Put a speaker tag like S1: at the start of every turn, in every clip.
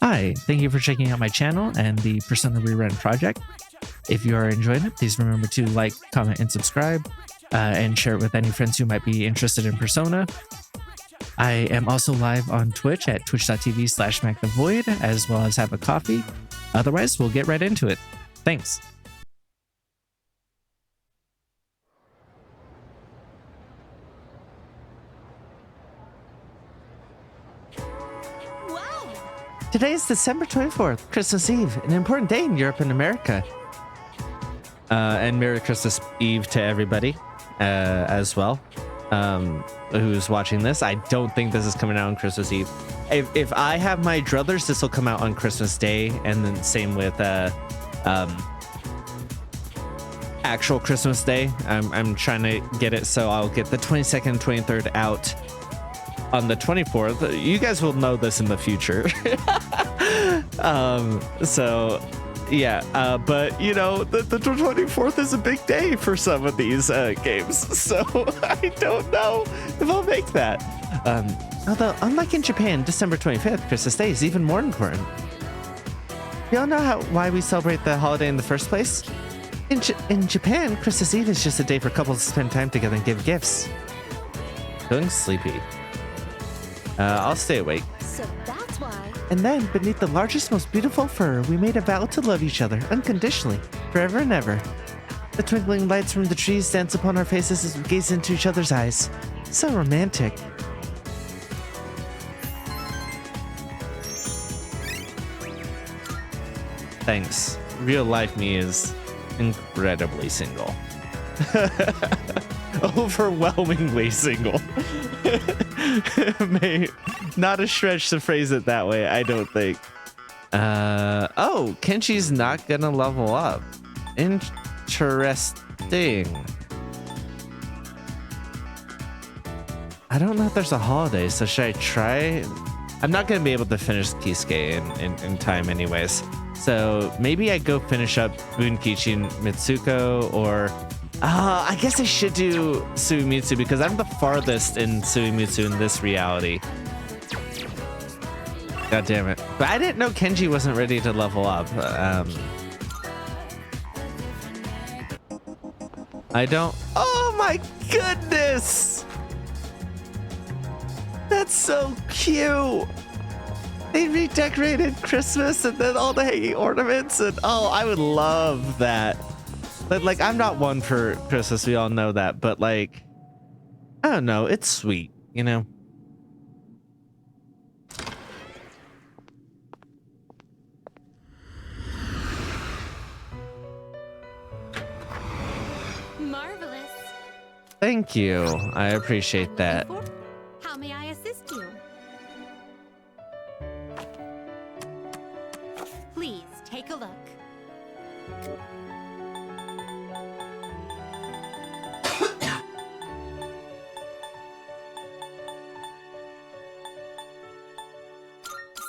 S1: Hi, thank you for checking out my channel and the Persona Rerun project. If you are enjoying it, please remember to like, comment, and subscribe, and share it with any friends who might be interested in Persona. I am also live on Twitch at twitch.tv/MacTheVoid, as well as have a coffee. Otherwise, we'll get right into it. Thanks. Today is December 24th, Christmas Eve, an important day in Europe and America. And Merry Christmas Eve to everybody as well who's watching this. I don't think this is coming out on Christmas Eve. If I have my druthers, this will come out on Christmas Day, and then same with actual Christmas Day. I'm trying to get it so I'll get the 22nd and 23rd out on the 24th. You guys will know this in the future. So yeah, but you know, the 24th is a big day for some of these games, so I don't know if I'll make that. Although, unlike in Japan, December 25th, Christmas Day, is even more important. You all know why we celebrate the holiday in the first place? In Japan, Christmas Eve is just a day for couples to spend time together and give gifts. Feeling sleepy. I'll stay awake.
S2: So that's why.
S1: And then, beneath the largest, most beautiful fir, we made a vow to love each other unconditionally, forever and ever. The twinkling lights from the trees dance upon our faces as we gaze into each other's eyes. So romantic. Thanks. Real life me is incredibly single. Overwhelmingly single. Not a stretch to phrase it that way, I don't think. Oh, Kenchi's not gonna level up. Interesting. I don't know if there's a holiday, so should I try? I'm not gonna be able to finish Kisuke in time anyways. So maybe I go finish up Bunkichi and Mitsuko, or I guess I should do Suimitsu because I'm the farthest in Suimitsu in this reality. God damn it. But I didn't know Kenji wasn't ready to level up. I don't... Oh my goodness! That's so cute! They redecorated Christmas and then all the hanging ornaments, and oh, I would love that. But like, I'm not one for Christmas, we all know that, but like, I don't know, it's sweet, you know?
S2: Marvelous.
S1: Thank you, I appreciate that.
S2: How may I assist you? Please take a look.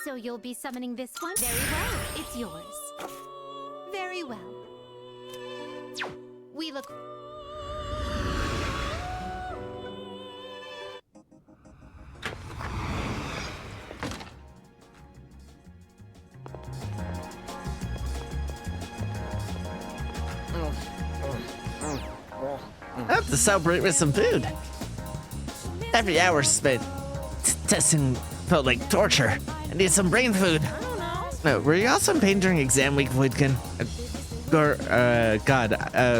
S2: So you'll be summoning this one? Very well, it's yours. Very well. We look...
S1: I have to celebrate with some food. Every hour spent testing felt like torture. I need some brain food. No, were you also in pain during exam week, Voidkin?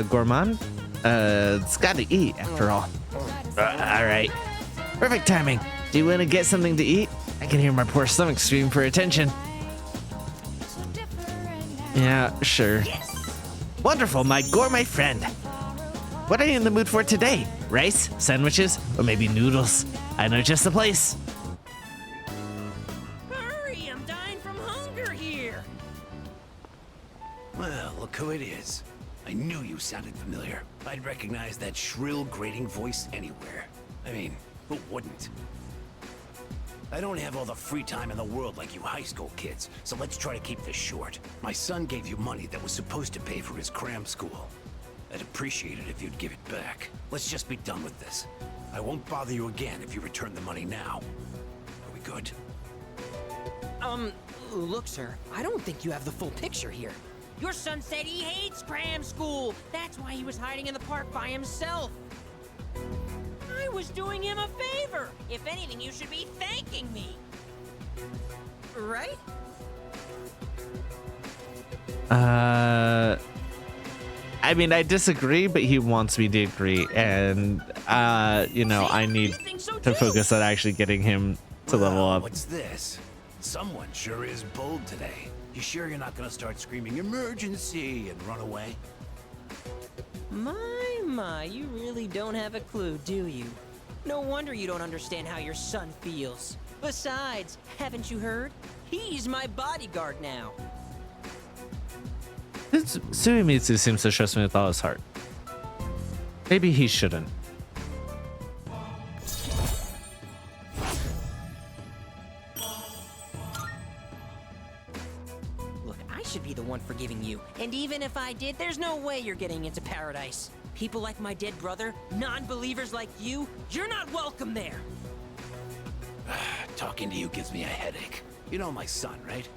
S1: Gourmand? It's gotta eat, after all. Alright. Perfect timing. Do you want to get something to eat? I can hear my poor stomach scream for attention. Yeah, sure. Wonderful, my gourmet friend. What are you in the mood for today? Rice, sandwiches, or maybe noodles? I know just the place.
S3: Hurry, I'm dying from hunger here.
S4: Well, look who it is. I knew you sounded familiar. I'd recognize that shrill, grating voice anywhere. I mean, who wouldn't? I don't have all the free time in the world like you high school kids, so let's try to keep this short. My son gave you money that was supposed to pay for his cram school. I'd appreciate it if you'd give it back. Let's just be done with this. I won't bother you again if you return the money now. Are we good?
S3: Look, sir, I don't think you have the full picture here. Your son said he hates cram school. That's why he was hiding in the park by himself. I was doing him a favor. If anything, you should be thanking me. Right?
S1: I mean, I disagree, but he wants me to agree, and you know,
S3: See?
S1: I need
S3: You think so
S1: to
S3: too.
S1: focus on actually getting him to level up.
S4: What's this? Someone sure is bold today. You sure you're not gonna start screaming emergency and run away?
S3: My, you really don't have a clue, do you? No wonder you don't understand how your son feels. Besides, haven't you heard? He's my bodyguard now.
S1: Suimitsu seems to trust me with all his heart. Maybe he shouldn't.
S3: Look, I should be the one forgiving you. And even if I did, there's no way you're getting into paradise. People like my dead brother, non-believers like you, you're not welcome there.
S4: Talking to you gives me a headache. You know my son, right?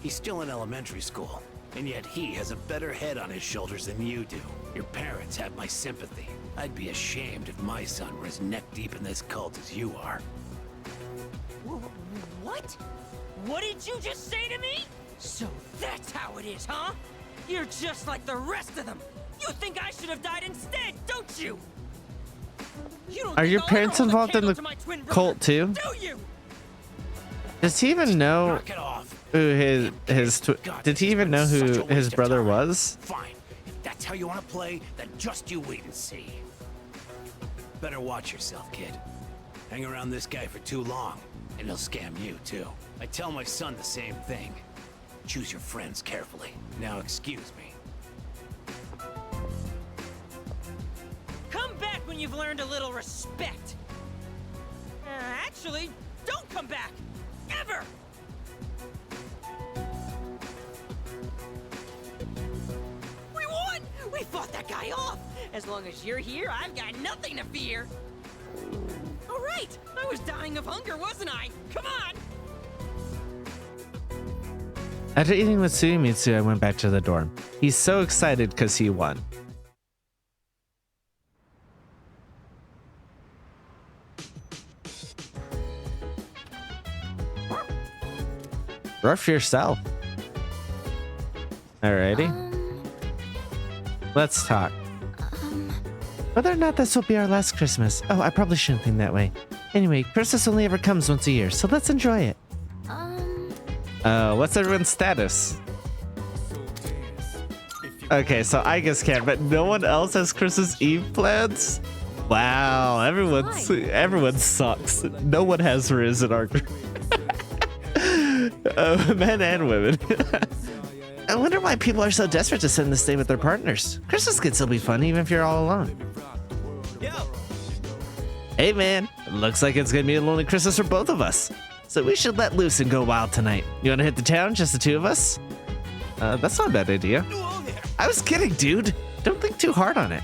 S4: He's still in elementary school, and yet he has a better head on his shoulders than you do. Your parents have my sympathy. I'd be ashamed if my son were as neck deep in this cult as you are.
S3: What? What did you just say to me? So that's how it is, huh? You're just like the rest of them. You think I should have died instead, don't you? You don't
S1: Are
S3: think
S1: your
S3: I'll
S1: parents
S3: ever hold a
S1: involved in
S3: candle
S1: the
S3: to my twin brother,
S1: cult too?
S3: Do you?
S1: Does he even know
S4: Knock it off.
S1: who did he even know who his brother was?
S4: Fine. If that's how you want to play, then just you wait and see. Better watch yourself, kid. Hang around this guy for too long, and he'll scam you too. I tell my son the same thing. Choose your friends carefully. Now excuse me.
S3: Come back when you've learned a little respect. Actually, don't come back. Ever! We won! We fought that guy off! As long as you're here, I've got nothing to fear! Alright! I was dying of hunger, wasn't I? Come on!
S1: After eating with Suimitsu, I went back to the dorm. He's so excited because he won. Rough yourself. Alrighty. Let's talk. Whether or not this will be our last Christmas. Oh, I probably shouldn't think that way. Anyway, Christmas only ever comes once a year, so let's enjoy it. What's everyone's status? Okay, so I guess can't, but no one else has Christmas Eve plans? Wow, everyone sucks. No one has Riz in our group. Men and women. I wonder why people are so desperate to spend this day with their partners. Christmas can still be fun even if you're all alone. Hey man, looks like it's gonna be a lonely Christmas for both of us. So we should let loose and go wild tonight. You wanna hit the town, just the two of us? That's not a bad idea. I was kidding, dude. Don't think too hard on it.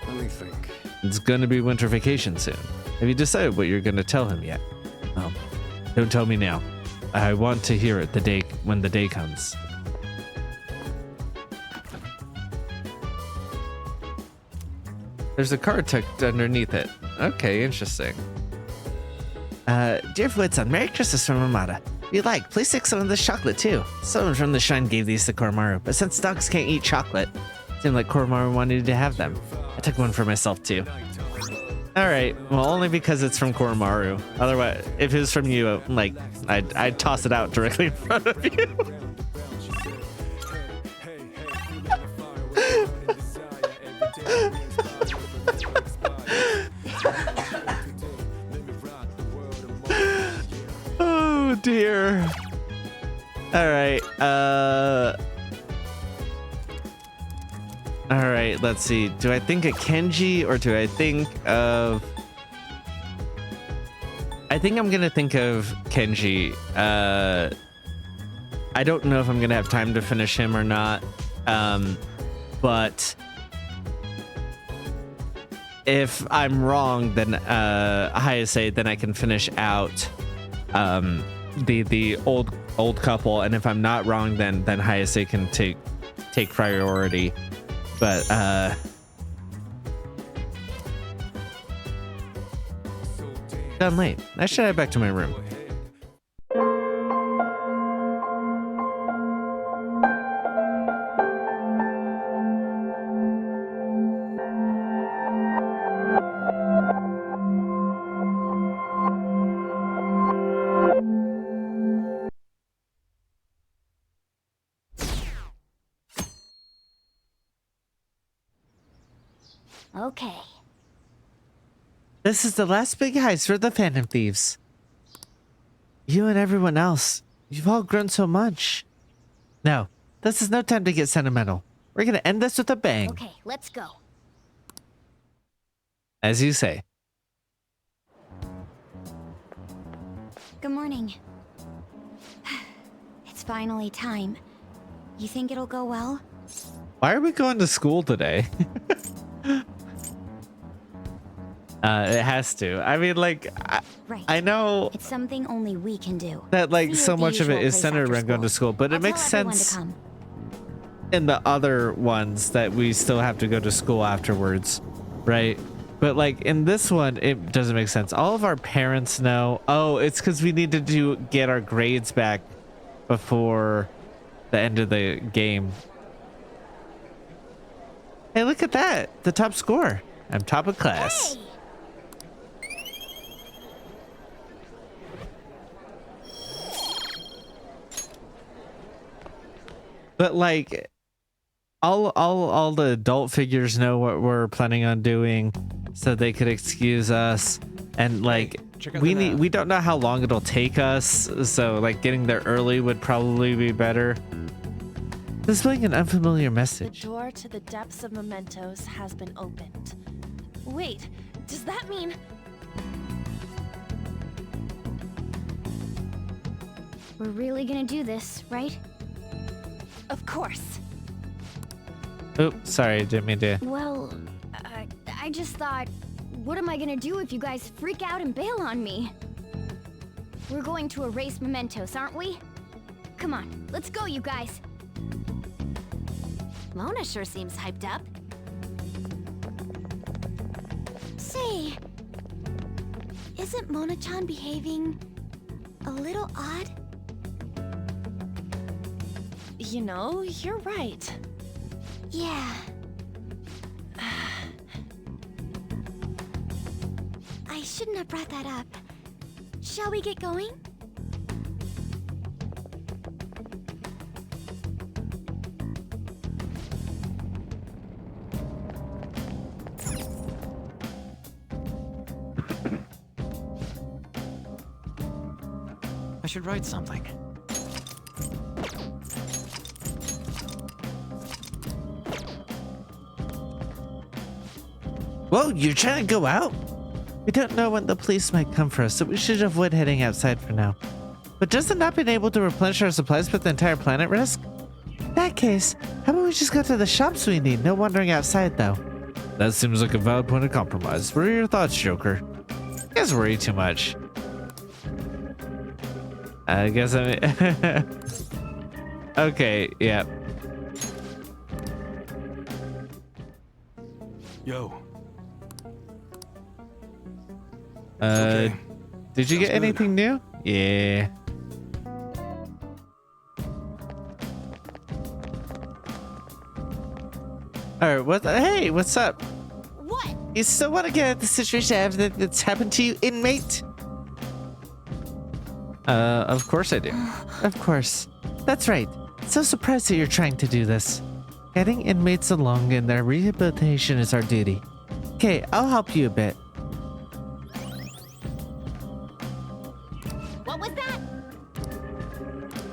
S5: Let me think.
S1: It's gonna be winter vacation soon. Have you decided what you're gonna tell him yet? Oh, don't tell me now. I want to hear it when the day comes. There's a card tucked underneath it. Okay, interesting. Dear Fluid-san, Merry Christmas from Amada. If you like, please take some of this chocolate too. Someone from the Shrine gave these to Koromaru, but since dogs can't eat chocolate, it seemed like Koromaru wanted to have them. I took one for myself too. Alright, well only because it's from Koromaru. Otherwise, if it was from you, like, I'd toss it out directly in front of you. Oh dear. Alright, Alright, let's see. Do I think of Kenji or do I think of... I think I'm gonna think of Kenji. I don't know if I'm gonna have time to finish him or not. But if I'm wrong, then Hayase, then I can finish out the old couple, and if I'm not wrong, then Hayase can take priority. But done late. I should head back to my room.
S2: Okay.
S1: This is the last big heist for the Phantom Thieves. You and everyone else, you've all grown so much. No, this is no time to get sentimental. We're gonna end this with a bang.
S2: Okay, let's go.
S1: As you say.
S2: Good morning. It's finally time. You think it'll go well?
S1: Why are we going to school today? It has to. I mean, like,
S2: Right.
S1: I know
S2: It's something only we can do.
S1: that, like,
S2: See you
S1: so
S2: at the
S1: much of it
S2: usual
S1: is
S2: place
S1: centered
S2: after
S1: around going to school, but
S2: I'll
S1: it makes
S2: tell everyone to
S1: sense
S2: come.
S1: in the other ones that we still have to go to school afterwards, right? But, like, in this one, it doesn't make sense. All of our parents know. Oh, it's because we need to get our grades back before the end of the game. Hey, look at that. The top score. I'm top of class.
S2: Hey!
S1: But like all the adult figures know what we're planning on doing, so they could excuse us. And like
S6: check out
S1: we
S6: the map.
S1: we don't know how long it'll take us, so like getting there early would probably be better. Displaying an unfamiliar
S7: The
S1: message.
S7: door to the depths of mementos has been opened. Wait, does that mean...
S2: We're really gonna do this, right?
S7: Of course.
S1: Oops, sorry, didn't mean to.
S2: Well, I just thought, what am I gonna do if you guys freak out and bail on me? We're going to erase mementos, aren't we? Come on, let's go, you guys. Mona sure seems hyped up. Say, isn't Mona-chan behaving a little odd?
S7: You know, you're right.
S2: Yeah. I shouldn't have brought that up. Shall we get going?
S6: I should write something.
S1: Whoa, you're trying to go out? We don't know when the police might come for us, so we should avoid heading outside for now. But doesn't not being able to replenish our supplies put the entire planet at risk? In that case, how about we just go to the shops we need? No wandering outside, though. That seems like a valid point of compromise. What are your thoughts, Joker? You guys worry too much. I guess I mean... Okay, yeah.
S6: Yo.
S1: Did you
S6: Sounds
S1: get
S6: good.
S1: anything new? Yeah. Alright, hey, what's up?
S2: What?
S1: You still want to get at the situation that's happened to you, inmate? Of course I do. Of course. That's right. So surprised that you're trying to do this. Getting inmates along in their rehabilitation is our duty. Okay, I'll help you a bit.
S2: What was that?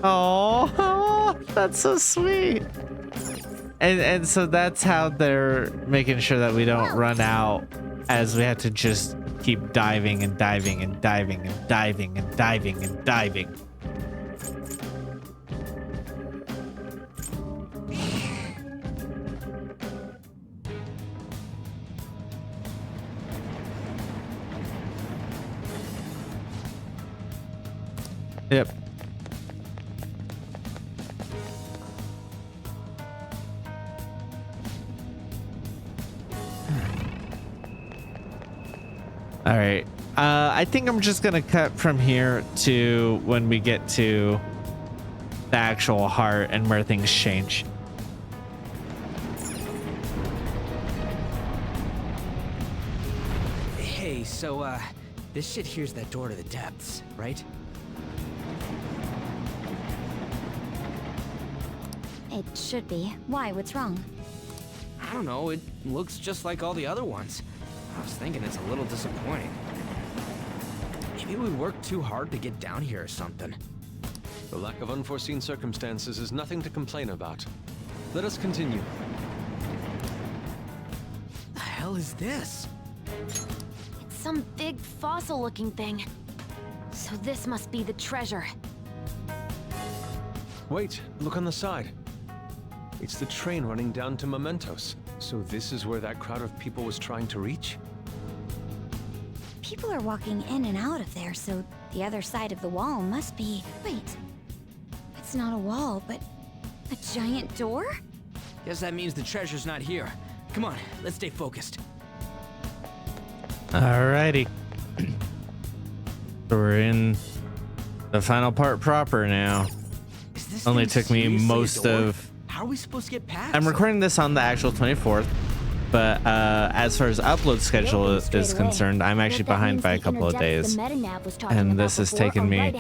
S1: Oh, that's so sweet. And so that's how they're making sure that we don't run out, as we have to just keep diving and diving and diving and diving and diving and diving. Yep. All right. I think I'm just gonna cut from here to when we get to the actual heart and where things change.
S3: Hey, so, this shit here's that door to the depths, right?
S2: It should be. Why? What's wrong?
S3: I don't know, it looks just like all the other ones. I was thinking it's a little disappointing. Maybe we worked too hard to get down here or something.
S8: The lack of unforeseen circumstances is nothing to complain about. Let us continue.
S3: The hell is this?
S7: It's some big fossil-looking thing. So this must be the treasure.
S8: Wait, look on the side. It's the train running down to Mementos. So this is where that crowd of people was trying to reach?
S2: People are walking in and out of there, so the other side of the wall must be... Wait. It's not a wall, but a giant door?
S3: Guess that means the treasure's not here. Come on, let's stay focused.
S1: Alrighty. So we're in the final part proper now.
S3: Is this
S1: Only
S3: thing
S1: took me
S3: seriously a
S1: most
S3: door?
S1: of...
S3: How are we supposed to get past?
S1: I'm recording this on the actual 24th, but as far as upload schedule is concerned, I'm actually behind by a couple of days. And this has taken me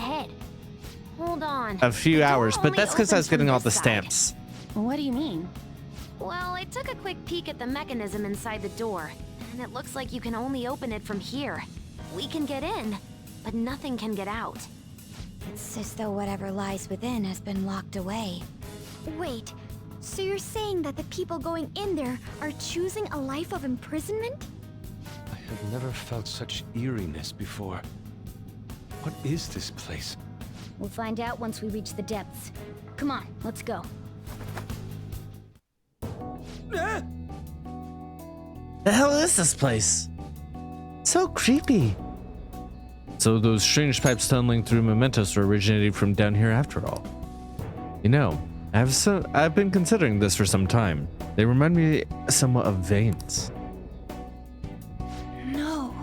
S7: Hold on.
S1: a few hours, but
S7: only
S1: that's because I was
S7: opens from
S1: getting all
S7: this
S1: the
S7: side.
S1: stamps.
S7: What do you mean? Well, I took a quick peek at the mechanism inside the door, and it looks like you can only open it from here. We can get in, but nothing can get out.
S2: It's as though whatever lies within has been locked away. Wait, so you're saying that the people going in there are choosing a life of imprisonment?
S8: I have never felt such eeriness before. What is this place?
S2: We'll find out once we reach the depths. Come on, let's go.
S1: The hell is this place? So creepy. So those strange pipes tunneling through Mementos were originating from down here after all. You know, I've been considering this for some time. They remind me somewhat of veins.
S2: No.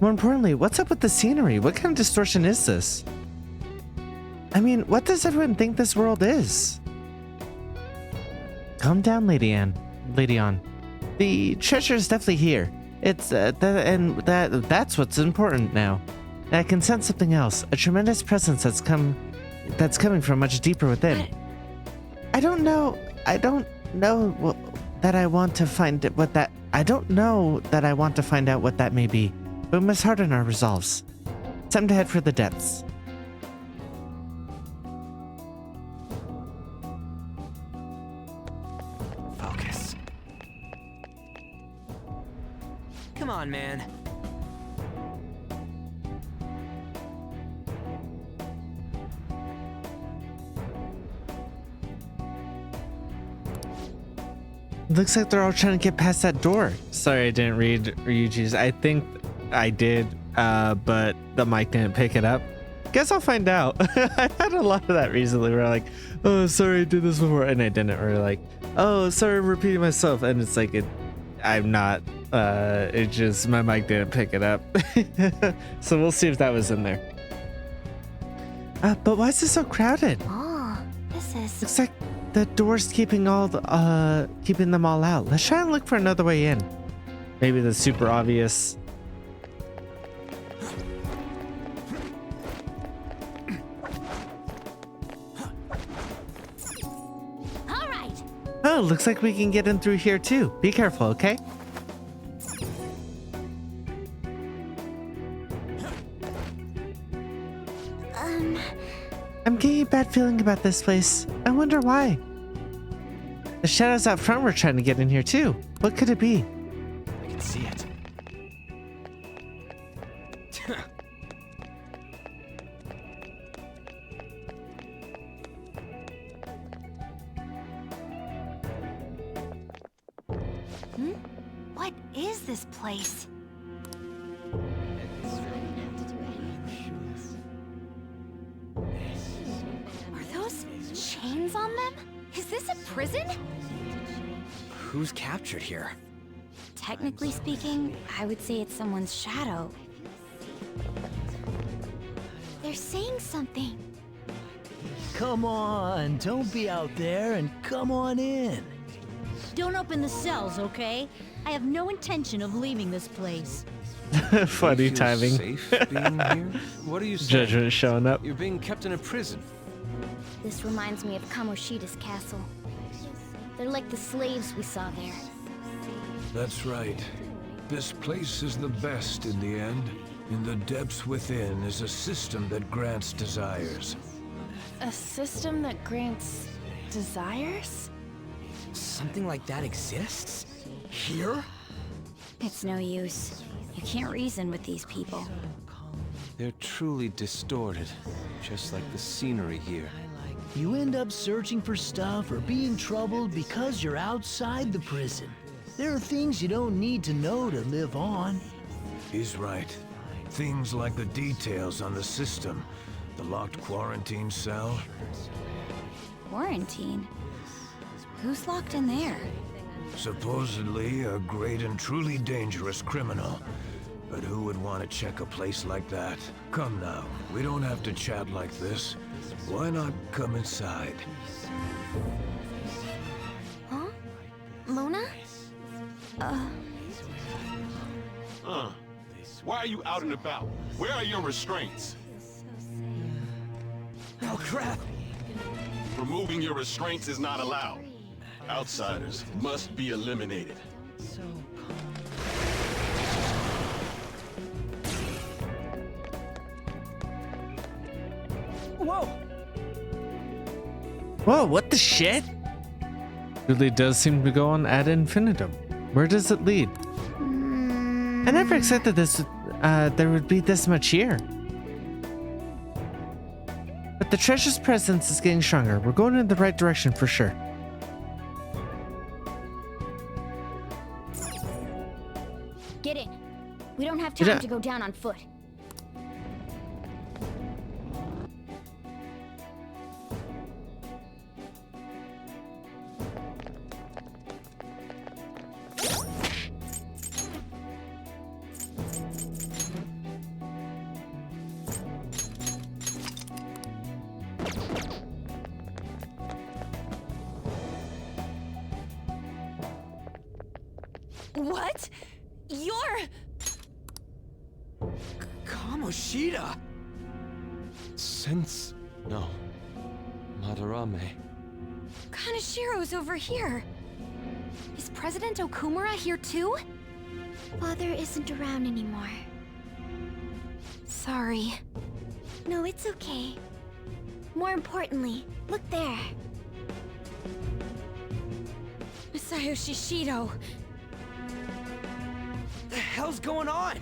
S1: More importantly, what's up with the scenery? What kind of distortion is this? I mean, what does everyone think this world is? Calm down, Lady Ann. The treasure is definitely here. It's that's what's important now. I can sense something else, a tremendous presence that's coming from much deeper within. I don't know that I want to find what that may be, but we must harden our resolves. Time to head for the depths.
S3: Focus. Come on, man.
S1: Looks like they're all trying to get past that door. Sorry I didn't read Ryuji's. I think I did, but the mic didn't pick it up. Guess I'll find out. I had a lot of that recently where I'm like, oh, sorry I did this before, and I didn't. Or like, oh, sorry I'm repeating myself. And it's like, I'm not, it just, my mic didn't pick it up. So we'll see if that was in there. But why is this so crowded?
S2: Oh, this is...
S1: Looks like the door's keeping them all out. Let's try and look for another way in. Maybe the super obvious.
S2: All right.
S1: Oh, looks like we can get in through here too. Be careful, okay? I'm getting a bad feeling about this place. I wonder why. The shadows out front were trying to get in here too. What could it be?
S3: I can see it.
S7: What is this place? Are those chains on them? Is this a prison?
S3: Who's captured here?
S2: Technically speaking, I would say it's someone's shadow. They're saying something.
S9: Come on, don't be out there and come on in.
S10: Don't open the cells, okay? I have no intention of leaving this place.
S1: Funny
S8: Do you feel
S1: timing.
S8: Safe being here? What are you saying?
S1: Judgment showing up.
S8: You're being kept in a prison.
S2: This reminds me of Kamoshida's castle. They're like the slaves we saw there.
S11: That's right. This place is the best in the end. In the depths within is a system that grants desires.
S12: A system that grants desires?
S9: Something like that exists? Here?
S2: It's no use. You can't reason with these people.
S8: They're truly distorted, just like the scenery here.
S9: You end up searching for stuff or being troubled because you're outside the prison. There are things you don't need to know to live on.
S11: He's right. Things like the details on the system. The locked quarantine cell.
S2: Quarantine? Who's locked in there?
S11: Supposedly a great and truly dangerous criminal. But who would want to check a place like that? Come now, we don't have to chat like this. Why not come inside?
S2: Huh? Mona?
S13: Why are you out and about? Where are your restraints?
S9: Oh crap!
S13: Removing your restraints is not allowed. Outsiders must be eliminated.
S9: Whoa!
S1: Whoa, what the shit? Really does seem to go on ad infinitum. Where does it lead? I never expected this, there would be this much here. But the treasure's presence is getting stronger. We're going in the right direction for sure.
S2: Get in. We don't have time to go down on foot.
S10: What? You're...
S9: Kamoshida!
S8: Sense? No. Madarame.
S7: Kanashiro's over here. Is President Okumura here too?
S2: Father isn't around anymore.
S7: Sorry.
S2: No, it's okay. More importantly, look there.
S10: Masayoshi Shido.
S9: The hell's going on?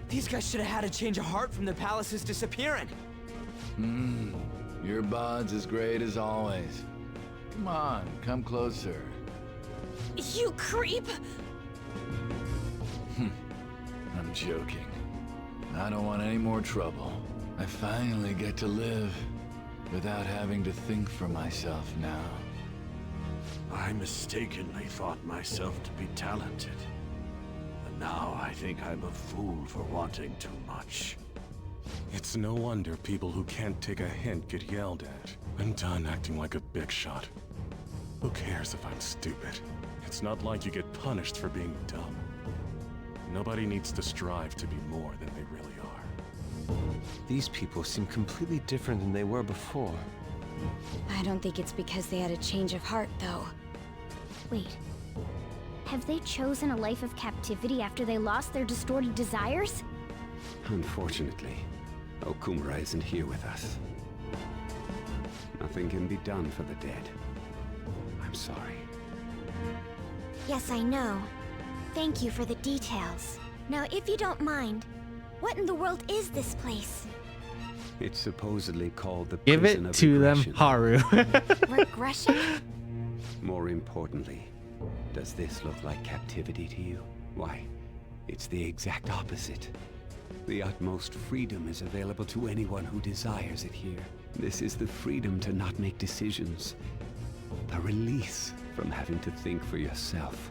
S9: These guys should have had a change of heart from their palaces disappearing.
S5: Your bod's as great as always. Come on, come closer.
S10: You creep!
S5: I'm joking. I don't want any more trouble. I finally get to live without having to think for myself now.
S4: I mistakenly thought myself to be talented. And now I think I'm a fool for wanting too much.
S13: It's no wonder people who can't take a hint get yelled at. I'm done acting like a big shot. Who cares if I'm stupid? It's not like you get punished for being dumb. Nobody needs to strive to be more than they really are.
S8: These people seem completely different than they were before.
S2: I don't think it's because they had a change of heart, though. Wait. Have they chosen a life of captivity after they lost their distorted desires?
S14: Unfortunately, Okumura isn't here with us. Nothing can be done for the dead. I'm sorry.
S2: Yes, I know. Thank you for the details. Now, if you don't mind, what in the world is this place?
S14: It's supposedly called the
S1: Give
S14: Prison
S1: it
S14: of
S1: to them,
S14: Regression.
S1: Haru.
S2: Regression?
S14: More importantly, does this look like captivity to you? Why, it's the exact opposite. The utmost freedom is available to anyone who desires it here. This is the freedom to not make decisions. The release from having to think for yourself.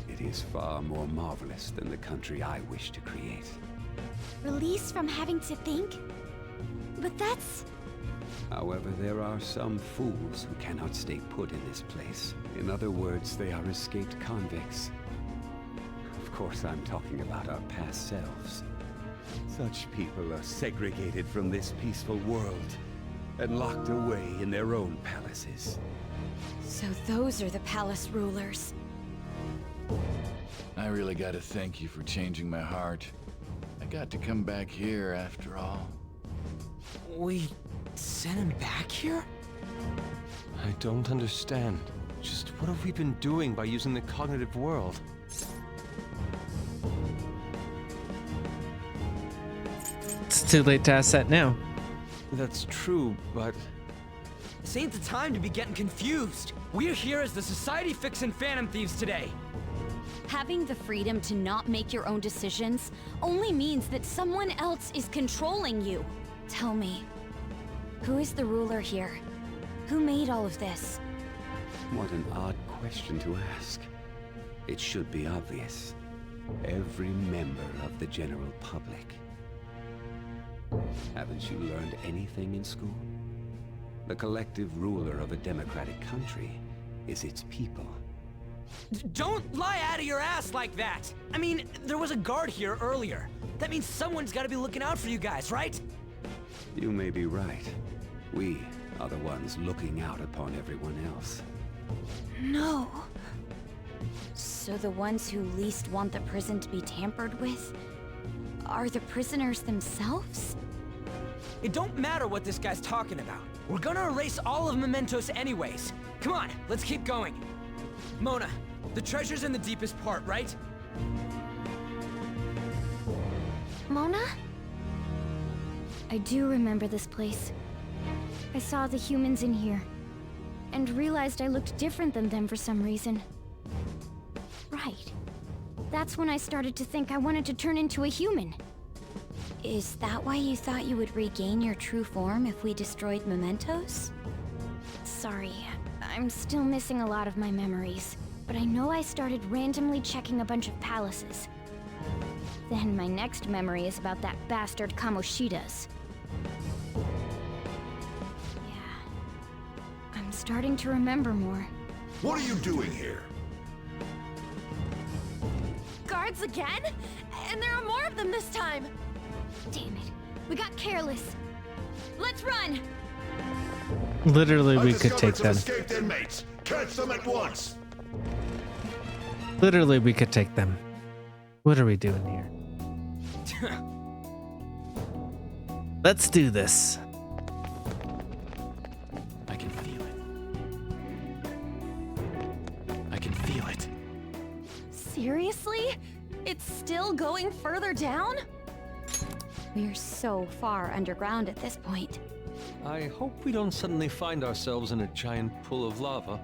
S14: It is far more marvelous than the country I wish to create.
S2: Release from having to think? But that's...
S14: However, there are some fools who cannot stay put in this place. In other words, they are escaped convicts. Of course, I'm talking about our past selves. Such people are segregated from this peaceful world and locked away in their own palaces.
S7: So those are the palace rulers.
S5: I really gotta thank you for changing my heart. I got to come back here after all.
S8: We sent him back here? I don't understand. Just what have we been doing by using the cognitive world?
S1: It's too late to ask that now.
S8: That's true, but...
S15: This ain't the time to be getting confused. We're here as the Society fixing Phantom Thieves today.
S10: Having the freedom to not make your own decisions only means that someone else is controlling you.
S7: Tell me, who is the ruler here? Who made all of this?
S14: What an odd question to ask. It should be obvious. Every member of the general public. Haven't you learned anything in school? The collective ruler of a democratic country is its people.
S15: Don't lie out of your ass like that! I mean, there was a guard here earlier. That means someone's gotta be looking out for you guys, right?
S14: You may be right. We are the ones looking out upon everyone else.
S7: No. So the ones who least want the prison to be tampered with are the prisoners themselves?
S15: It don't matter what this guy's talking about. We're gonna erase all of Mementos anyways. Come on, let's keep going. Mona, the treasure's in the deepest part, right?
S2: Mona? I do remember this place. I saw the humans in here, and realized I looked different than them for some reason. Right. That's when I started to think I wanted to turn into a human.
S7: Is that why you thought you would regain your true form if we destroyed Mementos?
S2: Sorry, I'm still missing a lot of my memories, but I know I started randomly checking a bunch of palaces. Then my next memory is about that bastard Kamoshida's. Yeah, I'm starting to remember more.
S16: What are you doing here?
S12: Guards again? And there are more of them this time!
S2: Damn it, we got careless.
S12: Let's run!
S1: Literally, we could take them.
S16: Escaped inmates. Catch them at once.
S1: Literally, we could take them. What are we doing here? Let's do this.
S6: I can feel it. I can feel it.
S12: Seriously? It's still going further down?
S7: We're so far underground at this point.
S8: I hope we don't suddenly find ourselves in a giant pool of lava.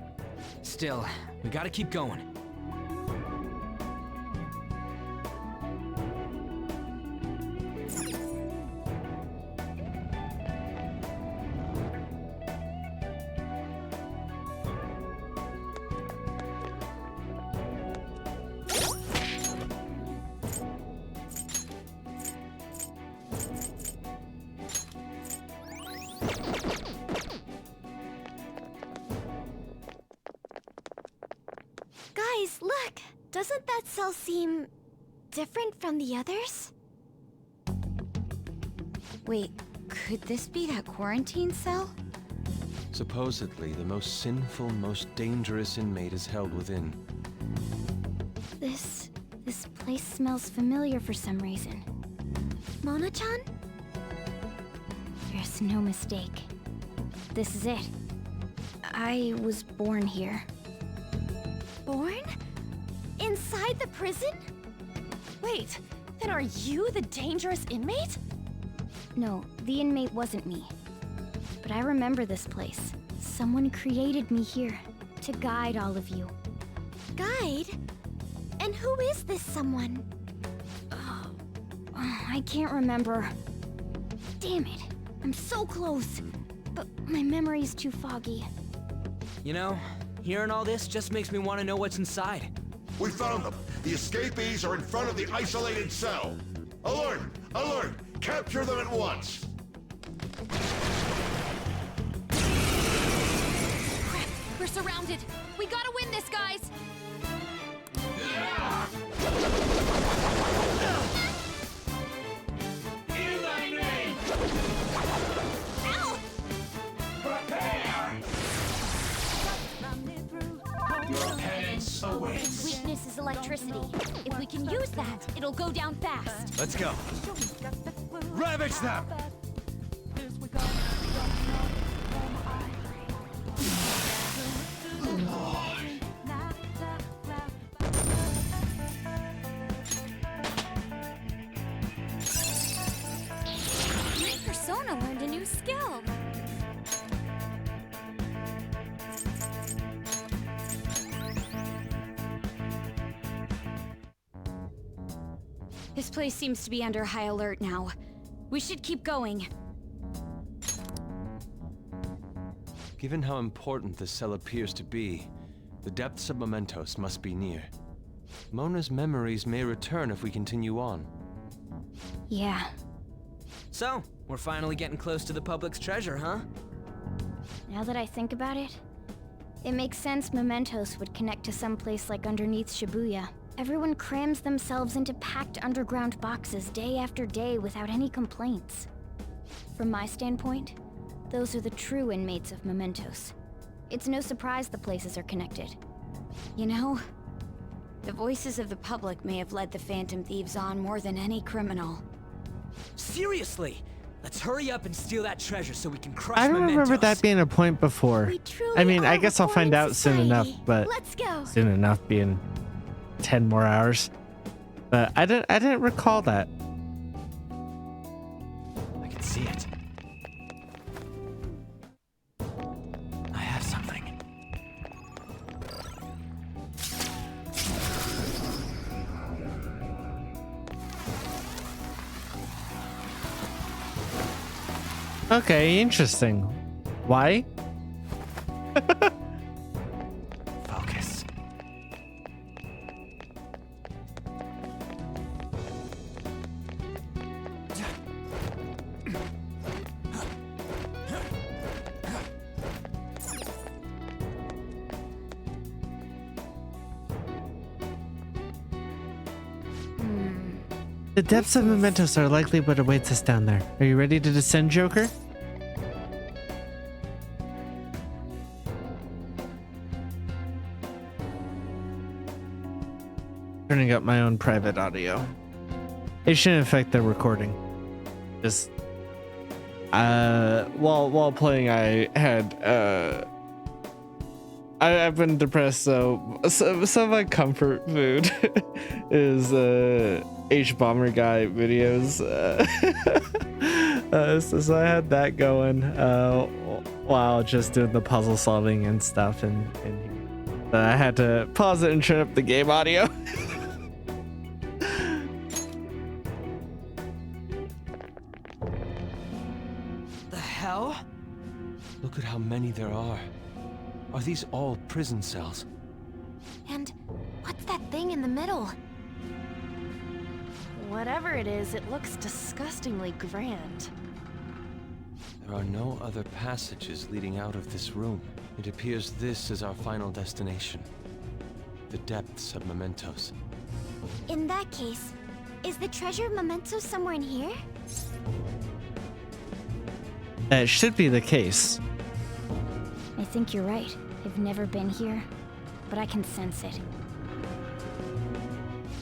S15: Still, we gotta keep going.
S2: Guys, look! Doesn't that cell seem different from the others?
S7: Wait, could this be that quarantine cell?
S8: Supposedly, the most sinful, most dangerous inmate is held within.
S2: This place smells familiar for some reason. Mona-chan? There's no mistake. This is it. I was born here.
S12: Born? Inside the prison? Wait, then are you the dangerous inmate?
S2: No, the inmate wasn't me. But I remember this place. Someone created me here to guide all of you.
S12: Guide? And who is this someone?
S2: Oh, I can't remember. Damn it. I'm so close. But my memory's too foggy.
S15: You know, hearing all this just makes me want to know what's inside.
S16: We found them. The escapees are in front of the isolated cell. Alert! Alert! Capture them at once!
S10: Crap, we're surrounded. We gotta win this, guys. Ow!
S16: Prepare!
S10: Your penance awaits. Weakness is electricity. If we can use that, it'll go down fast.
S15: Let's go. Ravage them!
S12: My persona learned a new skill.
S10: This place seems to be under high alert now. We should keep going.
S8: Given how important this cell appears to be, the depths of Mementos must be near. Mona's memories may return if we continue on.
S10: Yeah.
S15: So, we're finally getting close to the public's treasure, huh?
S2: Now that I think about it, it makes sense Mementos would connect to some place like underneath Shibuya. Everyone crams themselves into packed underground boxes day after day without any complaints. From my standpoint, those are the true inmates of Mementos. It's no surprise the places are connected.
S10: You know, the voices of the public may have led the Phantom Thieves on more than any criminal.
S15: Seriously! Let's hurry up and steal that treasure so we can crush
S1: I don't remember
S15: Mementos.
S1: that being a point before. I mean, I guess I'll find out soon enough, but
S12: Let's go.
S1: soon enough being 10 more hours. But I didn't recall that.
S6: I can see it. I have something.
S1: Okay, interesting. Why?
S6: Focus.
S1: The depths of Mementos are likely what awaits us down there. Are you ready to descend, Joker? Turning up my own private audio. It shouldn't affect the recording. Just while playing, I had I've been depressed, so some of my comfort food is H Bomber Guy videos. So I had that going while just doing the puzzle solving and stuff, and I had to pause it and turn up the game audio.
S15: The hell?
S8: Look at how many there are. Are these all prison cells?
S7: And what's that thing in the middle?
S17: Whatever it is, it looks disgustingly grand.
S8: There are no other passages leading out of this room. It appears this is our final destination. The depths of Mementos.
S12: In that case, is the treasure memento somewhere in here?
S1: That should be the case.
S2: I think you're right. I've never been here, but I can sense it.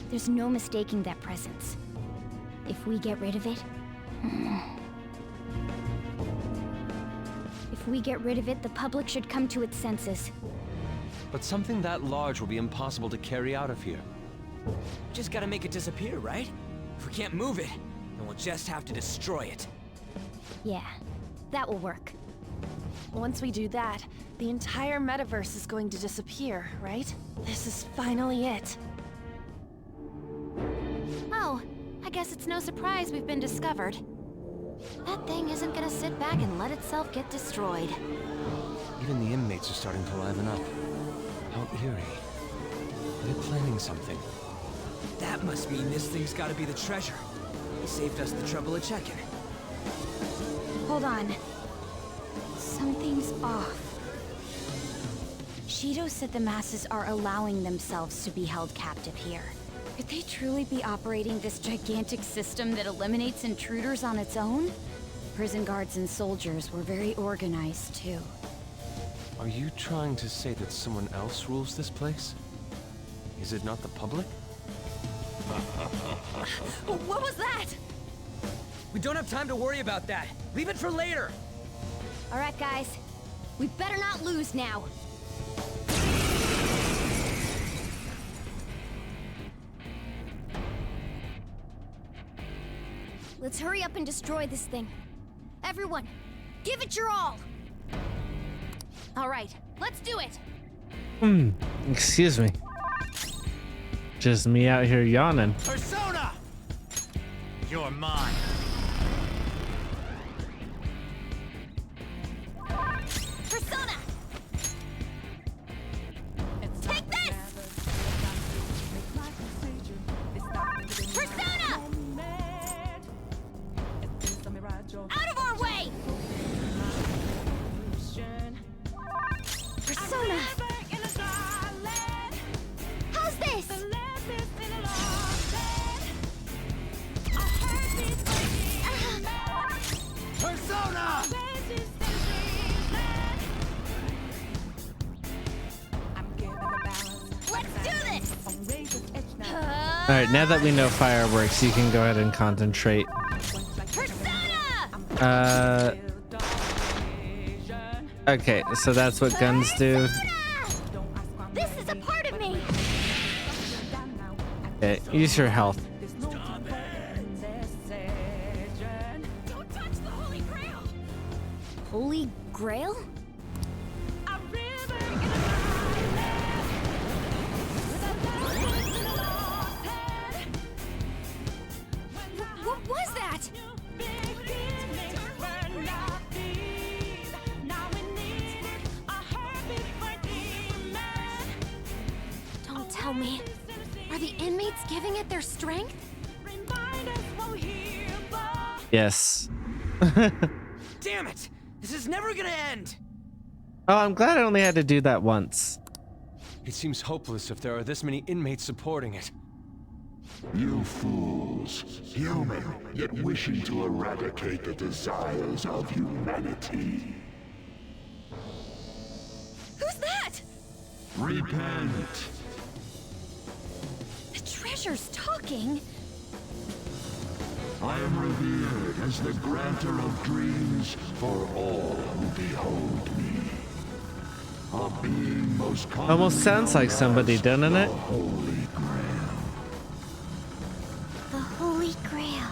S2: There's no mistaking that presence. If we get rid of it... If we get rid of it, the public should come to its senses.
S8: But something that large will be impossible to carry out of here.
S15: Just gotta make it disappear, right? If we can't move it, then we'll just have to destroy it.
S2: Yeah, that will work.
S17: Once we do that, the entire metaverse is going to disappear, right? This is finally it.
S7: Oh, I guess it's no surprise we've been discovered. That thing isn't gonna sit back and let itself get destroyed.
S8: Even the inmates are starting to liven up. How eerie. They're planning something.
S15: That must mean this thing's gotta be the treasure. He saved us the trouble of checking.
S10: Hold on. Something's off. Shido said the masses are allowing themselves to be held captive here. Could they truly be operating this gigantic system that eliminates intruders on its own? Prison guards and soldiers were very organized, too.
S8: Are you trying to say that someone else rules this place? Is it not the public?
S10: What was that?
S15: We don't have time to worry about that. Leave it for later.
S2: All right, guys. We better not lose now. Let's hurry up and destroy this thing. Everyone, give it your all.
S10: All right, let's do it.
S1: Excuse me. Just me out here yawning.
S6: Persona! You're mine.
S2: Persona! Take this! Persona! Out of our way! Persona! How's this?
S6: Persona!
S2: Let's do this!
S1: All right, now that we know fireworks, you can go ahead and concentrate. Okay, so that's what guns do.
S2: This is a part of me!
S1: Okay, use your health.
S2: Don't touch the Holy Grail! Holy Grail? What was that?
S7: Don't tell me. Are the inmates giving it their strength?
S1: Yes.
S15: Damn it! This is never gonna end!
S1: Oh, I'm glad I only had to do that once.
S8: It seems hopeless if there are this many inmates supporting it.
S16: You fools, human, yet wishing to eradicate the desires of humanity.
S2: Who's that?
S16: Repent!
S2: The treasure's talking.
S16: I am revered as the granter of dreams for all who behold me. A being most common
S1: Almost sounds like somebody, doesn't it?
S16: Holy Grail.
S12: The Holy Grail.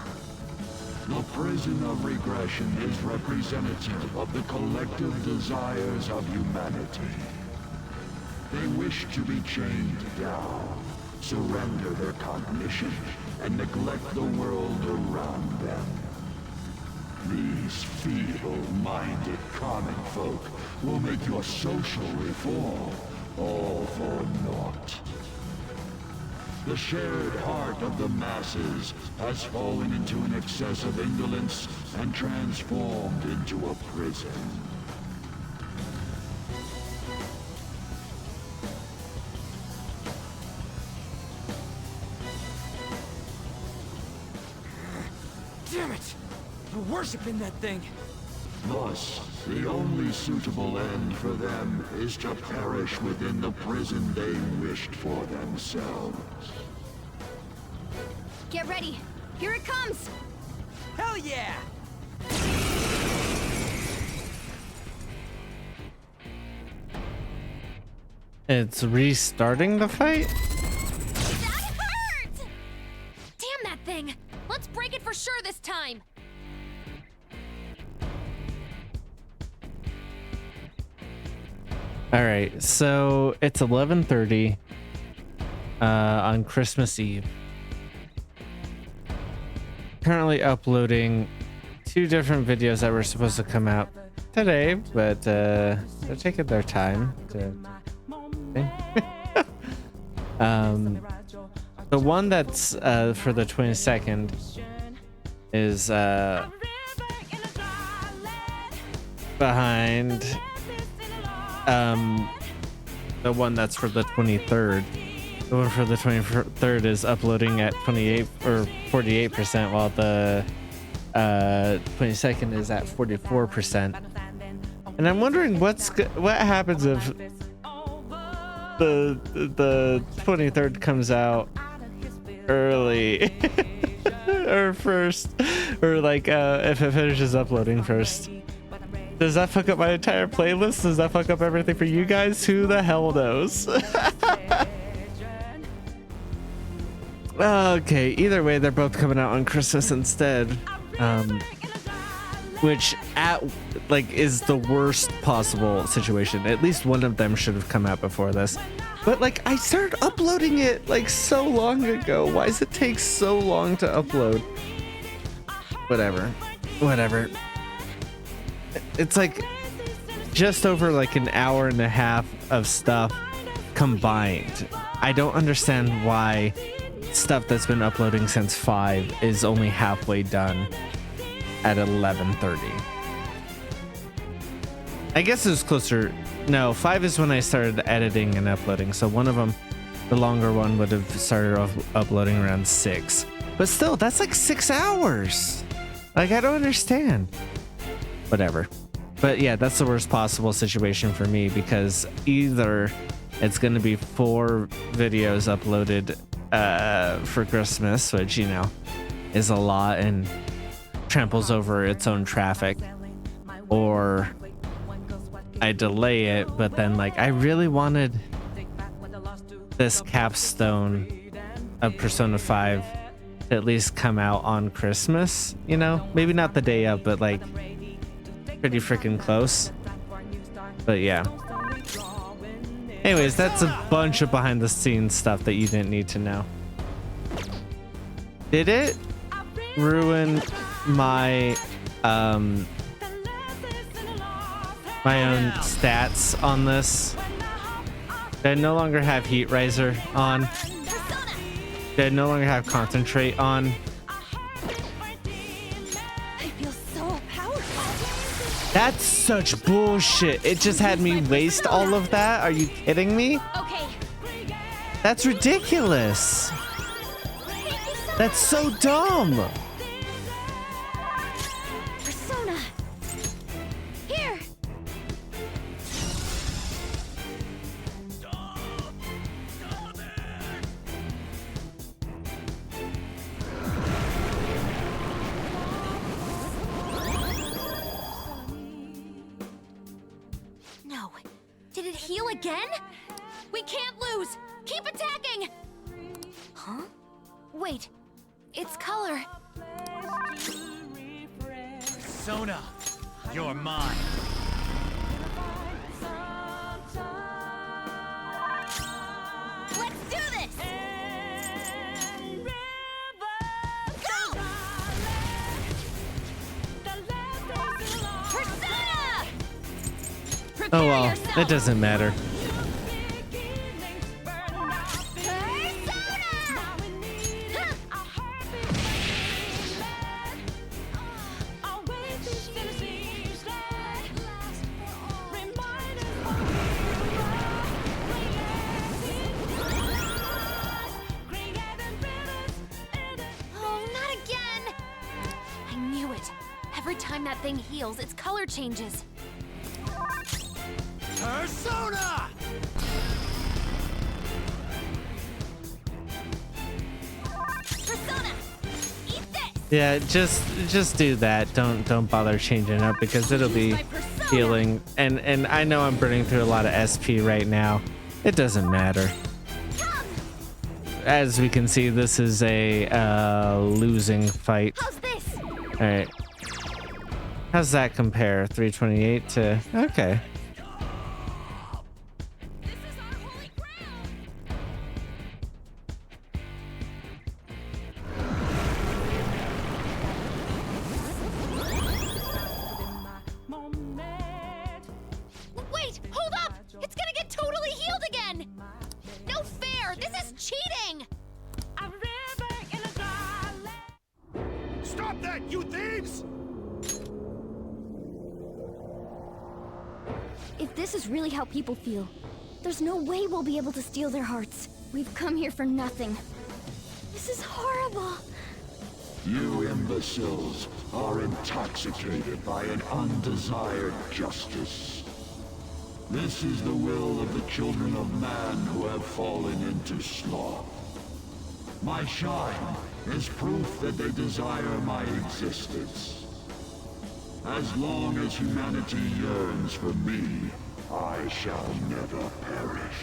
S16: The prison of regression is representative of the collective desires of humanity. They wish to be chained down, surrender their cognition, and neglect the world around them. These feeble-minded common folk will make your social reform all for naught. The shared heart of the masses has fallen into an excess of indolence and transformed into a prison.
S15: Damn it! We're worshiping that thing!
S16: Thus, the only suitable end for them is to perish within the prison they wished for themselves.
S2: Get ready. Here it comes.
S15: Hell yeah!
S1: It's restarting the fight?
S7: That hurt! Damn that thing! Let's break it for sure this time!
S1: All right, so it's 11:30 on Christmas Eve. Currently uploading 2 different videos that were supposed to come out today, but they're taking their time to The one that's for the 22nd is behind the one that's for the 23rd. The one for the 23rd is uploading at 28 or 48%, while the 22nd is at 44%. And I'm wondering what happens if the 23rd comes out early or first, or like if it finishes uploading first. Does that fuck up my entire playlist? Does that fuck up everything for you guys? Who the hell knows? Okay, either way, they're both coming out on Christmas instead, which is the worst possible situation. At least one of them should have come out before this, but like I started uploading it like so long ago. Why does it take so long to upload? Whatever. It's like just over like an hour and a half of stuff combined. I don't understand why stuff that's been uploading since 5 is only halfway done at 11:30. I guess it was closer. No, 5 is when I started editing and uploading. So one of them, the longer one, would have started off uploading around 6. But still, that's like 6 hours. Like, I don't understand. Whatever. But yeah, that's the worst possible situation for me, because either it's going to be 4 videos uploaded for Christmas, which, you know, is a lot and tramples over its own traffic, or I delay it, but then like I really wanted this capstone of Persona 5 to at least come out on Christmas, you know, maybe not the day of, but like pretty freaking close. But yeah, anyways, that's a bunch of behind the scenes stuff that you didn't need to know. Did it ruin my my own stats on this? Did I no longer have Heat Riser on? Did I no longer have Concentrate on?
S17: I feel so powerful.
S1: That's such bullshit. It just had me waste all of that. Are you kidding me?
S2: Okay.
S1: That's ridiculous. That's so dumb.
S2: Persona. Here.
S7: No. Did it heal again? We can't lose! Keep attacking! Huh? Wait. It's color.
S6: Persona, you're mine.
S2: Let's do this. Go! Persona!
S1: Oh well, it doesn't matter.
S7: Every time that thing heals, its color changes.
S6: Persona!
S2: Persona! Eat this!
S1: Yeah, just do that. Don't bother changing up, because it'll be healing. And I know I'm burning through a lot of SP right now. It doesn't matter. As we can see, this is a losing fight.
S2: How's this?
S1: All right. How's that compare? 328 to... Okay.
S2: Wait, hold up! It's gonna get totally healed again! No fair! This is If this is really how people feel, there's no way we'll be able to steal their hearts. We've come here for nothing. This is horrible.
S16: You imbeciles are intoxicated by an undesired justice. This is the will of the children of man who have fallen into sloth. My shine is proof that they desire my existence. As long as humanity yearns for me, I shall never perish.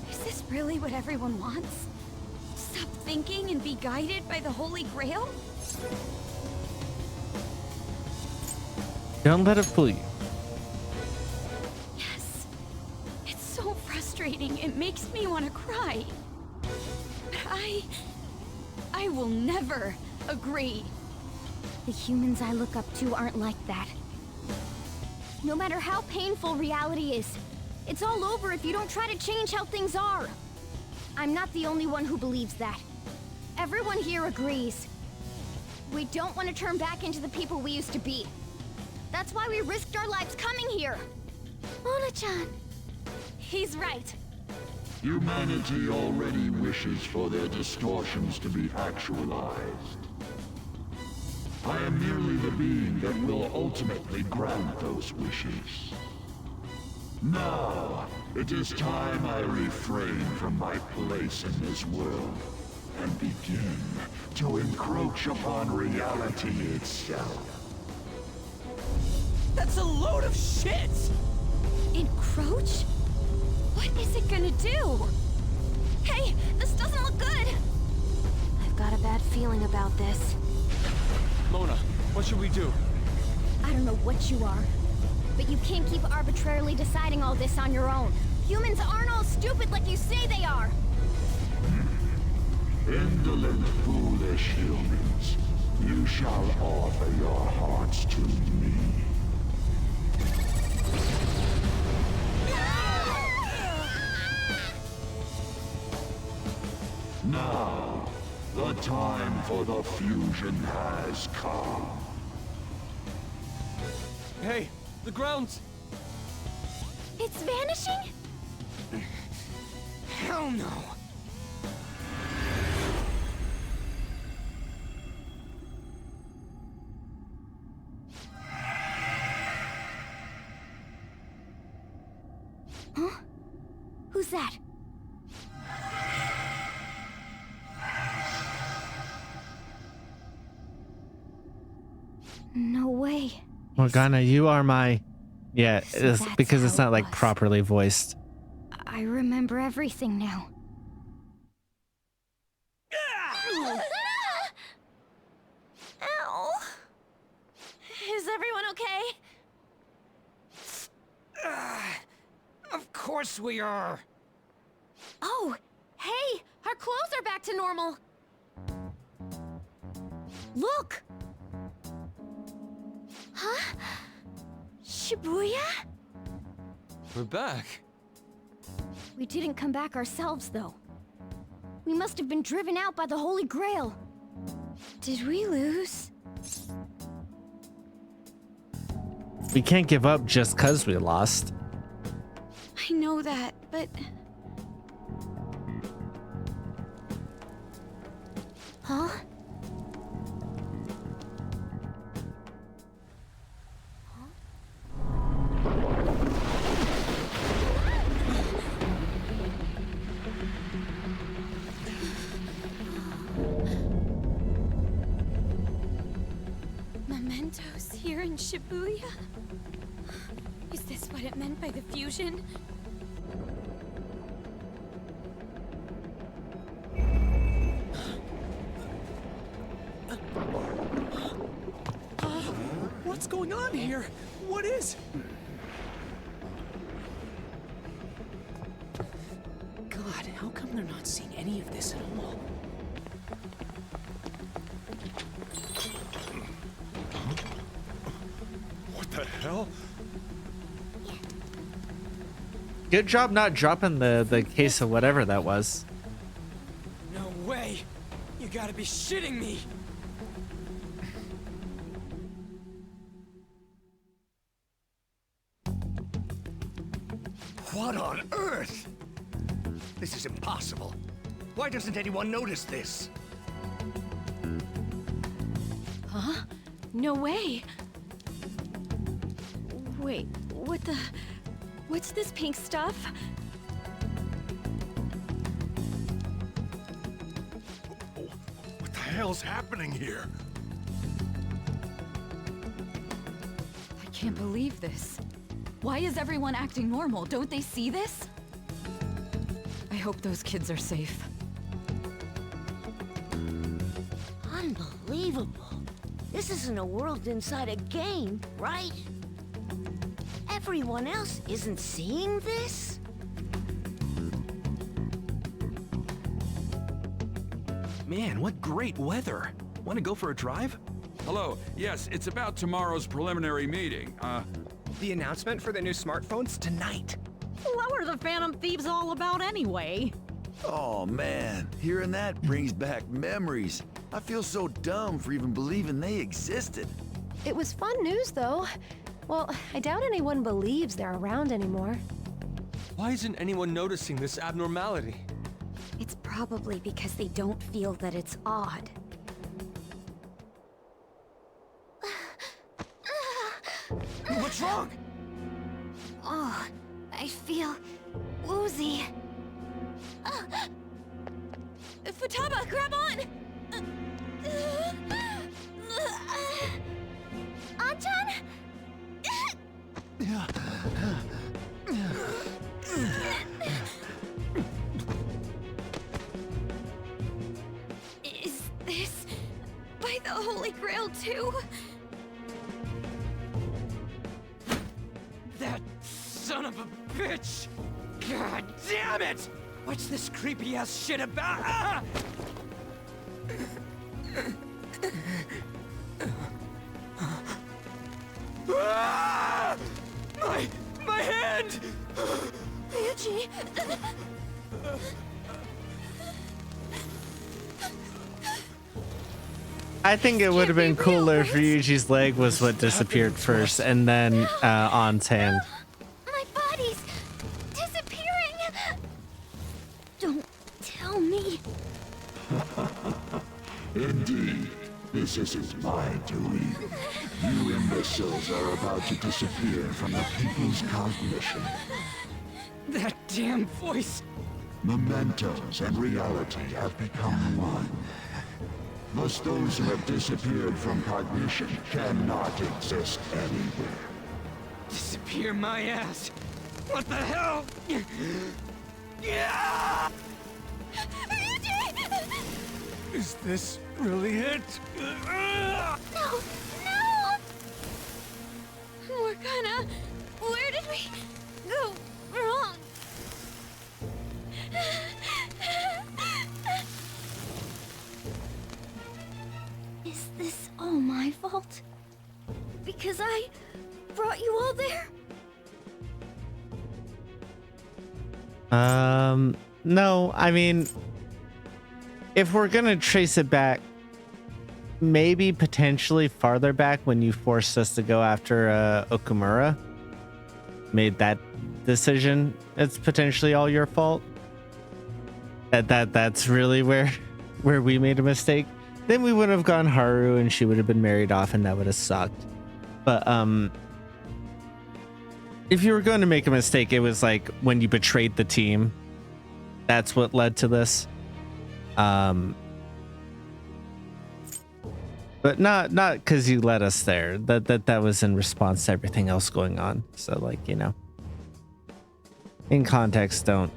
S10: Is this really what everyone wants? Stop thinking and be guided by the Holy Grail?
S1: Don't let it fool you.
S10: Yes. It's so frustrating. It makes me want to cry. But I will never agree.
S2: The humans I look up to aren't like that. No matter how painful reality is, it's all over if you don't try to change how things are. I'm not the only one who believes that. Everyone here agrees. We don't want to turn back into the people we used to be. That's why we risked our lives coming here.
S10: Mona-chan. He's right.
S16: Humanity already wishes for their distortions to be actualized. I am merely the being that will ultimately grant those wishes. Now, it is time I refrain from my place in this world and begin to encroach upon reality itself.
S15: That's a load of shit!
S10: Encroach? What is it gonna do? Hey, this doesn't look good!
S7: I've got a bad feeling about this.
S8: Mona, what should we do?
S2: I don't know what you are, but you can't keep arbitrarily deciding all this on your own. Humans aren't all stupid like you say they are!
S16: Indolent, foolish humans, you shall offer your hearts to me. Now, the time for the fusion has come.
S8: Hey, the ground's...
S10: It's vanishing?
S15: Hell no!
S2: Huh? Who's that? No way.
S1: Morgana, you are my... Yeah,
S2: So
S1: it's
S2: that's
S1: because it's
S2: how
S1: not
S2: it
S1: like
S2: was.
S1: properly voiced.
S2: I remember everything now.
S10: Ow! Is everyone okay?
S15: Of course we are!
S10: Oh, hey! Our clothes are back to normal! Look! Huh? Shibuya?
S8: We're back.
S2: We didn't come back ourselves, though. We must have been driven out by the Holy Grail.
S10: Did we lose?
S1: We can't give up just because we lost.
S10: I know that, but...
S2: Huh?
S10: Mementos here in Shibuya? Is this what it meant by the fusion?
S6: What's going on here? What is... God, how come they're not seeing any of this at all?
S13: What the hell?
S1: Good job not dropping the case of whatever that was.
S15: No way! You gotta be shitting me!
S4: What on earth? This is impossible. Why doesn't anyone notice this?
S10: Huh? No way. Wait, what the... What's this pink stuff?
S11: What the hell's happening here?
S10: I can't believe this. Why is everyone acting normal? Don't they see this? I hope those kids are safe.
S18: Unbelievable. This isn't a world inside a game, right? Everyone else isn't seeing this?
S19: Man, what great weather. Want to go for a drive?
S20: Hello. Yes, it's about tomorrow's preliminary meeting.
S21: The announcement for the new smartphones tonight.
S22: What were the Phantom Thieves all about anyway?
S23: Oh man, hearing that brings back memories. I feel so dumb for even believing they existed.
S24: It was fun news, though. Well, I doubt anyone believes they're around anymore.
S8: Why isn't anyone noticing this abnormality?
S10: It's probably because they don't feel that it's odd.
S19: What's wrong?
S12: Oh, I feel woozy.
S10: Futaba, grab on!
S12: Anton?
S10: Is this by the Holy Grail too?
S15: That son of a bitch! God damn it! What's this creepy ass shit about? Ah! Ah! My hand!
S12: Ryuji!
S1: I think it would have been cooler if Ryuji's leg was what disappeared first, and then An's hand.
S12: My body's disappearing! Don't tell me.
S16: Indeed, this isn't my doing. You imbeciles are about to disappear from the people's cognition.
S15: That damn voice!
S16: Mementos and reality have become one. Thus those who have disappeared from cognition cannot exist anywhere.
S15: Disappear my ass! What the hell? Yeah! Is this really it?
S12: No! No!
S10: Morgana, where did we go wrong?
S2: Is this all my fault? Because I brought you all there?
S1: No, I mean, if we're gonna trace it back, maybe potentially farther back when you forced us to go after Okumura, made that decision, it's potentially all your fault. That's really where we made a mistake. Then we would have gone Haru and she would have been married off and that would have sucked. But if you were going to make a mistake, it was like when you betrayed the team. That's what led to this. But not because you led us there. That was in response to everything else going on. So like, you know, in context, don't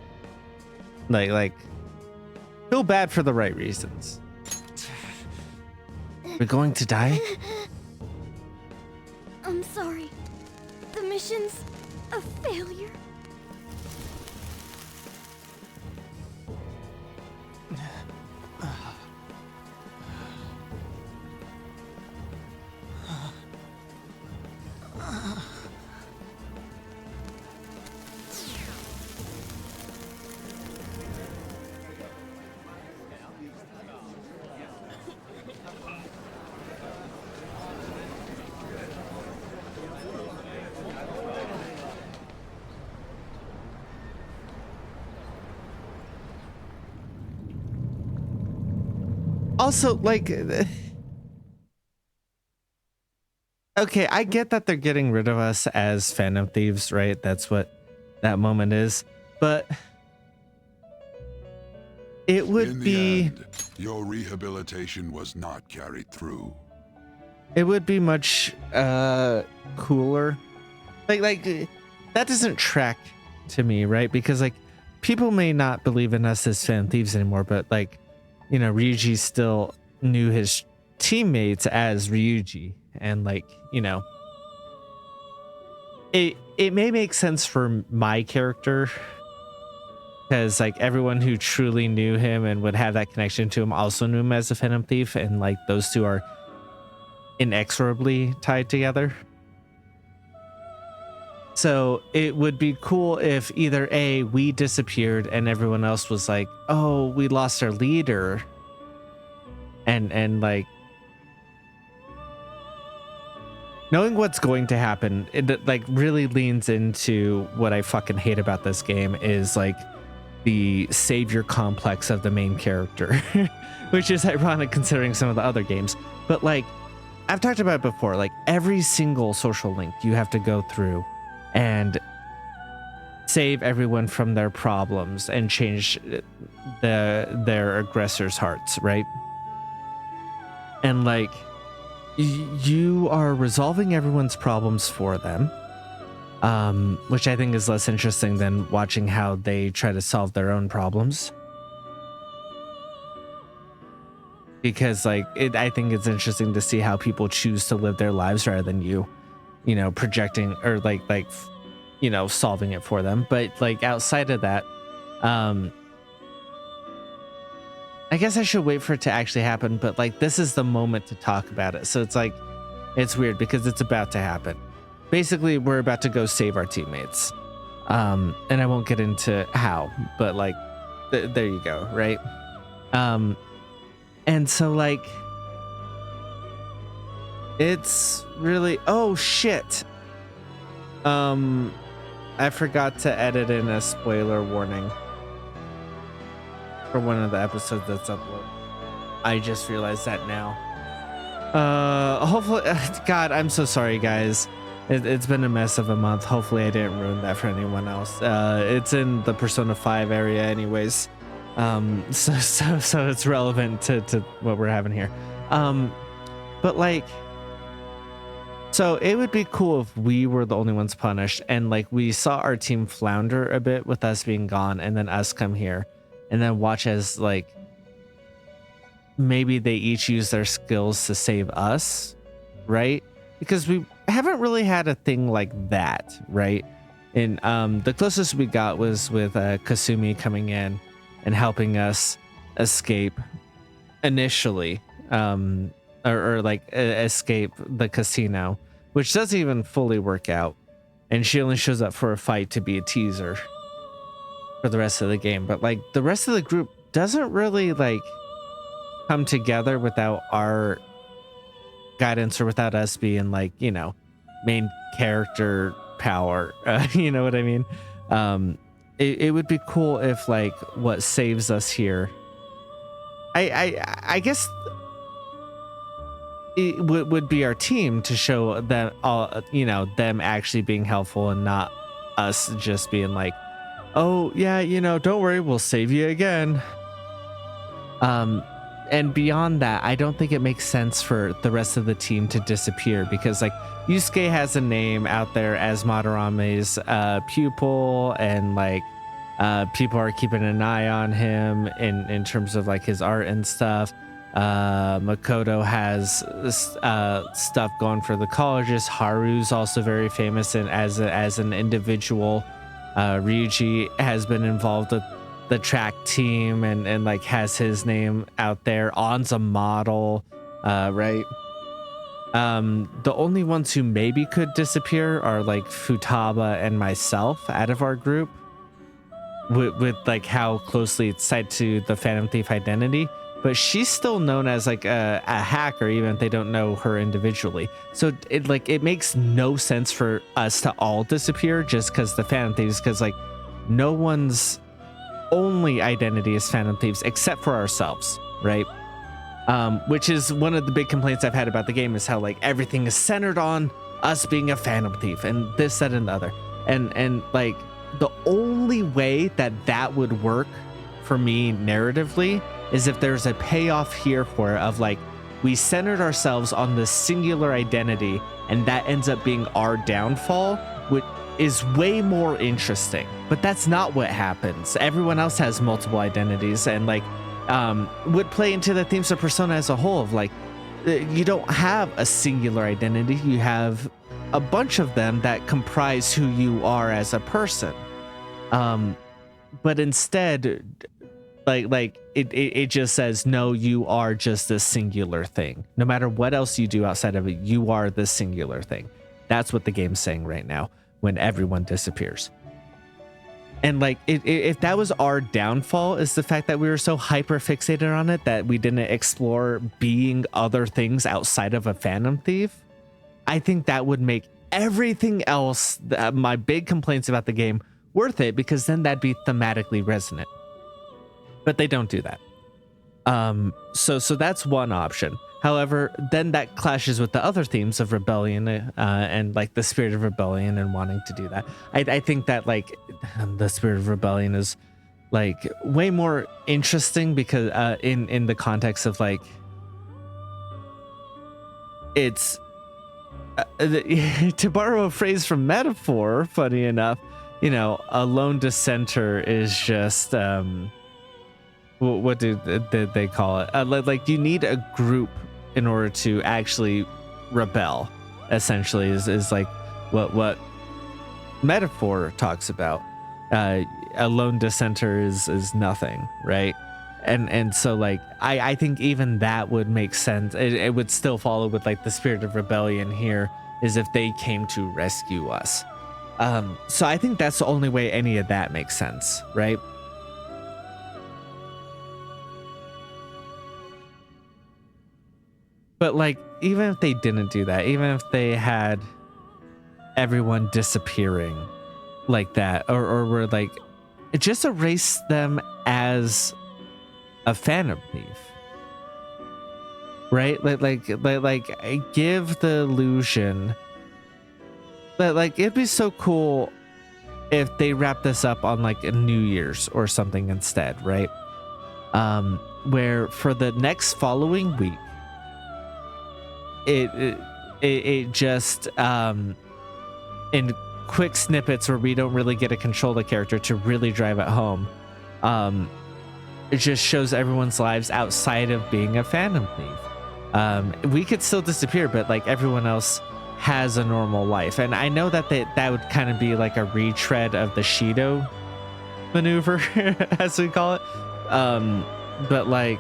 S1: like feel bad for the right reasons. We're going to die?
S2: I'm sorry. The mission's a failure.
S1: Also, like, okay, I get that they're getting rid of us as Phantom Thieves, right? That's what that moment is. But it would be...
S16: end, your rehabilitation was not carried through.
S1: It would be much cooler. Like that doesn't track to me, right? Because like people may not believe in us as Phantom Thieves anymore, but like, you know, Ryuji still knew his teammates as Ryuji, and like, you know, it may make sense for my character because like everyone who truly knew him and would have that connection to him also knew him as a Phantom Thief, and like those two are inexorably tied together. So it would be cool if either A, we disappeared and everyone else was like, oh, we lost our leader, and like knowing what's going to happen, it like really leans into what I fucking hate about this game is like the savior complex of the main character, which is ironic considering some of the other games. But like I've talked about it before, like every single social link you have to go through and save everyone from their problems and change their aggressors' hearts, right? And like you are resolving everyone's problems for them, which I think is less interesting than watching how they try to solve their own problems. Because like I think it's interesting to see how people choose to live their lives rather than you know, projecting or like you know, solving it for them. But like outside of that, I guess I should wait for it to actually happen, but like this is the moment to talk about it. So it's like it's weird because it's about to happen. Basically, we're about to go save our teammates. And I won't get into how, but like there you go, right? And so like it's really, oh shit. I forgot to edit in a spoiler warning for one of the episodes that's uploaded. I just realized that now. Hopefully, God, I'm so sorry, guys. It's been a mess of a month. Hopefully I didn't ruin that for anyone else. It's in the Persona 5 area anyways. So it's relevant to what we're having here. But like, so it would be cool if we were the only ones punished and like we saw our team flounder a bit with us being gone and then us come here and then watch as like maybe they each use their skills to save us, right? Because we haven't really had a thing like that, right? And the closest we got was with Kasumi coming in and helping us escape initially, or escape the casino, which doesn't even fully work out. And she only shows up for a fight to be a teaser for the rest of the game. But like the rest of the group doesn't really like come together without our guidance or without us being like, you know, main character power. You know what I mean? It would be cool if like what saves us here, I guess it would be our team to show that all, you know, them actually being helpful and not us just being like, oh yeah, you know, don't worry, we'll save you again. And beyond that, I don't think it makes sense for the rest of the team to disappear because like Yusuke has a name out there as Madarame's pupil, and like people are keeping an eye on him in terms of like his art and stuff. Makoto has stuff going for the colleges. Haru's also very famous and as an individual. Ryuji has been involved with the track team and like has his name out there. On's a model, right? The only ones who maybe could disappear are like Futaba and myself out of our group, with like how closely it's tied to the Phantom Thief identity. But she's still known as like a hacker, even if they don't know her individually. So it makes no sense for us to all disappear just because the Phantom Thieves, because like no one's only identity is Phantom Thieves except for ourselves, right? which is one of the big complaints I've had about the game, is how like everything is centered on us being a Phantom Thief and this, that, and the other. And like the only way that would work for me narratively is if there's a payoff here for it of like, we centered ourselves on this singular identity and that ends up being our downfall, which is way more interesting. But that's not what happens. Everyone else has multiple identities, and like would play into the themes of Persona as a whole of like, you don't have a singular identity, you have a bunch of them that comprise who you are as a person. But instead, like it just says, no, you are just a singular thing. No matter what else you do outside of it, you are the singular thing. That's what the game's saying right now when everyone disappears. And like, if that was our downfall, is the fact that we were so hyper fixated on it that we didn't explore being other things outside of a Phantom Thief, I think that would make everything else, my big complaints about the game, worth it, because then that'd be thematically resonant. But they don't do that. So that's one option. However, then that clashes with the other themes of rebellion and like the spirit of rebellion and wanting to do that. I think that like the spirit of rebellion is like way more interesting because in the context of like, it's to borrow a phrase from Metaphor, funny enough, you know, a lone dissenter is just what did they call it? Like you need a group in order to actually rebel. Essentially, is like what Metaphor talks about. A lone dissenter is nothing, right? And so like I think even that would make sense. It would still follow with like the spirit of rebellion here, is if they came to rescue us. So I think that's the only way any of that makes sense, right? But like, even if they didn't do that, even if they had everyone disappearing like that, or were like, just erase them as a Phantom Thief, right? Like give the illusion that like, it'd be so cool if they wrap this up on like a New Year's or something instead, right? Where for the next following week, it just in quick snippets where we don't really get to control the character to really drive it home, it just shows everyone's lives outside of being a Phantom Thief. We could still disappear, but like everyone else has a normal life. And I know that that would kind of be like a retread of the Shido maneuver as we call it, but like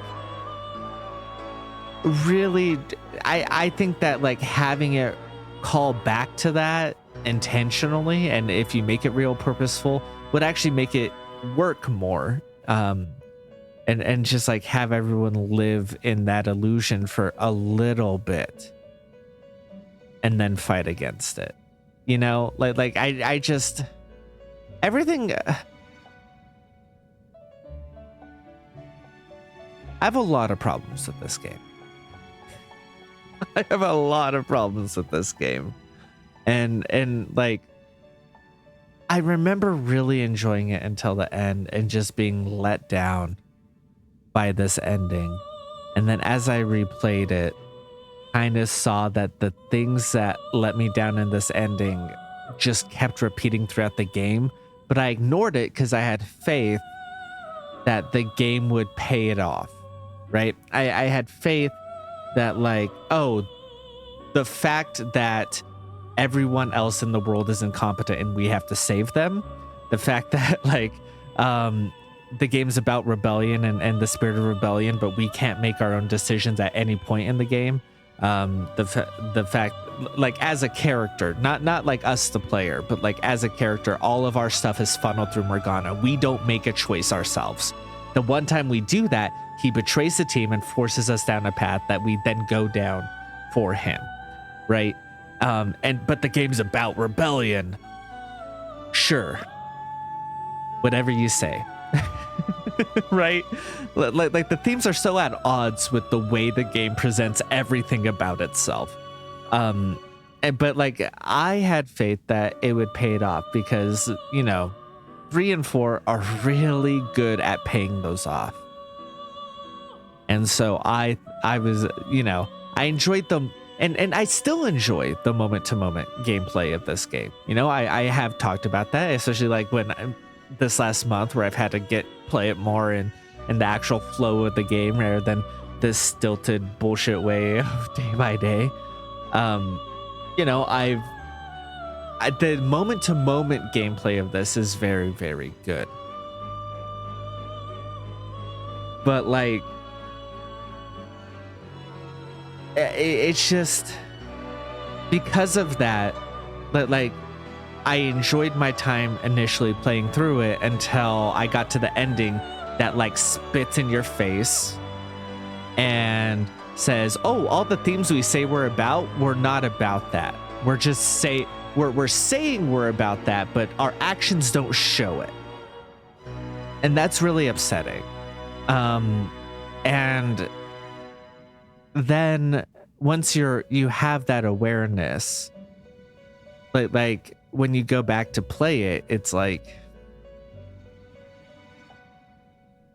S1: really I think that like having it call back to that intentionally, and if you make it real purposeful, would actually make it work more, and just like have everyone live in that illusion for a little bit and then fight against it, you know? Like I just everything I have a lot of problems with this game. I have a lot of problems with this game. And like, I remember really enjoying it until the end and just being let down by this ending. And then as I replayed it, kind of saw that the things that let me down in this ending just kept repeating throughout the game. But I ignored it because I had faith that the game would pay it off, right? I had faith that like, oh, the fact that everyone else in the world is incompetent and we have to save them, the fact that like the game's about rebellion and the spirit of rebellion, but we can't make our own decisions at any point in the game, the fact like as a character, not like us the player, but like as a character, all of our stuff is funneled through Morgana. We don't make a choice ourselves. The one time we do that, he betrays the team and forces us down a path that we then go down for him, right? But the game's about rebellion. Sure. Whatever you say. right? Like the themes are so at odds with the way the game presents everything about itself. But like I had faith that it would pay it off because, you know, 3 and 4 are really good at paying those off. And so I was, you know, I enjoyed them, and I still enjoy the moment-to-moment gameplay of this game. You know, I have talked about that, especially like when this last month where I've had to play it more in the actual flow of the game rather than this stilted bullshit way of day by day. You know, the moment-to-moment gameplay of this is very, very good. But like, it's just because of that, like I enjoyed my time initially playing through it until I got to the ending that like spits in your face and says, oh, all the themes we say we're not about that. We're just we're saying we're about that, but our actions don't show it. And that's really upsetting. And then once you have that awareness, like when you go back to play it, it's like,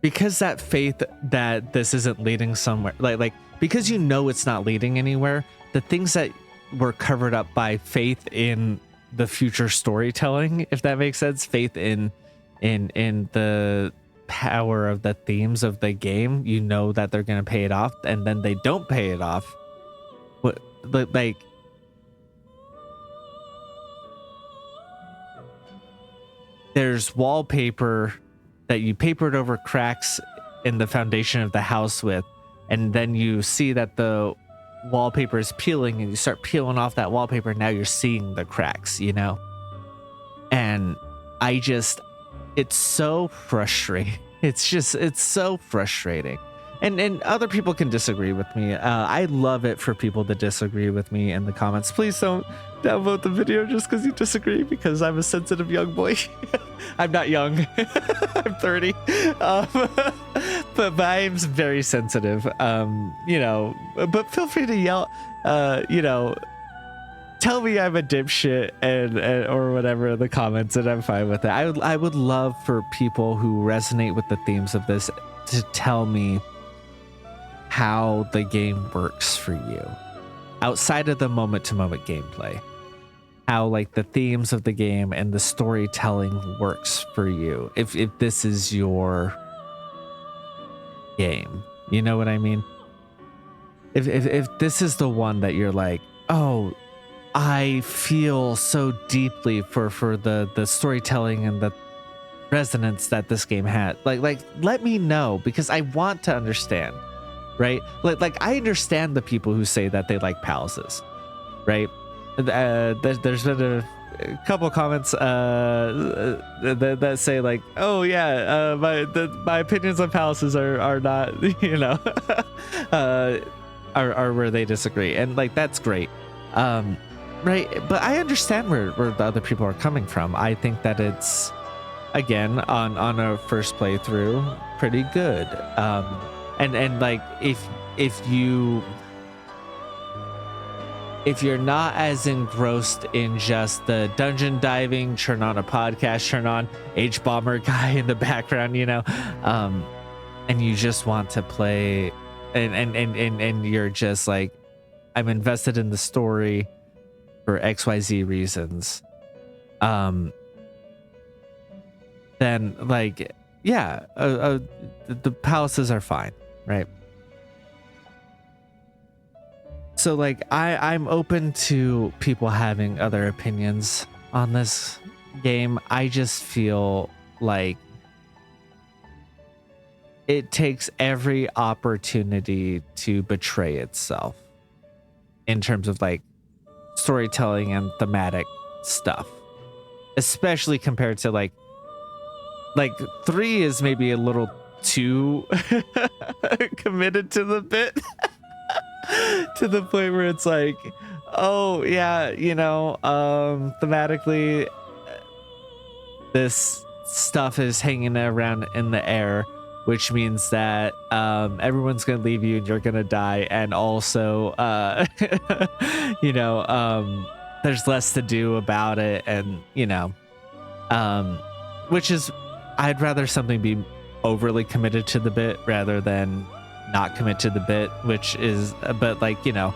S1: because that faith that this isn't leading somewhere, like because you know it's not leading anywhere, the things that were covered up by faith in the future storytelling, if that makes sense, faith in the power of the themes of the game, you know that they're going to pay it off, and then they don't pay it off. Like there's wallpaper that you papered over cracks in the foundation of the house with, and then you see that the wallpaper is peeling, and you start peeling off that wallpaper, and now you're seeing the cracks, you know? And it's so frustrating. It's so frustrating. And other people can disagree with me. I love it for people to disagree with me in the comments. Please don't downvote the video just because you disagree, because I'm a sensitive young boy. I'm not young. I'm 30. But I am very sensitive. You know, but feel free to yell, you know, tell me I'm a dipshit and or whatever in the comments, and I'm fine with it. I would love for people who resonate with the themes of this to tell me how the game works for you outside of the moment-to-moment gameplay, how like the themes of the game and the storytelling works for you, if this is your game, you know what I mean? If this is the one that you're like, oh, I feel so deeply for the storytelling and the resonance that this game had, like let me know, because I want to understand. Right? Like I understand the people who say that they like palaces, right? There's been a couple comments that say like, oh yeah, my opinions on palaces are not, you know, are where they disagree, and like that's great, right? But I understand where the other people are coming from. I think that it's, again, on a first playthrough, pretty good. And like if you're not as engrossed in just the dungeon diving, turn on a podcast, turn on H-Bomber guy in the background, you know, and you just want to play, and you're just like, I'm invested in the story for XYZ reasons, then like, yeah, the palaces are fine. Right. So like I'm open to people having other opinions on this game. I just feel like it takes every opportunity to betray itself in terms of like storytelling and thematic stuff, especially compared to like 3 is maybe a little too committed to the bit to the point where it's like, oh yeah, you know, thematically this stuff is hanging around in the air, which means that everyone's gonna leave you and you're gonna die, and also you know, there's less to do about it, and you know, which is, I'd rather something be overly committed to the bit rather than not commit to the bit, which is, but like, you know,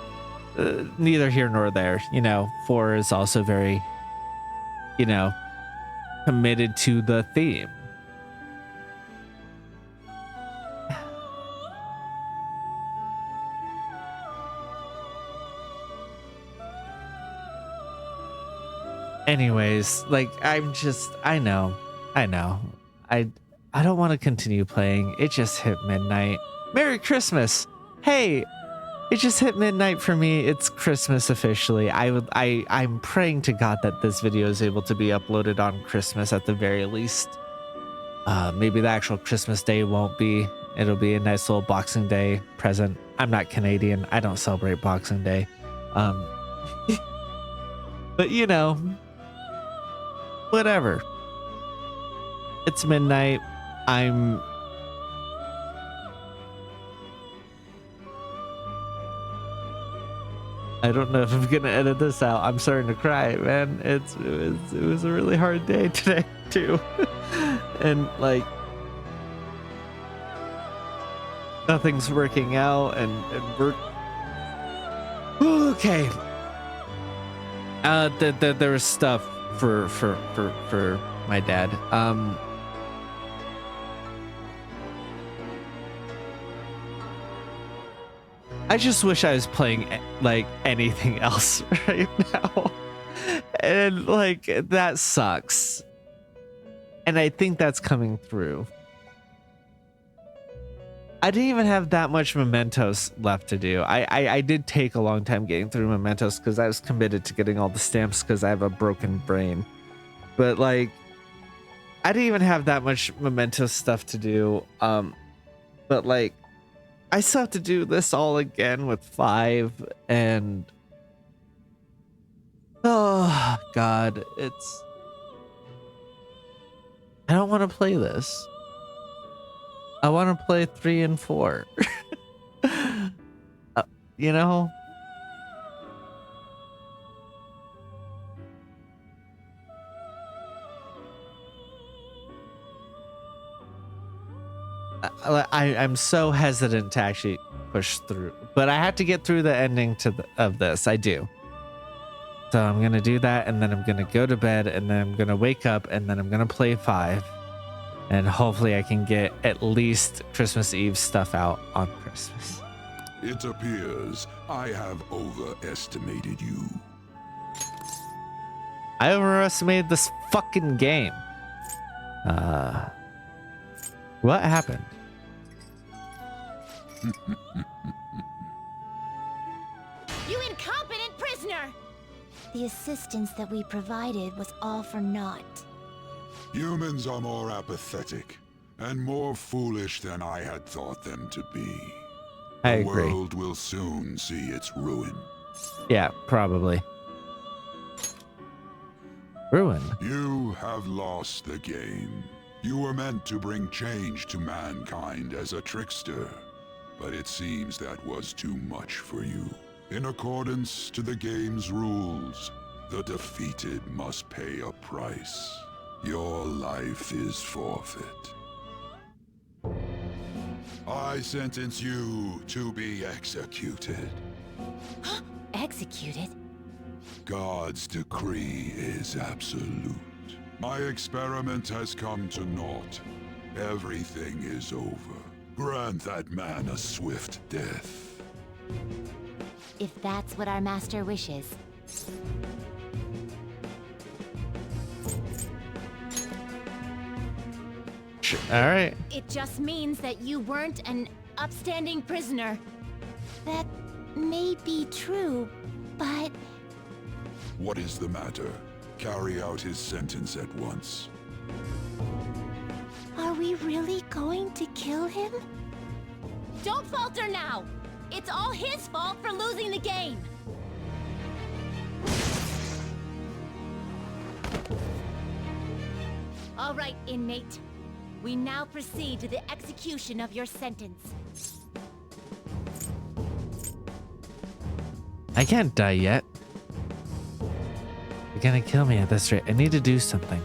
S1: neither here nor there. You know, 4 is also very, you know, committed to the theme. Anyways, like, I know. I don't want to continue playing. It just hit midnight. Merry Christmas. Hey, it just hit midnight for me. It's Christmas officially. I'm praying to God that this video is able to be uploaded on Christmas at the very least. Maybe the actual Christmas day won't be. It'll be a nice little Boxing Day present. I'm not Canadian. I don't celebrate Boxing Day. But you know, whatever. It's midnight. I don't know if I'm gonna edit this out. I'm starting to cry, man. It was a really hard day today too. And like, nothing's working out, and we're okay. There was stuff for my dad. I just wish I was playing like anything else right now. And like, that sucks. And I think that's coming through. I didn't even have that much Mementos left to do. I did take a long time getting through Mementos because I was committed to getting all the stamps because I have a broken brain. But like, I didn't even have that much Mementos stuff to do. But like, I still have to do this all again with 5, and oh God, I don't want to play this. I want to play 3 and 4. You know? I'm so hesitant to actually push through, but I have to get through the ending of this. I do. So I'm going to do that, and then I'm going to go to bed, and then I'm going to wake up, and then I'm going to play 5. And hopefully I can get at least Christmas Eve stuff out on Christmas.
S16: It appears I have overestimated you.
S1: I overestimated this fucking game. What happened?
S12: You incompetent prisoner! The assistance that we provided was all for naught.
S16: Humans are more apathetic and more foolish than I had thought them to be.
S1: I agree.
S16: The world will soon see its ruin.
S1: Yeah, probably. Ruin?
S16: You have lost the game. You were meant to bring change to mankind as a trickster, but it seems that was too much for you. In accordance to the game's rules, the defeated must pay a price. Your life is forfeit. I sentence you to be executed.
S12: Executed?
S16: God's decree is absolute. My experiment has come to naught. Everything is over. Grant that man a swift death.
S12: If that's what our master wishes.
S1: All right.
S12: It just means that you weren't an upstanding prisoner. That may be true, but...
S16: What is the matter? Carry out his sentence at once.
S12: Are we really going to kill him? Don't falter now! It's all his fault for losing the game! All right, inmate. We now proceed to the execution of your sentence.
S1: I can't die yet. You're gonna kill me at this rate. I need to do something.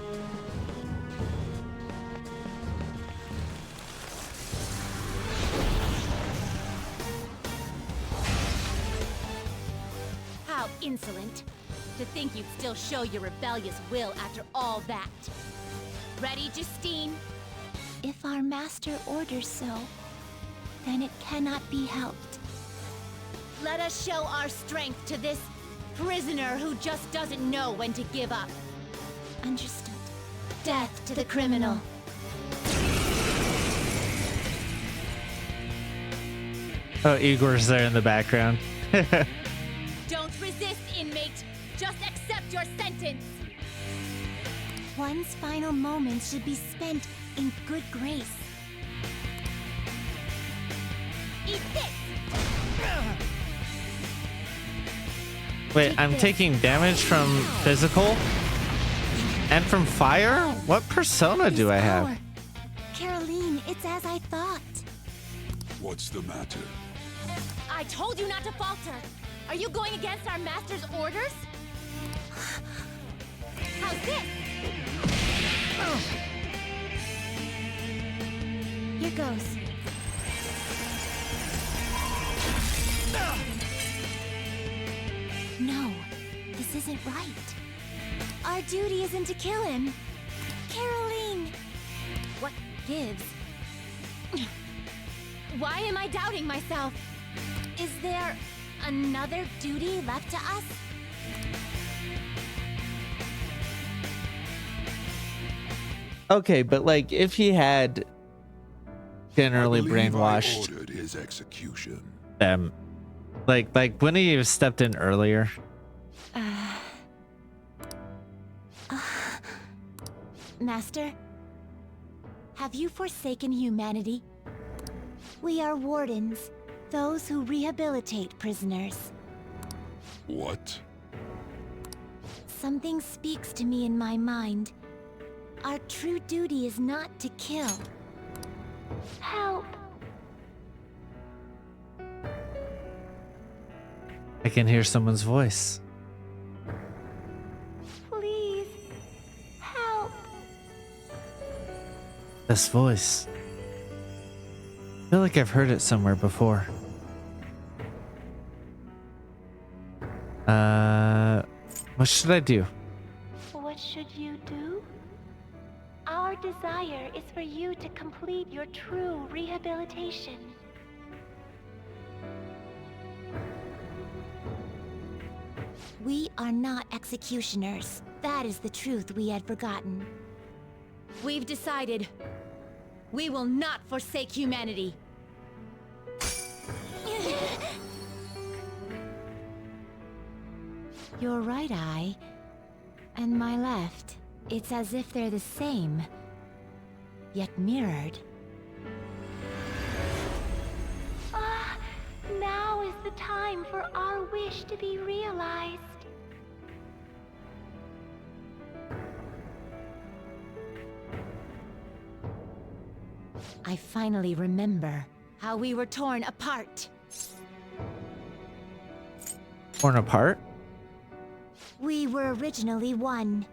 S12: How insolent. To think you'd still show your rebellious will after all that. Ready, Justine?
S18: If our master orders so, then it cannot be helped.
S12: Let us show our strength to this prisoner who just doesn't know when to give up.
S18: Understood.
S12: Death to the criminal.
S1: Oh, Igor's there in the background.
S12: Don't resist, inmate. Just accept your sentence.
S18: One's final moments should be spent in good grace.
S12: Eat this!
S1: Wait, I'm taking damage from physical and from fire? What persona do I have?
S18: Caroline, it's as I thought.
S16: What's the matter?
S12: I told you not to falter. Are you going against our master's orders? How's this?
S18: Here goes. No, this isn't right. Our duty isn't to kill him. Caroline!
S12: What gives? Why am I doubting myself?
S18: Is there another duty left to us?
S1: Okay, but like if he had generally brainwashed
S16: ordered his execution.
S1: them, like wouldn't he have stepped in earlier?
S18: Master, have you forsaken humanity? We are wardens, those who rehabilitate prisoners.
S16: What?
S18: Something speaks to me in my mind. Our true duty is not to kill. Help!
S1: I can hear someone's voice.
S18: Please, help!
S1: This voice. I feel like I've heard it somewhere before. What should I do?
S18: What should you do? Our desire is for you to complete your true rehabilitation. We are not executioners. That is the truth we had forgotten.
S12: We've decided. We will not forsake humanity.
S18: Your right eye and my left. It's as if they're the same, yet mirrored. Ah, now is the time for our wish to be realized.
S12: I finally remember how we were torn apart.
S1: Torn apart?
S18: We were originally one.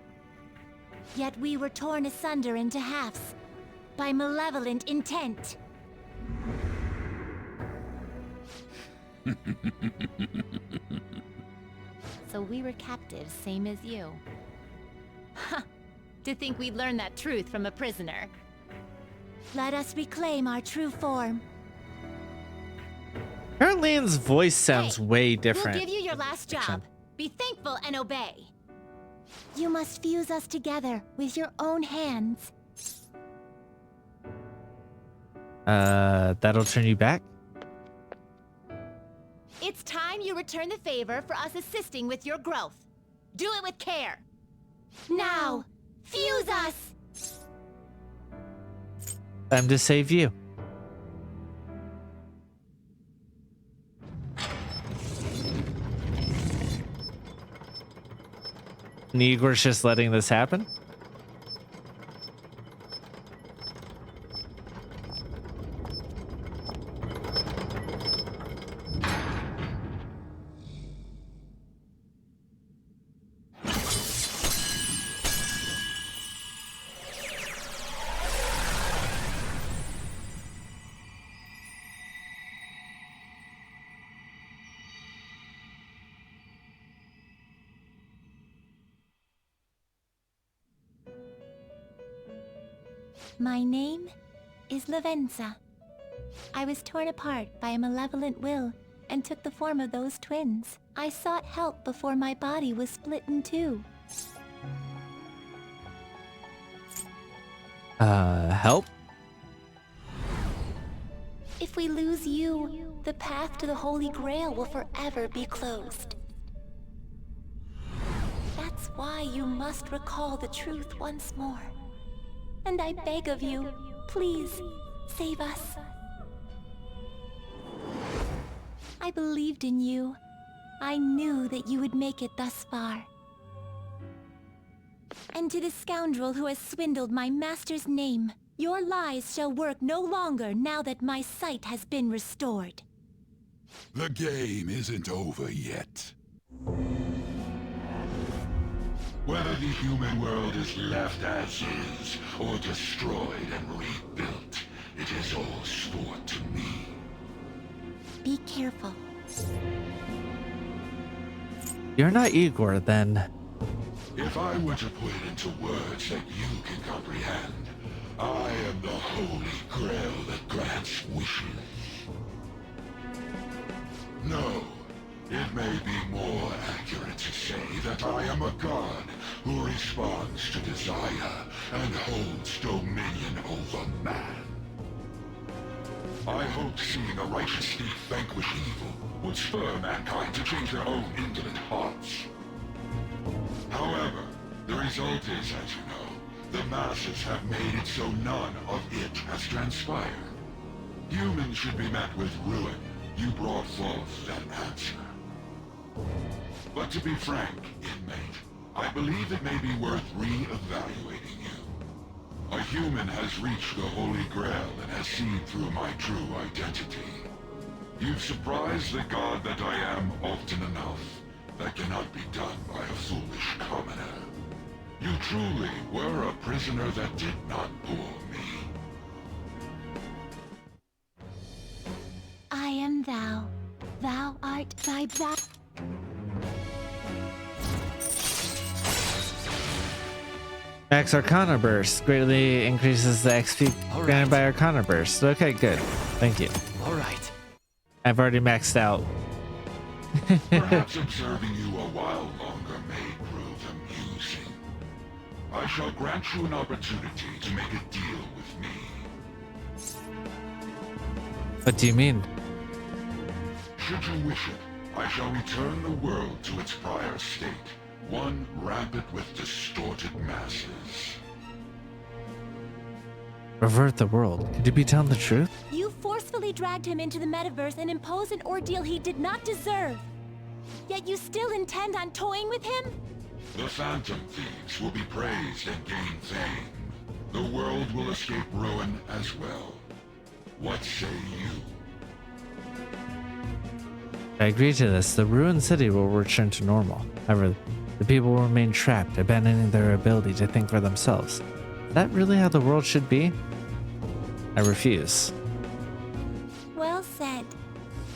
S18: Yet we were torn asunder into halves by malevolent intent.
S12: So we were captives, same as you. Ha! To think we'd learn that truth from a prisoner.
S18: Let us reclaim our true form.
S1: Caroline's voice sounds way different.
S12: We'll give you your last job. Be thankful and obey.
S18: You must fuse us together with your own hands.
S1: That'll turn you back?
S12: It's time you return the favor for us assisting with your growth. Do it with care.
S18: Now, fuse us!
S1: Time to save you. And Igor's just letting this happen?
S18: My name is Lavenza. I was torn apart by a malevolent will and took the form of those twins. I sought help before my body was split in two.
S1: Help?
S18: If we lose you, the path to the Holy Grail will forever be closed. That's why you must recall the truth once more. And I beg of you, please, save us. I believed in you. I knew that you would make it thus far. And to the scoundrel who has swindled my master's name, your lies shall work no longer now that my sight has been restored.
S16: The game isn't over yet. Whether the human world is left as is, or destroyed and rebuilt, it is all sport to me.
S18: Be careful.
S1: You're not Igor, then.
S16: If I were to put it into words that you can comprehend, I am the Holy Grail that grants wishes. No, it may be more accurate to say that I am a god who responds to desire and holds dominion over man. I hoped seeing a righteous thief vanquish evil would spur mankind to change their own indolent hearts. However, the result is, as you know, the masses have made it so none of it has transpired. Humans should be met with ruin. You brought forth that answer. But to be frank, inmate, I believe it may be worth re-evaluating you. A human has reached the Holy Grail and has seen through my true identity. You've surprised the god that I am often enough. That cannot be done by a foolish commoner. You truly were a prisoner that did not bore me.
S18: I am thou. Thou art thy thou.
S1: Max Arcana Burst greatly increases the XP granted by Arcana Burst. Okay, good. Thank you.
S15: All right.
S1: I've already maxed out.
S16: Perhaps observing you a while longer may prove amusing. I shall grant you an opportunity to make a deal with me.
S1: What do you mean?
S16: Should you wish it, I shall return the world to its prior state, one rampant with distorted masses.
S1: Revert the world. Could you be telling the truth?
S18: You forcefully dragged him into the metaverse and imposed an ordeal he did not deserve. Yet you still intend on toying with him?
S16: The Phantom Thieves will be praised and gain fame. The world will escape ruin as well. What say you?
S1: I agree to this. The ruined city will return to normal. However, the people will remain trapped, abandoning their ability to think for themselves. Is that really how the world should be? I refuse.
S18: Well said.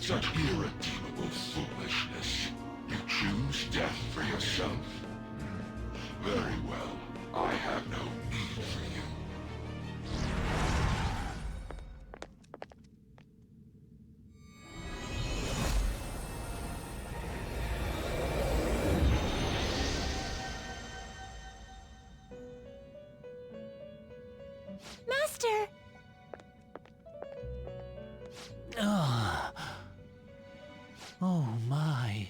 S16: Such irredeemable foolishness. You choose death for yourself? Very well. I have no need for you.
S18: Master!
S3: Oh my.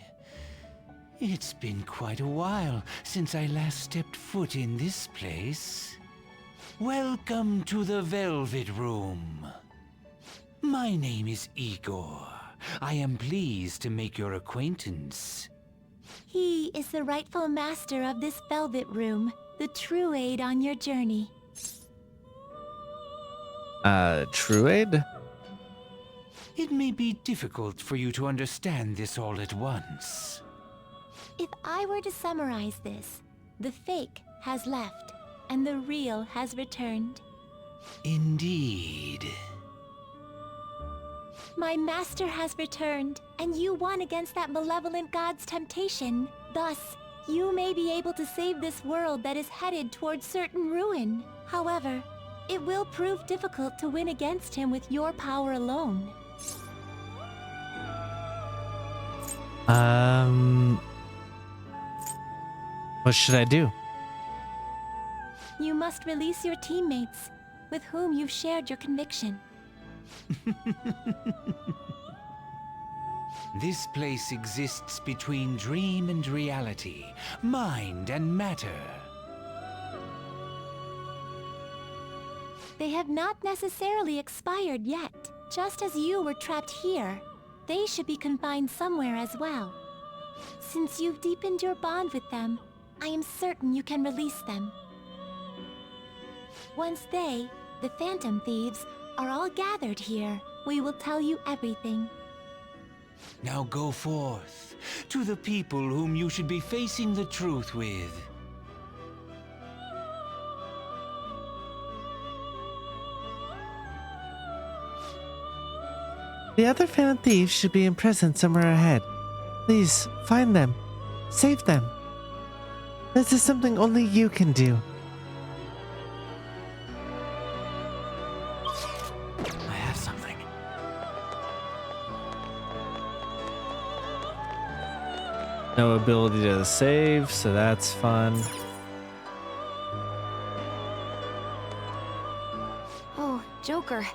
S3: It's been quite a while since I last stepped foot in this place. Welcome to the Velvet Room. My name is Igor. I am pleased to make your acquaintance.
S18: He is the rightful master of this Velvet Room, the true aid on your journey.
S1: True aid?
S3: It may be difficult for you to understand this all at once.
S18: If I were to summarize this, the fake has left, and the real has returned.
S3: Indeed.
S18: My master has returned, and you won against that malevolent god's temptation. Thus, you may be able to save this world that is headed towards certain ruin. However, It will prove difficult to win against him with your power alone.
S1: What should I do?
S18: You must release your teammates, with whom you've shared your conviction.
S3: This place exists between dream and reality, mind and matter.
S18: They have not necessarily expired yet. Just as you were trapped here, they should be confined somewhere as well. Since you've deepened your bond with them, I am certain you can release them. Once they, the Phantom Thieves, are all gathered here, we will tell you everything.
S3: Now go forth, to the people whom you should be facing the truth with.
S1: The other Phantom Thieves should be in prison somewhere ahead. Please, find them. Save them. This is something only you can do.
S3: I have something.
S1: No ability to save, so that's fun.
S7: Oh, Joker.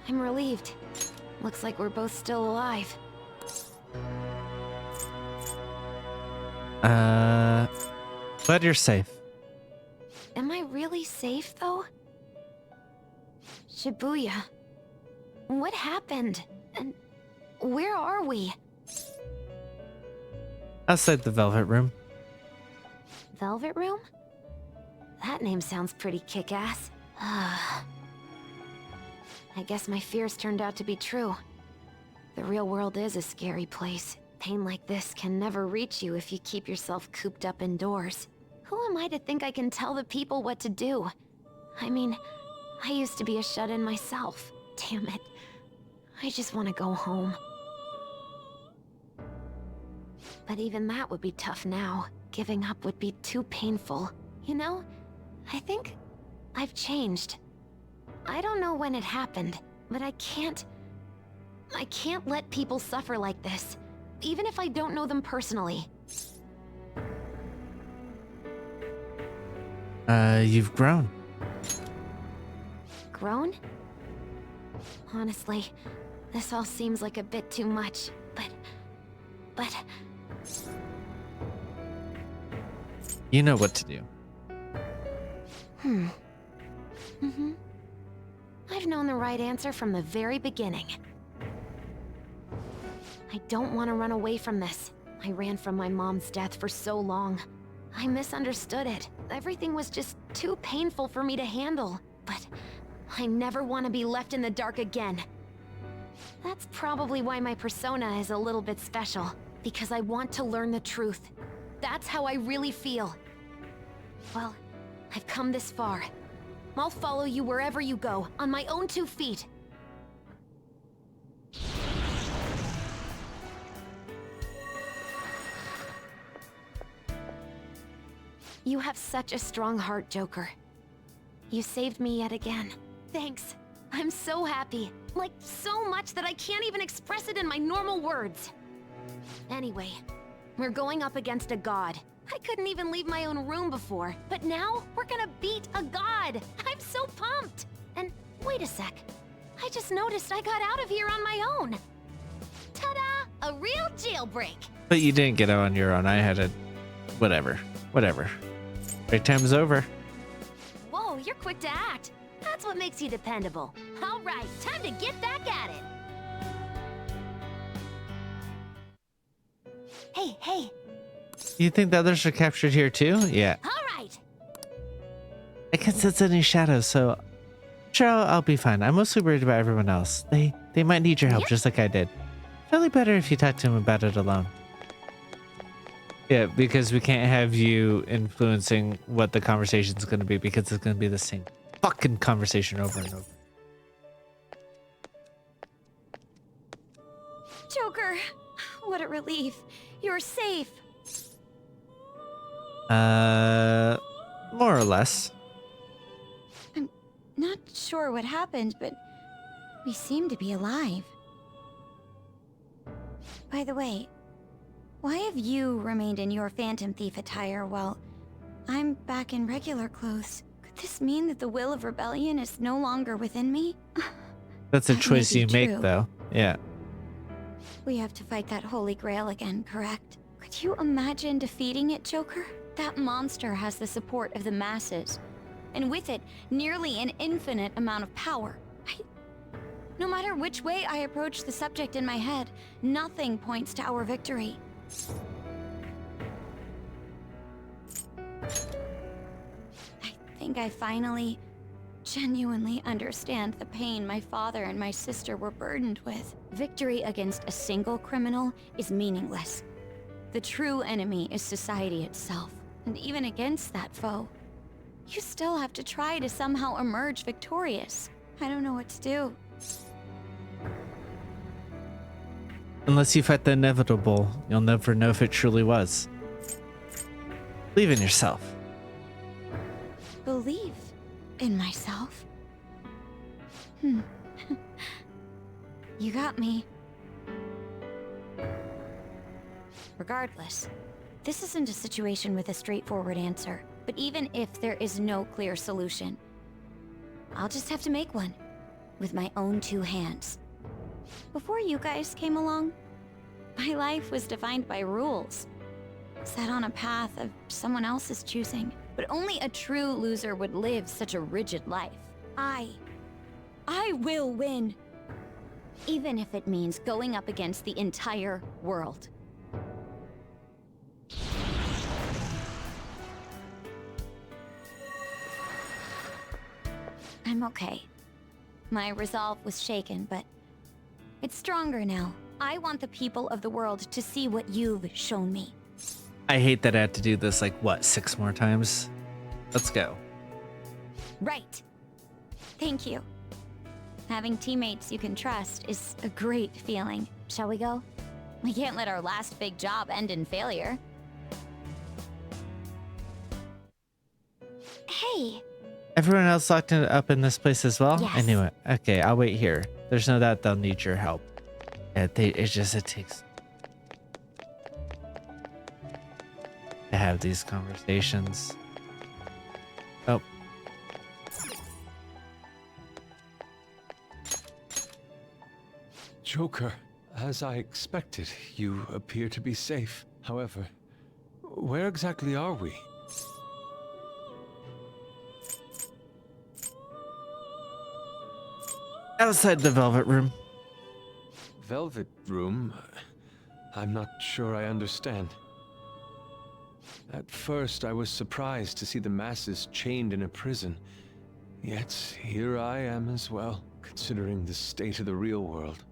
S7: I'm relieved. Looks like we're both still alive.
S1: But you're safe.
S7: Am I really safe, though? Shibuya. What happened? And where are we?
S1: Outside the Velvet Room.
S7: Velvet Room? That name sounds pretty kick-ass. I guess my fears turned out to be true. The real world is a scary place. Pain like this can never reach you if you keep yourself cooped up indoors. Who am I to think I can tell the people what to do? I mean, I used to be a shut-in myself. Damn it. I just want to go home. But even that would be tough now. Giving up would be too painful. You know, I think I've changed. I don't know when it happened, but I can't let people suffer like this, even if I don't know them personally.
S1: You've grown.
S7: Grown? Honestly, this all seems like a bit too much, but...
S1: You know what to do.
S7: I've known the right answer from the very beginning. I don't want to run away from this. I ran from my mom's death for so long. I misunderstood it. Everything was just too painful for me to handle. But I never want to be left in the dark again. That's probably why my persona is a little bit special. Because I want to learn the truth. That's how I really feel. Well, I've come this far. I'll follow you wherever you go, on my own 2 feet. You have such a strong heart, Joker. You saved me yet again. Thanks. I'm so happy. Like, so much that I can't even express it in my normal words. Anyway, we're going up against a god. I couldn't even leave my own room before, but now we're gonna beat a god! I'm so pumped! And wait a sec. I just noticed I got out of here on my own. Ta-da! A real jailbreak!
S1: But you didn't get out on your own. I had a... Whatever. Break time's over.
S7: Whoa, you're quick to act. That's what makes you dependable. All right, time to get back at it. Hey.
S1: You think the others are captured here too? Yeah.
S7: All right.
S1: I can't sense any shadows, so sure, I'll be fine. I'm mostly worried about everyone else. They might need your help, just like I did. Probably better if you talk to him about it alone. Yeah, because we can't have you influencing what the conversation's going to be, because it's going to be the same fucking conversation over and over.
S7: Joker, what a relief. You're safe.
S1: More or less.
S10: not sure what happened, but we seem to be alive. By the way, why have you remained in your Phantom Thief attire while I'm back in regular clothes? Could this mean that the will of rebellion is no longer within me?
S1: That's a
S10: That
S1: choice
S10: may
S1: you
S10: be
S1: make,
S10: true.
S1: though. Yeah.
S10: We have to fight that Holy Grail again, correct? Could you imagine defeating it, Joker? That monster has the support of the masses, and with it, nearly an infinite amount of power. No matter which way I approach the subject in my head, nothing points to our victory. I think I finally, genuinely understand the pain my father and my sister were burdened with. Victory against a single criminal is meaningless. The true enemy is society itself. And even against that foe, you still have to try to somehow emerge victorious. I don't know what to do.
S1: Unless you fight the inevitable, you'll never know if it truly was. Believe in yourself.
S10: Believe in myself? You got me. Regardless, this isn't a situation with a straightforward answer. But even if there is no clear solution, I'll just have to make one. With my own two hands. Before you guys came along, my life was defined by rules. Set on a path of someone else's choosing. But only a true loser would live such a rigid life. I will win. Even if it means going up against the entire world. I'm okay. My resolve was shaken, but it's stronger now. I want the people of the world to see what you've shown me.
S1: I hate that I had to do this, like, what, 6 more times? Let's go.
S10: Right. Thank you. Having teammates you can trust is a great feeling. Shall we go? We can't let our last big job end in failure. Hey.
S1: Everyone else locked up in this place as well?
S10: Yes.
S1: I knew it. Okay, I'll wait here. There's no doubt they'll need your help. Yeah, it takes to have these conversations. Oh.
S8: Joker, as I expected, you appear to be safe. However, where exactly are we?
S1: Outside the Velvet Room.
S8: Velvet Room? I'm not sure I understand. At first, I was surprised to see the masses chained in a prison. Yet, here I am as well, considering the state of the real world.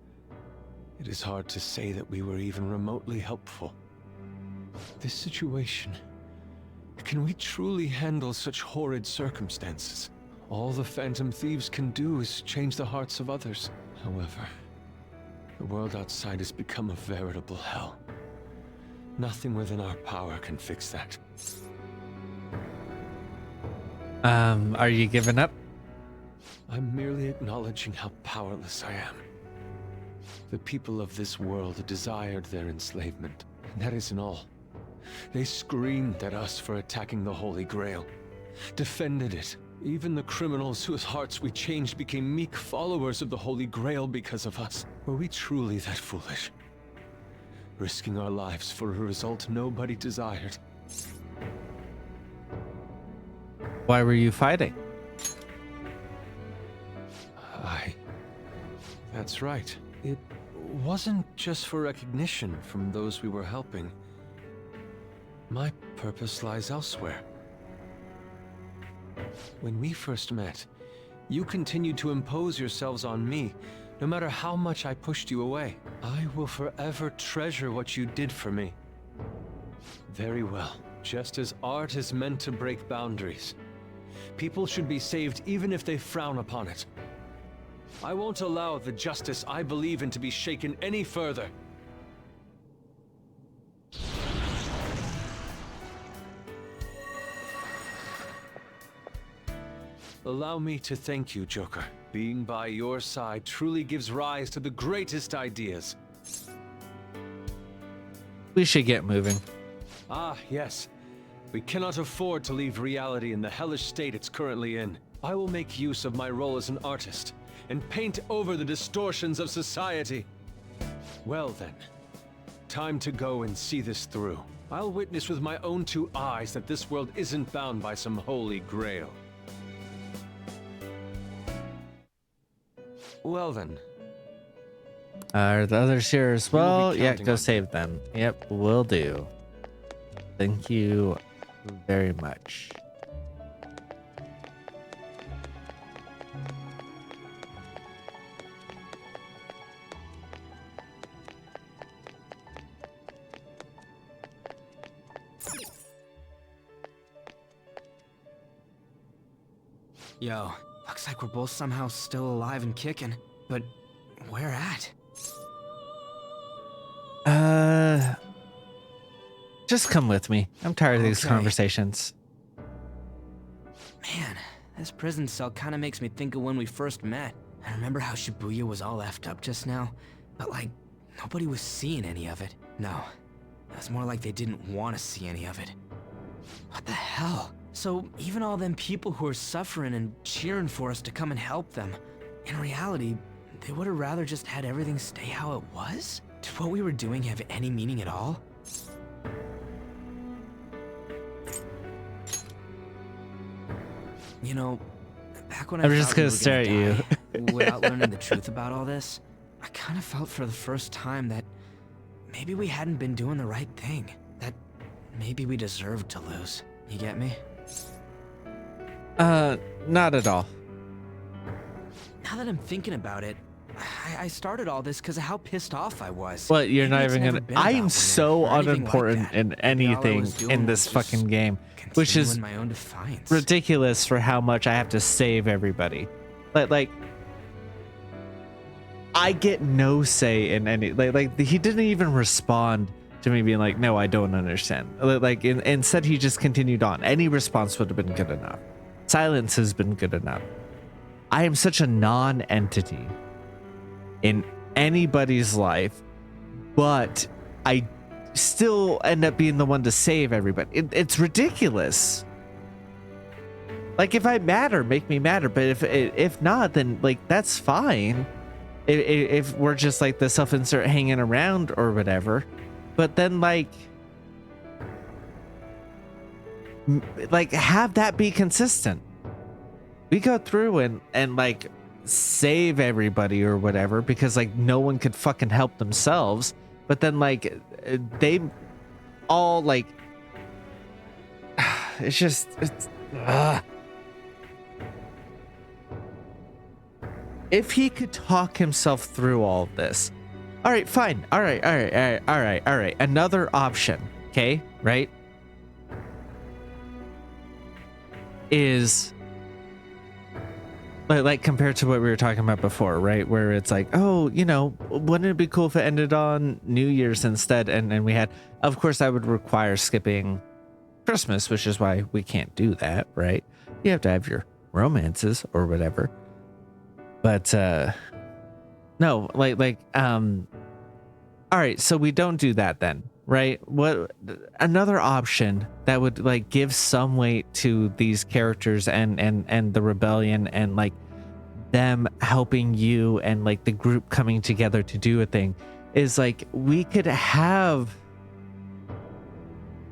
S8: It is hard to say that we were even remotely helpful. This situation... Can we truly handle such horrid circumstances? All the Phantom Thieves can do is change the hearts of others. However, the world outside has become a veritable hell. Nothing within our power can fix that.
S1: Are you giving up?
S8: I'm merely acknowledging how powerless I am. The people of this world desired their enslavement, and that isn't all. They screamed at us for attacking the Holy Grail, defended it. Even the criminals whose hearts we changed became meek followers of the Holy Grail because of us. Were we truly that foolish? Risking our lives for a result nobody desired.
S1: Why were you fighting?
S8: That's right. It wasn't just for recognition from those we were helping. My purpose lies elsewhere. When we first met, you continued to impose yourselves on me, no matter how much I pushed you away. I will forever treasure what you did for me. Very well. Just as art is meant to break boundaries, people should be saved even if they frown upon it. I won't allow the justice I believe in to be shaken any further. Allow me to thank you, Joker. Being by your side truly gives rise to the greatest ideas.
S1: We should get moving.
S8: Ah, yes. We cannot afford to leave reality in the hellish state it's currently in. I will make use of my role as an artist and paint over the distortions of society. Well then, time to go and see this through. I'll witness with my own two eyes that this world isn't bound by some holy grail. Well then.
S1: Are the others here as well? Yeah, go
S8: on
S1: save them. Yep, will do. Thank you very much.
S15: Yo, looks like we're both somehow still alive and kicking. But where at?
S1: Just come with me. I'm tired of these
S15: Okay.
S1: conversations.
S15: Man, this prison cell kind of makes me think of when we first met. I remember how Shibuya was all effed up just now, but like, nobody was seeing any of it. No, it was more like they didn't want to see any of it. What the hell? So even all them people who are suffering and cheering for us to come and help them, in reality, they would have rather just had everything stay how it was? Did what we were doing have any meaning at all? You know, back when I
S1: I'm
S15: thought
S1: just
S15: we
S1: gonna
S15: were
S1: stare at you.
S15: die, without learning the truth about all this, I kind of felt for the first time that maybe we hadn't been doing the right thing. That maybe we deserved to lose. You get me?
S1: Not at all.
S15: Now that I'm thinking about it, I started all this because of how pissed off I was.
S1: What, you're
S15: Maybe
S1: not
S15: it's
S1: even
S15: never
S1: gonna...
S15: been
S1: I
S15: about
S1: am
S15: winning
S1: so
S15: or anything like
S1: unimportant
S15: that.
S1: in
S15: Maybe all I
S1: anything
S15: was doing
S1: in
S15: was
S1: this
S15: just
S1: fucking game, which is
S15: continuing my own defiance.
S1: ridiculous for how much I have to save everybody. Like I get no say in any... Like he didn't even respond to me being like, no, I don't understand. Like, instead he just continued on. Any response would have been good enough. Silence has been good enough. I am such a non-entity in anybody's life, but I still end up being the one to save everybody. It's ridiculous. Like, if I matter, make me matter, but if not, then like that's fine. If we're just like the self-insert hanging around or whatever, but then like have that be consistent. We go through and like save everybody or whatever because like no one could fucking help themselves, but then like they all like it's if he could talk himself through all of this, all right, fine, all right, another option, okay, right, is like compared to what we were talking about before, right? Where it's like, oh, you know, wouldn't it be cool if it ended on New Year's instead? And we had, of course, that would require skipping Christmas, which is why we can't do that, right? You have to have your romances or whatever. But no, all right, so we don't do that then, right? What another option that would like give some weight to these characters and the rebellion and like them helping you and like the group coming together to do a thing is like we could have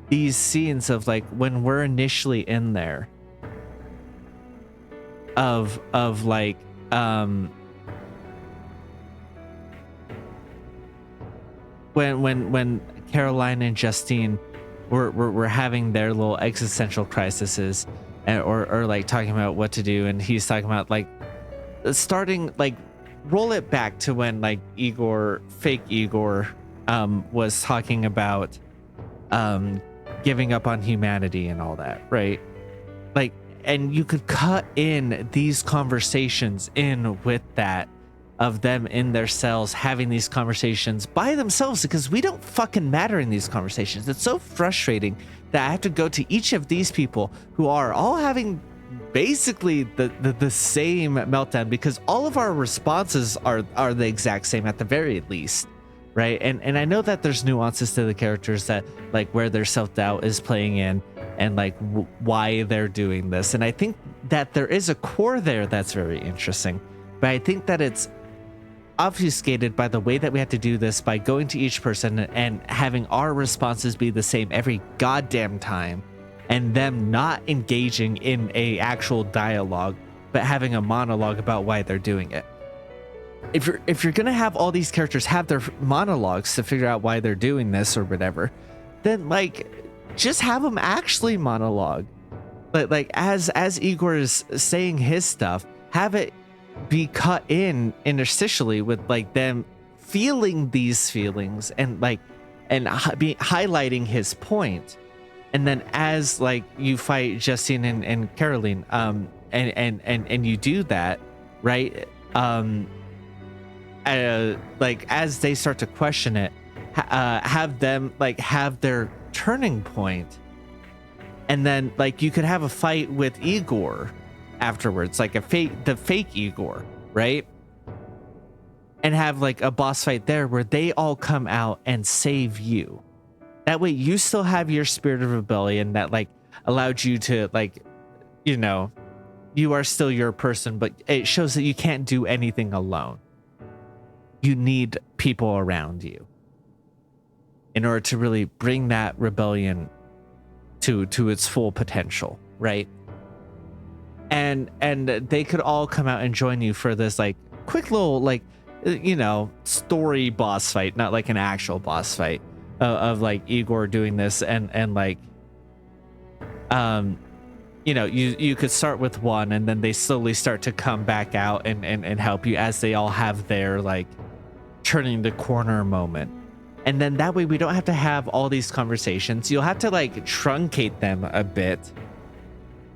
S1: these scenes of like when we're initially in there of like when Caroline and Justine were having their little existential crises or like talking about what to do, and he's talking about like starting like roll it back to when like fake Igor was talking about giving up on humanity and all that, right? Like, and you could cut in these conversations in with that of them in their cells having these conversations by themselves because we don't fucking matter in these conversations. It's so frustrating that I have to go to each of these people who are all having basically the same meltdown, because all of our responses are the exact same at the very least, right? And I know that there's nuances to the characters that like where their self-doubt is playing in and like why they're doing this, and I think that there is a core there that's very interesting, but I think that it's obfuscated by the way that we have to do this by going to each person and having our responses be the same every goddamn time, and them not engaging in a actual dialogue but having a monologue about why they're doing it. If you're gonna have all these characters have their monologues to figure out why they're doing this or whatever, then like just have them actually monologue. But like as Igor is saying his stuff, have it be cut in interstitially with like them feeling these feelings and like be highlighting his point. And then as like you fight Justine and Caroline, and you do that, right? Like as they start to question it, have them like have their turning point, and then like you could have a fight with Igor afterwards, like the fake Igor, right? And have like a boss fight there where they all come out and save you. That way you still have your spirit of rebellion that like allowed you to like, you know, you are still your person, but it shows that you can't do anything alone. You need people around you in order to really bring that rebellion to its full potential, right? And they could all come out and join you for this like quick little like, you know, story boss fight, not like an actual boss fight of like Igor doing this and like, you know, you could start with one and then they slowly start to come back out and help you as they all have their like turning the corner moment. And then that way we don't have to have all these conversations. You'll have to like truncate them a bit,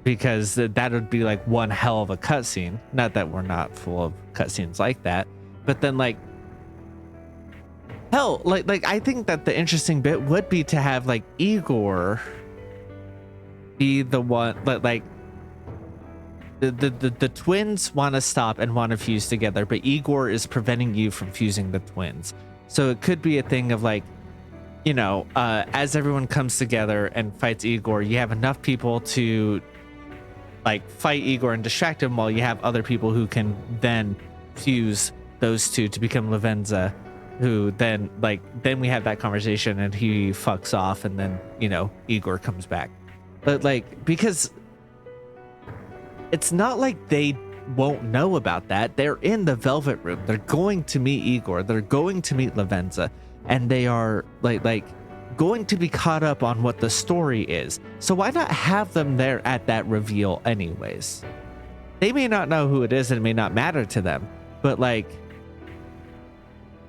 S1: because that would be like one hell of a cutscene. Not that we're not full of cutscenes like that, but then like hell, like I think that the interesting bit would be to have like Igor be the one, but like the twins want to stop and want to fuse together, but Igor is preventing you from fusing the twins. So it could be a thing of like, you know, as everyone comes together and fights Igor, you have enough people to like fight Igor and distract him, while you have other people who can then fuse those two to become Lavenza, who then we have that conversation and he fucks off, and then, you know, Igor comes back. But like, because it's not like they won't know about that. They're in the Velvet Room. They're going to meet Igor. They're going to meet Lavenza, and they are like going to be caught up on what the story is. So why not have them there at that reveal anyways? They may not know who it is and it may not matter to them, but like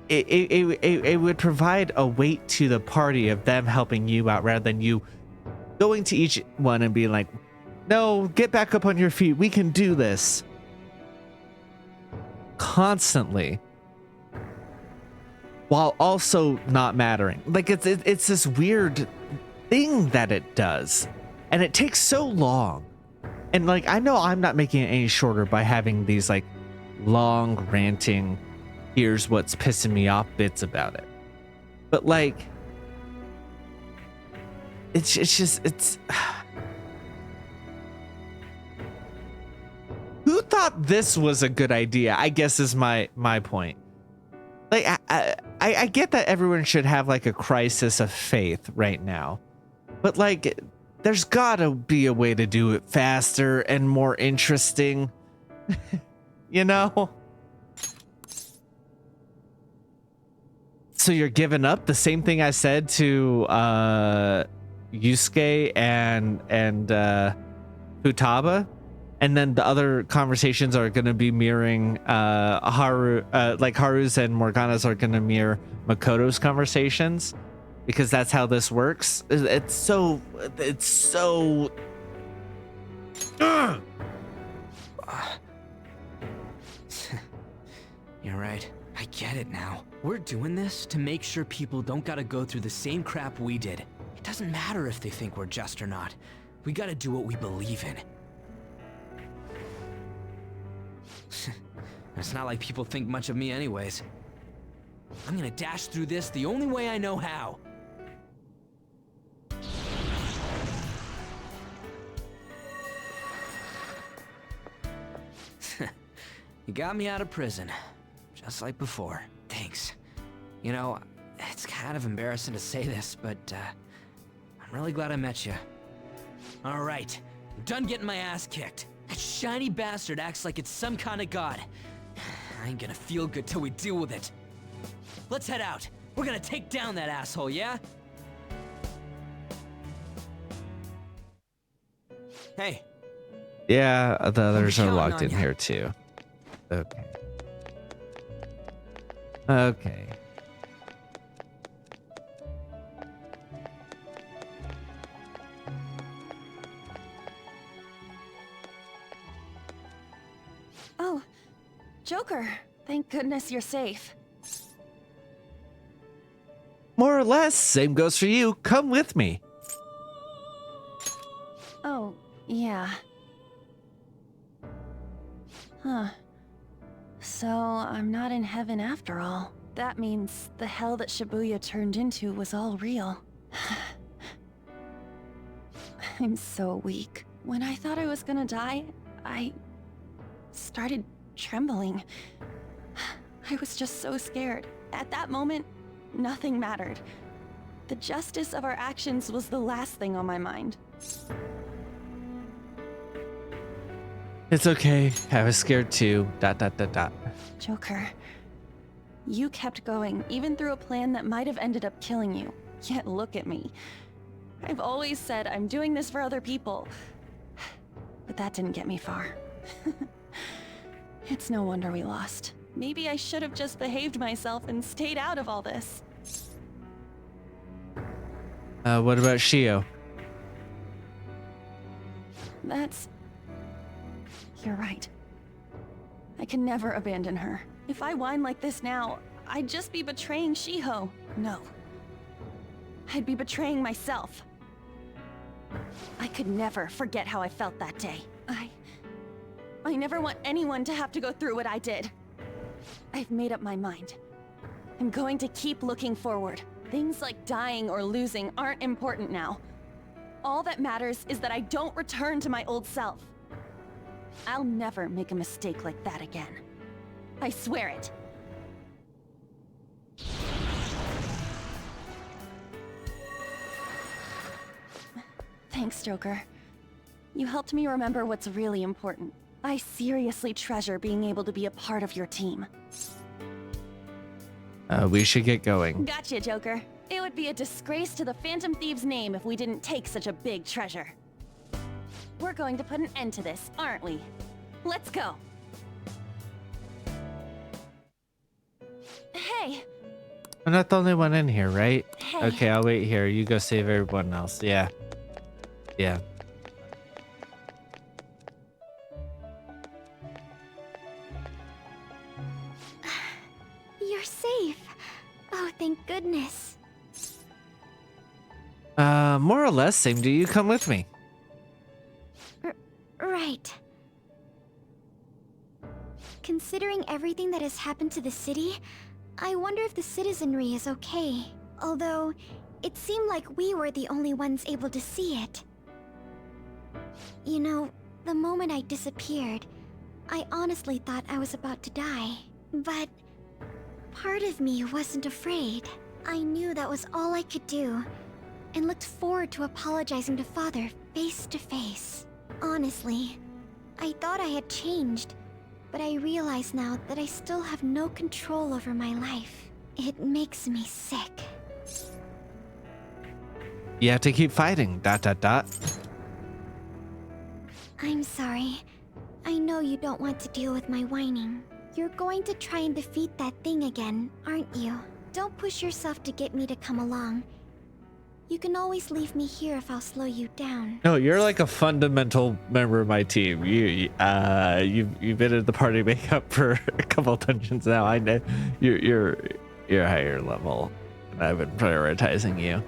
S1: it would provide a weight to the party of them helping you out, rather than you going to each one and being like, no, get back up on your feet, we can do this. Constantly, while also not mattering. Like it's this weird thing that it does, and it takes so long. And like, I know I'm not making it any shorter by having these like long ranting, here's what's pissing me off bits about it, but like it's who thought this was a good idea, I guess, is my point. Like I get that everyone should have like a crisis of faith right now, but like there's gotta be a way to do it faster and more interesting. You know? So you're giving up the same thing I said to Yusuke and Futaba, and then the other conversations are going to be mirroring Haru's and Morgana's are going to mirror Makoto's conversations, because that's how this works. It's so
S15: You're right. I get it now. We're doing this to make sure people don't gotta go through the same crap we did. It doesn't matter if they think we're just or not. We gotta do what we believe in. It's not like people think much of me anyways. I'm gonna dash through this the only way I know how. You got me out of prison, just like before. Thanks. You know, it's kind of embarrassing to say this, but I'm really glad I met you. All right, I'm done getting my ass kicked. That shiny bastard acts like it's some kind of god. I ain't gonna feel good till we deal with it. Let's head out. We're gonna take down that asshole, yeah? Hey.
S1: Yeah, the others are
S15: counting
S1: locked
S15: on
S1: in
S15: ya.
S1: here too. Okay. Okay.
S24: Oh, Joker. Thank goodness you're safe.
S1: More or less, same goes for you. Come with me.
S24: Oh, yeah. Huh. So, I'm not in heaven after all. That means the hell that Shibuya turned into was all real. I'm so weak. When I thought I was gonna die, I started trembling. I was just so scared. At that moment, nothing mattered. The justice of our actions was the last thing on my mind.
S1: It's okay. I was scared too. ...
S24: Joker, you kept going, even through a plan that might have ended up killing you. Yet look at me. I've always said I'm doing this for other people. But that didn't get me far. It's no wonder we lost. Maybe I should have just behaved myself and stayed out of all this.
S1: What about Shio?
S24: You're right. I can never abandon her. If I whine like this now, I'd just be betraying Shiho. No. I'd be betraying myself. I could never forget how I felt that day. I never want anyone to have to go through what I did. I've made up my mind. I'm going to keep looking forward. Things like dying or losing aren't important now. All that matters is that I don't return to my old self. I'll never make a mistake like that again. I swear it. Thanks, Joker. You helped me remember what's really important. I seriously treasure being able to be a part of your team.
S1: We should get going.
S24: Gotcha, Joker. It would be a disgrace to the Phantom Thieves' name if we didn't take such a big treasure. We're going to put an end to this, aren't we? Let's go. Hey!
S1: I'm not the only one in here, right?
S24: Hey.
S1: Okay, I'll wait here. You go save everyone else. Yeah. Yeah.
S2: You're safe. Oh, thank goodness.
S1: More or less, same. Do you come with me?
S2: Right. Considering everything that has happened to the city, I wonder if the citizenry is okay. Although, it seemed like we were the only ones able to see it. You know, the moment I disappeared, I honestly thought I was about to die. But part of me wasn't afraid. I knew that was all I could do, and looked forward to apologizing to Father face to face. Honestly, I thought I had changed, but I realize now that I still have no control over my life. It makes me sick.
S1: You have to keep fighting. ...
S2: I'm sorry. I know you don't want to deal with my whining. You're going to try and defeat that thing again, aren't you? Don't push yourself to get me to come along. You can always leave me here if I'll slow you down.
S1: No, you're like a fundamental member of my team. You've been in the party makeup for a couple dungeons now. I know you're higher level, and I've been prioritizing you.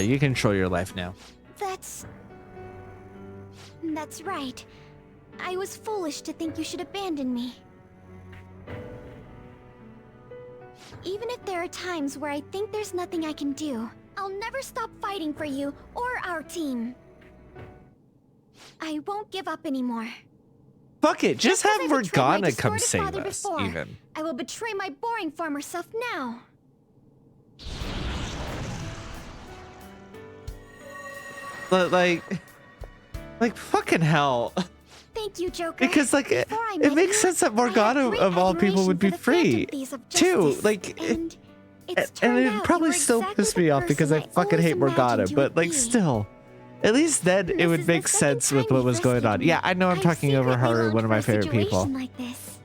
S1: You control your life now.
S2: That's right. I was foolish to think you should abandon me. Even if there are times where I think there's nothing I can do, I'll never stop fighting for you or our team. I won't give up anymore.
S1: Fuck it, just have
S2: as I betrayed my
S1: Morgana come
S2: distorted
S1: save
S2: father
S1: us,
S2: before,
S1: even.
S2: I will betray my boring farmer self now.
S1: But like fucking hell.
S2: Thank you, Joker.
S1: Because like it
S2: Before I met
S1: makes
S2: you,
S1: sense that
S2: I had
S1: Morgana
S2: great
S1: of all people would be
S2: admiration for the
S1: free
S2: Phantom Thieves of
S1: too.
S2: Justice,
S1: Like
S2: and it's
S1: and
S2: turned
S1: it
S2: out
S1: probably
S2: you were
S1: still
S2: exactly
S1: pissed
S2: the
S1: me off because I
S2: person
S1: fucking
S2: always
S1: hate Morgana,
S2: imagined you
S1: but
S2: would
S1: like
S2: be.
S1: still. At least then it would make sense with what was going on. Yeah, I know I'm talking over Haru, one of my favorite people.
S2: Like this.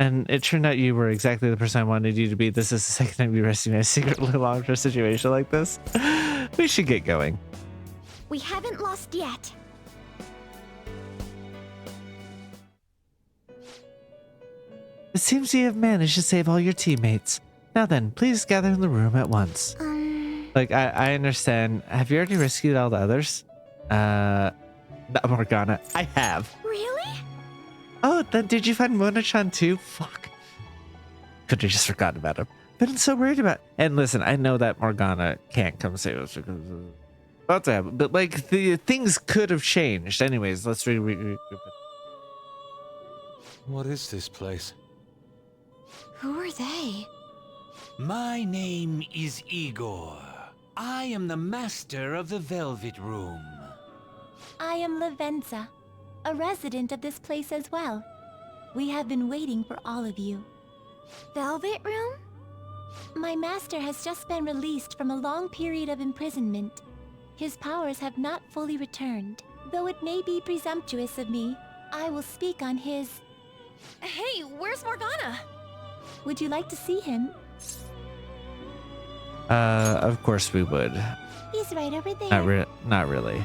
S1: And it turned out you were exactly the person I wanted you to be. This is the second time you rescued me. I secretly longed for a situation like this. We should get going.
S2: We haven't lost yet.
S1: It seems you have managed to save all your teammates. Now then, please gather in the room at once. Like, I understand. Have you already rescued all the others? Not Morgana. I have.
S2: Really?
S1: Oh, then did you find Mona-chan too? Fuck. Could have just forgotten about him. Been so worried about. And listen, I know that Morgana can't come save us because of about to happen, but like the things could have changed. Anyways, let's regroup.
S8: What is this place?
S7: Who are they?
S3: My name is Igor. I am the master of the Velvet Room.
S18: I am Lavenza, a resident of this place as well. We have been waiting for all of you.
S2: Velvet Room?
S18: My master has just been released from a long period of imprisonment. His powers have not fully returned. Though it may be presumptuous of me, I will speak on his...
S7: Hey, where's Morgana?
S18: Would you like to see him?
S1: Of course we would.
S18: He's right over there.
S1: Not really.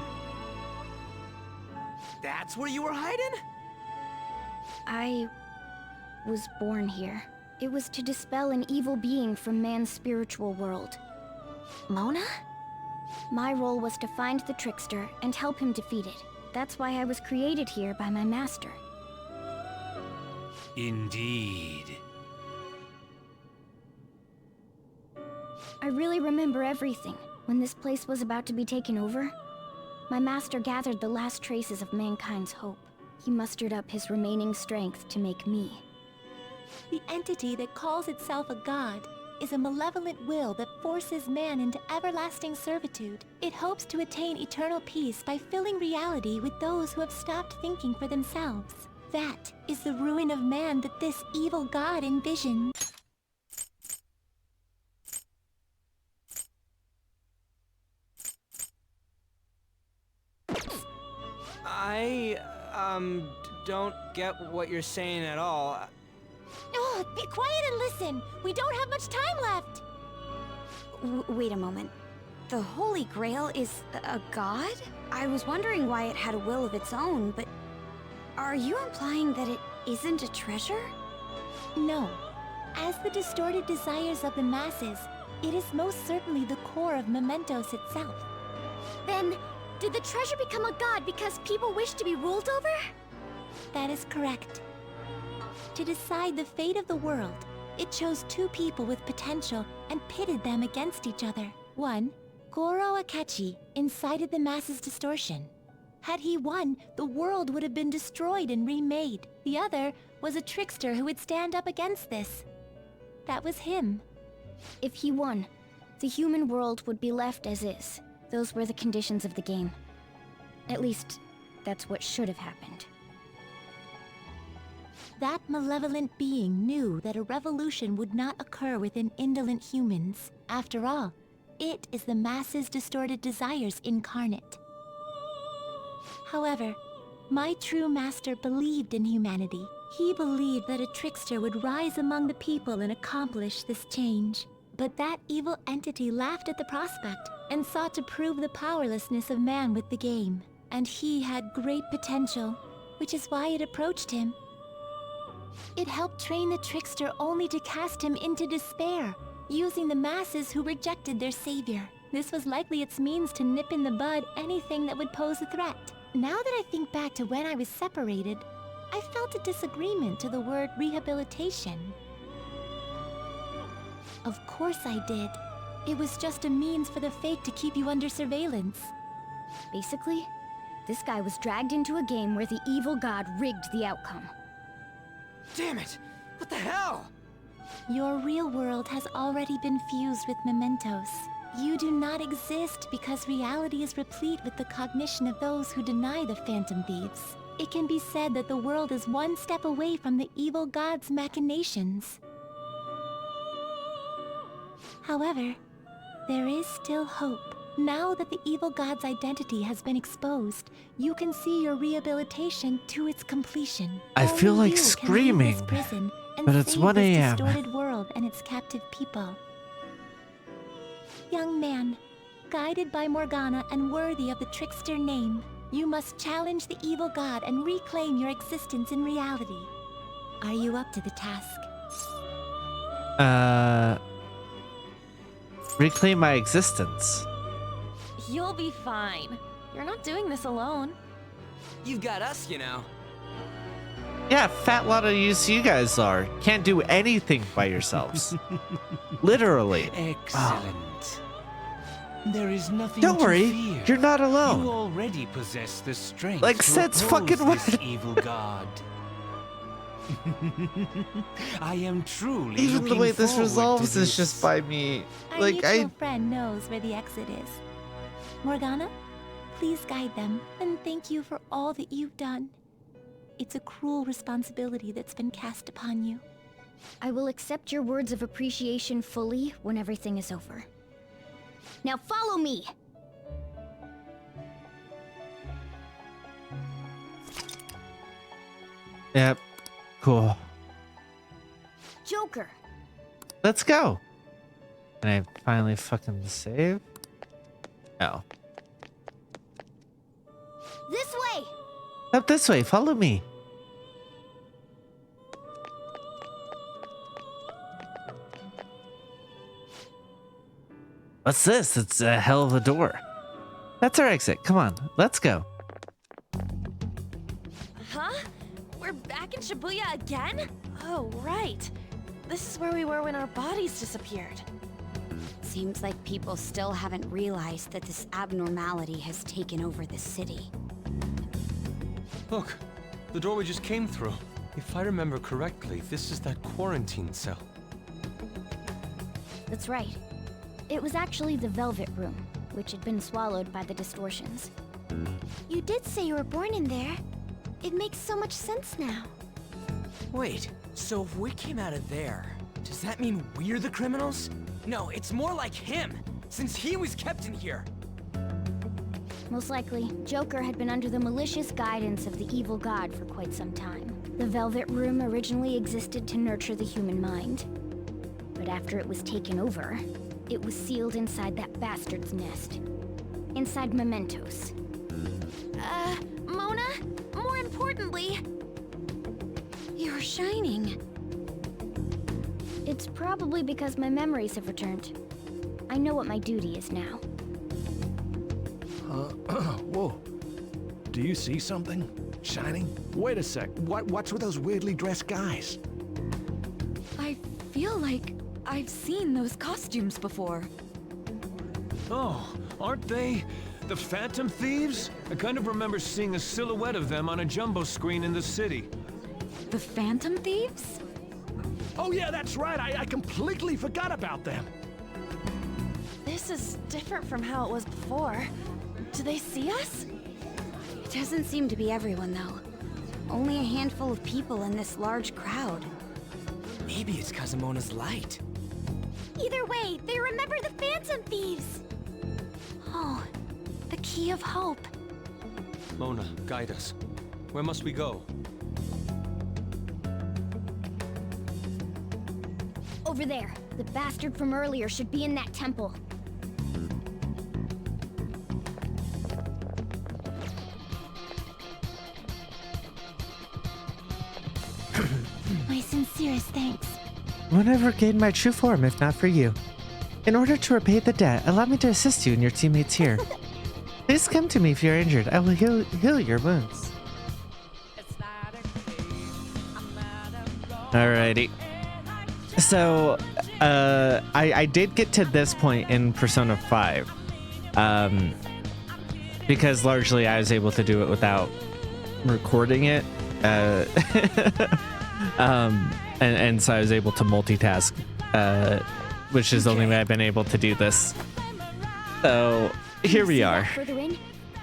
S15: That's where you were hiding?
S2: I was born here. It was to dispel an evil being from man's spiritual world.
S7: Mona?
S2: My role was to find the trickster and help him defeat it. That's why I was created here by my master.
S3: Indeed.
S2: I really remember everything. When this place was about to be taken over, my master gathered the last traces of mankind's hope. He mustered up his remaining strength to make me.
S18: The entity that calls itself a god is a malevolent will that forces man into everlasting servitude. It hopes to attain eternal peace by filling reality with those who have stopped thinking for themselves. That is the ruin of man that this evil god envisions.
S15: I, don't get what you're saying at all.
S18: Oh, be quiet and listen! We don't have much time left!
S10: Wait a moment. The Holy Grail is a god? I was wondering why it had a will of its own, but... Are you implying that it isn't a treasure?
S18: No. As the distorted desires of the masses, it is most certainly the core of Mementos itself.
S2: Then, did the treasure become a god because people wish to be ruled over?
S18: That is correct. To decide the fate of the world, it chose two people with potential and pitted them against each other. One, Goro Akechi, incited the masses' distortion. Had he won, the world would have been destroyed and remade. The other was a trickster who would stand up against this. That was him.
S2: If he won, the human world would be left as is. Those were the conditions of the game. At least, that's what should have happened.
S18: That malevolent being knew that a revolution would not occur within indolent humans. After all, it is the masses' distorted desires incarnate. However, my true master believed in humanity. He believed that a trickster would rise among the people and accomplish this change. But that evil entity laughed at the prospect and sought to prove the powerlessness of man with the game. And he had great potential, which is why it approached him. It helped train the trickster only to cast him into despair, using the masses who rejected their savior. This was likely its means to nip in the bud anything that would pose a threat. Now that I think back to when I was separated, I felt a disagreement to the word rehabilitation. Of course I did. It was just a means for the Fake to keep you under surveillance.
S2: Basically, this guy was dragged into a game where the evil god rigged the outcome.
S15: Damn it! What the hell?
S18: Your real world has already been fused with mementos. You do not exist because reality is replete with the cognition of those who deny the Phantom Thieves. It can be said that the world is one step away from the evil god's machinations. However, there is still hope. Now that the evil god's identity has been exposed, you can see your rehabilitation to its completion.
S1: I feel
S18: Only
S1: like
S18: you
S1: screaming,
S18: can leave this prison and
S1: but it's
S18: save
S1: 1
S18: this
S1: a.m.
S18: distorted world and its captive people. Young man, guided by Morgana and worthy of the trickster name, you must challenge the evil god and reclaim your existence in reality. Are you up to the task?
S1: Reclaim my existence.
S24: You'll be fine. You're not doing this alone.
S15: You've got us, you know.
S1: Yeah, fat lot of you guys are. Can't do anything by yourselves. Literally.
S3: Excellent. There is nothing
S1: Don't
S3: to
S1: worry,
S3: fear.
S1: you're not alone.
S3: You already possess the strength
S1: Like
S3: to
S1: Set's
S3: oppose
S1: fucking
S3: this
S1: word.
S3: evil god. I am truly
S1: Even the
S3: looking
S1: way this
S3: forward
S1: resolves
S3: to
S1: is just by me.
S18: Our
S1: Like,
S18: mutual friend knows where the exit is. Morgana, please guide them, and thank you for all that you've done. It's a cruel responsibility that's been cast upon you.
S2: I will accept your words of appreciation fully when everything is over. Now follow me!
S1: Yep. Cool.
S2: Joker!
S1: Let's go. Can I finally fucking save? No.
S2: This way!
S1: Up this way, follow me. What's this? It's a hell of a door. That's our exit. Come on, let's go.
S24: Huh? We're back in Shibuya again? Oh, right. This is where we were when our bodies disappeared.
S10: Seems like people still haven't realized that this abnormality has taken over the city.
S8: Look, the door we just came through. If I remember correctly, this is that quarantine cell.
S2: That's right. It was actually the Velvet Room, which had been swallowed by the distortions.
S12: You did say you were born in there. It makes so much sense now.
S15: Wait, so if we came out of there, does that mean we're the criminals? No, it's more like him, since he was kept in here.
S2: Most likely, Joker had been under the malicious guidance of the evil god for quite some time. The Velvet Room originally existed to nurture the human mind. But after it was taken over, it was sealed inside that bastard's nest. Inside Mementos.
S12: Mona? More importantly... You're shining.
S2: It's probably because my memories have returned. I know what my duty is now.
S11: Whoa. Do you see something? Shining? Wait a sec. What's with those weirdly dressed guys?
S24: I feel like I've seen those costumes before.
S13: Oh, aren't they the Phantom Thieves? I kind of remember seeing a silhouette of them on a jumbo screen in the city.
S24: The Phantom Thieves?
S11: Oh yeah, that's right. I completely forgot about them.
S24: This is different from how it was before. Do they see us?
S10: It doesn't seem to be everyone, though. Only a handful of people in this large crowd.
S15: Maybe it's Kazumona's light.
S12: Either way, they remember the Phantom Thieves.
S10: Oh, the Key of Hope.
S8: Mona, guide us. Where must we go?
S2: Over there. The bastard from earlier should be in that temple.
S18: My sincerest thanks.
S1: Would never gain my true form if not for you. In order to repay the debt, allow me to assist you and your teammates here. Please come to me if you're injured. I will heal your wounds. Alrighty. So, I did get to this point in Persona 5. Because largely I was able to do it without recording it. And so I was able to multitask, which is the only way I've been able to do this. So here we are.
S2: Further in,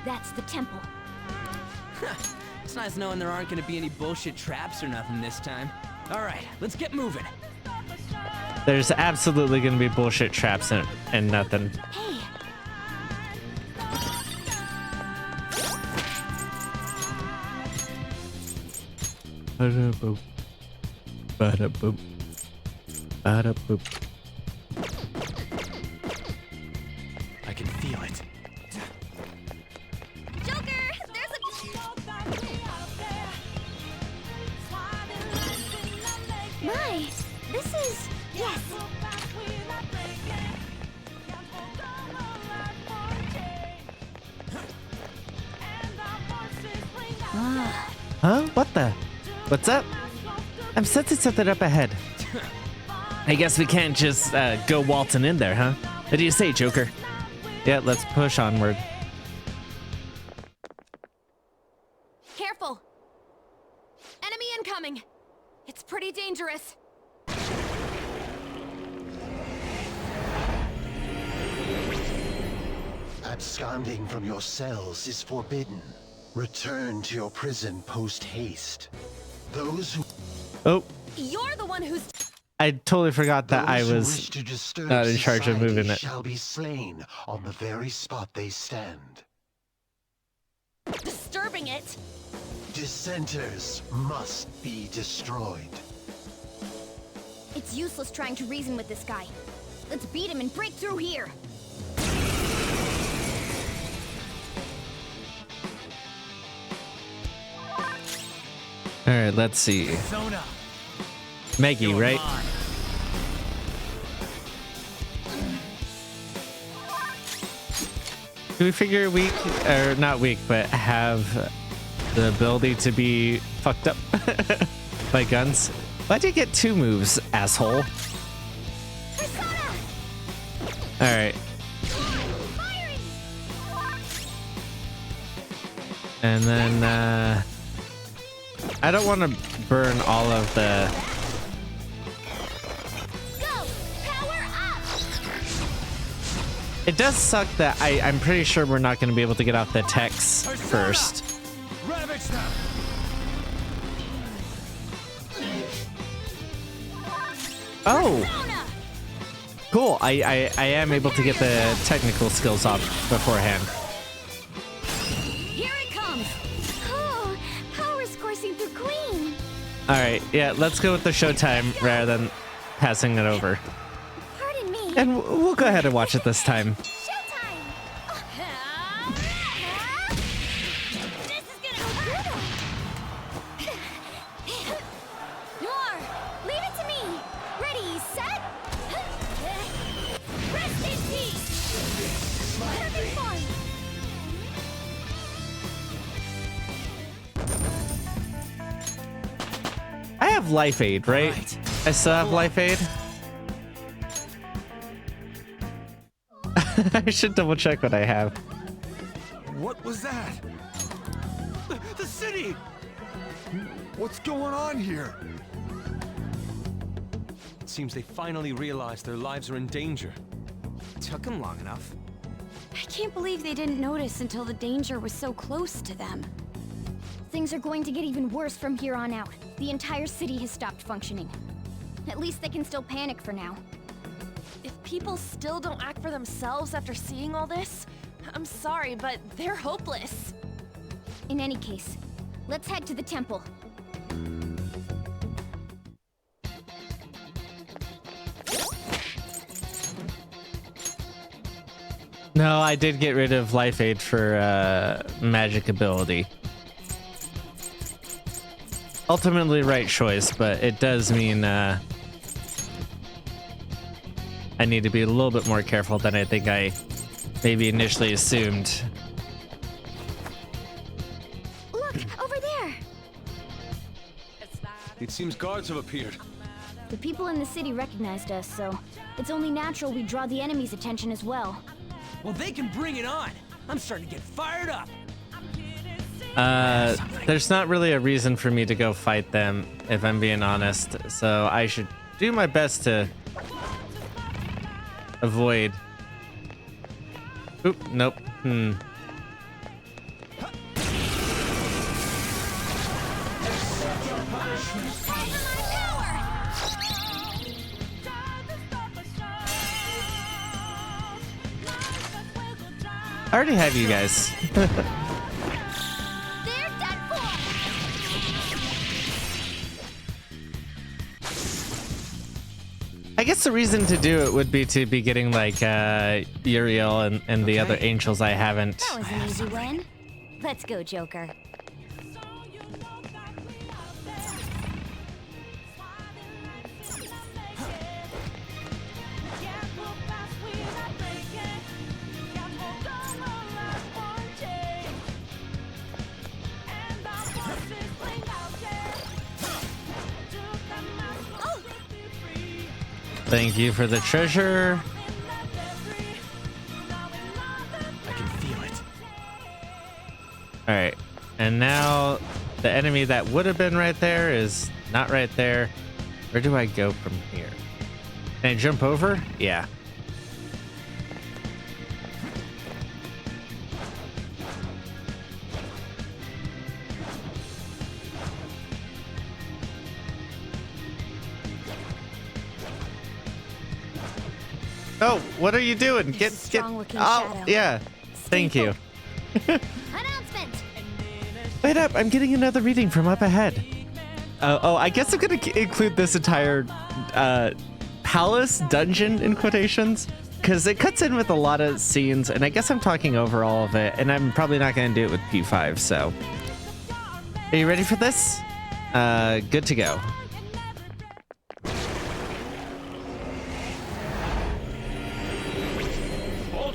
S2: that's the temple.
S15: It's nice knowing there aren't gonna be any bullshit traps or nothing this time. All right, let's get moving.
S1: There's absolutely gonna be bullshit traps and nothing.
S2: Hey.
S1: Bada boop. Bada boop. Bada boop.
S15: I can feel it.
S2: Joker, there's a... My, this is... Yes.
S1: Huh? What the? What's up? I'm sensing something up ahead. I guess we can't just go waltzing in there, huh? What do you say, Joker? Yeah, let's push onward.
S7: Careful! Enemy incoming! It's pretty dangerous.
S5: Absconding from your cells is forbidden. Return to your prison post-haste. Those who...
S1: Oh.
S7: You're the one who's...
S1: I totally forgot that I was not in charge of moving it.
S5: Shall be slain on the very spot they stand.
S7: Disturbing it!
S5: Dissenters must be destroyed.
S2: It's useless trying to reason with this guy. Let's beat him and break through here.
S1: All right, let's see. Maggie, right? Do we figure weak, or not weak, but have the ability to be fucked up by guns? Why'd you get 2 moves, asshole? All right. And then, I don't want to burn all of the... It does suck that I'm pretty sure we're not going to be able to get off the techs first. Oh! Cool, I am able to get the technical skills off beforehand.
S2: Here it comes! Oh, power's coursing through Queen!
S1: Alright, yeah, let's go with the showtime rather than passing it over.
S2: Pardon me.
S1: And we'll go ahead and watch it this time.
S2: Noir, leave it to me. Ready, set. Rest in peace. Perfect form.
S1: I have Life Aid, right? I still have Life Aid. I should double check what I have.
S11: What was that? The city! What's going on here?
S8: It seems they finally realized their lives are in danger.
S15: Took them long enough.
S10: I can't believe they didn't notice until the danger was so close to them.
S2: Things are going to get even worse from here on out. The entire city has stopped functioning. At least they can still panic for now.
S12: If people still don't act for themselves after seeing all this, I'm sorry, but they're hopeless.
S2: In any case, let's head to the temple.
S1: No, I did get rid of Life Aid for magic ability. Ultimately right choice, but it does mean I need to be a little bit more careful than I think I maybe initially assumed.
S2: Look, over there!
S8: It seems guards have appeared.
S2: The people in the city recognized us, so it's only natural we draw the enemy's attention as well.
S15: Well, they can bring it on. I'm starting to get fired up.
S1: There's not really a reason for me to go fight them, if I'm being honest. So I should do my best to avoid. Oop, nope. I already have you guys. I guess the reason to do it would be to be getting like Uriel and the other angels I haven't.
S2: That was an easy win. Let's go, Joker.
S1: Thank you for the treasure.
S19: I can feel it.
S1: All right, and now the enemy that would have been right there is not right there. Where do I go from here? Can I jump over? Yeah. Oh, what are you doing? Get. Oh,
S2: shadow.
S1: yeah. Thank you.
S2: Announcement!
S1: Wait up! I'm getting another reading from up ahead. Oh, I guess I'm gonna include this entire palace dungeon in quotations because it cuts in with a lot of scenes, and I guess I'm talking over all of it, and I'm probably not gonna do it with P5. So, are you ready for this? Good to go.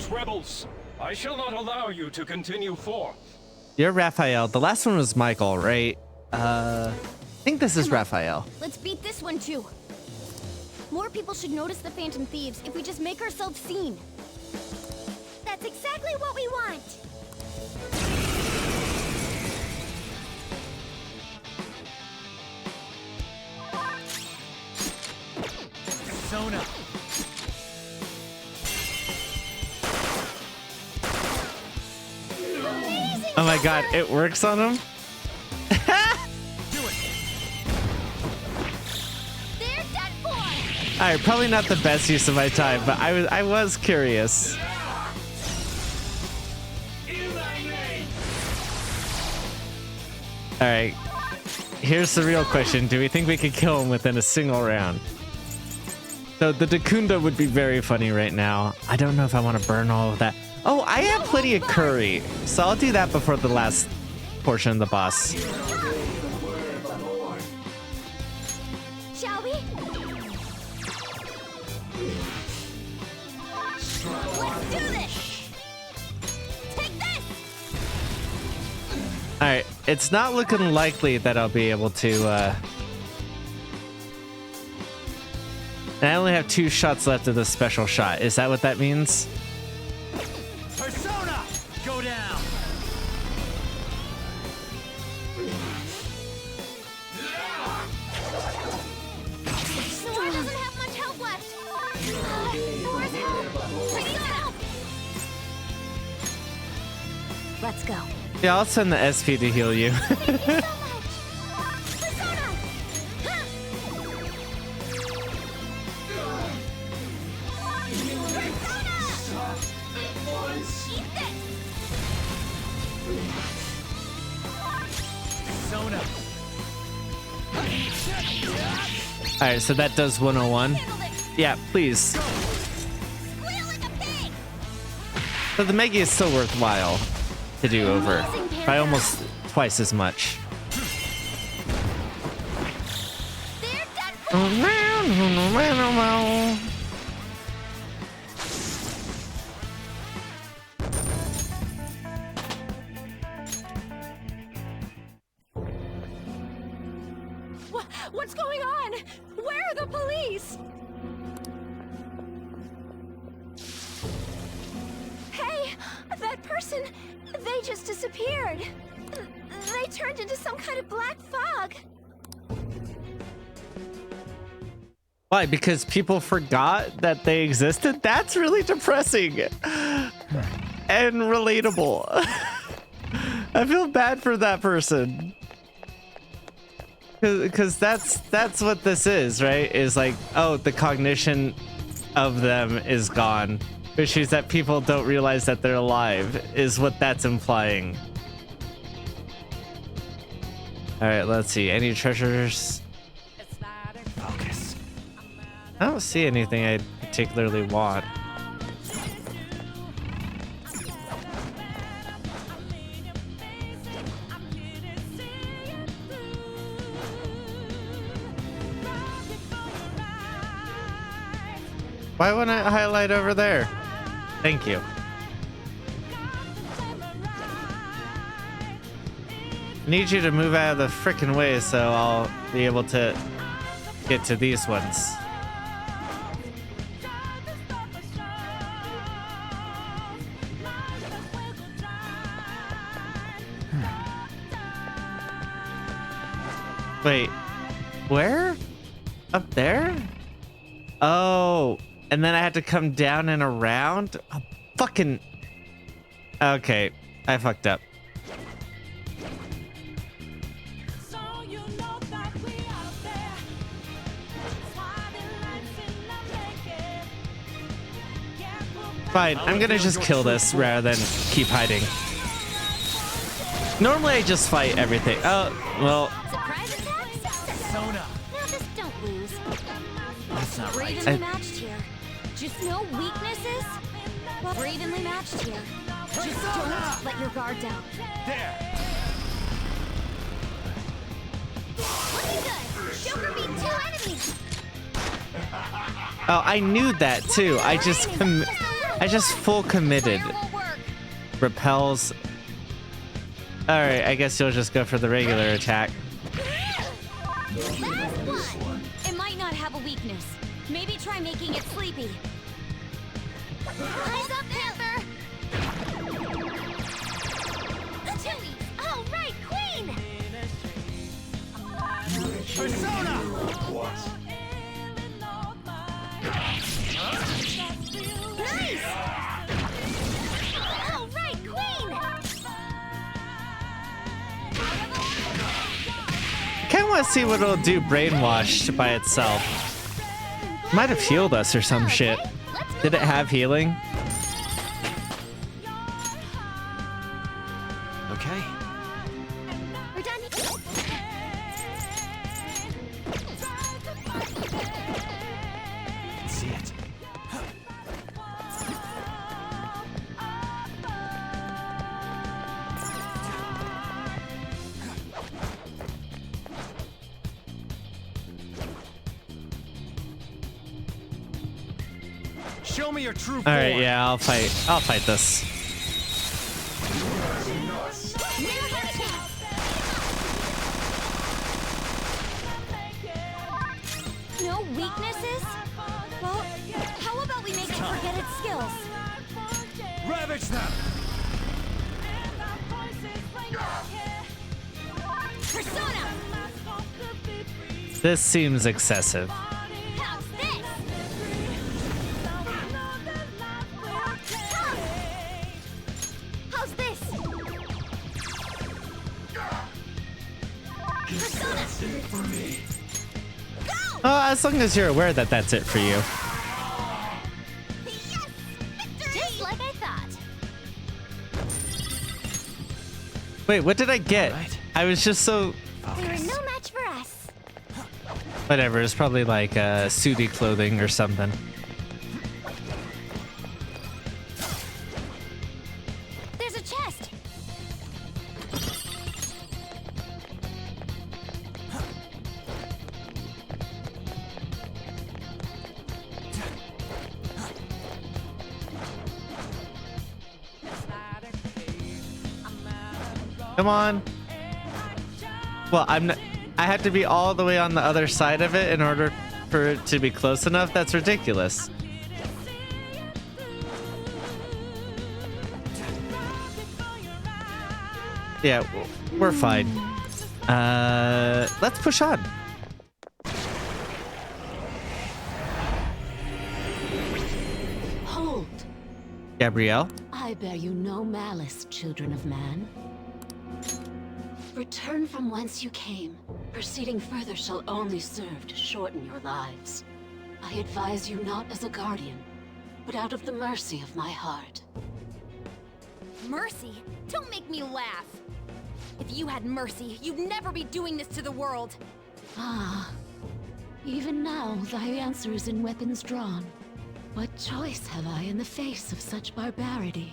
S6: Rebels, I shall not allow you to continue forth.
S1: You're Raphael. The last one was Michael, right? I think this is Raphael.
S2: Let's beat this one too. More people should notice the Phantom Thieves if we just make ourselves seen. That's exactly what we want.
S15: Persona.
S1: Oh my god, it works on him? Alright, probably not the best use of my time, but I was curious. Alright, here's the real question. Do we think we could kill him within a single round? So the Dakunda would be very funny right now. I don't know if I want to burn all of that. Oh, I have plenty of curry, so I'll do that before the last portion of the boss.
S2: Shall we? Let's do this! Take this!
S1: Alright, it's not looking likely that I'll be able to, And I only have 2 shots left of the special shot. Is that what that means?
S15: Persona! Go down!
S2: Sora doesn't have much help left! Sora's help! We need help! Let's go.
S1: Yeah, I'll send the SP to heal you. Alright, so that does 101. Yeah, please. So the Megi is still worthwhile to do over by almost twice as much.
S22: What's going on? Where are the police?
S2: Hey, that person, they just disappeared. They turned into some kind of black fog.
S1: Why? Because people forgot that they existed? That's really depressing and relatable. I feel bad for that person. Because that's what this is, right? Is like, oh, the cognition of them is gone. Which is that people don't realize that they're alive, is what that's implying. Alright, let's see. Any treasures? Focus. I don't see anything I particularly want. Why wouldn't I highlight over there? Thank you. Need you to move out of the frickin' way so I'll be able to get to these ones. Wait, where? Up there? Oh, and then I had to come down and around? Oh, fucking... Okay, I fucked up. Fine, I'm gonna just kill this rather than keep hiding. Normally I just fight everything. Oh, well...
S2: Surprise attack successful. Now just don't lose.
S1: That's not right.
S2: Evenly matched here. Just no weaknesses? Well, we're evenly matched here. Just don't let your guard down.
S11: There!
S2: Looking good! Joker beat 2 enemies!
S1: Oh, I knew that too. I just full committed. Repels. Alright, I guess you'll just go for the regular attack.
S2: Last one! It might not have a weakness. Maybe try making it sleepy. Eyes up, Panther! Chewie! Oh, right, Queen!
S11: Persona! What?
S2: Nice! Oh, right, Queen!
S1: I kinda wanna see what it'll do brainwashed by itself. Might have healed us or some shit. Did it have healing?
S15: Okay.
S2: We're done.
S15: See it.
S11: Show me your true form.
S1: All right, yeah, I'll fight this.
S2: No weaknesses? Well, how about we make it forget its skills?
S11: Ravage them!
S2: Persona!
S1: This seems excessive.
S2: How's this? How's this? Persona!
S1: Oh, as long as you're aware that that's it for you.
S2: Just like I thought.
S1: Wait, what did I get? I was just so...
S2: They were no match for us.
S1: Whatever, it's probably like sooty clothing or something.
S2: There's a chest.
S1: Come on. Well, I'm not... I have to be all the way on the other side of it in order for it to be close enough? That's ridiculous. Yeah, we're fine. Let's push on.
S4: Hold.
S1: Gabrielle?
S4: I bear you no malice, children of man. Return from whence you came. Proceeding further shall only serve to shorten your lives. I advise you not as a guardian, but out of the mercy of my heart.
S2: Mercy? Don't make me laugh. If you had mercy, you'd never be doing this to the world.
S4: Ah, even now thy answer is in weapons drawn. What choice have I in the face of such barbarity?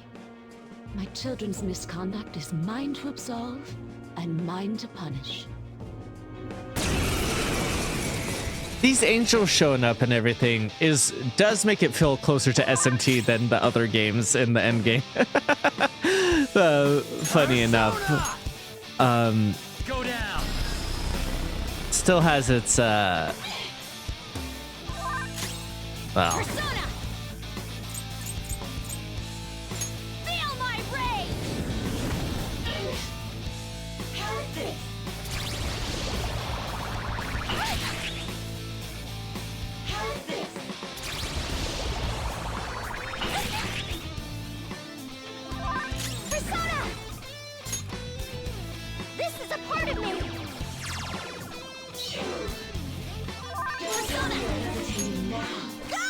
S4: My children's misconduct is mine to absolve and mine to punish.
S1: These angels showing up and everything does make it feel closer to SMT than the other games in the end game. Funny enough.
S9: Go down.
S1: Still has its well.
S2: Persona! Feel my rage! Have this! Have this! Persona! This is a part of me! Persona! Go!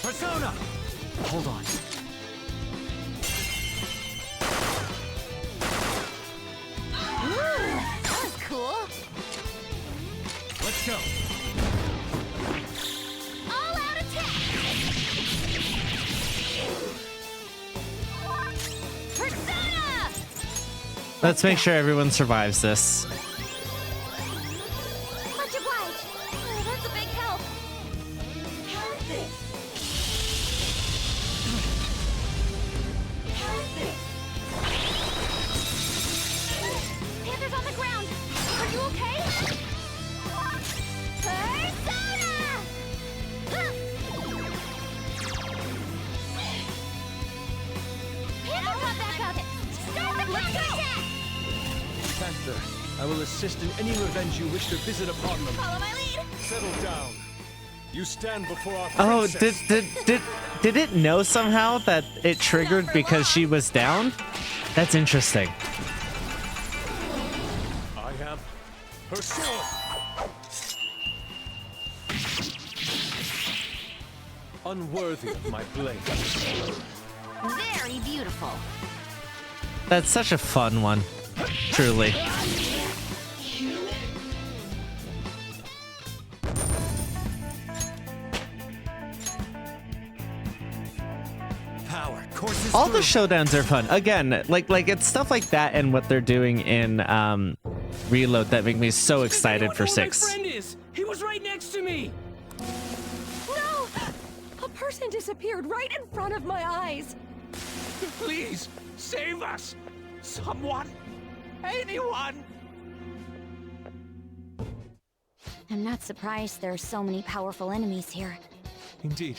S9: Persona! Hold on.
S2: Ooh, that was cool.
S9: Let's go.
S2: All out attack! Persona!
S1: Let's make sure everyone survives this.
S2: Much obliged. Oh, that's a big help. Have this. Have this. Panther's on the ground. Are you okay? Persona! Panther, come back up. Start the counterattack.
S8: Panther, I will assist in any revenge you wish to visit upon them.
S2: Follow my lead.
S6: Settle down. You stand before our
S1: Oh,
S6: princess.
S1: did it know somehow that it triggered because she was down? That's interesting.
S6: I have her sword.
S8: Unworthy of my blade.
S7: Very beautiful.
S1: That's such a fun one. Truly.
S9: Power courses
S1: All the
S9: through.
S1: showdowns are fun. Again, like it's stuff like that and what they're doing in Reload that make me so excited for 6.
S9: My friend is. He was right next to me.
S22: No! A person disappeared right in front of my eyes.
S9: Please save us. Someone. Anyone.
S10: I'm not surprised there are so many powerful enemies here.
S8: Indeed.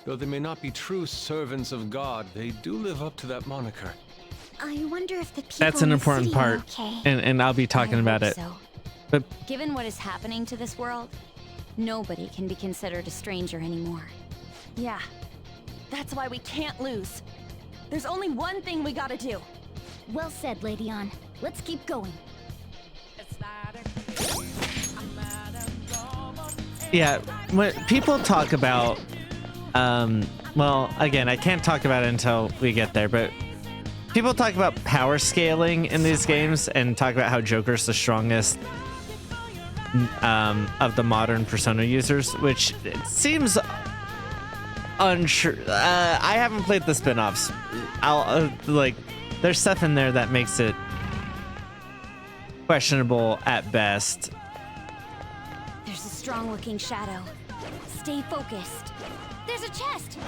S8: Though they may not be true servants of God, they do live up to that moniker.
S2: I wonder if the people
S1: That's
S2: in
S1: an
S2: the
S1: important
S2: city are
S1: part,
S2: okay.
S1: and I'll be talking about it.
S10: So.
S1: But
S10: Given what is happening to this world, nobody can be considered a stranger anymore.
S24: Yeah, that's why we can't lose. There's only one thing we gotta do.
S2: Well said, Lady Ann. Let's keep going.
S1: yeah, when people talk about, well, again, I can't talk about it until we get there, but people talk about power scaling in these games and talk about how Joker's the strongest of the modern Persona users, which it seems unsure. I haven't played the spin-offs. I'll like, there's stuff in there that makes it questionable at best.
S10: There's a strong-looking shadow. Stay focused.
S2: There's a chest!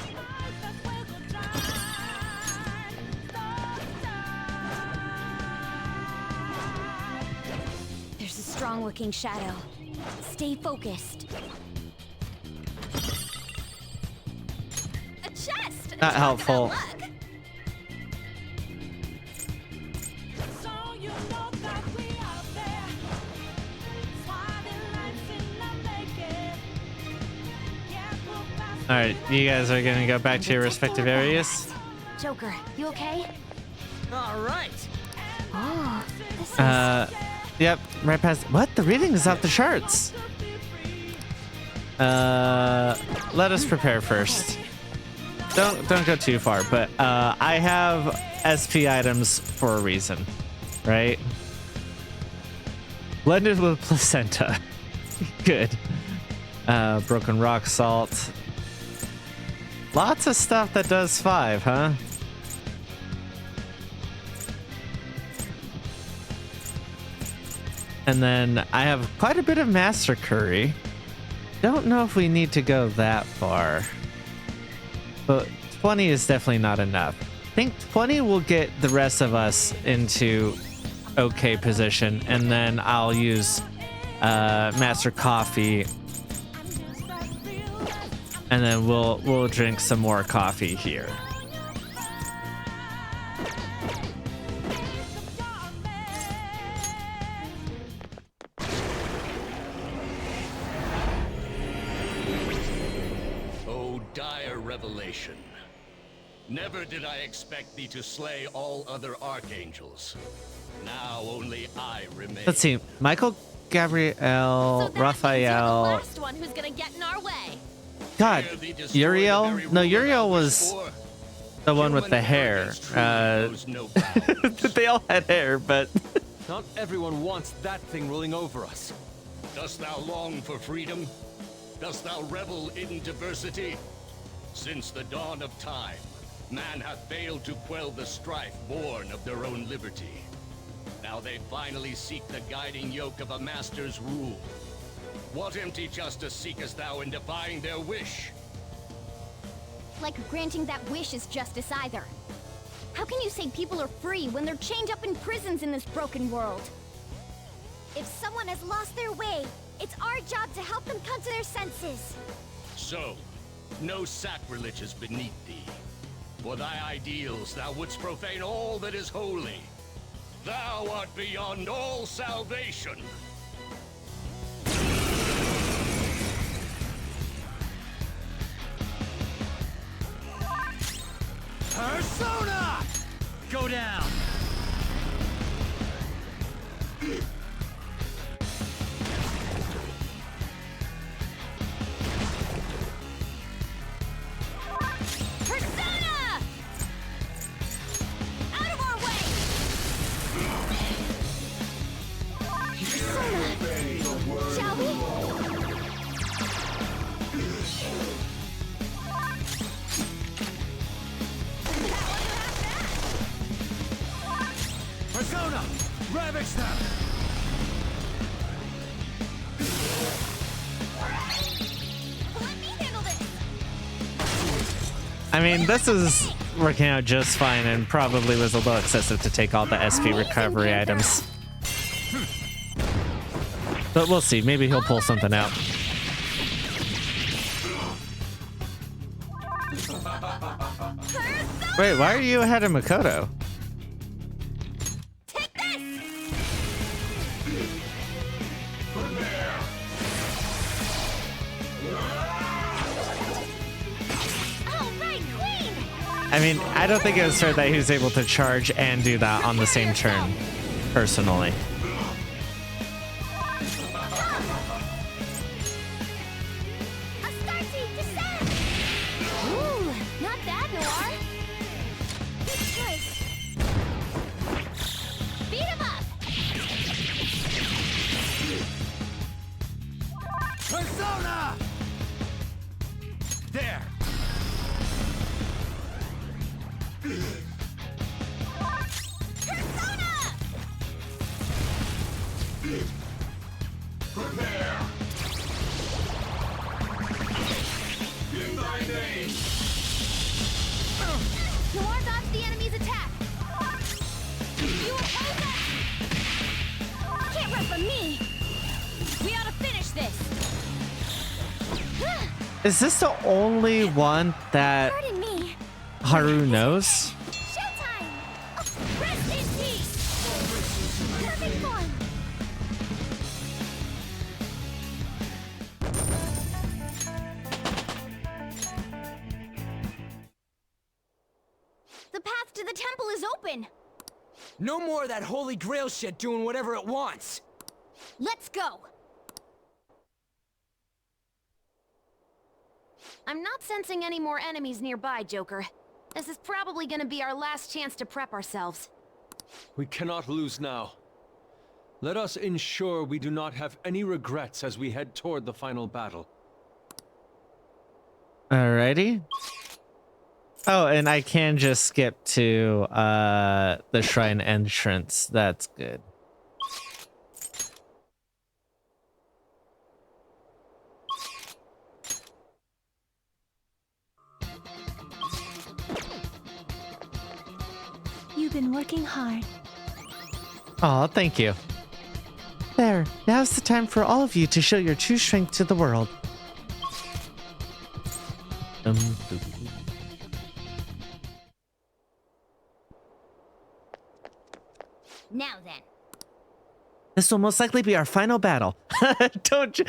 S10: strong-looking Shadow. Stay focused.
S12: A chest!
S1: Not helpful. Alright, you guys are gonna go back to your respective areas.
S2: Joker, you okay?
S9: All right.
S2: Oh, this is...
S1: Yep, right past. What? The reading is off the charts. Let us prepare first. Don't go too far, but I have SP items for a reason, right? Blended with placenta. Good. Broken rock salt. Lots of stuff that does 5, huh? And then I have quite a bit of master curry. Don't know if we need to go that far. But 20 is definitely not enough. I think 20 will get the rest of us into okay position, and then I'll use master coffee, and then we'll drink some more coffee here.
S14: Oh, dire revelation. Never did I expect thee to slay all other archangels. Now only I remain.
S1: Let's see. Michael, Gabriel, Raphael.
S12: Last one who's gonna get in our way.
S1: God, Uriel? No, Uriel was the one with the hair. They all had hair, but...
S8: Not everyone wants that thing ruling over us.
S14: Dost thou long for freedom? Dost thou revel in diversity? Since the dawn of time, man hath failed to quell the strife born of their own liberty. Now they finally seek the guiding yoke of a master's rule. What empty justice seekest thou in defying their wish?
S2: Like granting that wish is justice either. How can you say people are free when they're chained up in prisons in this broken world?
S12: If someone has lost their way, it's our job to help them come to their senses.
S14: So, no sacrilege is beneath thee. For thy ideals thou wouldst profane all that is holy. Thou art beyond all salvation.
S9: Persona! Go down!
S12: Persona! Out of our way! Persona! Shall we?
S9: Persona! Ravage them!
S12: Let me handle this!
S1: I mean, this is working out just fine and probably was a little excessive to take all the SP recovery items. But we'll see. Maybe he'll pull something out. Wait, why are you ahead of Makoto? I mean, I don't think it was fair that he was able to charge and do that on the same turn, personally.
S12: Ooh, not bad, Noir. Good choice. Beat him up!
S9: Persona! There!
S12: Persona!
S1: Is this the only one that
S2: Pardon me.
S1: Haru knows?
S2: Showtime! Rest in peace! Perfect form! The path to the temple is open!
S15: No more of that Holy Grail shit doing whatever it wants.
S2: Let's go!
S7: I'm not sensing any more enemies nearby, Joker. This is probably gonna be our last chance to prep ourselves.
S8: We cannot lose now. Let us ensure we do not have any regrets as we head toward the final battle.
S1: Alrighty. Oh, and I can just skip to the shrine entrance. That's good.
S18: You've been working hard.
S1: Oh, thank you. There, now's the time for all of you to show your true strength to the world.
S2: Now then.
S1: This will most likely be our final battle. Don't you?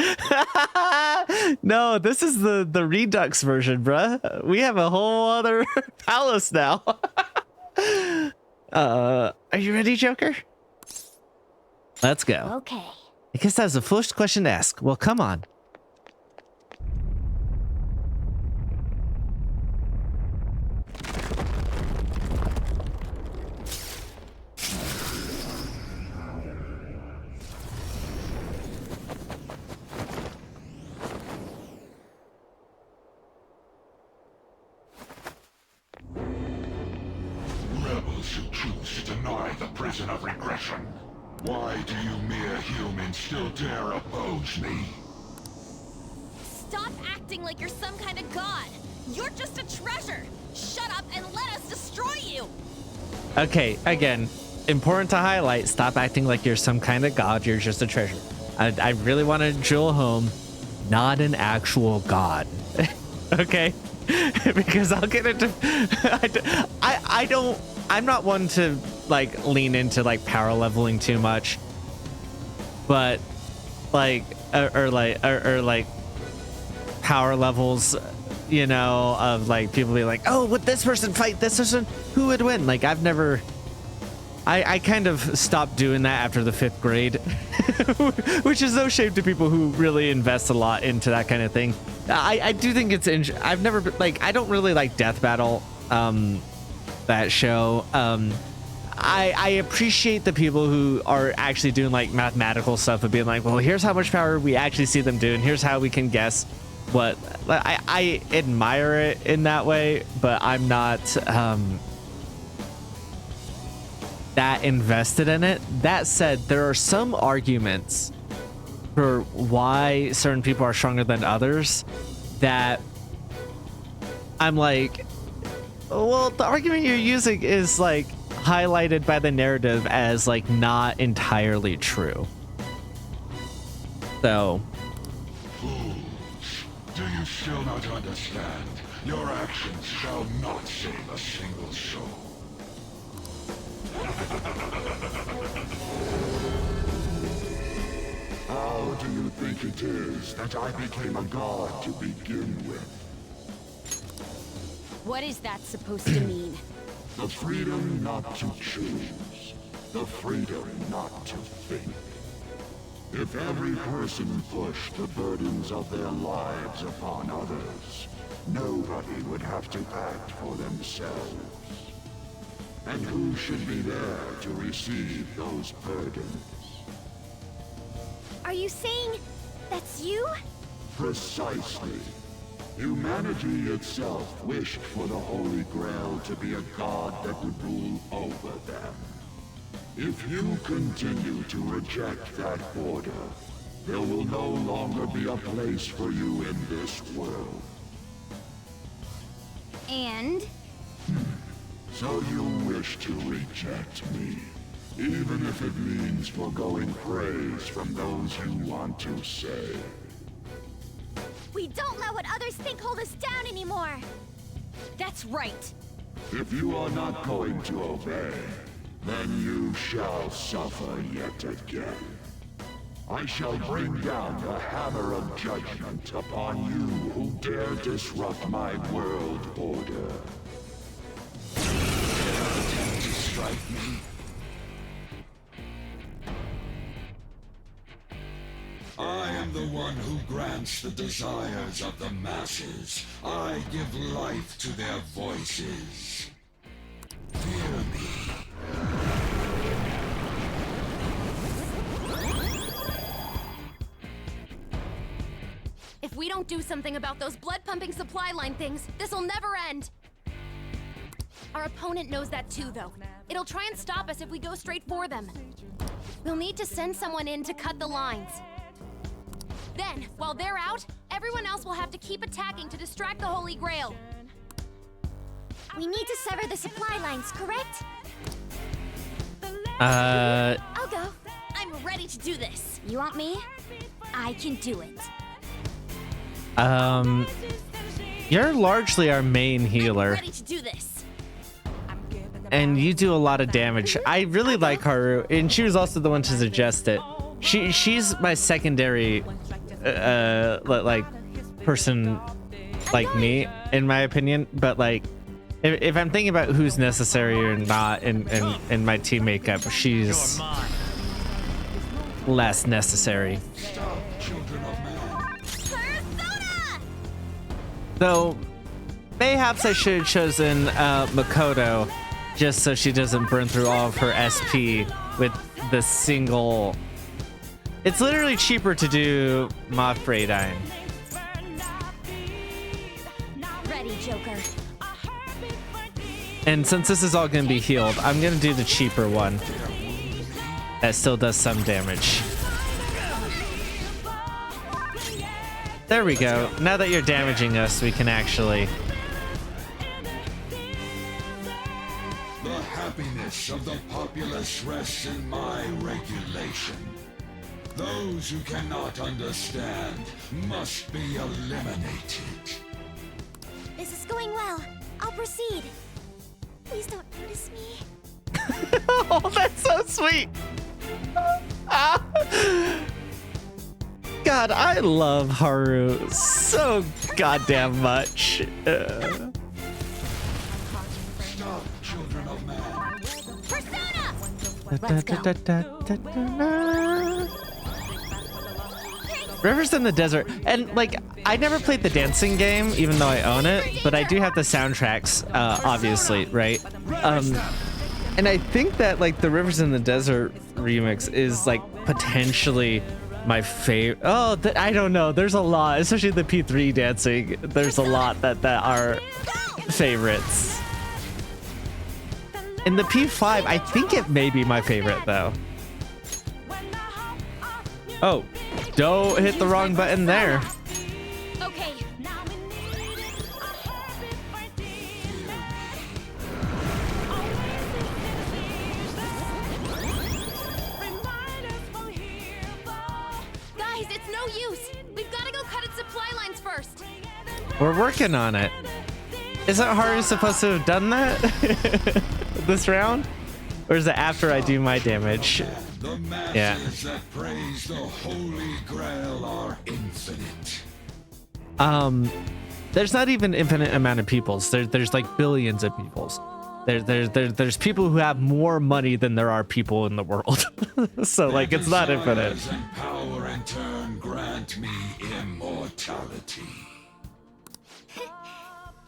S1: No, this is the Redux version, bruh. We have a whole other palace now. Are you ready, Joker? Let's go.
S2: Okay.
S1: I guess that was a foolish question to ask. Well, come on.
S16: Rebels who choose to deny the prison of regression. Why do you mere humans still dare oppose me?
S2: Stop acting like you're some kind of god! You're just a treasure! Shut up and let us destroy you!
S1: Okay, again, important to highlight, stop acting like you're some kind of god, you're just a treasure. I really want to drill home, not an actual god. Okay? Because I'll get into... I'm not one to like lean into like power leveling too much, but like or like power levels, you know, of like people be like, oh, would this person fight this person, who would win? Like I've never, I kind of stopped doing that after the 5th grade, which is no shame to people who really invest a lot into that kind of thing. I do think it's I've never like, I don't really like Death Battle, that show. I appreciate the people who are actually doing like mathematical stuff of being like, well, here's how much power we actually see them do, and here's how we can guess what. I admire it in that way, but I'm not that invested in it. That said, there are some arguments for why certain people are stronger than others that I'm like, well, the argument you're using is like highlighted by the narrative as like not entirely true. So,
S16: Fools, do you still not understand? Your actions shall not save a single soul. How do you think it is that I became a god to begin with?
S2: What is that supposed to mean?
S16: The freedom not to choose. The freedom not to think. If every person pushed the burdens of their lives upon others, nobody would have to act for themselves. And who should be there to receive those burdens?
S2: Are you saying that's you?
S16: Precisely. Humanity itself wished for the Holy Grail to be a god that would rule over them. If you continue to reject that order, there will no longer be a place for you in this world.
S2: And?
S16: So you wish to reject me, even if it means foregoing praise from those you want to save.
S12: We don't let what others think hold us down anymore.
S2: That's right.
S16: If you are not going to obey, then you shall suffer yet again. I shall bring down the hammer of judgment upon you who dare disrupt my world order. Dare attempt to strike me? I am the one who grants the desires of the masses. I give life to their voices. Fear me.
S7: If we don't do something about those blood-pumping supply line things, this'll never end. Our opponent knows that too, though. It'll try and stop us if we go straight for them. We'll need to send someone in to cut the lines. Then, while they're out, everyone else will have to keep attacking to distract the Holy Grail.
S12: We need to sever the supply lines, correct?
S7: I'll go. I'm ready to do this.
S12: You want me? I can do it.
S1: You're largely our main healer.
S7: Ready to do this.
S1: And you do a lot of damage. I really like Haru, and she was also the one to suggest it. She's my secondary like person like me, in my opinion, but like if I'm thinking about who's necessary or not in my team makeup, she's less necessary. Though mayhaps I should have chosen Makoto just so she doesn't burn through all of her SP with the single. It's literally cheaper to do Moth Braidine.
S12: Ready, Joker.
S1: And since this is all gonna be healed, I'm gonna do the cheaper one. That still does some damage. There we go. Now that you're damaging us, we can actually...
S16: The happiness of the populace rests in my regulation. Those who cannot understand must be eliminated.
S12: This is going well. I'll proceed. Please don't notice me.
S1: Oh, that's so sweet. God, I love Haru so goddamn much.
S16: Stop, children of man.
S12: Persona!
S1: Rivers in the Desert, and like I never played the dancing game even though I own it, but I do have the soundtracks obviously, right? And I think that like the Rivers in the Desert remix is like potentially my favorite. Oh, I don't know, there's a lot, especially the P3 dancing, there's a lot that are favorites. In the P5 I think it may be my favorite though. Oh, don't hit the wrong button there.
S12: Okay.
S7: Guys, it's no use. We've got to go cut its supply lines first.
S1: We're working on it. Isn't Haru supposed to have done that this round? Or is it after I do my damage?
S16: The masses
S1: Yeah.
S16: that praise the Holy Grail are infinite.
S1: There's not even infinite amount of peoples. There's like billions of peoples. There's people who have more money than there are people in the world. So like it's not infinite.
S16: Desires and power in turn grant me immortality.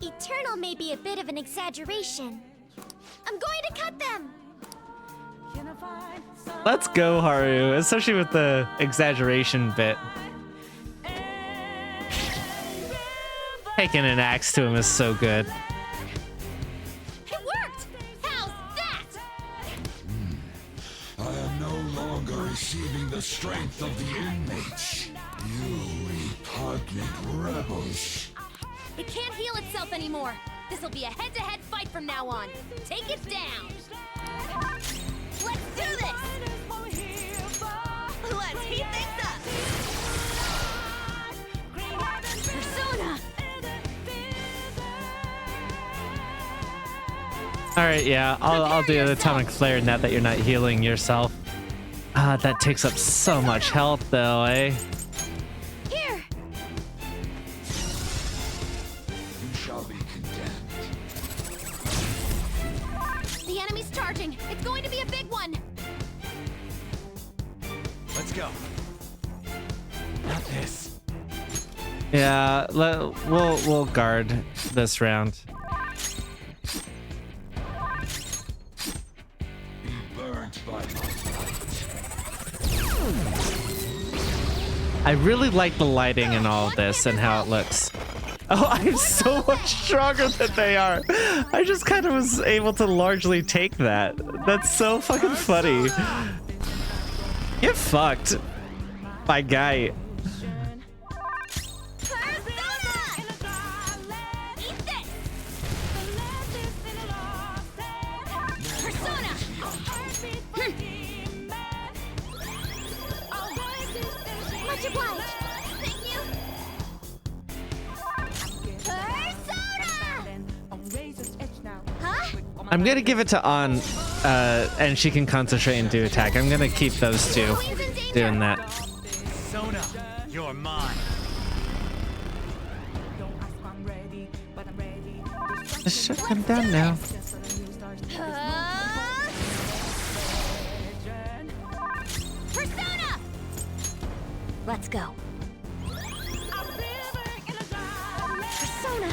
S12: Eternal may be a bit of an exaggeration. I'm going to cut them!
S1: Let's go, Haru, especially with the exaggeration bit. Taking an axe to him is so good.
S7: It worked! How's that?
S16: I am no longer receiving the strength of the inmates. You repugnant rebels.
S7: It can't heal itself anymore. This'll be a head-to-head fight from now on. Take it down. Let's do this! Let's heat things up!
S1: All right, yeah, I'll do the atomic flare now that you're not healing yourself. That takes up so much health though, eh?
S2: Here.
S16: You shall be condemned.
S2: The enemy's charging. It's going to be a big one.
S9: Let's go. Not this.
S1: Yeah, we'll guard this round.
S16: Be burnt by my
S1: I really like the lighting and all of this and how it looks. Oh, I'm so much stronger than they are. I just kind of was able to largely take that. That's so fucking funny. Get fucked, my guy.
S2: Much obliged. Thank you. Persona! Huh?
S1: I'm gonna give it to An, and she can concentrate and do attack. I'm gonna keep those two doing that.
S9: Sona, you're mine.
S1: Just shut them down now.
S2: Persona! Let's go. Persona!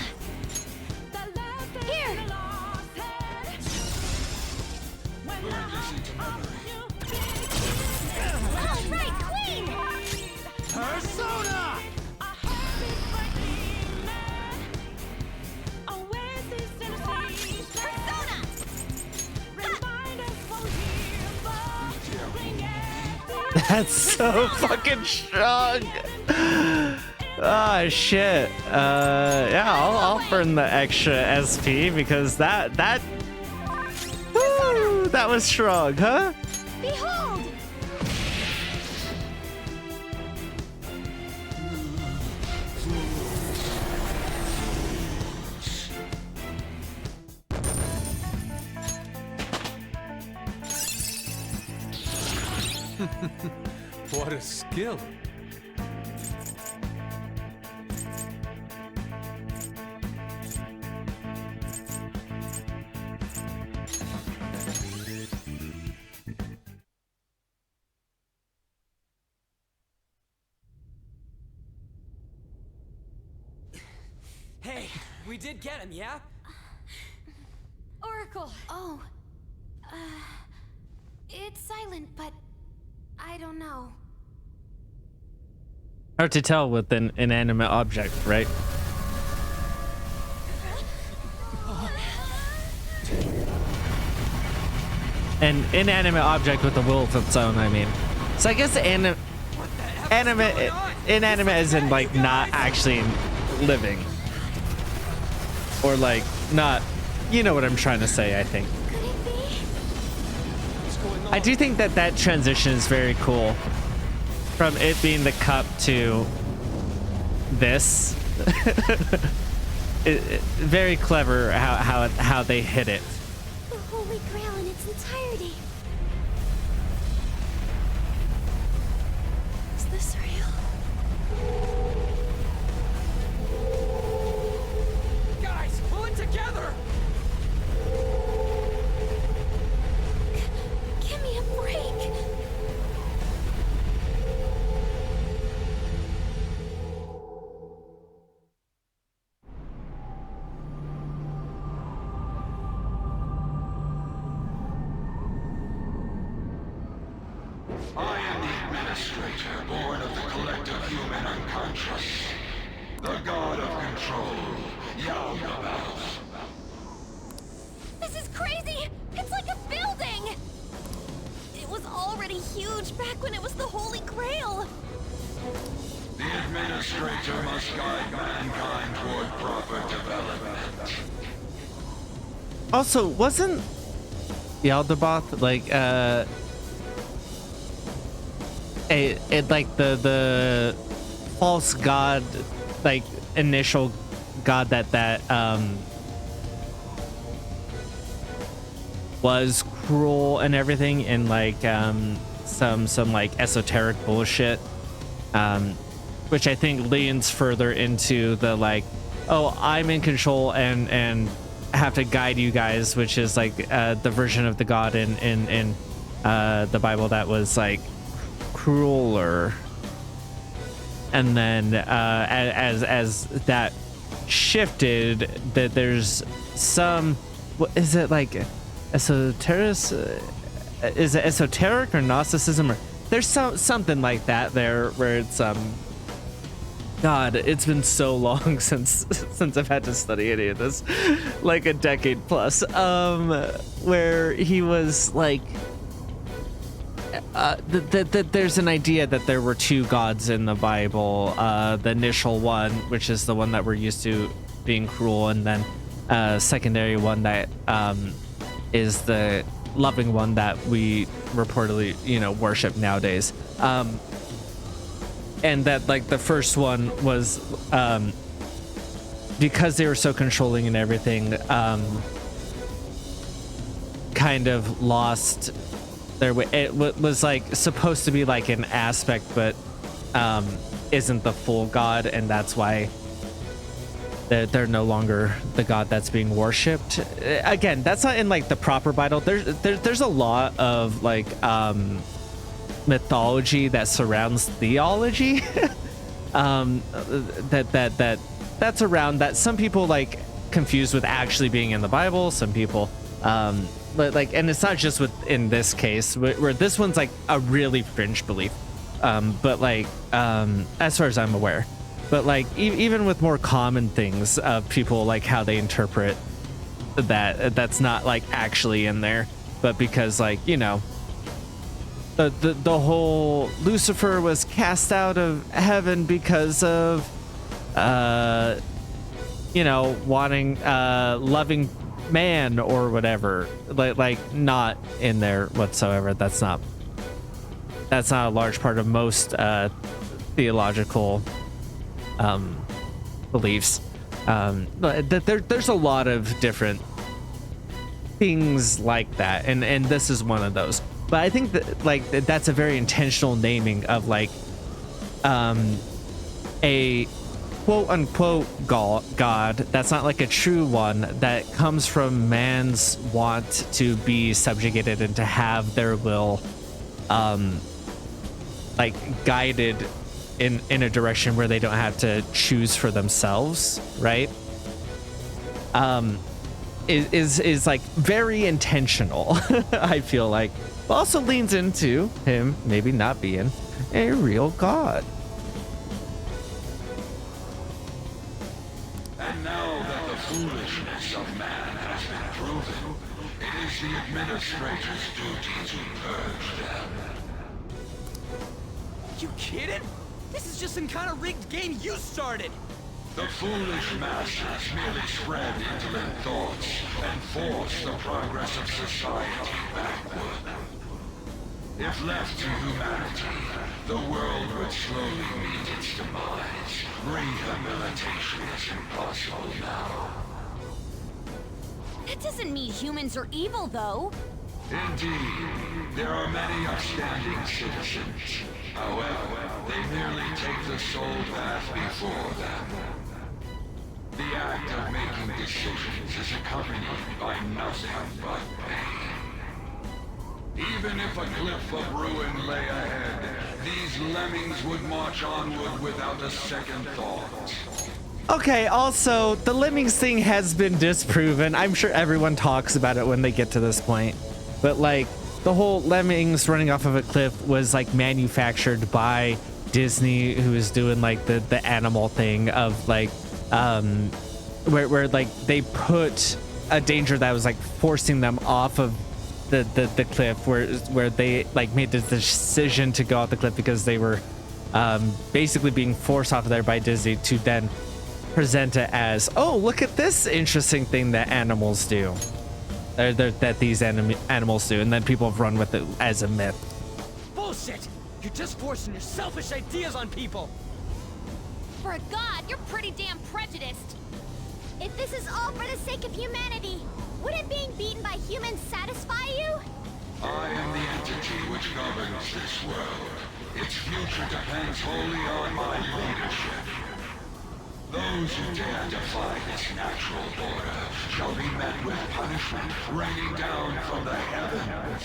S2: Here! All right, Queen!
S9: Persona!
S1: That's so fucking strong. Oh shit. Yeah, I'll burn the extra SP because that woo, that was strong, huh?
S2: Behold!
S8: What a skill.
S15: Hey, we did get him, yeah?
S7: Oracle! Oh. It's silent, but I don't know.
S1: Hard to tell with an inanimate object, right? An inanimate object with a will of its own, I mean. So I guess inanimate as in like not actually living. Or like not, you know what I'm trying to say, I think. I do think that that transition is very cool. From it being the cup to this. Very clever how they hit it.
S2: The Holy Grail in its entirety. Is this real?
S15: Guys, pull it together!
S2: Give me a break.
S16: I am the Administrator, born of the collective human unconscious. The god of control, Yaldabaoth.
S2: This is crazy! It's like a building! It was already huge back when it was the Holy Grail!
S16: The Administrator must guide mankind toward proper development.
S1: Also, wasn't Yaldabaoth like like the false god, like initial god that was cruel and everything, and like some like esoteric bullshit, which I think leans further into the like, oh, I'm in control and have to guide you guys, which is like the version of the god in the Bible that was like crueler. And then as that shifted, that there's some, what is it, like esoteric? Is it esoteric or Gnosticism, or there's something like that there where it's God, it's been so long since I've had to study any of this, like a decade plus, where he was like, there's an idea that there were two gods in the Bible, the initial one, which is the one that we're used to being cruel, and then secondary one that is the loving one that we reportedly, you know, worship nowadays. And that like the first one was because they were so controlling and everything, kind of lost their way. It was like supposed to be like an aspect, but isn't the full god, and that's why they're no longer the god that's being worshipped. Again, that's not in like the proper Bible. There's a lot of like mythology that surrounds theology that's around, that some people like confuse with actually being in the Bible. Some people like, and it's not just in this case where this one's like a really fringe belief, but like as far as I'm aware, but like even with more common things of people, like how they interpret that's not like actually in there, but because like, you know, the whole Lucifer was cast out of heaven because of you know, wanting loving man or whatever, like not in there whatsoever. That's not a large part of most theological beliefs. There's a lot of different things like that, and this is one of those. But I think that like that's a very intentional naming of like a quote unquote god that's not like a true one, that comes from man's want to be subjugated and to have their will like guided in a direction where they don't have to choose for themselves, right? Is like very intentional. I feel like, but also leans into him maybe not being a real god.
S16: And now that the foolishness of man has been proven, it is the administrator's duty to purge them.
S9: You kidding? This is just some kind of rigged game you started!
S16: The foolish masses merely spread indolent thoughts and force the progress of society backward. If left to humanity, the world would slowly meet its demise. Rehabilitation is impossible now.
S2: That doesn't mean humans are evil, though.
S16: Indeed, there are many upstanding citizens. However, they merely take the soul path before them. The act of making decisions is accompanied by nothing but pain. Even if a cliff of ruin lay ahead, these lemmings would march onward without a second thought.
S1: Okay, also, the lemmings thing has been disproven. I'm sure everyone talks about it when they get to this point. But like, the whole lemmings running off of a cliff was like manufactured by Disney, who was doing like the animal thing of like, where like they put a danger that was like forcing them off of the cliff, where they like made the decision to go off the cliff because they were basically being forced off of there by Disney to then present it as, oh, look at this interesting thing that animals do, that these animals do, and then people have run with it as a myth.
S9: Bullshit! You're just forcing your selfish ideas on people!
S2: For a god, you're pretty damn prejudiced. If this is all for the sake of humanity,
S12: Wouldn't being beaten by humans satisfy you?
S16: I am the entity which governs this world. Its future depends wholly on my leadership. Those who dare defy this natural order shall be met with punishment raining down from the heavens.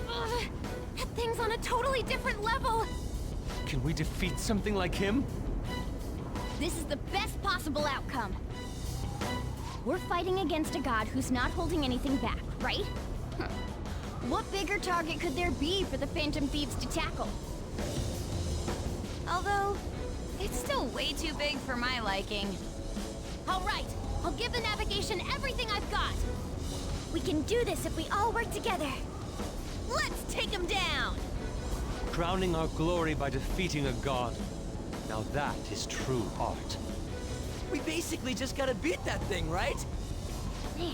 S12: Ugh, that thing's on a totally different level.
S19: Can we defeat something like him?
S2: This is the best possible outcome. We're fighting against a god who's not holding anything back, right? What bigger target could there be for the Phantom Thieves to tackle? Although, it's still way too big for my liking.
S12: All right, I'll give the navigation everything I've got.
S2: We can do this if we all work together.
S12: Let's take him down.
S19: Crowning our glory by defeating a god. Now that is true art.
S9: We basically just gotta beat that thing, right?
S2: Man,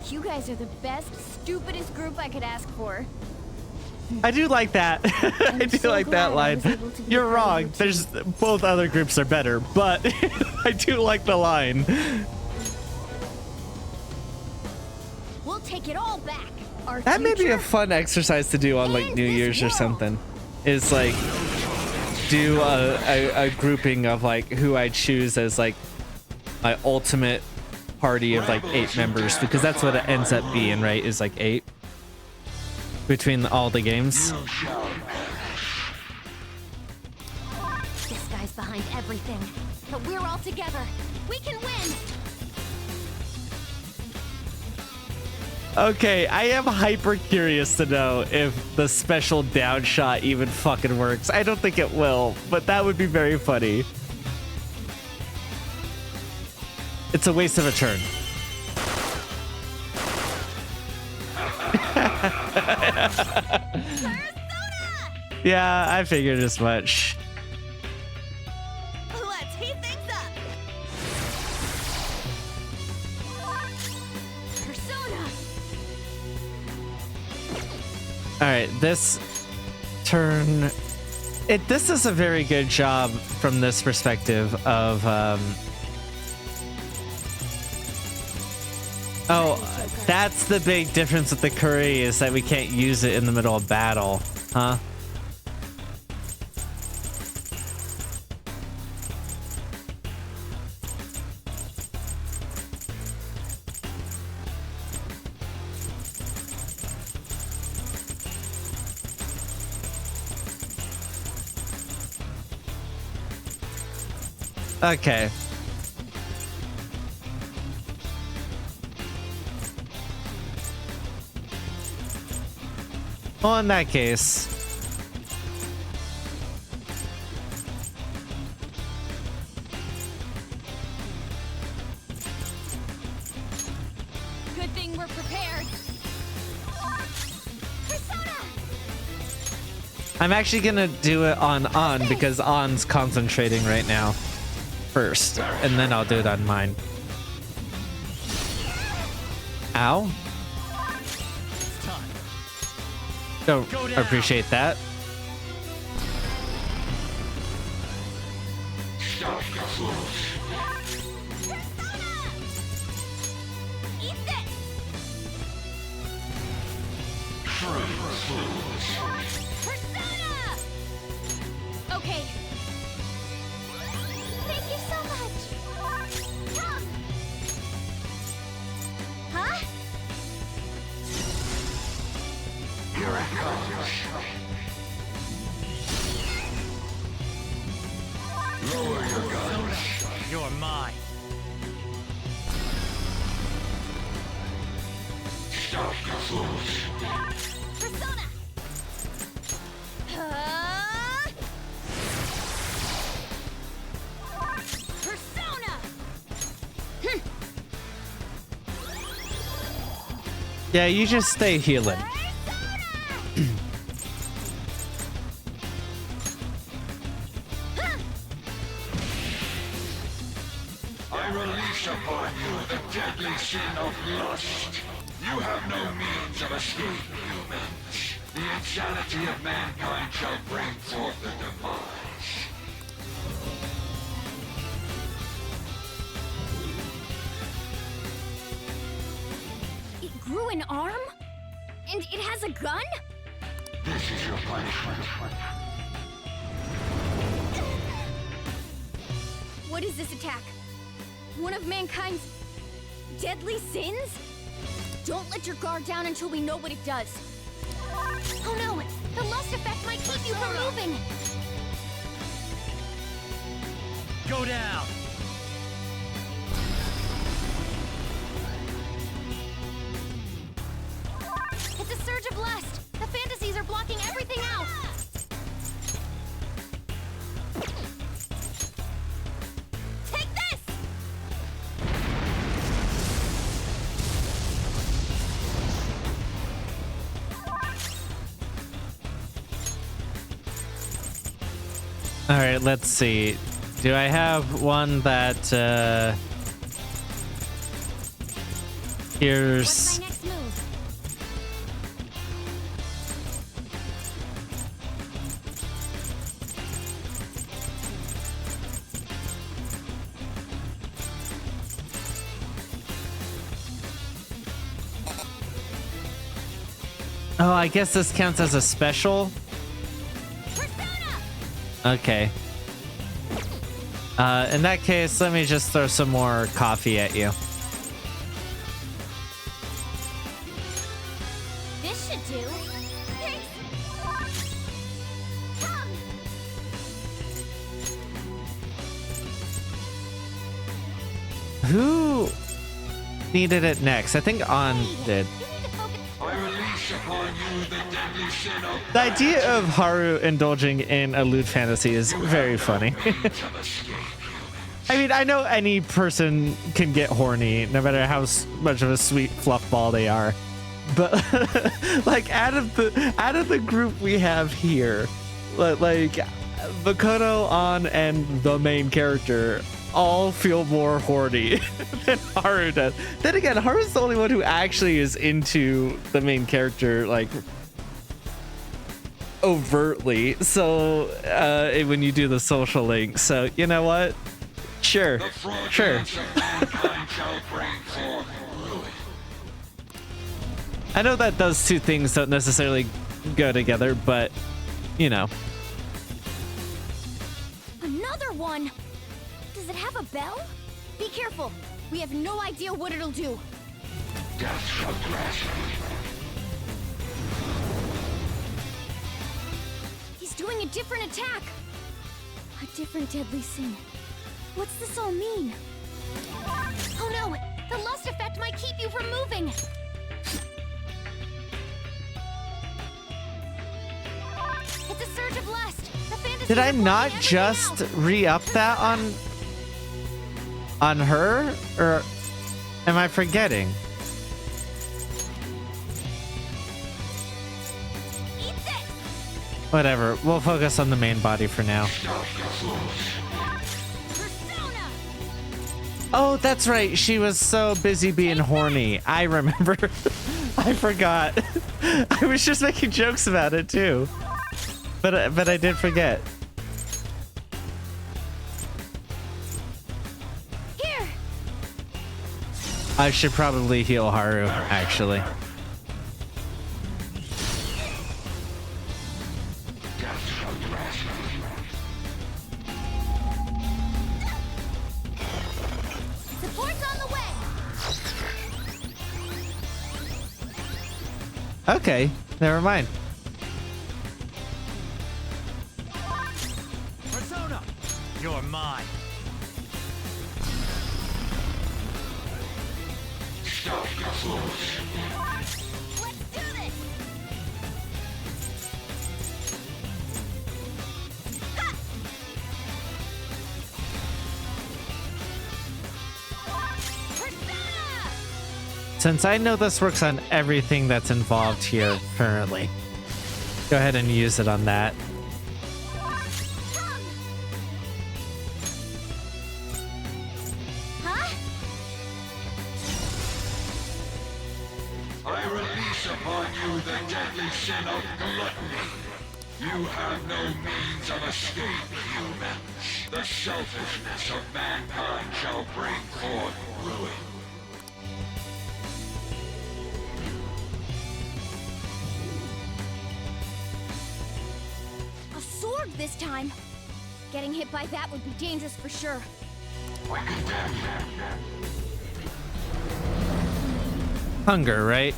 S2: you guys are the best, stupidest group I could ask for.
S1: I do like that. I do
S2: so
S1: like that
S2: glad I
S1: line.
S2: was able to be
S1: You're
S2: a part of
S1: wrong.
S2: your
S1: There's both other groups are better, but I do like the line.
S2: We'll take it all back. Our
S1: That may be
S2: future
S1: a fun exercise to do on like
S2: and
S1: New
S2: this
S1: Year's or
S2: world.
S1: something. Is like do a grouping of like who I choose as like my ultimate party of like 8 members, because that's what it ends up being, right? Is like 8 between all the games.
S12: This guy's behind everything, but we're all together. We can win.
S1: Okay, I am hyper curious to know if the special down shot even fucking works. I don't think it will, but that would be very funny. It's a waste of a turn. Yeah, I figured as much.
S12: Let's heat things up. Persona.
S1: All right, this turn. This is a very good job from this perspective of. Oh, that's the big difference with the curry, is that we can't use it in the middle of battle, huh? Okay. Well, in that case,
S12: Good thing we're prepared. Persona.
S1: I'm actually gonna do it on On because On's concentrating right now first, and then I'll do it on mine. Ow. Don't appreciate that.
S16: Stop your fools.
S12: Eat this.
S16: True fools.
S12: Persona. Okay. Thank you so much. Come. Huh?
S16: Here it comes. Lower your guns.
S9: You're mine.
S16: Stop your fools.
S12: Persona. Persona.
S1: Yeah, you just stay healing.
S16: I release upon you the deadly sin of lust. You have no means of escape, humans. The insanity of mankind shall bring forth the demise.
S2: an arm? And it has a gun?
S16: This is your punishment.
S2: What is this attack? One of mankind's deadly sins? Don't let your guard down until we know what it does. Oh no! The lust effect might keep you from moving!
S9: Go down!
S2: It's a surge of lust! The fantasies are blocking everything out! Take this!
S1: All right, let's see. Do I have one that here's...
S2: What's my next move?
S1: Oh, I guess this counts as a special. Okay. In that case, let me just throw some more coffee at you.
S2: This should do. Thanks. Come.
S1: Who needed it next? I think On did.
S16: I release upon you the deadly sin of
S1: The idea of Haru indulging in a lewd fantasy is very funny. I mean, I know any person can get horny, no matter how much of a sweet fluff ball they are. But like, out of the group we have here, like Makoto, On, and the main character all feel more horny than Haru does. Then again, Haru's the only one who actually is into the main character, like, overtly. So when you do the social link, so you know what? Sure. I know that those two things don't necessarily go together, but you know.
S2: Another one! Does it have a bell? Be careful. We have no idea what it'll do.
S16: death shall grasp you.
S2: He's doing a different attack. A different deadly sin. What's this all mean? Oh no! The lust effect might keep you from moving! It's a surge of lust! The fantasy
S1: Did I not just re-up that on her? Or am I forgetting? Whatever, we'll focus on the main body for now. Oh, that's right. She was so busy being horny. I remember. I forgot. I was just making jokes about it too. But I did forget.
S2: Here.
S1: I should probably heal Haru, actually. Okay, never mind.
S9: Persona, you're mine.
S16: Stop your fools.
S2: Let's do this.
S1: Since I know this works on everything that's involved here currently, go ahead and use it on that.
S2: Huh?
S16: I release upon you the deadly sin of gluttony. You have no means of escape, humans. The selfishness of mankind shall bring forth ruin.
S2: this time. Getting hit by that would be dangerous for sure.
S1: Hunger, right?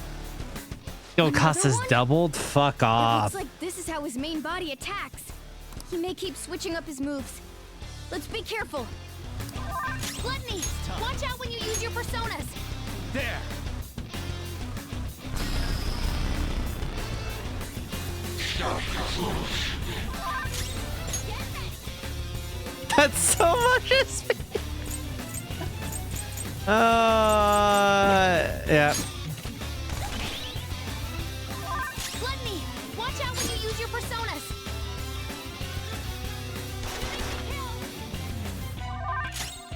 S1: Skill cost is doubled? Fuck
S2: It
S1: off.
S2: looks like this is how his main body attacks. He may keep switching up his moves. Let's be careful. Gluttony, watch out when you use your personas.
S9: There!
S1: That's so much speed. Yeah.
S2: Gluttony, watch out when you use your personas.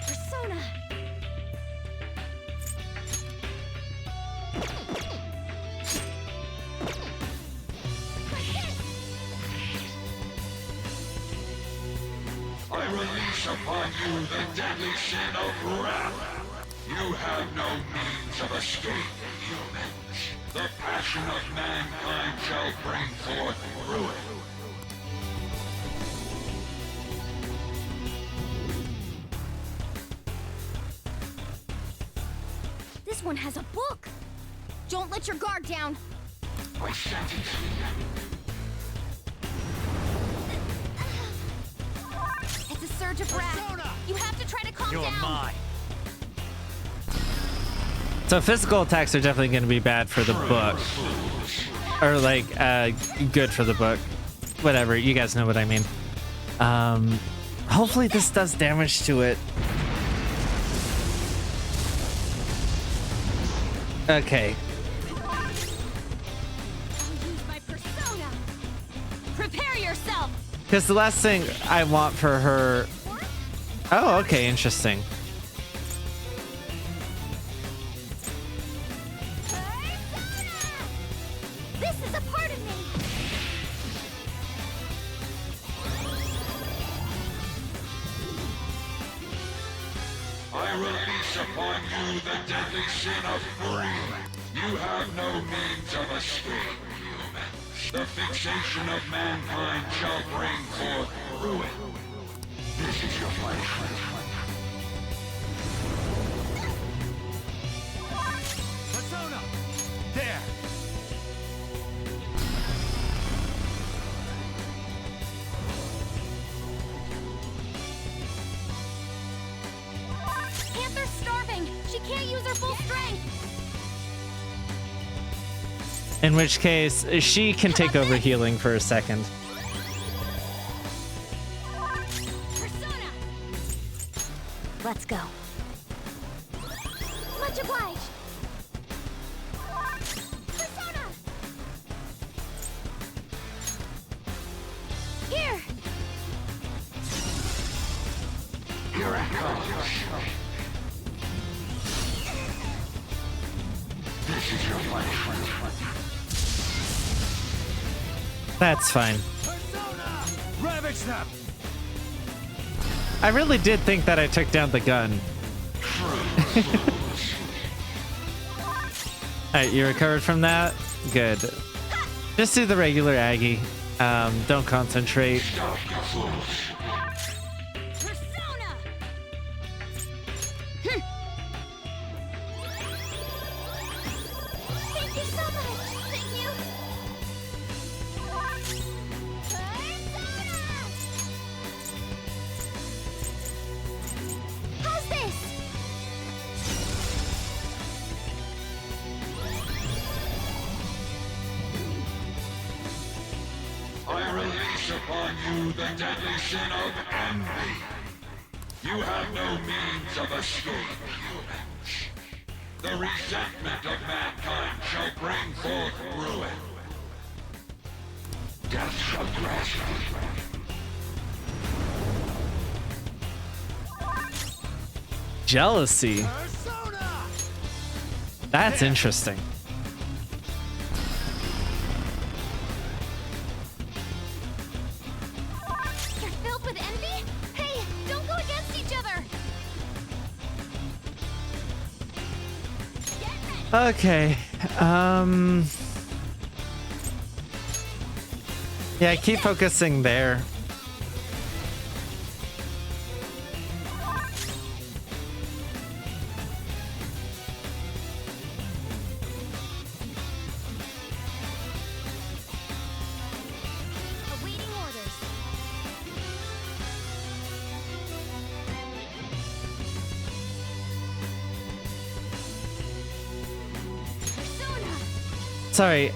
S2: Persona.
S16: I release upon you the deadly sin of wrath. You have no means of escape, humans. The passion of mankind shall bring forth ruin.
S2: This one has a book. Don't let your guard down.
S16: I sentence
S2: It's a surge of wrath. You have to try to calm down.
S9: mine.
S1: So physical attacks are definitely going to be bad for the book. Or like, good for the book. Whatever, you guys know what I mean. Hopefully this does damage to it. Okay.
S2: Prepare yourself.
S1: Because the last thing I want for her... Oh, okay, interesting.
S2: This is a part of me.
S16: I release upon you the deadly sin of greed. You have no means of escape, humans. The fixation of mankind shall bring forth ruin. This is your punishment.
S9: Persona! There!
S2: Panther's starving. She can't use her full strength.
S1: In which case, she can take over healing for a second.
S2: Persona. Let's go. Much obliged. Persona. Here.
S16: Here it comes. This is your punishment.
S1: That's fine.
S9: Ravage them!
S1: I really did think that I took down the gun. Alright, you recovered from that? Good. Just do the regular Aggie. Don't concentrate.
S2: Thank you so much. Thank you. How's this?
S16: I release upon you the deadly sin of envy. You have no means of escape, humans. The resentment of mankind shall bring forth ruin. Death shall grasp you.
S1: Jealousy. That's interesting.
S2: You're filled with envy? Hey, don't go against each other.
S1: Okay. Yeah, keep focusing there. Sorry,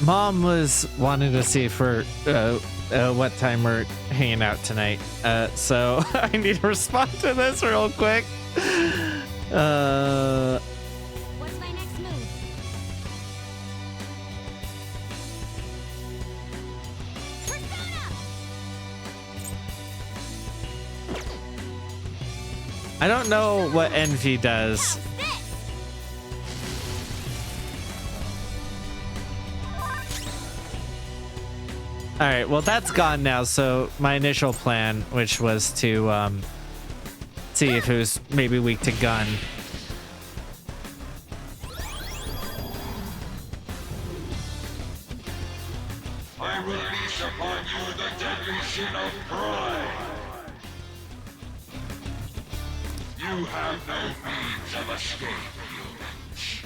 S1: Mom was wanting to see for what time we're hanging out tonight. So I need to respond to this real quick.
S12: What's my next move?
S1: I don't know what Envy does. All right, well that's gone now. So my initial plan, which was to see if it was maybe weak to gun.
S16: I release upon you the deadly sin of pride. You have no means of escape, humans.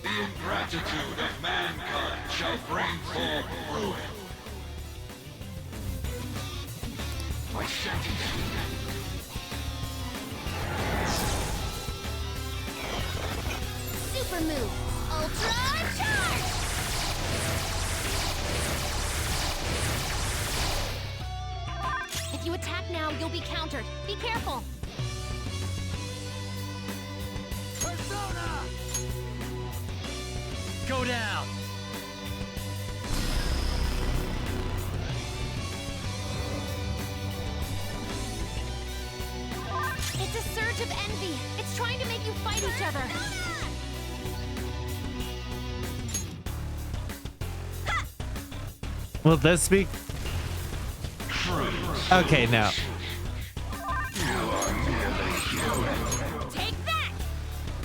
S16: The ingratitude of mankind shall bring forth ruin. I sentence you.
S12: Super move. Ultra charge! If you attack now, you'll be countered. Be careful.
S9: Persona! Go down.
S12: It's a surge of envy. It's trying to make you fight each other.
S1: Will this be? Okay, no.
S12: Take that!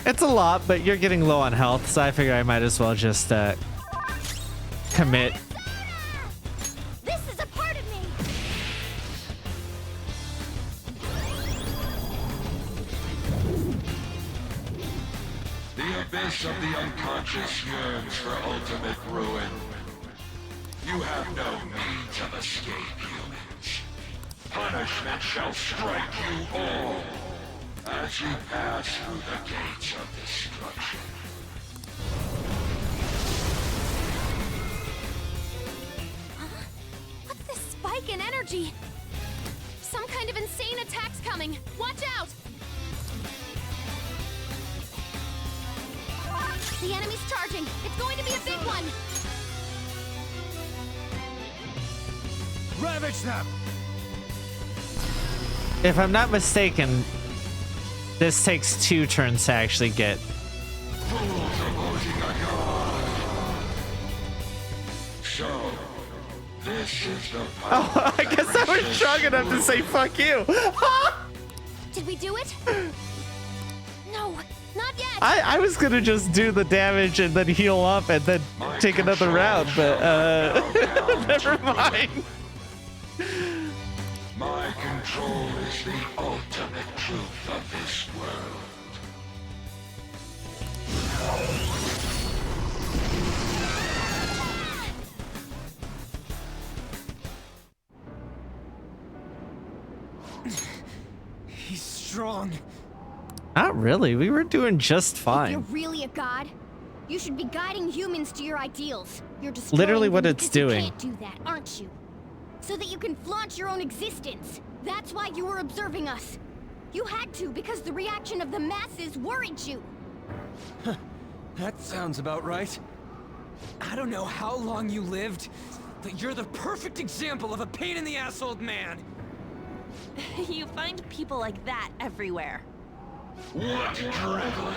S1: It's a lot, but you're getting low on health, so I figure I might as well just commit.
S12: This is a part of me.
S16: The abyss of the unconscious yearns for ultimate ruin. You have no means of escape, humans. Punishment shall strike you all as you pass through the gates of destruction.
S12: What's this spike in energy? Some kind of insane attack's coming. Watch out! The enemy's charging. It's going to be a big one.
S9: Ravage them!
S1: If I'm not mistaken, this takes 2 turns to actually get.
S16: Fools opposing a god. So, this is the power.
S1: Oh, I guess I was strong enough to say fuck you.
S12: Did we do it? No, not yet.
S1: I was gonna just do the damage and then heal up and then take another round, but never mind.
S16: My control is the ultimate truth of this world.
S15: He's strong.
S1: Not really. We were doing just fine.
S2: You're really a god? You should be guiding humans to your ideals. You're destroying
S1: Literally what
S2: them
S1: it's
S2: because
S1: doing.
S2: You can't do that, aren't you? So that you can flaunt your own existence. That's why you were observing us. You had to because the reaction of the masses worried you.
S15: That sounds about right. I don't know how long you lived, but you're the perfect example of a pain-in-the-ass old man.
S24: You find people like that everywhere.
S16: What drivel?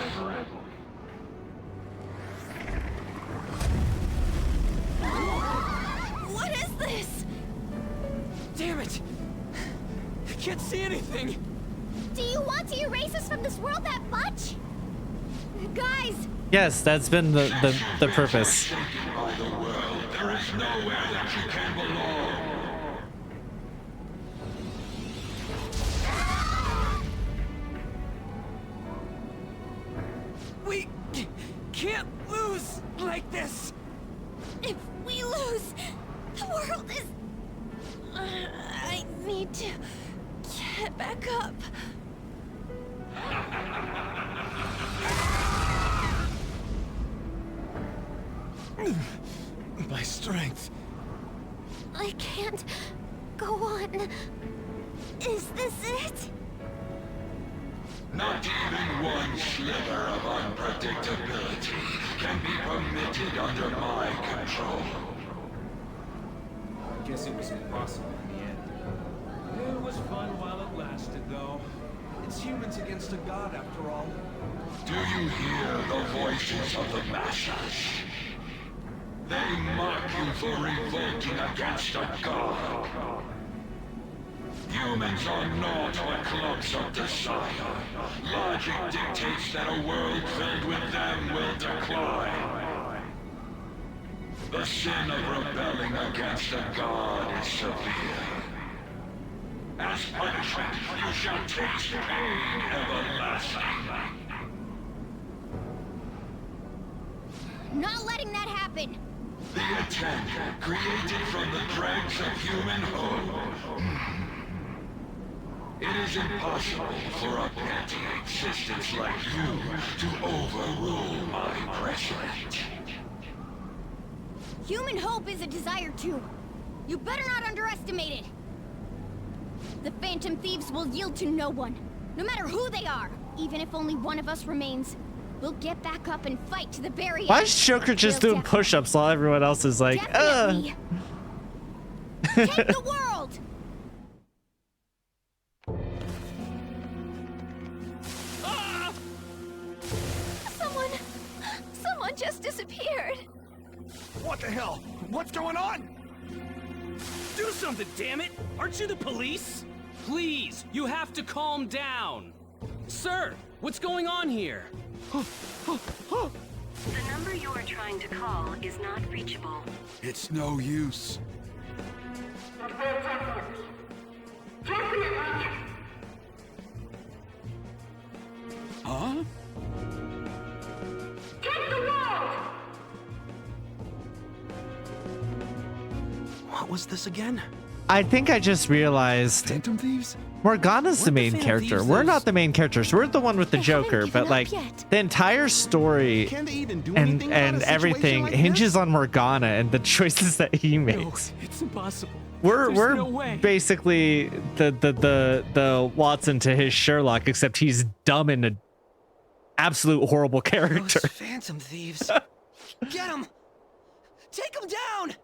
S24: What is this?
S15: Damn it! I can't see anything!
S12: Do you want to erase us from this world that much?
S2: Guys!
S1: Yes, that's been the purpose.
S16: By the world, there is nowhere that you can belong.
S15: We can't lose like this!
S24: If we lose, the world is... I need to get back up.
S11: My strength.
S12: I can't go on. Is this it?
S16: Not even one sliver of unpredictability can be permitted under my control.
S19: I guess it was impossible in the end. It was fun while it lasted, though. It's humans against a god, after all.
S16: Do you hear the voices of the masses? They mock you for revolting against a god. Humans are not but clumps of desire. Logic dictates that a world filled with them will decline. The sin of rebelling against a god is severe. As punishment, you shall taste pain everlasting.
S2: Not letting that happen!
S16: The attempt, created from the dregs of human hope. It is impossible for a petty existence like you to overrule my precedent.
S2: Human hope is a desire too. You better not underestimate it. The Phantom Thieves will yield to no one, no matter who they are. Even if only one of us remains, we'll get back up and fight to the very end.
S1: Why is Joker just doing push-ups while everyone else is like,
S2: Take the world!
S12: Someone just disappeared.
S9: What the hell? What's going on? Do something, damn it! Aren't you the police?
S19: Please, you have to calm down. Sir, what's going on here?
S17: The number you are trying to call is not reachable.
S11: It's no use. Huh?
S9: What was this again?
S1: I think I just realized
S11: Phantom Thieves?
S1: Morgana's the main character. We're not the main characters. We're the one with the Joker, but like the entire story and everything hinges on Morgana and the choices that he makes.
S9: It's impossible.
S1: We're
S9: no way.
S1: basically the Watson to his Sherlock, except he's dumb and an absolute horrible character.
S9: Those Phantom Thieves. Get them! Take them down!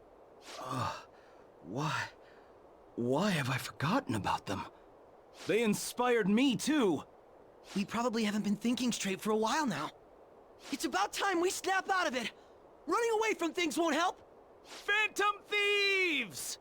S9: Why have I forgotten about them? They inspired me, too. We probably haven't been thinking straight for a while now. It's about time we snap out of it. Running away from things won't help. Phantom Thieves!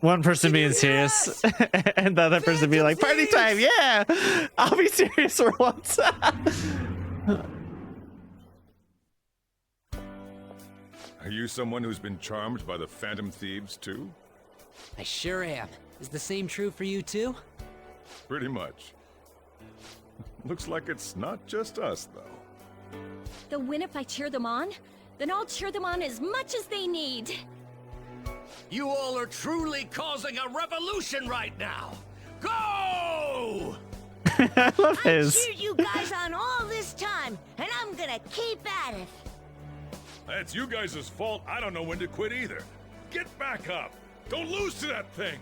S1: One person being serious and the other person being like, party time, yeah! I'll be serious for once.
S20: Are you someone who's been charmed by the Phantom Thieves, too?
S15: I sure am. Is the same true for you, too?
S20: Pretty much. Looks like it's not just us, though.
S24: They'll win if I cheer them on? Then I'll cheer them on as much as they need.
S14: You all are truly causing a revolution right now! Go!
S1: I love his.
S12: I've cheered you guys on all this time, and I'm gonna keep at it.
S20: That's you guys' fault. I don't know when to quit either. Get back up! Don't lose to that thing!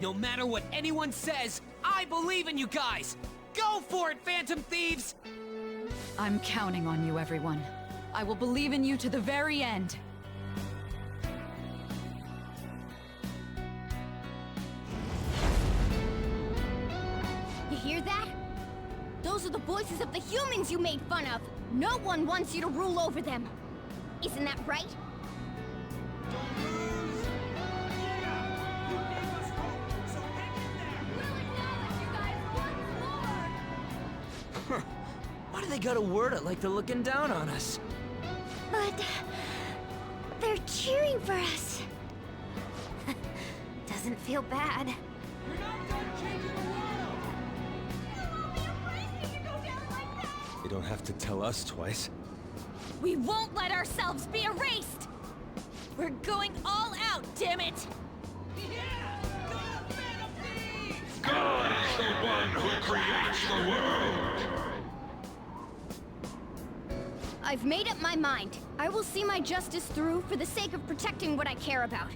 S15: No matter what anyone says, I believe in you guys! Go for it, Phantom Thieves!
S21: I'm counting on you, everyone. I will believe in you to the very end.
S2: You hear that? Those are the voices of the humans you made fun of. No one wants you to rule over them. Isn't that right?
S15: Why do they gotta word it like they're looking down on us?
S12: But they're cheering for us. Doesn't feel bad.
S8: You don't have to tell us twice.
S12: We won't let ourselves be erased! We're going all out, damn it!
S16: God is the one who creates the world!
S2: I've made up my mind. I will see my justice through for the sake of protecting what I care about.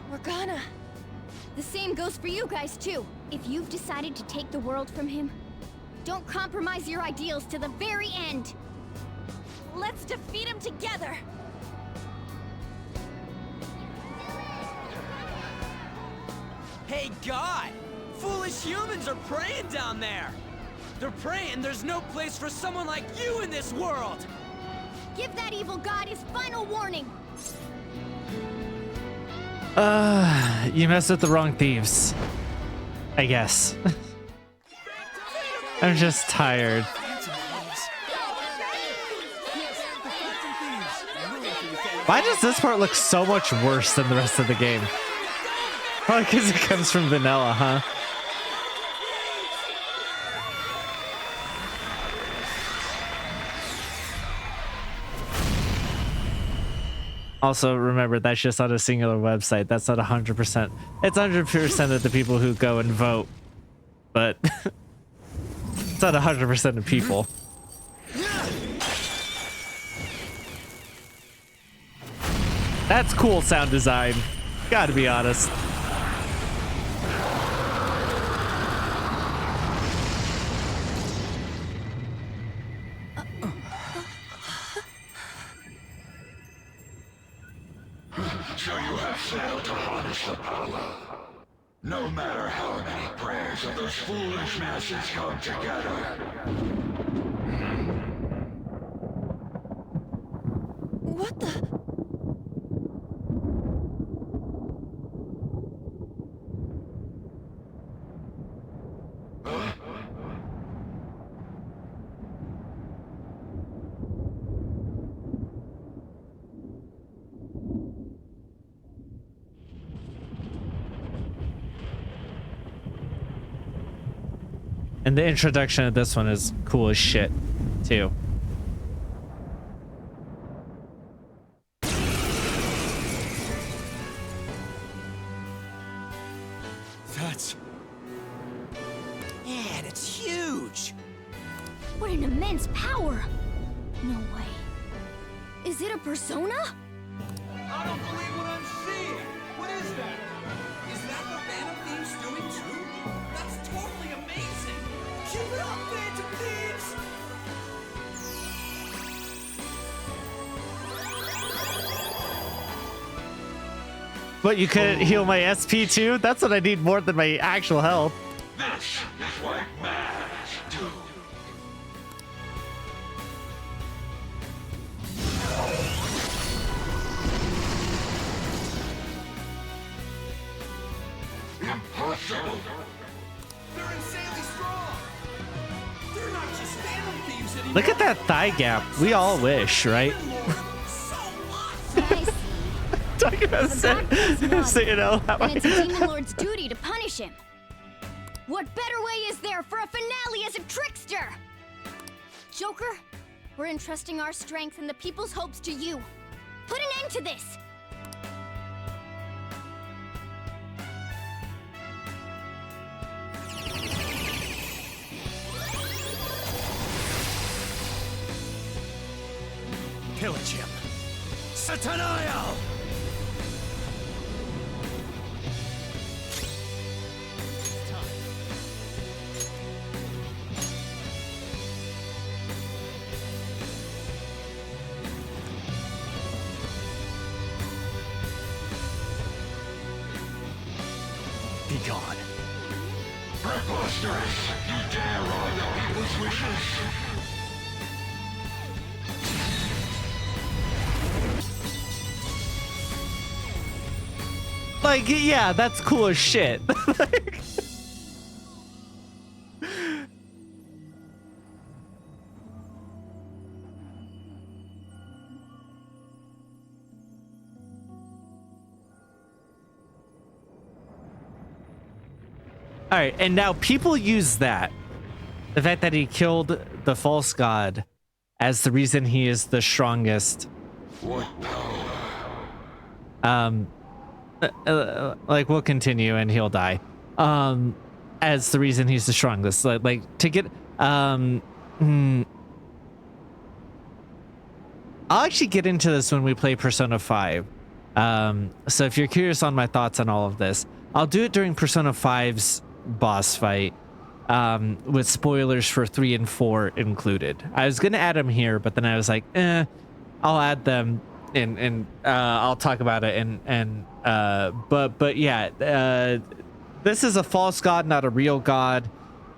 S24: Morgana.
S2: The same goes for you guys, too. If you've decided to take the world from him, don't compromise your ideals to the very end.
S12: Let's defeat him together!
S9: Hey, God! Foolish humans are praying down there! They're praying there's no place for someone like you in this world!
S2: Give that evil god his final warning!
S1: You messed with the wrong thieves. I guess. I'm just tired. Why does this part look so much worse than the rest of the game? Probably because it comes from vanilla, huh? Also, remember, that's just on a singular website. That's not 100%. It's 100% of the people who go and vote. But it's not 100% of people. That's cool sound design. Gotta be honest.
S16: So you have failed to harness the power. No matter how many prayers of those foolish masses come together.
S24: What the?
S1: And the introduction of this one is cool as shit, too.
S9: That's... Man, it's huge!
S2: What an immense power! No way. Is it a persona?
S19: I don't believe what I'm seeing! What is that? Is that what Phantom Thieves doing too? That's totally amazing! Keep it up, Phantom Thieves!
S1: But you couldn't heal my SP too? That's what I need more than my actual health.
S16: This is what matters do. Impossible.
S19: They're insanely strong! They're not just Phantom Thieves anymore!
S1: Look at that thigh gap. We all wish, right? Talking about saying out loud.
S2: And it's a Demon Lord's duty to punish him. What better way is there for a finale as a trickster? Joker, we're entrusting our strength and the people's hopes to you. Put an end to this!
S9: Pillage him! Satanael! Be gone.
S16: Preposterous! You dare wrong the people's wishes!
S1: Like, yeah, that's cool as shit. All right, and now people use that, the fact that he killed the false god, as the reason he is the strongest.
S16: What
S1: like we'll continue and he'll die. As the reason he's the strongest. Like to get I'll actually get into this when we play Persona 5. So if you're curious on my thoughts on all of this, I'll do it during Persona 5's boss fight, with spoilers for 3 and 4 included. I was gonna add them here, but then I was like, I'll add them and I'll talk about it but yeah, this is a false god, not a real god.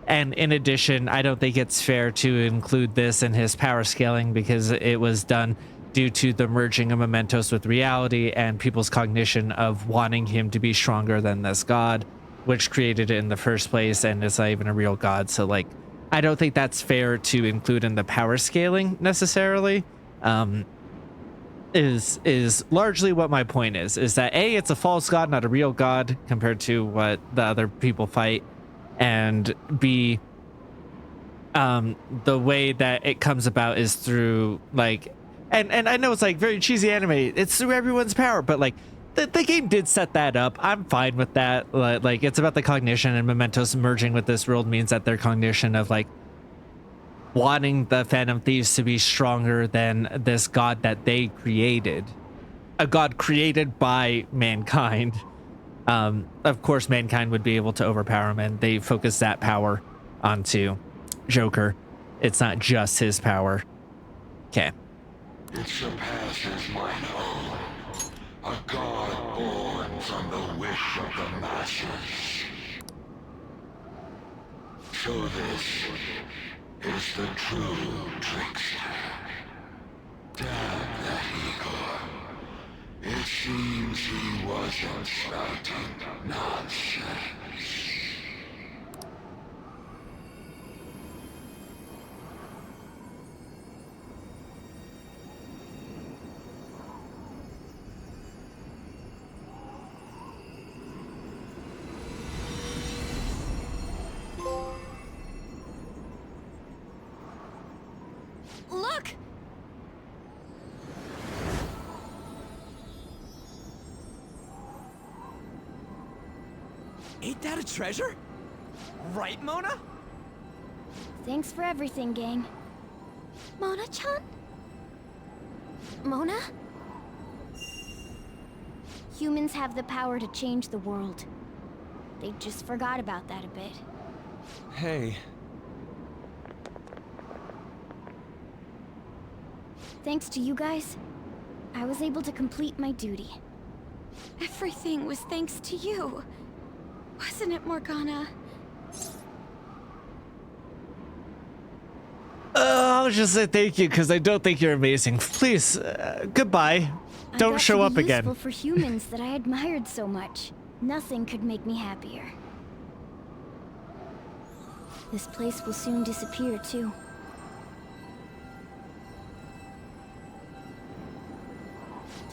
S1: And in addition, I don't think it's fair to include this in his power scaling because it was done due to the merging of mementos with reality and people's cognition of wanting him to be stronger than this god, which created it in the first place, and it's not even a real god. So like, I don't think that's fair to include in the power scaling necessarily. Is largely what my point is that A, it's a false god, not a real god compared to what the other people fight. And B, the way that it comes about is through like, and I know it's like very cheesy anime, it's through everyone's power, but like the game did set that up. I'm fine with that. Like it's about the cognition, and mementos merging with this world means that their cognition of like wanting the Phantom Thieves to be stronger than this god that they created, a god created by mankind. Of course, mankind would be able to overpower him, and they focus that power onto Joker. It's not just his power. Okay.
S16: It surpasses my own. A god born from the wish of the masses. So this is the true trickster. Damn that Igor. It seems he wasn't spouting nonsense.
S2: Look!
S9: Ain't that a treasure? Right, Mona?
S2: Thanks for everything, gang.
S18: Mona-chan?
S2: Mona? Humans have the power to change the world. They just forgot about that a bit.
S8: Hey.
S2: Thanks to you guys, I was able to complete my duty.
S18: Everything was thanks to you. Wasn't it, Morgana?
S1: I'll just say thank you because I don't think you're amazing. Please, goodbye. Don't show up again.
S2: Useful for humans that I admired so much. Nothing could make me happier. This place will soon disappear too.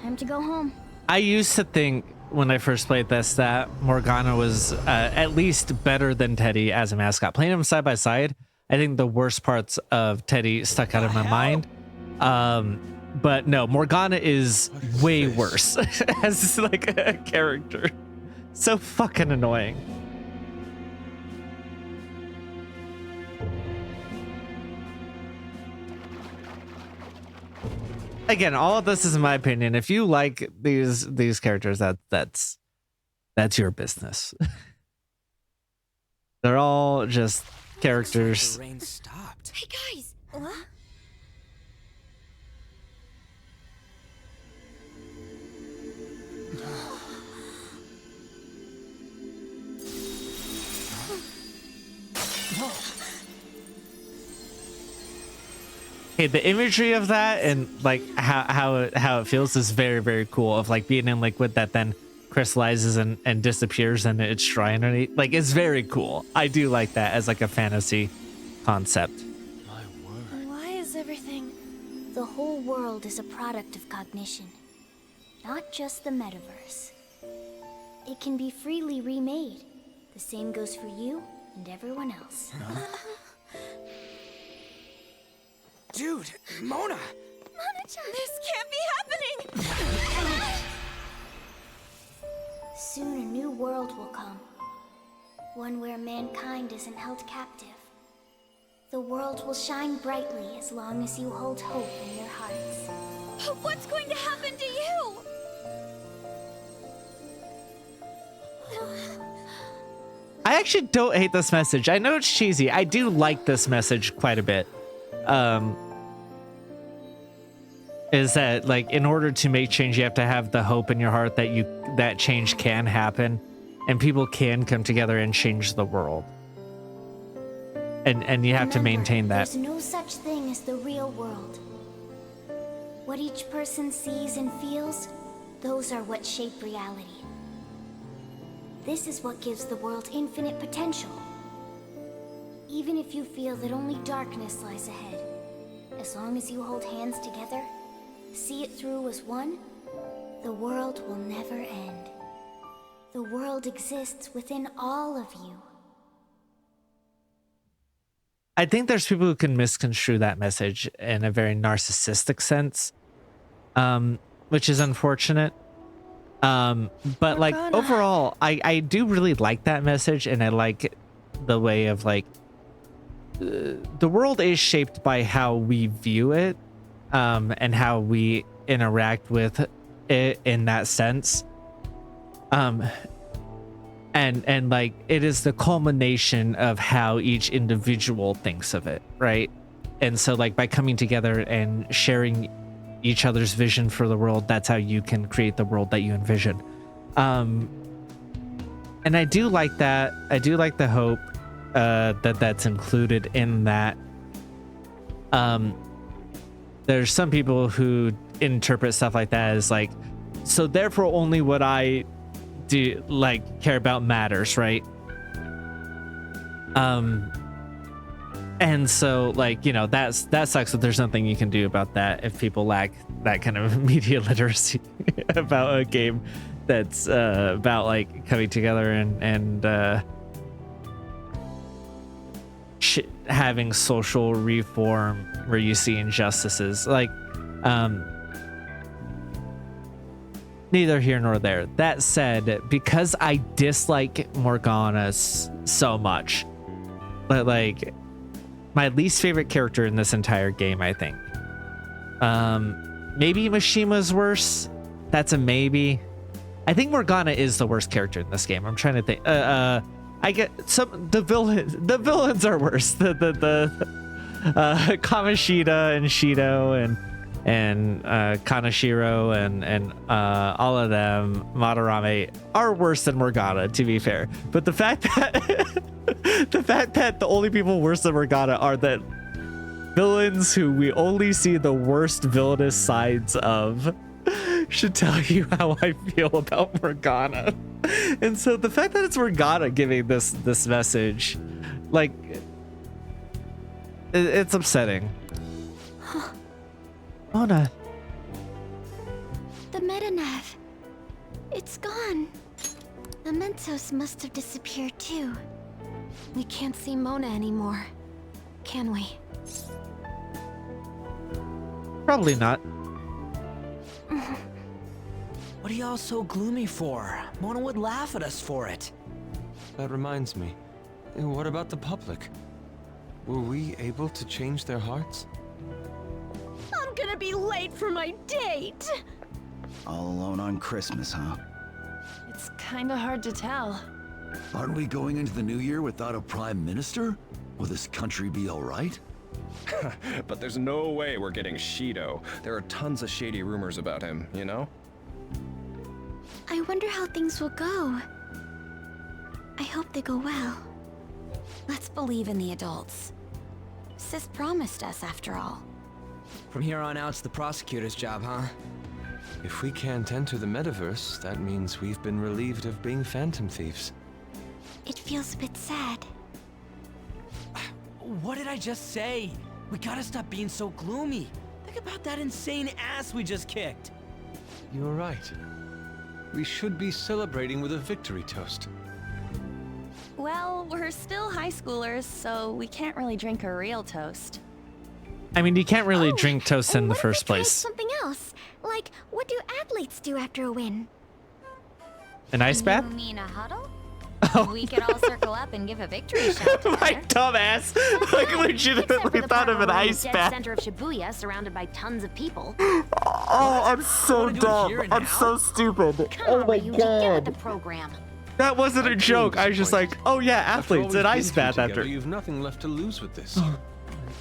S2: Time to go home.
S1: I used to think when I first played this that Morgana was at least better than Teddy as a mascot. Playing them side by side, I think the worst parts of Teddy stuck out of my mind. But no, Morgana is way worse as like a character. So fucking annoying. Again, all of this is my opinion. If you like these characters, that's your business. They're all just characters.
S15: The rain stopped.
S2: Hey guys! What?
S1: Hey, the imagery of that and like how it feels is very, very cool. Of like being in liquid that then crystallizes and disappears and it's dry underneath. Like it's very cool. I do like that as like a fantasy concept.
S2: Why is everything? The whole world is a product of cognition, not just the metaverse. It can be freely remade. The same goes for you and everyone else.
S9: Dude,
S15: Mona!
S24: Mona-chan! This can't be happening!
S2: Soon a new world will come. One where mankind isn't held captive. The world will shine brightly as long as you hold hope in your hearts.
S24: What's going to happen to you?
S1: I actually don't hate this message. I know it's cheesy. I do like this message quite a bit. Is that like in order to make change, you have to have the hope in your heart that that change can happen, and people can come together and change the world. And you have to maintain that.
S2: There's no such thing as the real world. What each person sees and feels, those are what shape reality. This is what gives the world infinite potential. Even if you feel that only darkness lies ahead, as long as you hold hands together, see it through as one, the world will never end. The world exists within all of you.
S1: I think there's people who can misconstrue that message in a very narcissistic sense, which is unfortunate. But like overall, I do really like that message, and I like the way of like the world is shaped by how we view it, and how we interact with it in that sense. And like it is the culmination of how each individual thinks of it, right? And so like by coming together and sharing each other's vision for the world, that's how you can create the world that you envision. And I do like that. I do like the hope that's included in that. There's some people who interpret stuff like that as like, so therefore only what I do like care about matters, right? And so like, you know, that sucks that there's nothing you can do about that if people lack that kind of media literacy about a game that's about like coming together and having social reform where you see injustices. Like neither here nor there. That said, because I dislike Morgana so much, but like my least favorite character in this entire game, I think. Maybe Mishima's worse. That's a maybe. I think Morgana is the worst character in this game. I'm trying to think. I get some the villains are worse. The Kamoshida and Shido and Kanashiro and all of them, Madarame, are worse than Morgana, to be fair. But the fact that the only people worse than Morgana are the villains who we only see the worst villainous sides of should tell you how I feel about Morgana. And so the fact that it's Morgana giving this message, like, it's upsetting. Mona.
S2: The Metanav. It's gone. The Mentos must have disappeared too.
S7: We can't see Mona anymore, can we?
S1: Probably not.
S15: What are y'all so gloomy for? Mona would laugh at us for it.
S8: That reminds me. What about the public? Were we able to change their hearts?
S24: I'm gonna be late for my date!
S9: All alone on Christmas, huh?
S24: It's kinda hard to tell.
S11: Aren't we going into the new year without a prime minister? Will this country be all right?
S3: But there's no way we're getting Shido. There are tons of shady rumors about him, you know?
S2: I wonder how things will go. I hope they go well.
S7: Let's believe in the adults. Sis promised us, after all.
S15: From here on out, it's the prosecutor's job, huh?
S8: If we can't enter the metaverse, that means we've been relieved of being phantom thieves.
S2: It feels a bit sad.
S15: What did I just say? We gotta stop being so gloomy. Think about that insane ass we just kicked.
S8: You're right. We should be celebrating with a victory toast.
S24: Well, we're still high schoolers, so we can't really drink a real toast.
S1: I mean, you can't really drink toast in the first place.
S2: Something else. Like, what do athletes do after a win?
S1: An ice bath?
S2: You mean a huddle? We could all circle up and give a victory shout.
S1: My dumbass. Like, legitimately thought of an ice bath.
S7: Center of Shibuya, surrounded by tons of people.
S1: Oh, I'm so dumb. I'm so stupid. Oh my
S7: Get
S1: god.
S7: with the program.
S1: That wasn't a joke. I was just like, oh yeah, athletes, an ice bath after.
S8: You've nothing left to lose with this.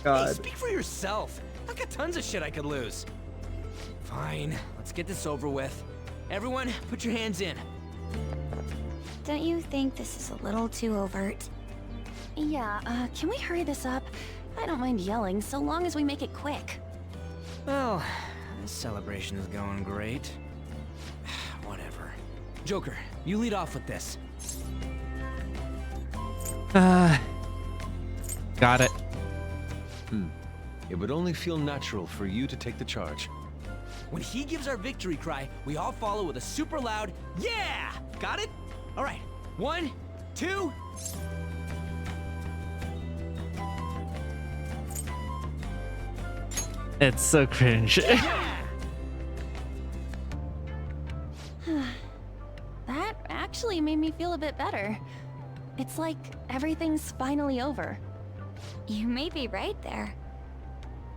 S15: Hey, speak for yourself. I've got tons of shit I could lose. Fine, let's get this over with. Everyone, put your hands in.
S2: Don't you think this is a little too overt?
S24: Yeah, can we hurry this up? I don't mind yelling, so long as we make it quick.
S15: Well, this celebration is going great. Whatever. Joker, you lead off with this.
S1: Got it.
S8: It would only feel natural for you to take the charge.
S15: When he gives our victory cry, we all follow with a super loud, yeah! Got it? All right, 1, 2...
S1: It's so cringe.
S24: That actually made me feel a bit better. It's like everything's finally over.
S2: You may be right there.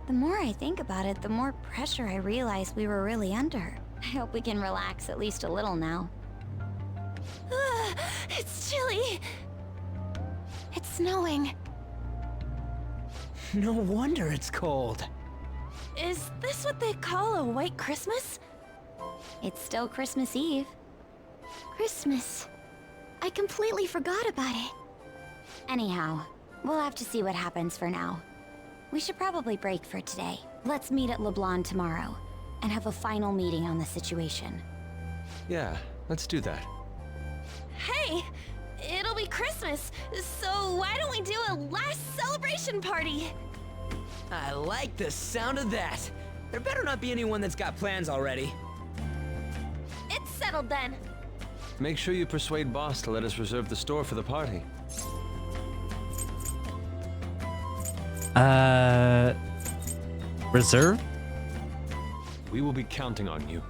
S2: The more I think about it, the more pressure I realize we were really under. I hope we can relax at least a little now.
S24: It's chilly.
S2: It's snowing.
S15: No wonder it's cold.
S24: Is this what they call a white Christmas?
S2: It's still Christmas Eve. Christmas. I completely forgot about it. Anyhow, we'll have to see what happens for now. We should probably break for today. Let's meet at LeBlanc tomorrow and have a final meeting on the situation.
S8: Yeah, let's do that.
S24: Hey, it'll be Christmas, so why don't we do a last celebration party?
S15: I like the sound of that. There better not be anyone that's got plans already.
S24: It's settled then.
S8: Make sure you persuade Boss to let us reserve the store for the party.
S1: Reserve?
S8: We will be counting on you.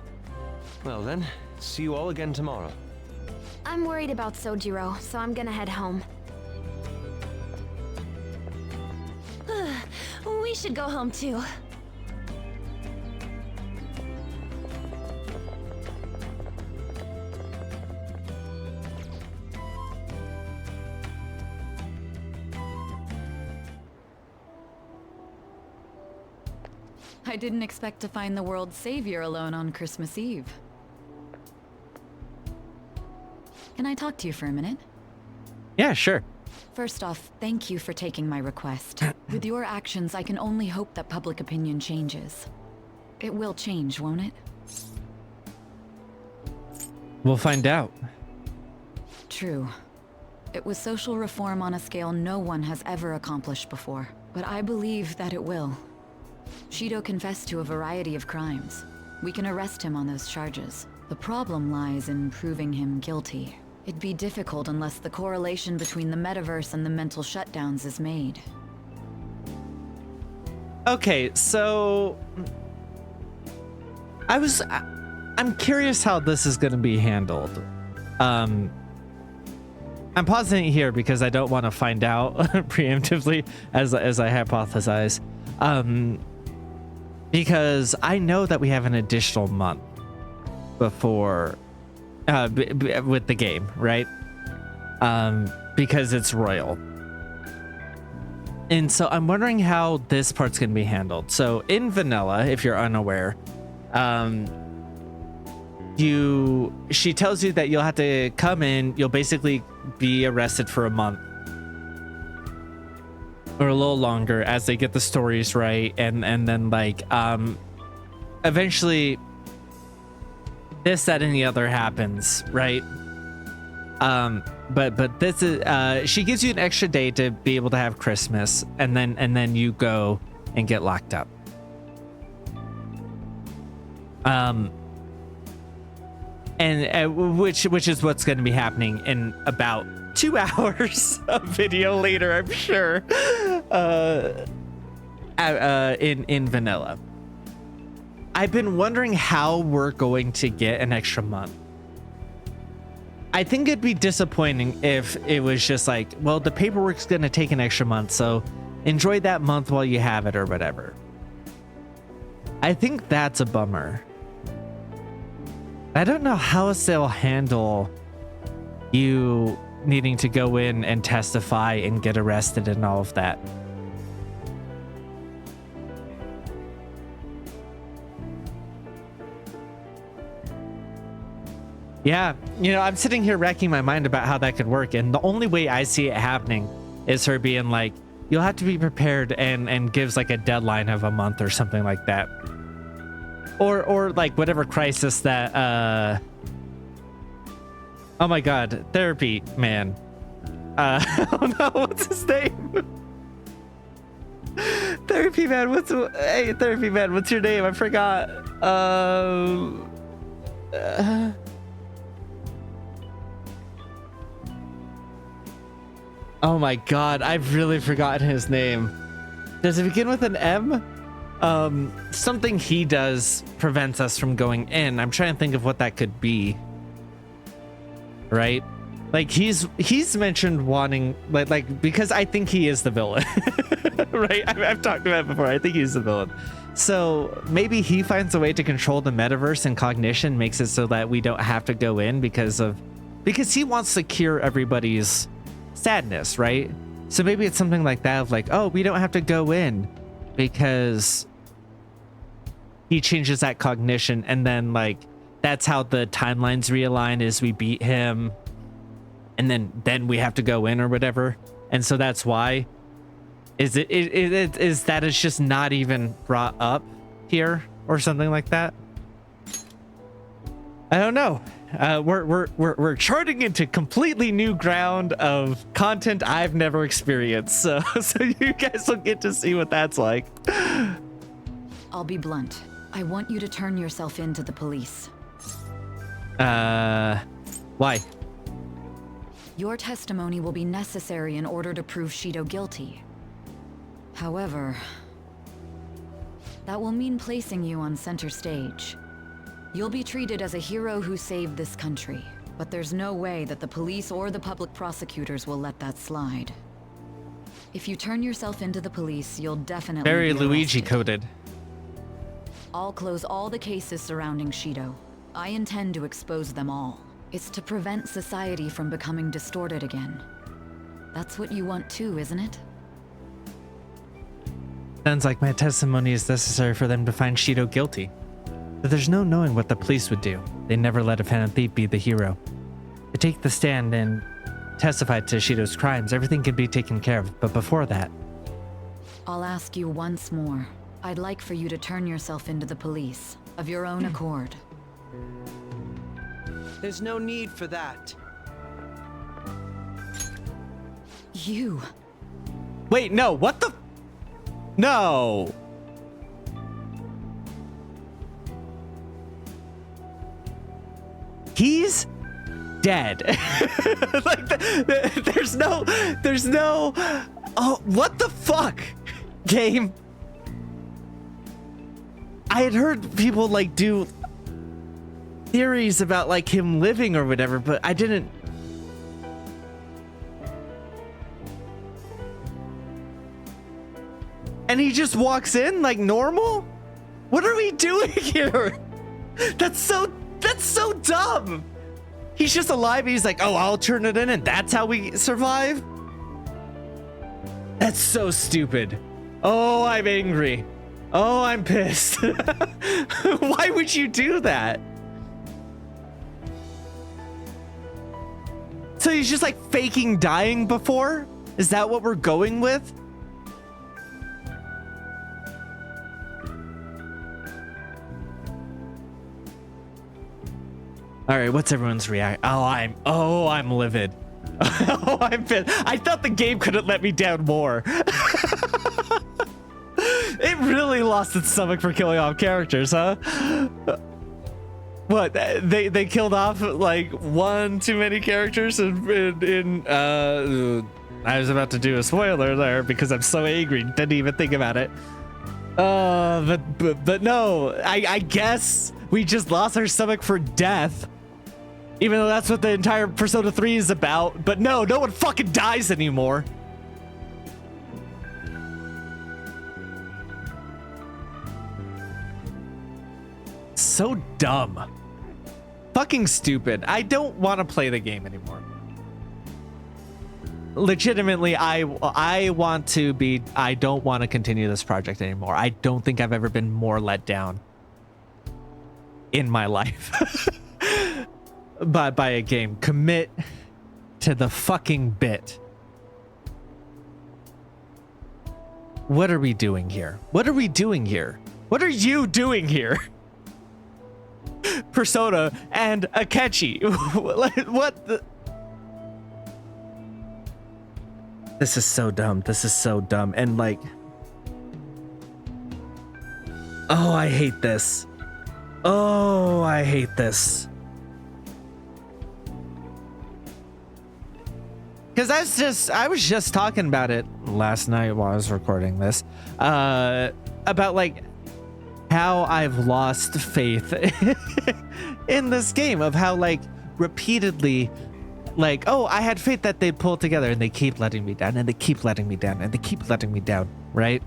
S8: Well then, see you all again tomorrow.
S7: I'm worried about Sojiro, so I'm gonna head home.
S24: We should go home too.
S21: I didn't expect to find the world's savior alone on Christmas Eve. Can I talk to you for a minute?
S1: Yeah, sure.
S21: First off, thank you for taking my request. With your actions, I can only hope that public opinion changes. It will change, won't it?
S1: We'll find out.
S21: True. It was social reform on a scale no one has ever accomplished before. But I believe that it will. Shido confessed to a variety of crimes. We can arrest him on those charges. The problem lies in proving him guilty. It'd be difficult unless the correlation between the metaverse and the mental shutdowns is made.
S1: Okay, so I'm curious how this is going to be handled. I'm pausing it here because I don't want to find out preemptively as I hypothesize. Because I know that we have an additional month before with the game, right? Because it's royal. And so I'm wondering how this part's going to be handled. So in vanilla, if you're unaware, she tells you that you'll have to come in, you'll basically be arrested for a month or a little longer as they get the stories right, and then like eventually this, that, and the other happens, right? But this is she gives you an extra day to be able to have Christmas, and then you go and get locked up. And which is what's going to be happening in about 2 hours of video later, I'm sure. in vanilla. I've been wondering how we're going to get an extra month. I think it'd be disappointing if it was just like, well, the paperwork's gonna take an extra month, so enjoy that month while you have it or whatever. I think that's a bummer. I don't know how else they'll handle you needing to go in and testify and get arrested and all of that. Yeah, you know, I'm sitting here racking my mind about how that could work, and the only way I see it happening is her being like, you'll have to be prepared, and gives like a deadline of a month or something like that. Or like whatever crisis that oh my god, therapy man. Oh no, what's his name? Therapy man, hey therapy man, what's your name? I forgot. Oh my god, I've really forgotten his name. Does it begin with an M? Something he does prevents us from going in. I'm trying to think of what that could be. Right? Like he's mentioned wanting like because I think he is the villain. Right? I've talked about it before. I think he's the villain. So maybe he finds a way to control the metaverse, and Cognition makes it so that we don't have to go in because he wants to cure everybody's sadness, right? So maybe it's something like that of like, oh, we don't have to go in because he changes that Cognition, and then like that's how the timelines realign, is we beat him and then we have to go in or whatever. And so that's why is that it's just not even brought up here or something like that. I don't know. We're charting into completely new ground of content I've never experienced, so you guys will get to see what that's like.
S21: I'll be blunt. I want you to turn yourself in to the police.
S1: Why?
S21: Your testimony will be necessary in order to prove Shido guilty. However, that will mean placing you on center stage. You'll be treated as a hero who saved this country, but there's no way that the police or the public prosecutors will let that slide. If you turn yourself into the police, you'll definitely
S1: very
S21: be
S1: Luigi
S21: arrested.
S1: coded.
S21: I'll close all the cases surrounding Shido. I intend to expose them all. It's to prevent society from becoming distorted again. That's what you want too, isn't it?
S1: Sounds like my testimony is necessary for them to find Shido guilty. But there's no knowing what the police would do. They never let a phantom thief be the hero. To take the stand and testify to Shido's crimes, everything can be taken care of. But before that,
S21: I'll ask you once more. I'd like for you to turn yourself into the police, of your own accord.
S9: There's no need for that.
S21: You.
S1: wait, no, what the? No. He's dead. Like there's no oh, what the fuck, game? I had heard people like do theories about like him living or whatever, but I didn't. And he just walks in like normal? What are we doing here? That's so dumb. He's just alive and he's like, oh, I'll turn it in and that's how we survive? That's so stupid. Oh, I'm angry. Oh, I'm pissed. Why would you do that? So he's just like faking dying before? Is that what we're going with? All right, what's everyone's reaction? Oh, I'm livid. Oh, I'm pissed. I thought the game couldn't let me down more. It really lost its stomach for killing off characters, huh? What? They killed off like one too many characters in I was about to do a spoiler there because I'm so angry, didn't even think about it. But no, I guess we just lost our stomach for death. Even though that's what the entire Persona 3 is about. But no one fucking dies anymore. So dumb. Fucking stupid. I don't want to play the game anymore. Legitimately, I want to be, I don't want to continue this project anymore. I don't think I've ever been more let down in my life by a game. Commit to the fucking bit. What are we doing here? What are we doing here? What are you doing here? Persona and Akechi. What the? This is so dumb. This is so dumb. And like, oh, I hate this. Oh, I hate this. Because I was just talking about it last night while I was recording this, about like how I've lost faith in this game, of how like repeatedly, like, oh, I had faith that they'd pull together, and they keep letting me down, and they keep letting me down, and they keep letting me down, right?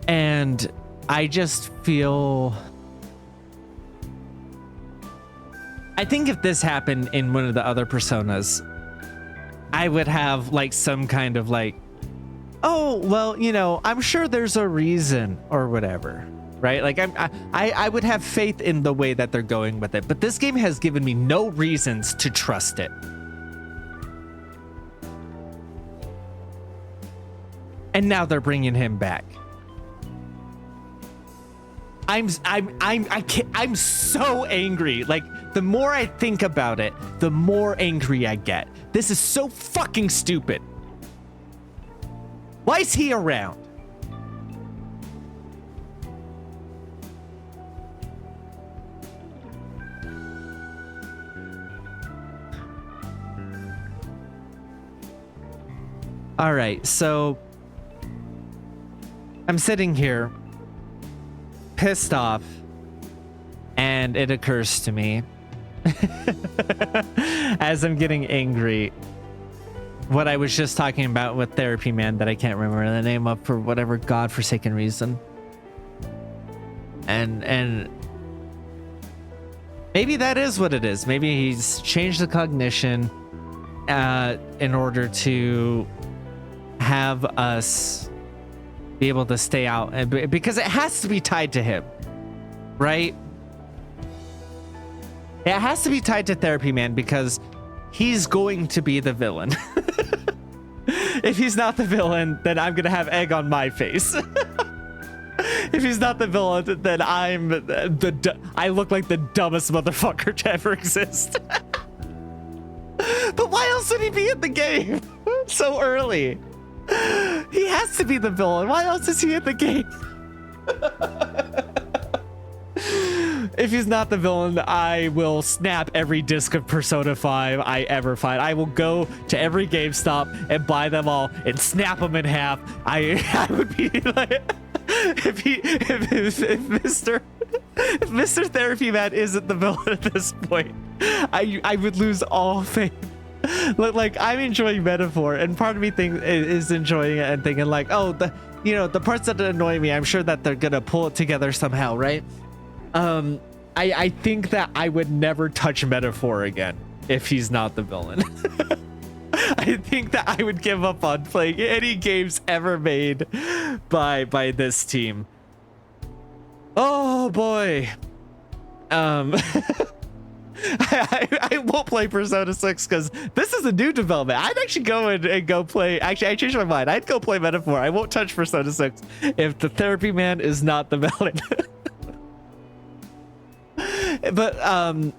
S1: And I just feel, I think if this happened in one of the other Personas, I would have like some kind of like, oh, well, you know, I'm sure there's a reason or whatever, right? Like I would have faith in the way that they're going with it, but this game has given me no reasons to trust it. And now they're bringing him back. I'm so angry. Like, the more I think about it, the more angry I get. This is so fucking stupid. Why is he around? All right, so I'm sitting here pissed off, and it occurs to me as I'm getting angry, what I was just talking about with Therapy Man that I can't remember the name of for whatever godforsaken reason. And maybe that is what it is. Maybe he's changed the cognition in order to have us be able to stay out, and because it has to be tied to him, right? It has to be tied to Therapy Man because he's going to be the villain. If he's not the villain, then I'm gonna have egg on my face. If he's not the villain, then I look like the dumbest motherfucker to ever exist. But why else would he be in the game so early? He has to be the villain. Why else is he in the game? If he's not the villain, I will snap every disc of Persona 5 I ever find. I will go to every GameStop and buy them all and snap them in half. I would be like, if Mr. Therapy Man isn't the villain at this point, I would lose all faith. Like, I'm enjoying Metaphor, and part of me is enjoying it and thinking like, oh, the parts that annoy me, I'm sure that they're gonna pull it together somehow, right? I think that I would never touch Metaphor again if he's not the villain. I think that I would give up on playing any games ever made by this team. Oh boy. I won't play Persona 6 because this is a new development. I'd actually go and go play. Actually, I changed my mind. I'd go play Metaphor. I won't touch Persona 6 if the Therapy Man is not the villain. But I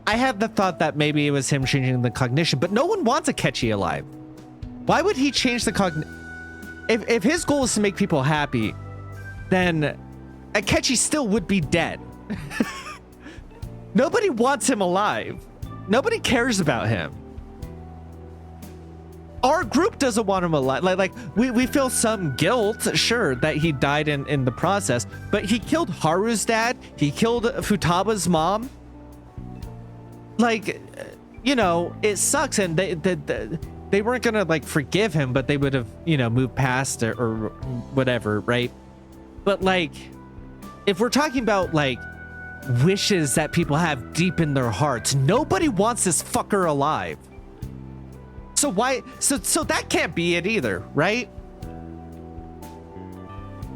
S1: had the thought that maybe it was him changing the cognition, but no one wants Akechi alive. Why would he change the cognition? If his goal is to make people happy, then Akechi still would be dead. Nobody wants him alive. Nobody cares about him. our group doesn't want him alive. Like we feel some guilt, sure, that he died in the process, but he killed Haru's dad. He killed Futaba's mom. Like, you know, it sucks, and they weren't gonna like forgive him, but they would have, you know, moved past it or whatever, right? But like, if we're talking about like wishes that people have deep in their hearts, nobody wants this fucker alive. So why? So that can't be it either, right?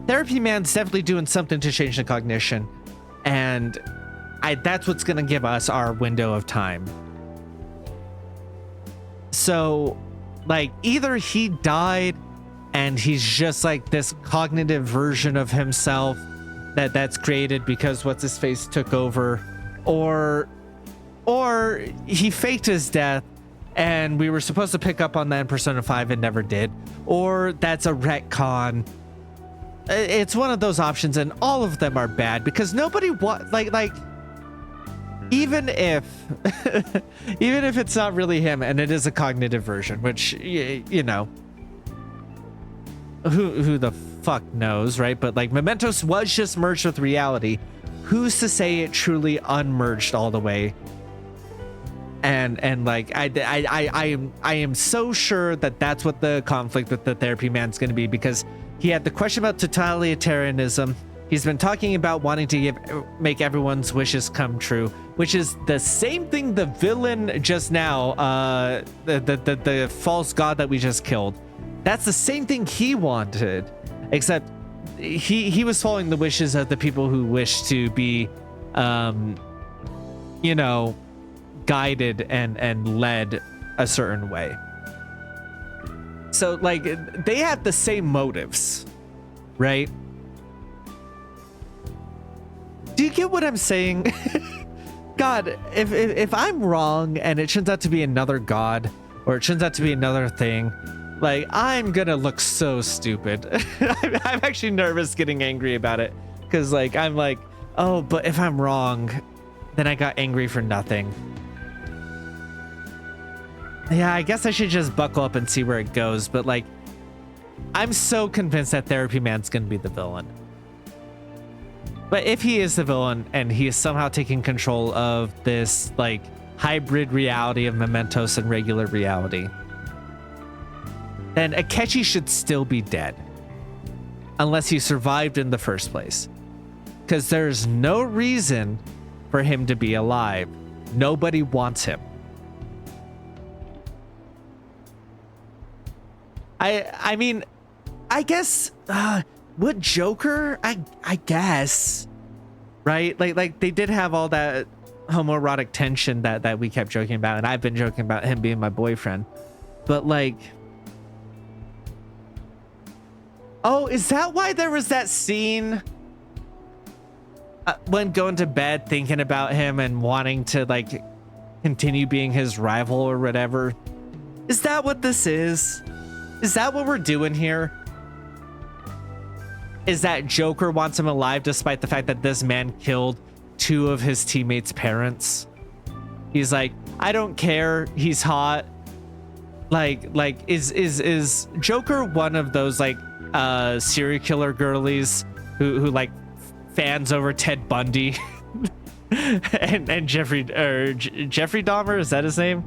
S1: Therapy Man's definitely doing something to change the cognition, and that's what's gonna give us our window of time. So, like, either he died and he's just like this cognitive version of himself that's created because what's his face took over, or he faked his death and we were supposed to pick up on that in Persona 5 and never did, or that's a retcon. It's one of those options, and all of them are bad because nobody like even if it's not really him and it is a cognitive version, which you know, who the fuck knows, right? But like Mementos was just merged with reality. Who's to say it truly unmerged all the way? And like I am so sure that that's what the conflict with the Therapy Man's going to be, because he had the question about totalitarianism. He's been talking about wanting to make everyone's wishes come true, which is the same thing the villain just now, the false god that we just killed. That's the same thing he wanted, except he was following the wishes of the people who wish to be, you know, guided and led a certain way. So like they have the same motives, right? Do you get what I'm saying? God, if I'm wrong and it turns out to be another god, or it turns out to be another thing, like I'm gonna look so stupid. I'm actually nervous getting angry about it, because like I'm like, oh, but if I'm wrong, then I got angry for nothing. Yeah, I guess I should just buckle up and see where it goes, but like I'm so convinced that Therapy Man's gonna be the villain. But if he is the villain and he is somehow taking control of this like hybrid reality of Mementos and regular reality, then Akechi should still be dead, unless he survived in the first place, because there's no reason for him to be alive. Nobody wants him. I mean, I guess would Joker? I guess, right? Like they did have all that homoerotic tension that we kept joking about, and I've been joking about him being my boyfriend. But like, oh, is that why there was that scene when going to bed thinking about him and wanting to like continue being his rival or whatever? Is that what this is? Is that what we're doing here? Is that Joker wants him alive despite the fact that this man killed 2 of his teammates' parents? He's like, I don't care. He's hot. Like is Joker one of those like serial killer girlies who like fans over Ted Bundy and Jeffrey Dahmer? Is that his name?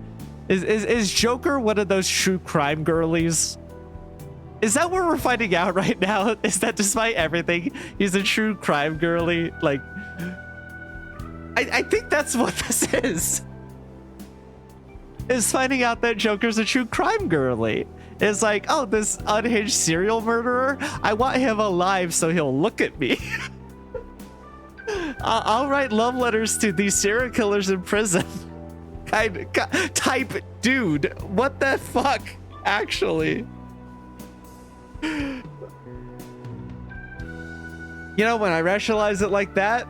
S1: Is Joker one of those true crime girlies? Is that what we're finding out right now? Is that despite everything, he's a true crime girly? Like, I think that's what this is finding out that Joker's a true crime girly. It's like, oh, this unhinged serial murderer, I want him alive so he'll look at me. I'll write love letters to these serial killers in prison. Type dude. What the fuck? Actually. You know, when I rationalize it like that,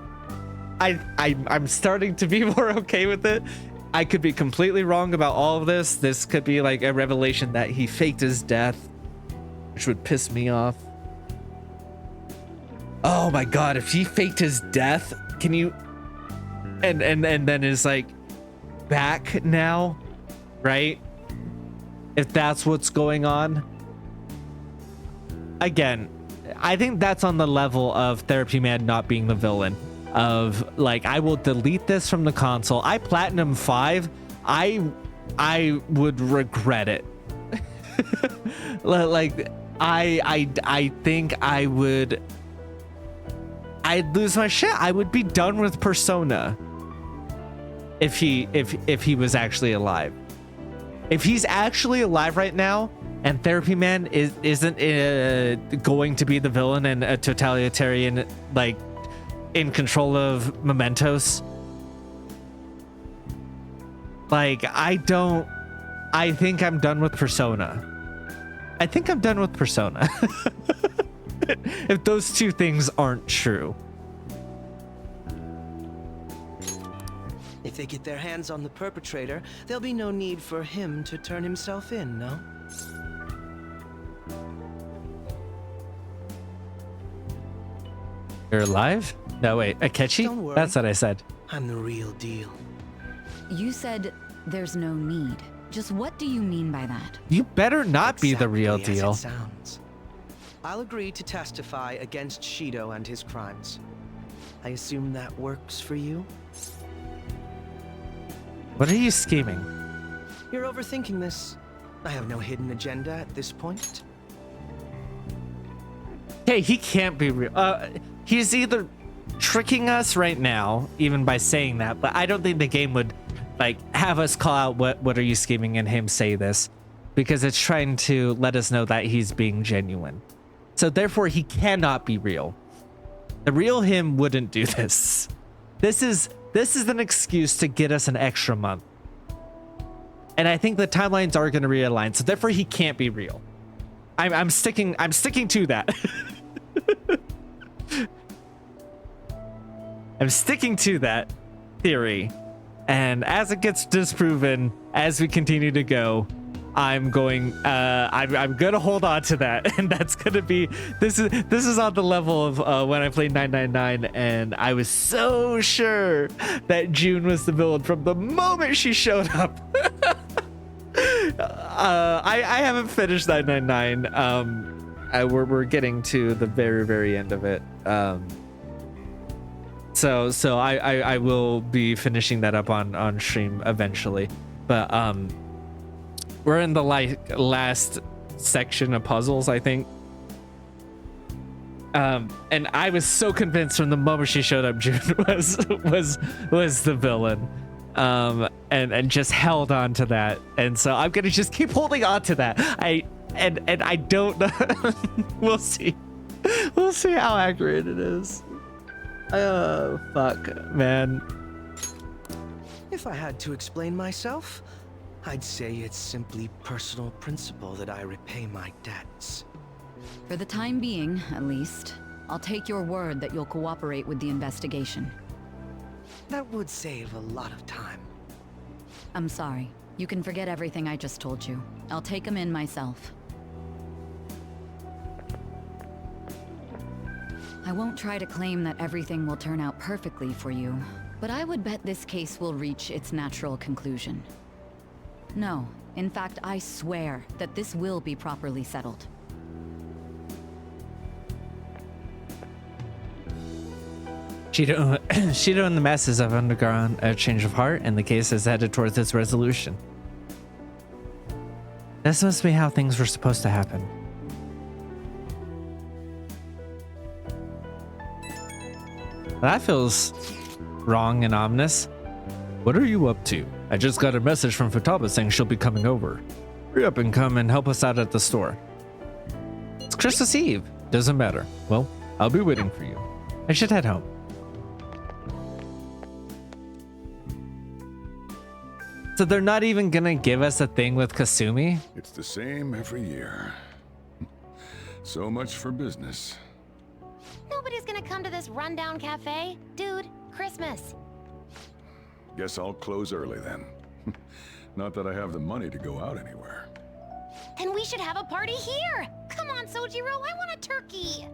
S1: I'm starting to be more okay with it. I could be completely wrong about all of this. This could be like a revelation that he faked his death, which would piss me off. Oh my god, if he faked his death, can you and then is like back now, right? if that's what's going on. Again, I think that's on the level of Therapy Man not being the villain. Of like, I will delete this from the console. I Platinum 5. I would regret it. Like, I think I'd lose my shit. I would be done with Persona if he was actually alive. If he's actually alive right now, and Therapy Man isn't going to be the villain and a totalitarian, like, in control of Mementos, like, I think I'm done with Persona. I think I'm done with Persona. If those two things aren't true.
S9: If they get their hands on the perpetrator, there'll be no need for him to turn himself in, no?
S1: You're alive? No, wait, Akechi?
S9: Don't worry.
S1: That's what I said.
S9: I'm the real deal.
S21: You said there's no need. Just what do you mean by that?
S1: You better not be the real
S9: Exactly as
S1: deal.
S9: it sounds. I'll agree to testify against Shido and his crimes. I assume that works for you?
S1: What are you scheming?
S9: You're overthinking this. I have no hidden agenda at this point.
S1: Hey, he can't be real. He's either tricking us right now, even by saying that, but I don't think the game would like have us call out what are you scheming and him say this, because it's trying to let us know that he's being genuine. So therefore he cannot be real. The real him wouldn't do this. This is an excuse to get us an extra month. And I think the timelines are going to realign, so therefore he can't be real. I'm sticking to that. I'm sticking to that theory. And as it gets disproven, as we continue to go, I'm gonna hold on to that, and that's gonna be this is on the level of when I played 999, and I was so sure that June was the villain from the moment she showed up. I haven't finished 999. We're getting to the very end of it. So I will be finishing that up on stream eventually, but we're in the last section of puzzles, I think. And I was so convinced from the moment she showed up, June was the villain, and just held on to that, and so I'm gonna just keep holding on to that. I don't know. We'll see how accurate it is. Oh, fuck, man.
S9: If I had to explain myself, I'd say it's simply personal principle that I repay my debts.
S21: For the time being, at least, I'll take your word that you'll cooperate with the investigation.
S9: That would save a lot of time.
S21: I'm sorry. You can forget everything I just told you. I'll take him in myself. I won't try to claim that everything will turn out perfectly for you, but I would bet this case will reach its natural conclusion. No, in fact, I swear that this will be properly settled.
S1: Shido and the masses have undergone a change of heart, and the case is headed towards its resolution. This must be how things were supposed to happen. That feels wrong and ominous. What are you up to? I just got a message from Futaba saying she'll be coming over. Hurry up and come and help us out at the store. It's Christmas Eve. Doesn't matter. Well, I'll be waiting for you. I should head home. So they're not even gonna give us a thing with Kasumi?
S20: It's the same every year. So much for business.
S12: Nobody's gonna come to this rundown cafe. Dude, Christmas.
S20: Guess I'll close early then. Not that I have the money to go out anywhere.
S12: Then we should have a party here. Come on, Sojiro, I want a turkey.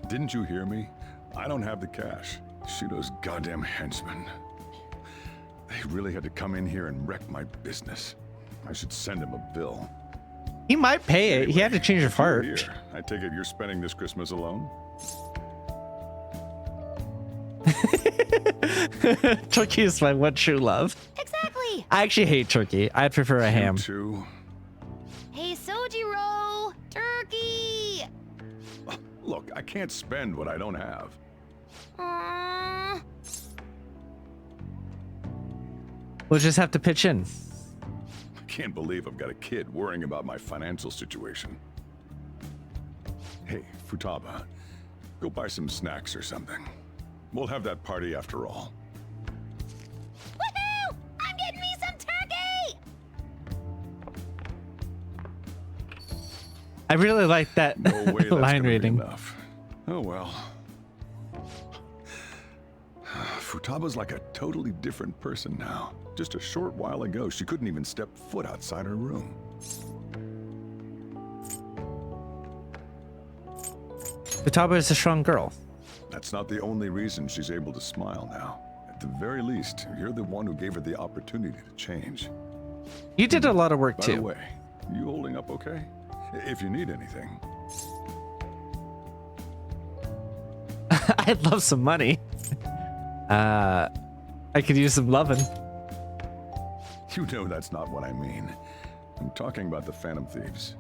S20: Didn't you hear me? I don't have the cash. Shido's goddamn henchmen. They really had to come in here and wreck my business.
S4: I should send him a bill.
S1: He might pay it. He had a change of heart.
S4: Here, I take it you're spending this Christmas alone?
S1: Turkey is my one true love.
S12: Exactly.
S1: I actually hate turkey. I'd prefer a ham.
S4: Too.
S12: Hey, Sojiro! Turkey!
S4: Look, I can't spend what I don't have.
S1: We'll just have to pitch in.
S4: I can't believe I've got a kid worrying about my financial situation. Hey, Futaba, go buy some snacks or something. We'll have that party after all.
S12: Woohoo! I'm getting me some turkey!
S1: I really like that
S4: No way that's
S1: line
S4: gonna be
S1: reading.
S4: enough. Oh well. Futaba's like a totally different person now. Just a short while ago, she couldn't even step foot outside her room.
S1: Futaba is a strong girl.
S4: That's not the only reason she's able to smile now. At the very least, you're the one who gave her the opportunity to change.
S1: You did a lot of work
S4: By
S1: too.
S4: the way, you holding up okay? If you need anything.
S1: I'd love some money. I could use some loving.
S4: You know that's not what I mean. I'm talking about the Phantom Thieves.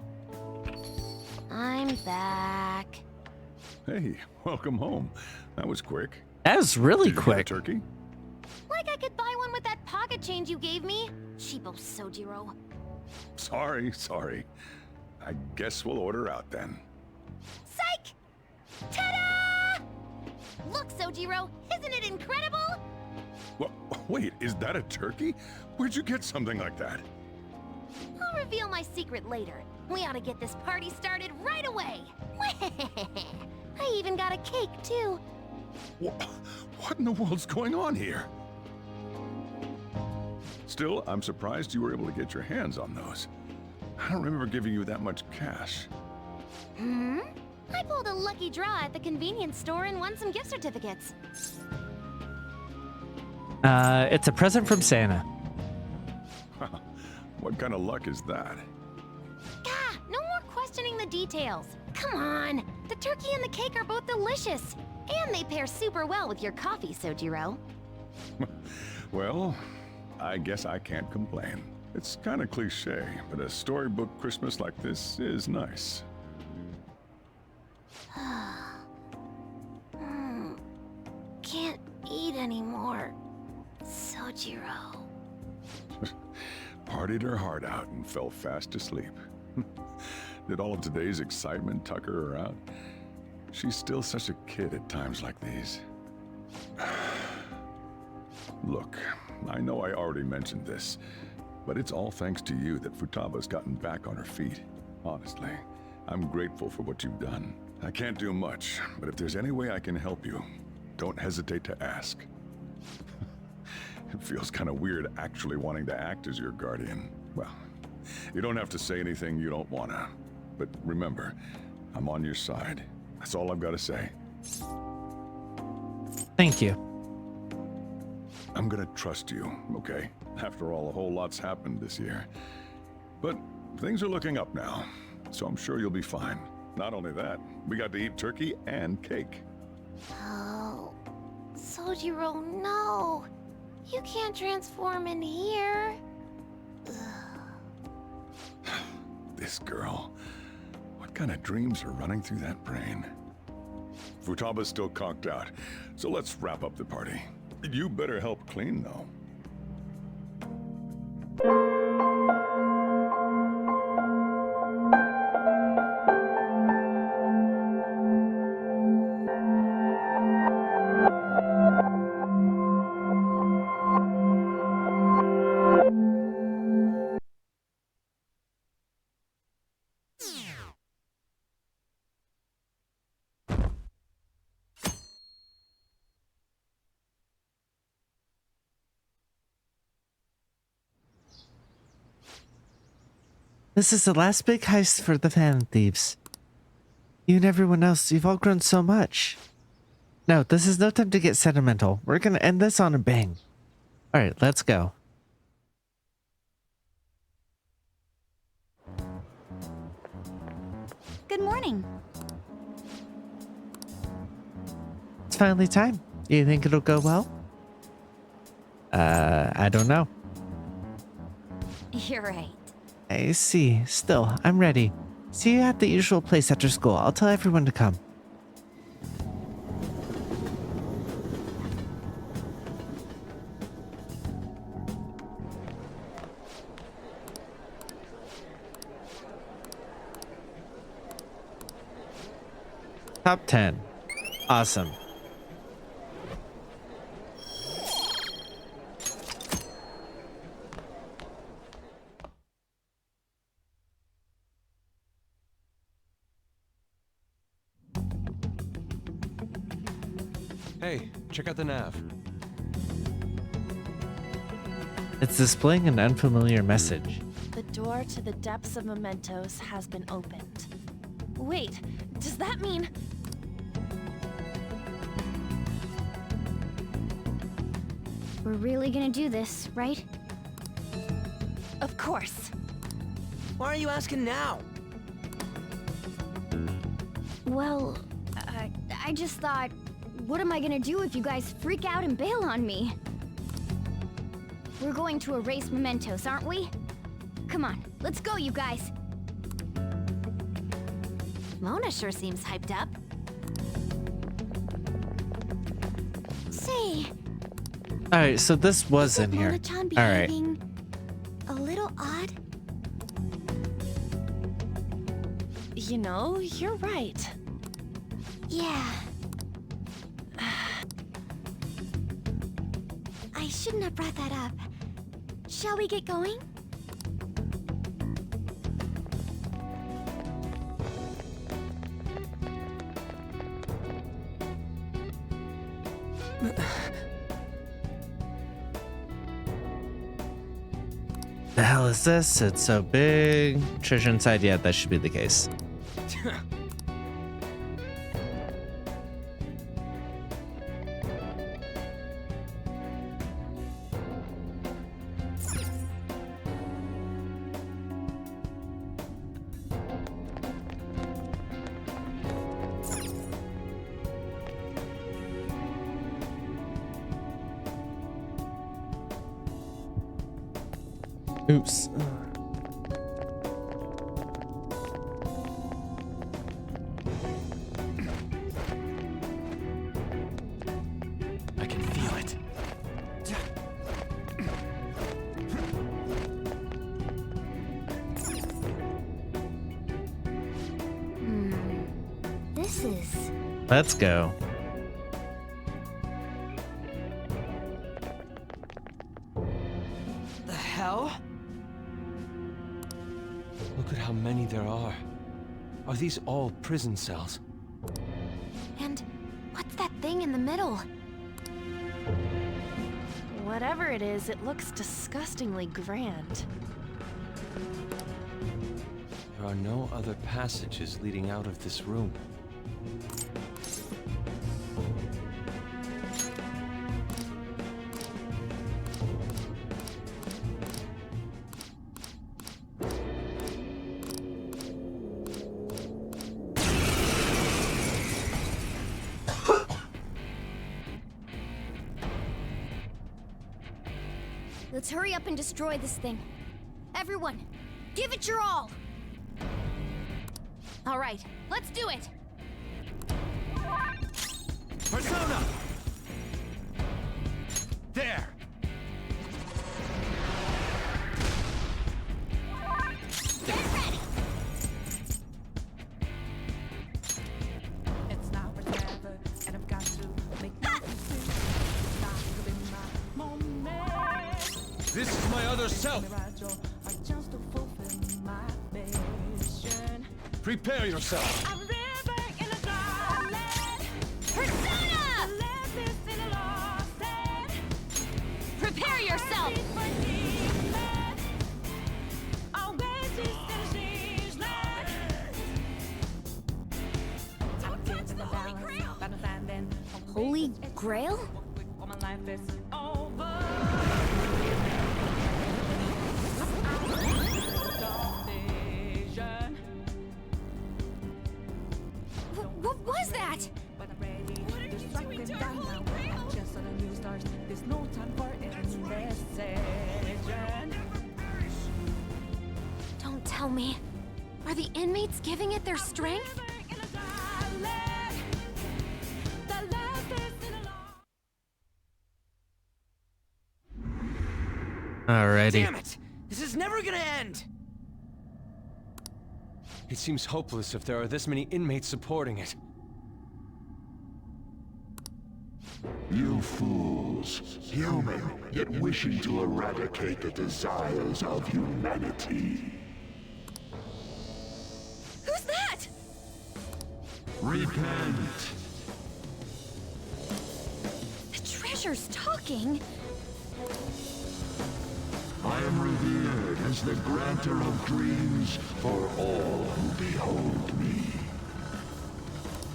S12: I'm back.
S4: Hey, welcome home. That was quick.
S1: That was really
S4: Did you get a
S1: quick.
S4: turkey?
S12: Like I could buy one with that pocket change you gave me. Cheapo Sojiro.
S4: Sorry. I guess we'll order out then.
S12: Psych! Ta-da! Look, Sojiro, isn't it incredible?
S4: Wait, is that a turkey? Where'd you get something like that?
S12: I'll reveal my secret later. We ought to get this party started right away. I even got a cake, too.
S4: What in the world's going on here? Still, I'm surprised you were able to get your hands on those. I don't remember giving you that much cash.
S12: I pulled a lucky draw at the convenience store and won some gift certificates.
S1: It's a present from Santa.
S4: What kind of luck is that?
S12: Gah, no more questioning the details. Come on, the turkey and the cake are both delicious. And they pair super well with your coffee, Sojiro.
S4: Well, I guess I can't complain. It's kind of cliche, but a storybook Christmas like this is nice.
S12: Can't eat anymore, Sojiro.
S4: Partied her heart out and fell fast asleep. Did all of today's excitement tucker her out? She's still such a kid at times like these. Look, I know I already mentioned this, but it's all thanks to you that Futaba's gotten back on her feet. Honestly, I'm grateful for what you've done. I can't do much, but if there's any way I can help you, don't hesitate to ask. It feels kind of weird actually wanting to act as your guardian. Well, you don't have to say anything you don't wanna. But remember, I'm on your side. That's all I've got to say.
S1: Thank you.
S4: I'm gonna trust you, okay? After all, a whole lot's happened this year. But things are looking up now, so I'm sure you'll be fine. Not only that, we got to eat turkey and cake.
S12: Oh, Sojiro, no. You can't transform in here.
S4: This girl. What kind of dreams are running through that brain? Futaba's still conked out, so let's wrap up the party. You better help clean, though.
S1: This is the last big heist for the Phantom Thieves. You and everyone else, you've all grown so much. No, this is no time to get sentimental. We're gonna end this on a bang. Alright, let's go.
S10: Good morning.
S1: It's finally time. You think it'll go well? I don't know.
S10: You're right.
S1: I see. Still, I'm ready. See you at the usual place after school. I'll tell everyone to come. Top 10. Awesome.
S8: Hey, check out the nav.
S1: It's displaying an unfamiliar message.
S24: The door to the depths of mementos has been opened. Wait, does that mean...
S2: We're really gonna do this, right?
S24: Of course.
S9: Why are you asking now?
S2: Well, I just thought, what am I gonna do if you guys freak out and bail on me? We're going to erase mementos, aren't we? Come on, let's go, you guys.
S7: Mona sure seems hyped up.
S2: Say,
S1: Alright, so this was in here.
S2: Mona-chan
S1: Alright.
S2: behaving a little odd?
S24: You know, you're right.
S2: Yeah. I shouldn't have brought that up. Shall we get going?
S1: The hell is this? It's so big. Treasure inside? Yeah, that should be the case. Oops.
S8: I can feel it.
S2: This is...
S1: Let's go.
S9: The hell?
S8: Look at how many there are. Are these all prison cells?
S7: And what's that thing in the middle?
S24: Whatever it is, it looks disgustingly grand.
S8: There are no other passages leading out of this room.
S2: Let's hurry up and destroy this thing. Everyone, give it your all!
S7: All right, let's do it!
S9: Persona! There!
S2: Get ready!
S5: It's now or never, and I've got to make my decision. Stop living my moment.
S8: This is my other self!
S5: I just to fulfill my mission.
S8: Prepare yourself!
S5: I'm living in a dark land.
S2: Persona!
S5: Lifeless in a lost land.
S7: Prepare yourself!
S5: Always in a strange land. Tips in the balance, understanding.
S2: Holy Grail?
S5: All my life is over. it down now. I just saw the new stars. There's no time for indecision.
S7: Don't tell me. Are the inmates giving it their strength?
S1: Alrighty.
S15: Damn it! This is never gonna end!
S8: It seems hopeless if there are this many inmates supporting it.
S16: You fools. Human, yet wishing to eradicate the desires of humanity.
S7: Who's that?
S16: Repent.
S7: The treasure's talking.
S16: I am revered as the granter of dreams for all who behold me.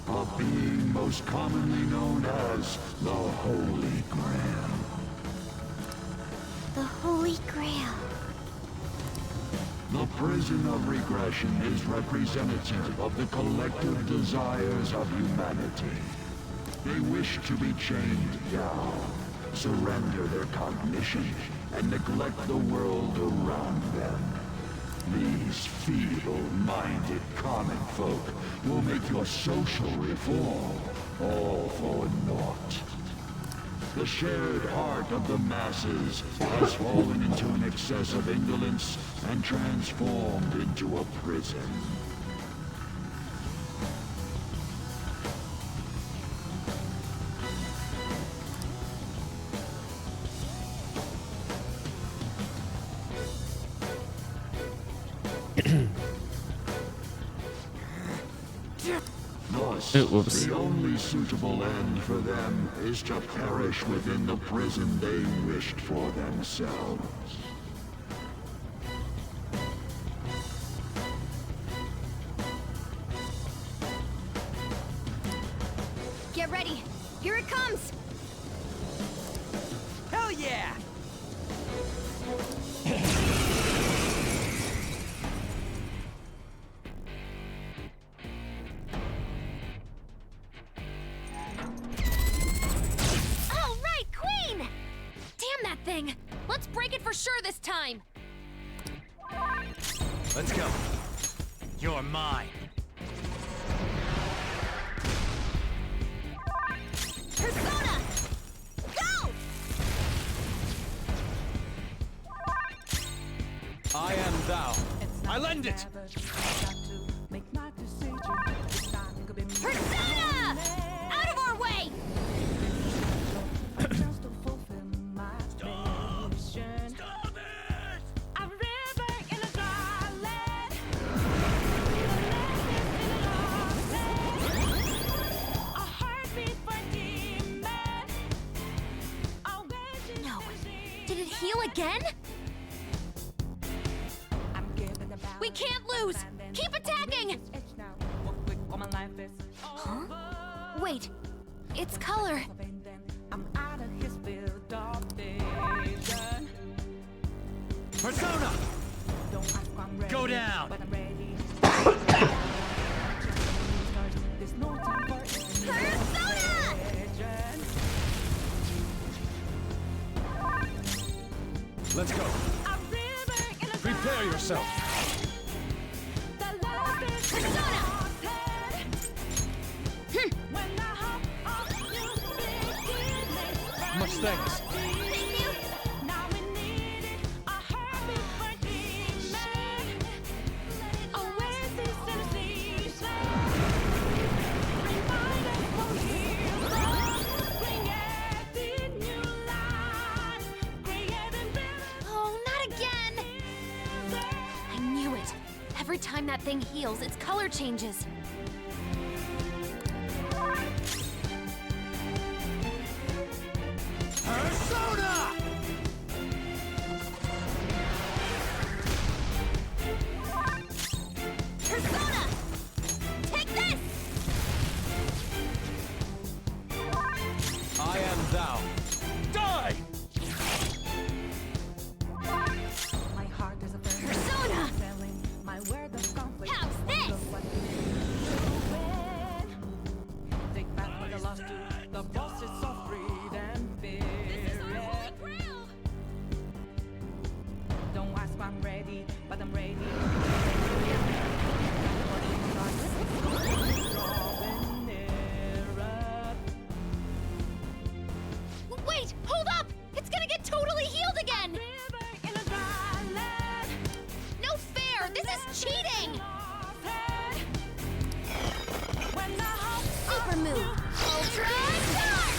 S16: A being most commonly known as the Holy Grail.
S12: The Holy Grail.
S16: The prison of regression is representative of the collective desires of humanity. They wish to be chained down, surrender their cognition, and neglect the world around them. These feeble-minded common folk will make your social reform all for naught. The shared heart of the masses has fallen into an excess of indolence and transformed into a prison. Thus, the only suitable end for them is to perish within the prison they wished for themselves.
S2: Get ready. Here it comes.
S9: Hell yeah!
S7: All right, Queen! Damn that thing! Let's break it for sure this time!
S9: Let's go. You're mine.
S7: Persona! Go!
S8: I am thou. I lend it!
S7: Persona! Out of our way! No. Did it heal again? We can't lose! Keep attacking! Huh? Wait, it's color.
S9: Persona! Go down!
S7: Persona!
S8: Let's go. Prepare yourself.
S7: Persona!
S8: Much thanks.
S7: Thank you! Oh, not again! I knew it. Every time that thing heals, its color changes.
S9: Persona!
S7: Persona! Take this!
S8: I am thou. Die!
S7: Persona! How's this?
S2: power move. Ultra Charge!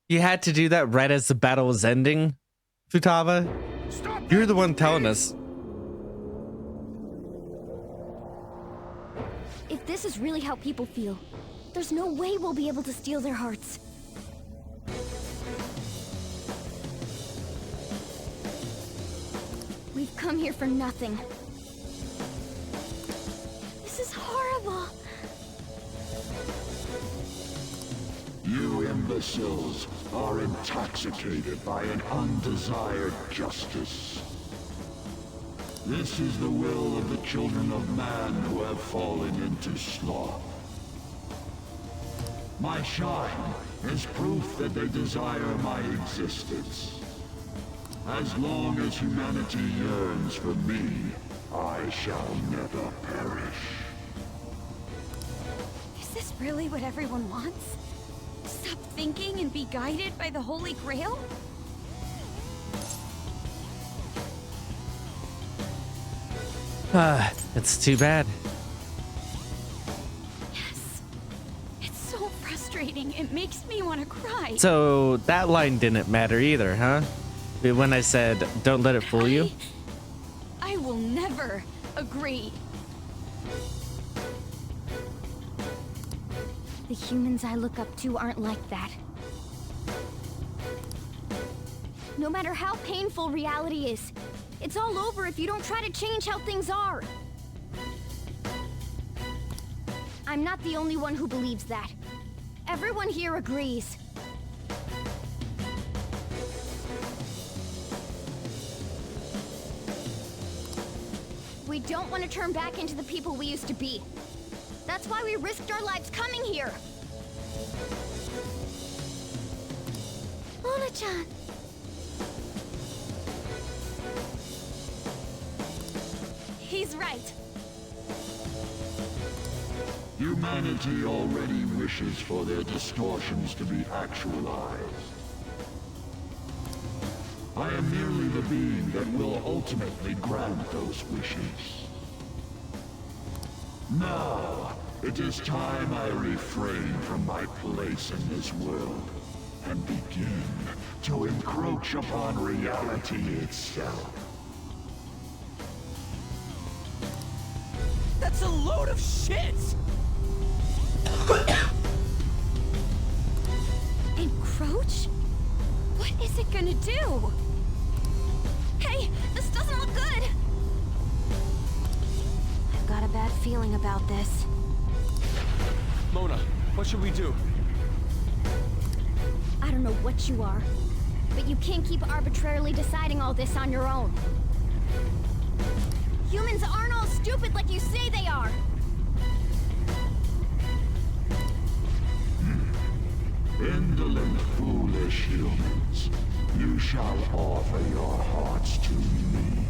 S1: You had to do that right as the battle was ending, Futaba? You're the one telling us.
S2: If this is really how people feel, there's no way we'll be able to steal their hearts. We've come here for nothing. This is horrible.
S16: You imbeciles are intoxicated by an undesired justice. This is the will of the children of man who have fallen into sloth. My shine is proof that they desire my existence. As long as humanity yearns for me, I shall never perish.
S10: Is this really what everyone wants? Stop thinking and be guided by the Holy Grail?
S1: It's too bad.
S10: Yes. It's so frustrating. It makes me want to cry.
S1: So that line didn't matter either, huh? When I said, don't let it fool you?
S10: I will never agree.
S2: The humans I look up to aren't like that. No matter how painful reality is, it's all over if you don't try to change how things are. I'm not the only one who believes that. Everyone here agrees. We don't want to turn back into the people we used to be. That's why we risked our lives coming here. Mona-chan.
S10: He's right.
S16: Humanity already wishes for their distortions to be actualized. I am merely the being that will ultimately grant those wishes. Now, it is time I refrain from my place in this world and begin to encroach upon reality itself.
S9: That's a load of shit!
S10: Encroach? What is it gonna do? Hey, this doesn't look good!
S7: I've got a bad feeling about this.
S8: Mona, what should we do?
S2: I don't know what you are, but you can't keep arbitrarily deciding all this on your own. Humans aren't all stupid like you say they are.
S16: Indolent, foolish humans, you shall offer your hearts to me.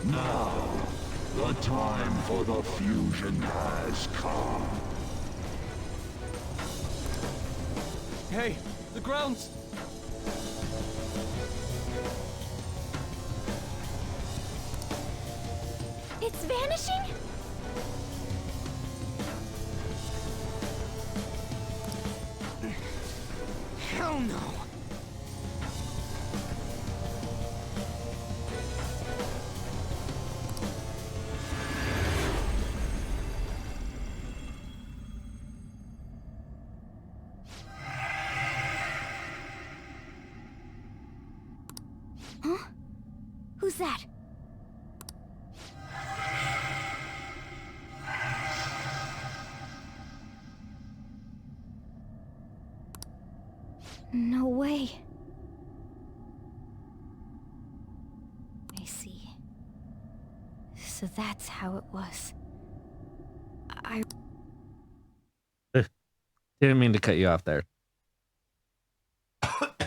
S16: Now, the time for the fusion has come.
S9: Hey, the ground's...
S2: It's vanishing?
S9: Hell no!
S2: Huh? Who's that? No way. I see. So that's how it was. I
S1: Didn't mean to cut you off there.
S10: Ow!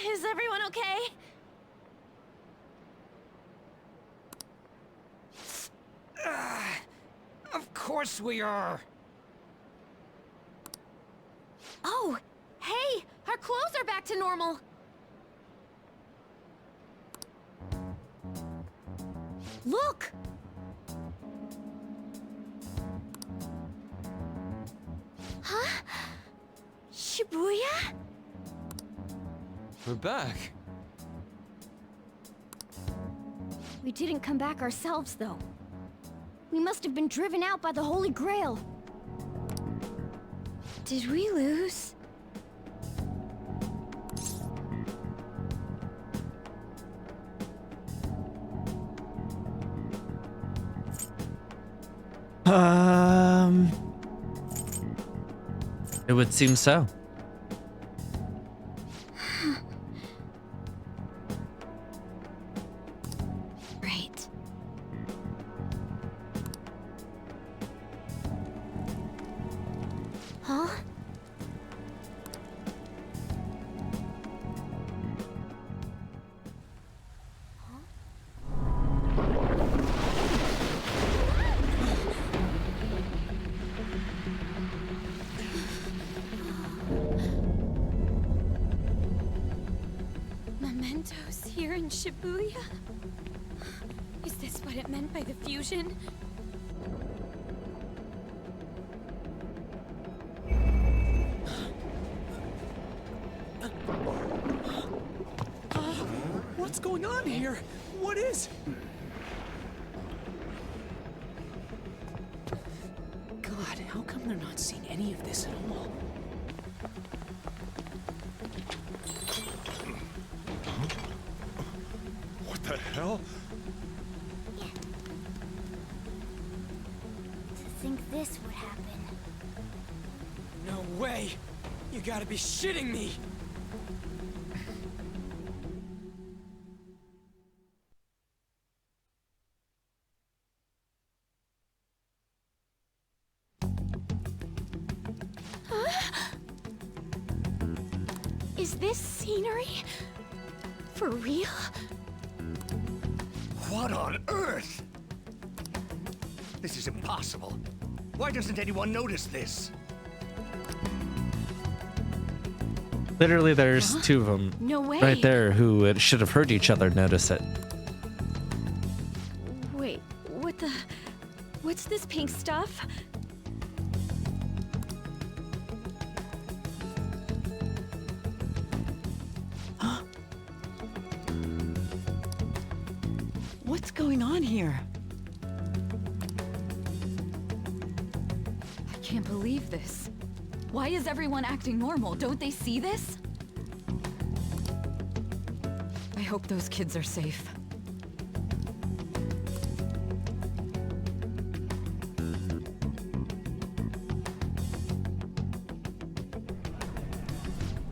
S10: Is everyone okay?
S9: course we are.
S7: Oh, hey! Our clothes are back to normal! Look! Huh? Shibuya?
S8: We're back.
S2: We didn't come back ourselves, though. We must have been driven out by the Holy Grail.
S10: Did we lose?
S1: It would seem so.
S10: Right.
S7: Huh?
S10: Mementos here in Shibuya? Is this what it meant by the fusion?
S9: What's going on here? What is... God, how come they're not seeing any of this at all?
S20: What the hell?
S2: To think this would happen.
S9: No way! You gotta be shitting me!
S10: Is this scenery? For real?
S14: What on earth? This is impossible. Why doesn't anyone notice this?
S1: Literally, there's two of them
S10: No way.
S1: right there who should have heard each other notice it.
S10: Wait, what the... What's this pink stuff?
S24: What's going on here?
S21: I can't believe this. Why is everyone acting normal? Don't they see this? I hope those kids are safe.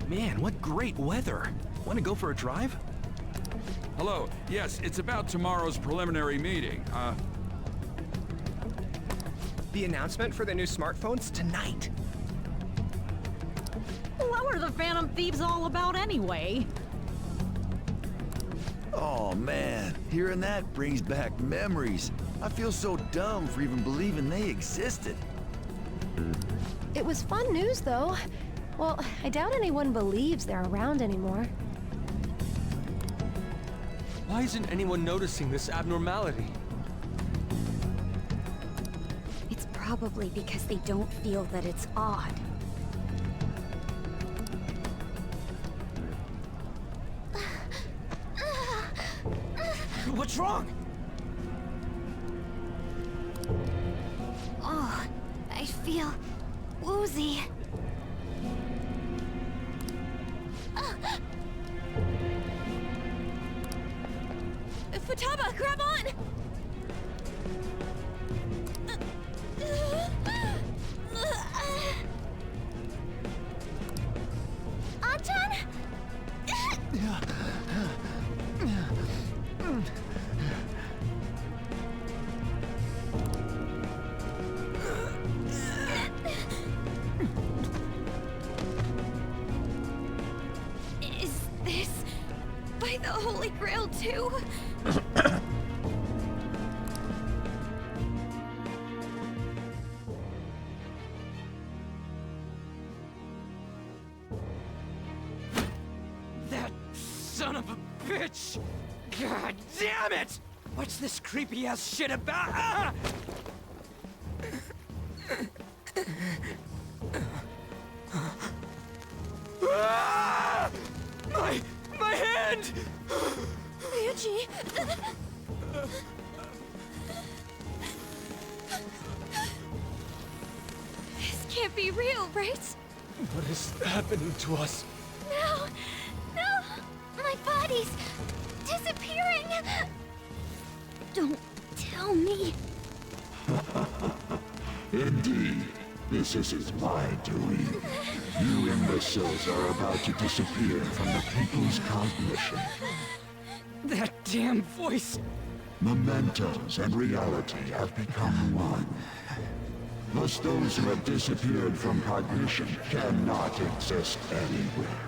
S9: Man, what great weather. Want to go for a drive?
S6: Hello. Yes, it's about tomorrow's preliminary meeting.
S3: The announcement for the new smartphones tonight.
S13: What were the Phantom Thieves all about anyway?
S22: Oh man, hearing that brings back memories. I feel so dumb for even believing they existed.
S23: It was fun news, though. Well, I doubt anyone believes they're around anymore.
S8: Why isn't anyone noticing this abnormality?
S2: It's probably because they don't feel that it's odd.
S9: What's wrong?
S2: Oh, I feel woozy.
S7: Futaba, grab on!
S2: Achan?
S7: Is this by the Holy Grail too?
S15: Son of a bitch! God damn it! What's this creepy ass shit about? Ah! Ah! My hand!
S2: Ryuji! This can't be real, right?
S8: What is happening to us?
S2: No! No! My body's disappearing! Don't tell me.
S16: Indeed, this isn't my doing. You imbeciles are about to disappear from the people's cognition.
S15: That damn voice!
S16: Mementos and reality have become one. Thus those who have disappeared from cognition cannot exist anywhere.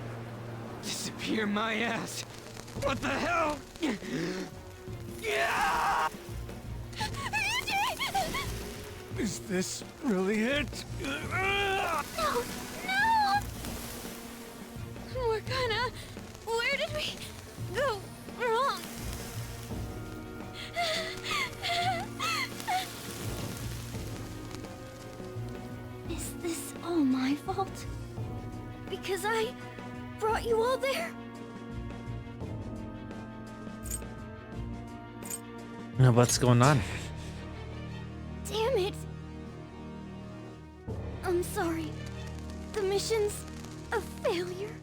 S15: Disappear my ass! What the hell? Yeah! Is this really it?
S2: No! No! Morgana, where did we go wrong? Is this all my fault? Because I brought you all there?
S1: What's going on?
S2: Damn it! I'm sorry. The mission's a failure.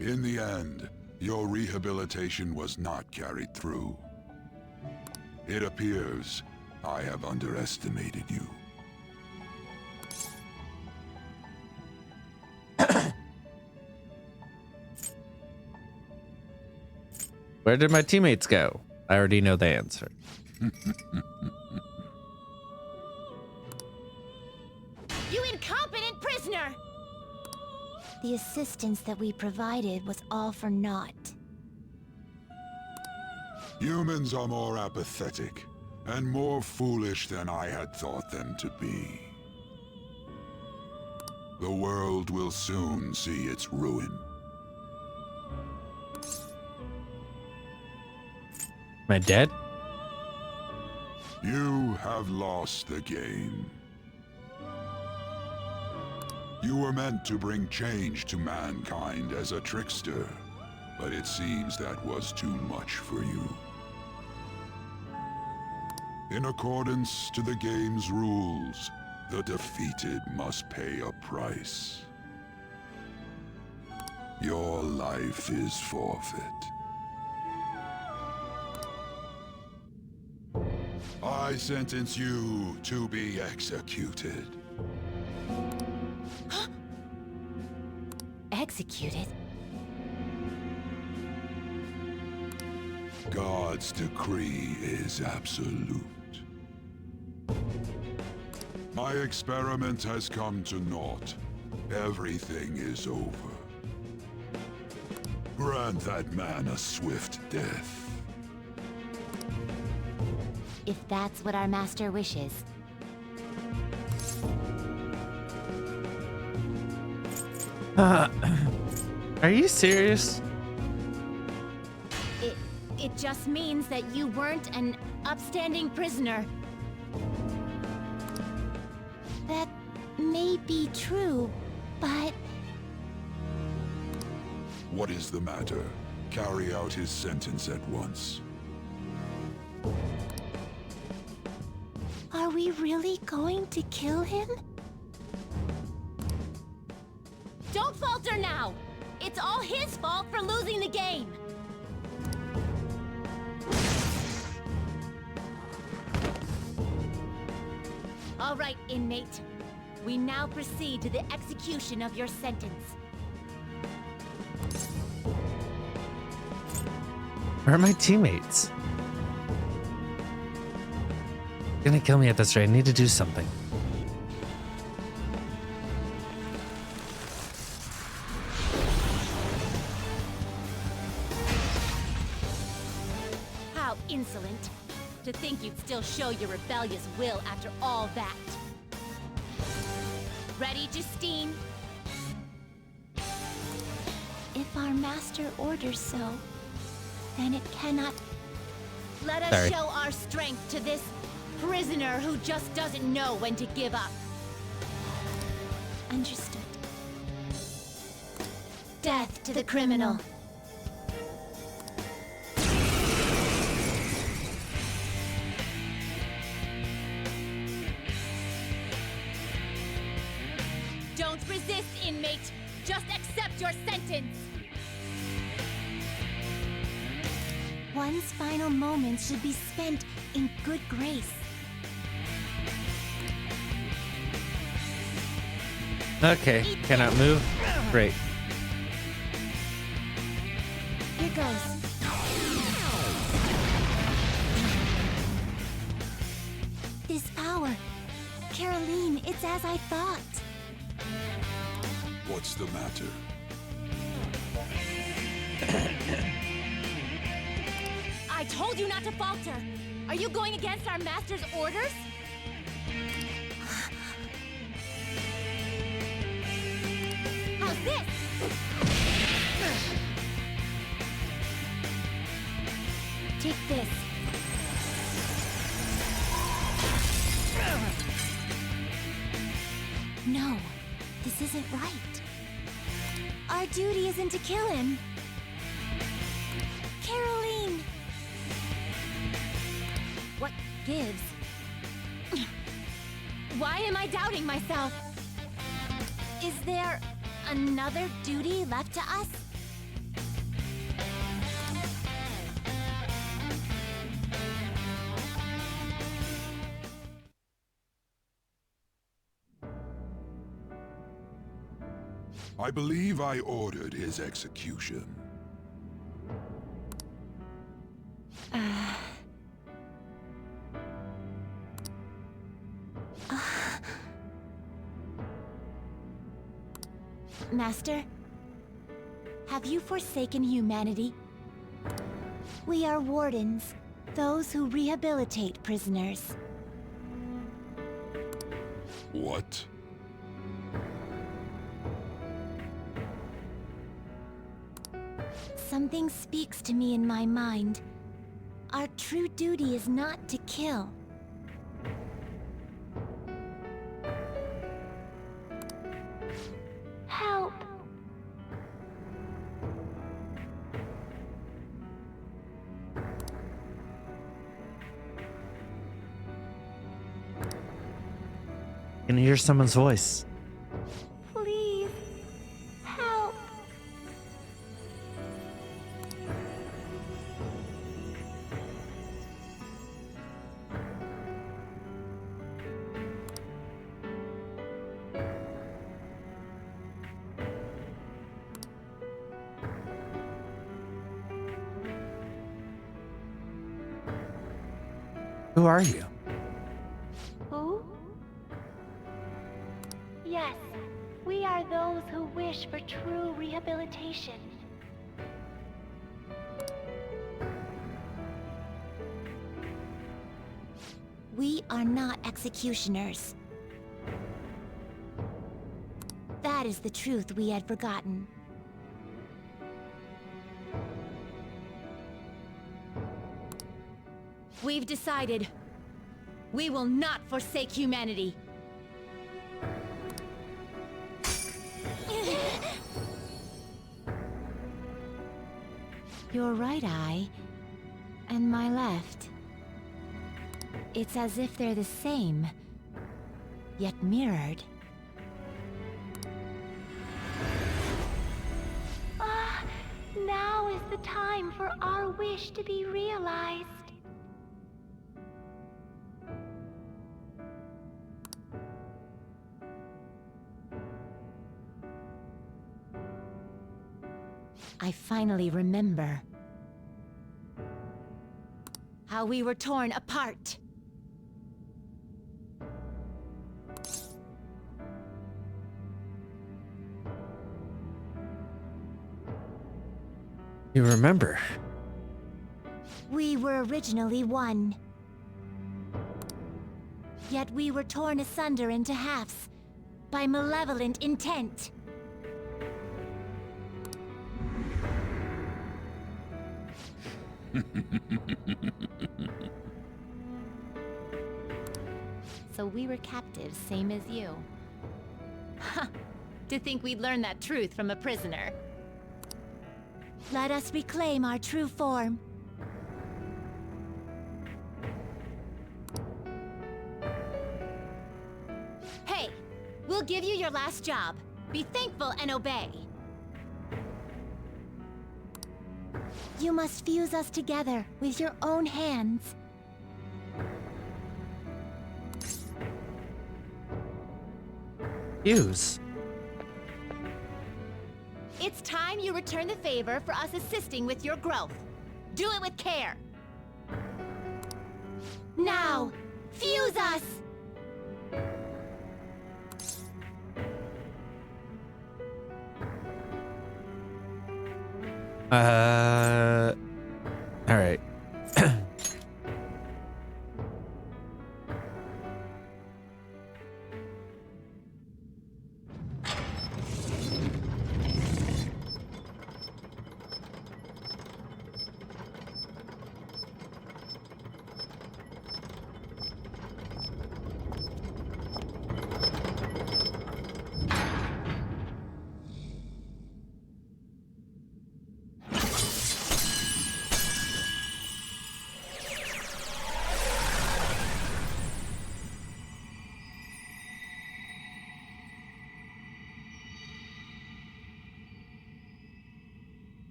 S16: In the end, your rehabilitation was not carried through. It appears I have underestimated you.
S1: Where did my teammates go? I already know the answer.
S12: You incompetent prisoner! The assistance that we provided was all for naught.
S16: Humans are more apathetic and more foolish than I had thought them to be. The world will soon see its ruin.
S1: Am I dead?
S16: You have lost the game. You were meant to bring change to mankind as a trickster, but it seems that was too much for you. In accordance to the game's rules, the defeated must pay a price. Your life is forfeit. I sentence you to be executed.
S12: Executed?
S16: God's decree is absolute. My experiment has come to naught. Everything is over. Grant that man a swift death.
S12: If that's what our master wishes.
S1: Are you serious?
S12: It just means that you weren't an upstanding prisoner. That may be true, but...
S16: What is the matter? Carry out his sentence at once.
S12: Are we really going to kill him? Don't falter now! It's all his fault for losing the game! All right, inmate. We now proceed to the execution of your sentence.
S1: Where are my teammates? You're gonna kill me at this rate. I need to do something.
S12: How insolent. To think you'd still show your rebellious will after all that. Ready, Justine?
S2: If our master orders so, then it cannot.
S12: Let us
S1: Sorry.
S12: show our strength to this prisoner who just doesn't know when to give up.
S2: Understood.
S12: Death to the criminal. Don't resist, inmate. Just accept your sentence.
S2: One's final moments should be spent in good grace.
S1: Okay, cannot move. Great.
S2: Here goes. This power. Caroline, it's as I thought.
S16: What's the matter?
S12: I told you not to falter. Are you going against our master's orders? How's this?
S2: Take this. No, this isn't right. Our duty isn't to kill him. Caroline!
S12: What gives? Why am I doubting myself?
S2: Is there another duty left to us?
S16: I believe I ordered his execution.
S2: Master, have you forsaken humanity? We are wardens, those who rehabilitate prisoners.
S16: What?
S2: Something speaks to me in my mind. Our true duty is not to kill. Help!
S1: Can you hear someone's voice?
S2: Please, help!
S1: Who are you?
S2: Who? Yes, we are those who wish for true rehabilitation. We are not executioners. That is the truth we had forgotten.
S12: We've decided. We will not forsake humanity.
S2: Your right eye and my left. It's as if they're the same, yet mirrored.
S12: Now is the time for our wish to be realized.
S11: I finally remember how we were torn apart.
S1: You remember?
S11: We were originally one. Yet we were torn asunder into halves by malevolent intent.
S12: So we were captives, same as you. Ha! To think we'd learn that truth from a prisoner.
S11: Let us reclaim our true form.
S12: Hey! We'll give you your last job. Be thankful and obey.
S11: You must fuse us together with your own hands.
S1: Fuse.
S12: It's time you return the favor for us assisting with your growth. Do it with care.
S11: Now, fuse us!
S1: All right.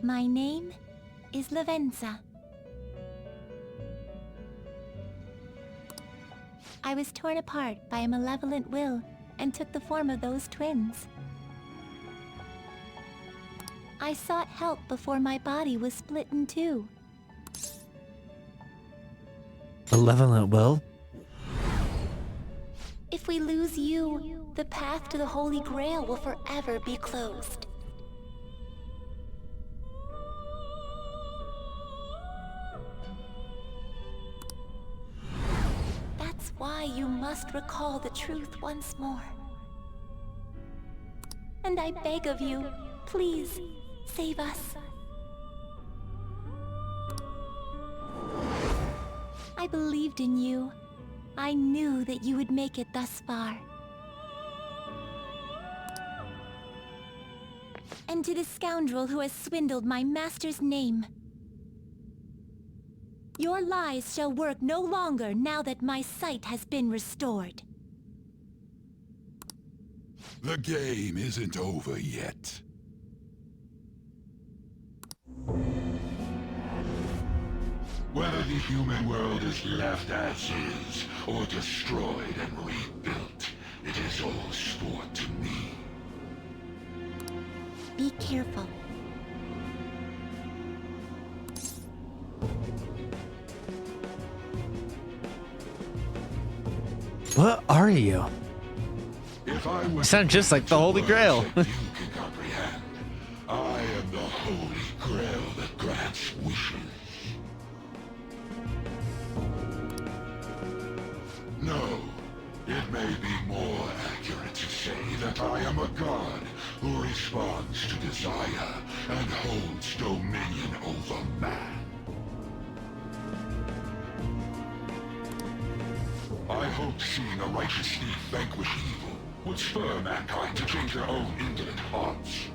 S11: My name is Lavenza. I was torn apart by a malevolent will and took the form of those twins. I sought help before my body was split in two.
S1: Malevolent will?
S11: If we lose you, the path to the Holy Grail will forever be closed. That's why you must recall the truth once more. And I beg of you, please, save us. I believed in you. I knew that you would make it thus far. And to the scoundrel who has swindled my master's name, your lies shall work no longer now that my sight has been restored.
S16: The game isn't over yet. Whether the human world is left as is, or destroyed and rebuilt, it is all sport to me.
S11: Be careful.
S1: What are you?
S16: If I
S1: You sound just like the Holy Grail.
S16: you can comprehend, I am the Holy Grail that grants wishes. No, it may be more accurate to say that I am a god who responds to desire and holds dominion over man. I hoped seeing a righteous thief vanquish evil would spur mankind to change their own indolent hearts.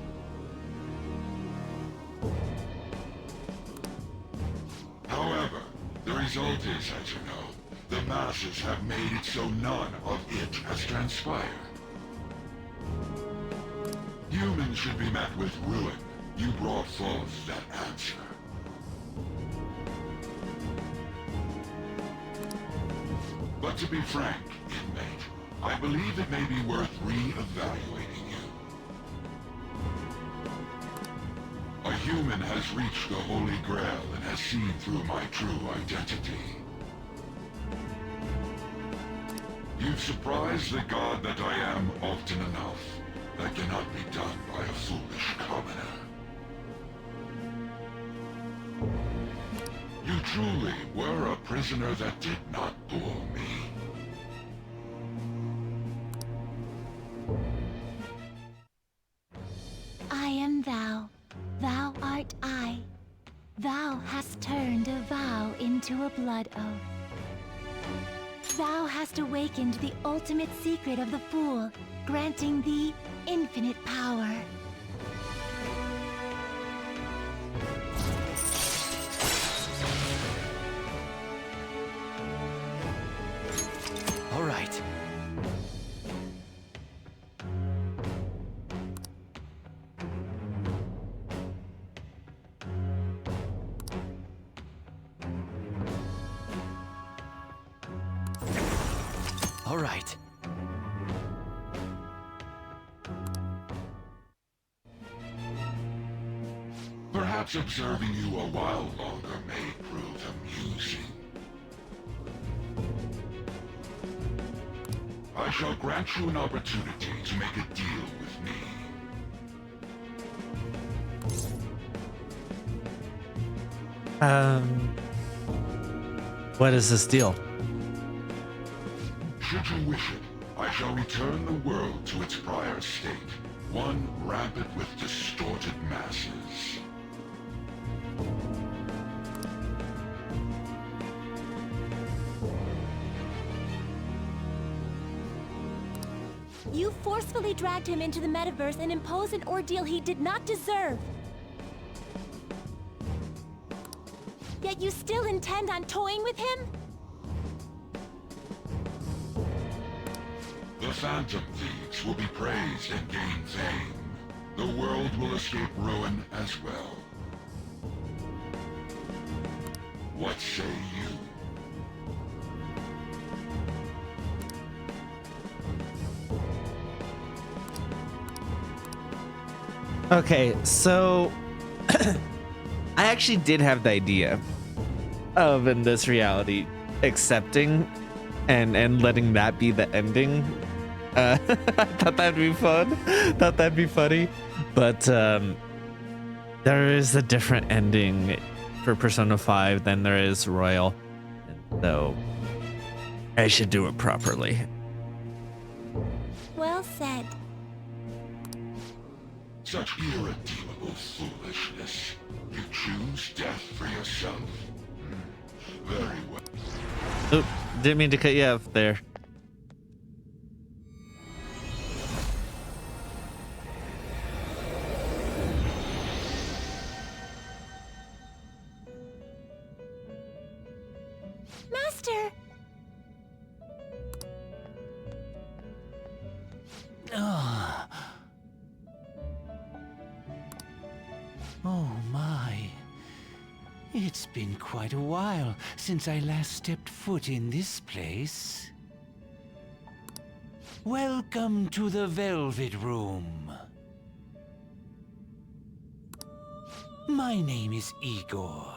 S16: However, the result is, as you know, The masses have made it so none of it has transpired. Humans should be met with ruin. You brought forth that answer. But to be frank, inmate, I believe it may be worth re-evaluating you. A human has reached the Holy Grail and has seen through my true identity. You've surprised the god that I am often enough. That cannot be done by a foolish commoner. You truly were a prisoner that did not bore me.
S11: I am thou. Thou art I. Thou hast turned a vow into a blood oath. Thou hast awakened the ultimate secret of the Fool, granting thee infinite power.
S9: All right. All right.
S16: Perhaps observing you a while longer may prove amusing. I shall grant you an opportunity to make a deal with me.
S1: What is this deal?
S16: Should you wish it, I shall return the world to its prior state, one rampant with distorted masses.
S11: You forcefully dragged him into the metaverse and imposed an ordeal he did not deserve. Yet you still intend on toying with him?
S16: The Phantom Thieves will be praised and gain fame. The world will escape ruin as well. What say you?
S1: Okay, so I actually did have the idea of, in this reality, accepting and letting that be the ending. I thought that'd be fun. Thought that'd be funny. But there is a different ending for Persona 5 than there is Royal. So I should do it properly.
S11: Well said.
S16: Such irredeemable foolishness. You choose death for yourself. Very well.
S1: Oop, didn't mean to cut you off there.
S11: Master!
S4: Oh my. It's been quite a while since I last stepped foot in this place. Welcome to the Velvet Room. My name is Igor.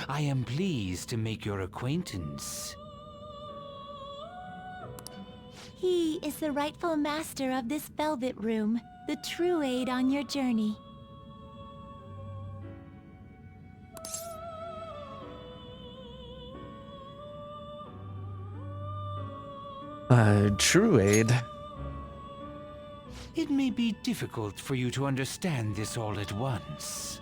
S4: I am pleased to make your acquaintance.
S11: He is the rightful master of this Velvet Room, the true aid on your journey.
S1: True aid.
S4: It may be difficult for you to understand this all at once.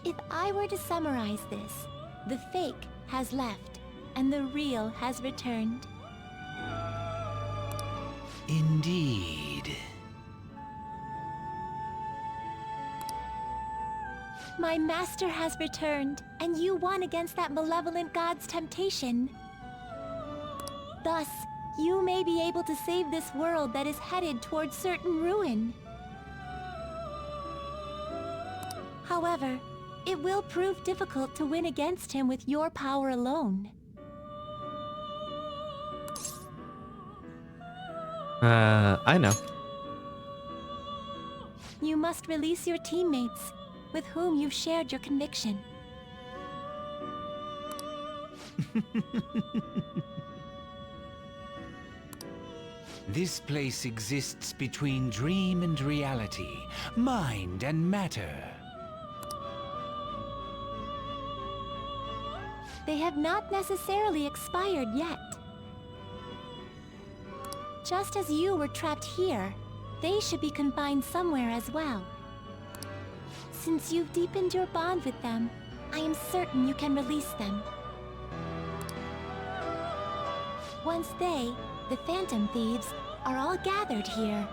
S11: If I were to summarize this, the fake has left, and the real has returned.
S4: Indeed.
S11: My master has returned, and you won against that malevolent god's temptation. Thus, you may be able to save this world that is headed towards certain ruin. However, it will prove difficult to win against him with your power alone.
S1: I know.
S11: You must release your teammates, with whom you've shared your conviction.
S4: This place exists between dream and reality, mind and matter.
S11: They have not necessarily expired yet. Just as you were trapped here, they should be confined somewhere as well. Since you've deepened your bond with them, I am certain you can release them. Once they, the Phantom Thieves, are all gathered here,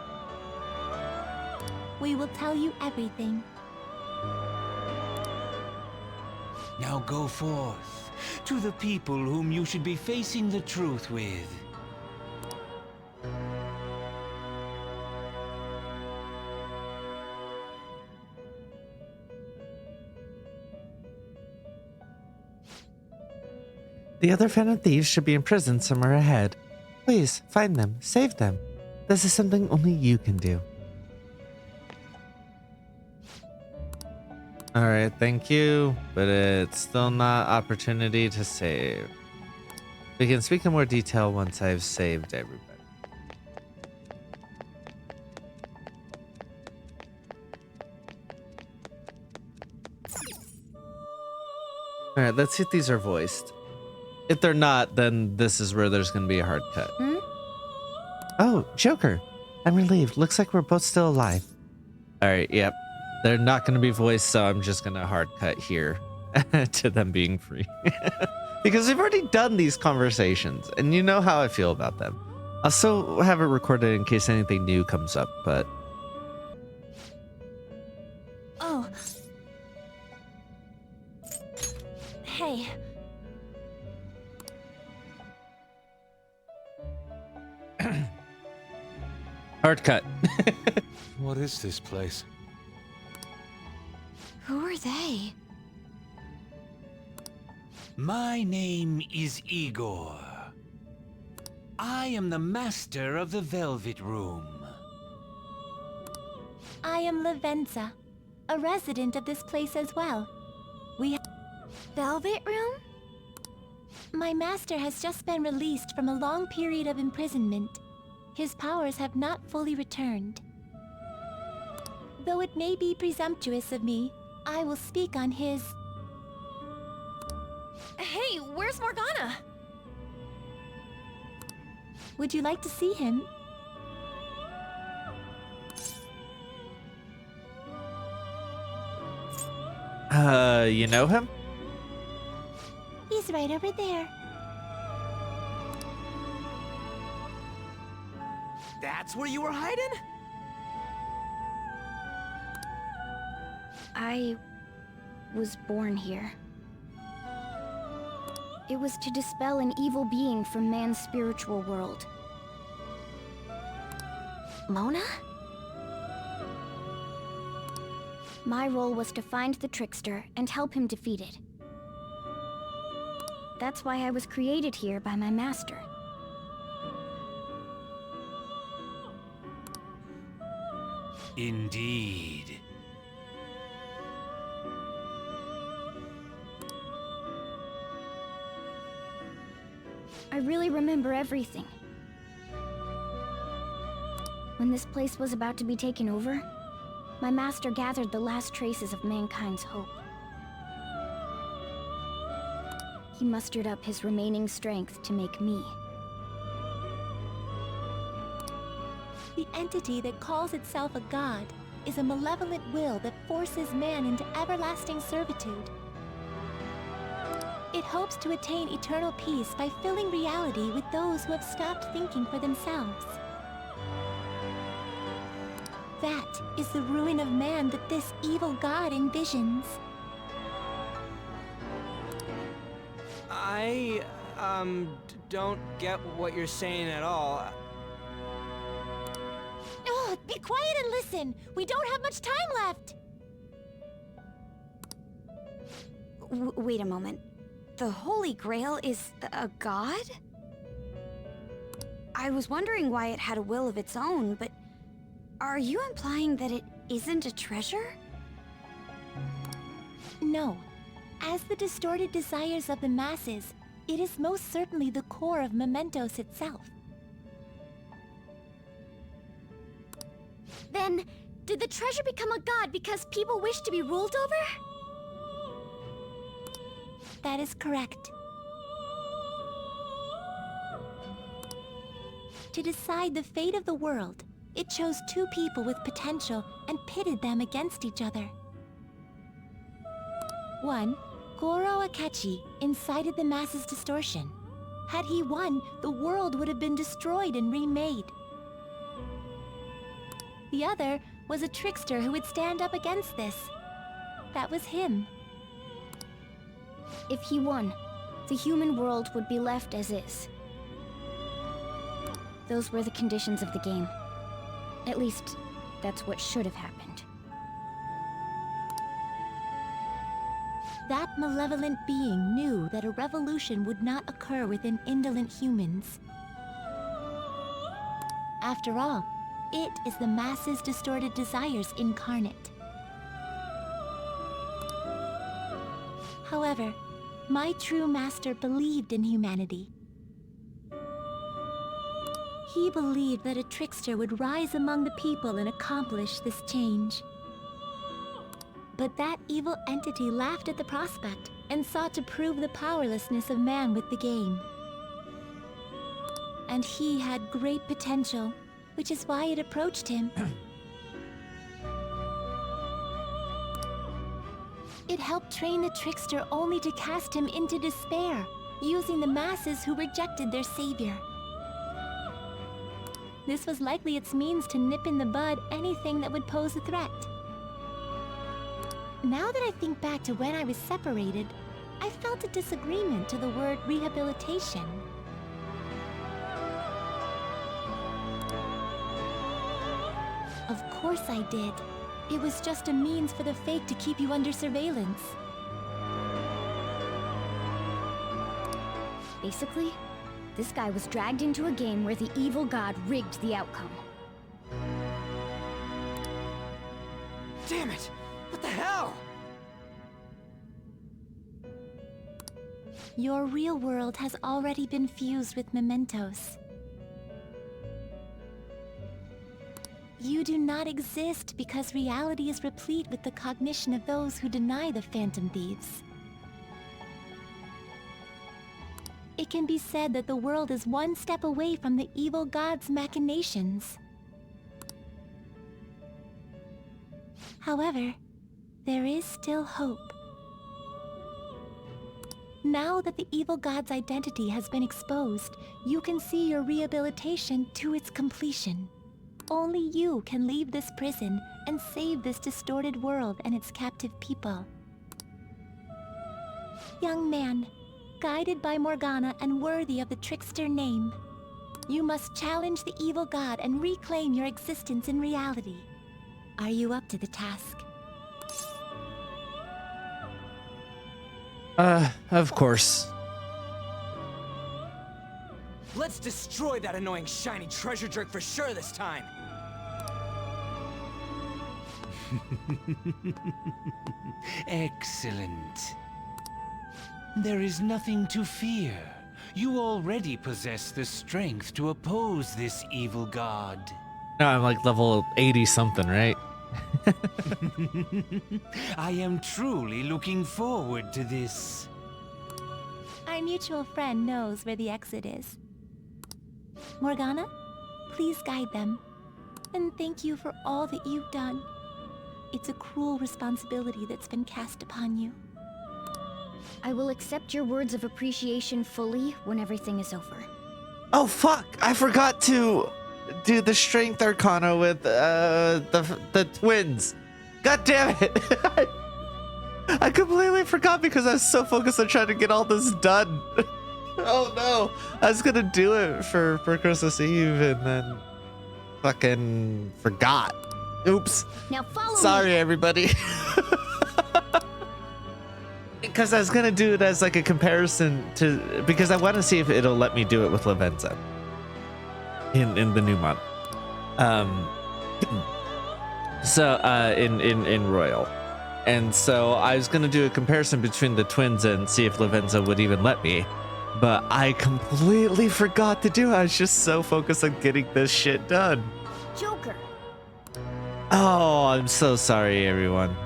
S11: we will tell you everything.
S4: Now go forth, to the people whom you should be facing the truth with.
S1: The other Phantom Thieves should be in prison somewhere ahead. Please, find them, save them. This is something only you can do. Alright, thank you, but it's still not opportunity to save. We can speak in more detail once I've saved everybody. Alright, let's see if these are voiced. If they're not, then this is where there's going to be a hard cut. Oh, Joker. I'm relieved. Looks like we're both still alive. All right, yep. They're not going to be voiced, so I'm just going to hard cut here to them being free. Because we've already done these conversations, and you know how I feel about them. I'll still have it recorded in case anything new comes up, but...
S11: Oh. Hey.
S1: Hard cut.
S8: What is this place?
S7: Who are they?
S4: My name is Igor. I am the master of the Velvet Room.
S11: I am Lavenza, a resident of this place as well.
S7: Velvet Room?
S11: My master has just been released from a long period of imprisonment. His powers have not fully returned. Though it may be presumptuous of me, I will speak on his...
S23: Hey, where's Morgana?
S11: Would you like to see him?
S1: You know him?
S11: He's right over there.
S9: That's where you were hiding?
S2: I was born here. It was to dispel an evil being from man's spiritual world.
S7: Mona?
S2: My role was to find the trickster and help him defeat it. That's why I was created here by my master.
S4: Indeed.
S2: I really remember everything. When this place was about to be taken over, my master gathered the last traces of mankind's hope. He mustered up his remaining strength to make me.
S11: The entity that calls itself a god is a malevolent will that forces man into everlasting servitude. It hopes to attain eternal peace by filling reality with those who have stopped thinking for themselves. That is the ruin of man that this evil god envisions.
S15: I, don't get what you're saying at all.
S11: Oh, be quiet and listen. We don't have much time left.
S10: Wait a moment. The Holy Grail is a god? I was wondering why it had a will of its own, but are you implying that it isn't a treasure?
S11: No. As the distorted desires of the masses, it is most certainly the core of Mementos itself.
S2: Then, did the treasure become a god because people wish to be ruled over?
S11: That is correct. To decide the fate of the world, it chose two people with potential and pitted them against each other. One, Goro Akechi, incited the masses' distortion. Had he won, the world would have been destroyed and remade. The other was a trickster who would stand up against this. That was him.
S2: If he won, the human world would be left as is. Those were the conditions of the game. At least, that's what should have happened.
S11: That malevolent being knew that a revolution would not occur within indolent humans. After all, it is the masses' distorted desires incarnate. However, my true master believed in humanity. He believed that a trickster would rise among the people and accomplish this change. But that evil entity laughed at the prospect and sought to prove the powerlessness of man with the game. And he had great potential, which is why it approached him. It helped train the trickster only to cast him into despair, using the masses who rejected their savior. This was likely its means to nip in the bud anything that would pose a threat. Now that I think back to when I was separated, I felt a disagreement to the word rehabilitation. Of course I did. It was just a means for the Fake to keep you under surveillance.
S2: Basically, this guy was dragged into a game where the evil god rigged the outcome.
S15: Damn it! What the hell?
S11: Your real world has already been fused with Mementos. You do not exist because reality is replete with the cognition of those who deny the Phantom Thieves. It can be said that the world is one step away from the evil god's machinations. However, there is still hope. Now that the evil god's identity has been exposed, you can see your rehabilitation to its completion. Only you can leave this prison and save this distorted world and its captive people. Young man, guided by Morgana and worthy of the trickster name, you must challenge the evil god and reclaim your existence in reality. Are you up to the task?
S1: Of course.
S15: Let's destroy that annoying shiny treasure jerk for sure this time.
S4: Excellent. There is nothing to fear. You already possess the strength to oppose this evil god.
S1: No, I'm like level 80 something, right?
S4: I am truly looking forward to this.
S11: Our mutual friend knows where the exit is. Morgana, please guide them. And thank you for all that you've done. It's a cruel responsibility that's been cast upon you.
S2: I will accept your words of appreciation fully when everything is over.
S1: Oh fuck! I forgot to do the strength arcana with the twins. God damn it! I completely forgot because I was so focused on trying to get all this done. Oh no, I was gonna do it for Christmas Eve and then fucking forgot. Oops.
S2: Now follow
S1: Sorry,
S2: me.
S1: Everybody. Because I was gonna do it as like a comparison to, because I want to see if it'll let me do it with Lavenza in the new month. In Royal. And so I was gonna do a comparison between the twins and see if Lavenza would even let me. But I completely forgot to do it. I was just so focused on getting this shit done.
S2: Joker.
S1: Oh, I'm so sorry, everyone.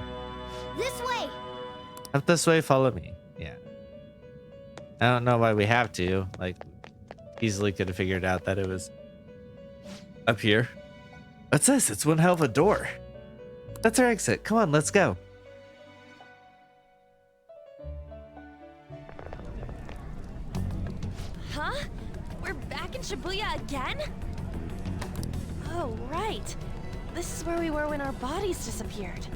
S2: This way.
S1: Up this way, follow me. Yeah. I don't know why we have to. Like, easily could have figured out that it was up here. What's this? It's one hell of a door. That's our exit. Come on, let's go.
S24: Huh? We're back in Shibuya again? Oh, right. This is where we were when our bodies disappeared.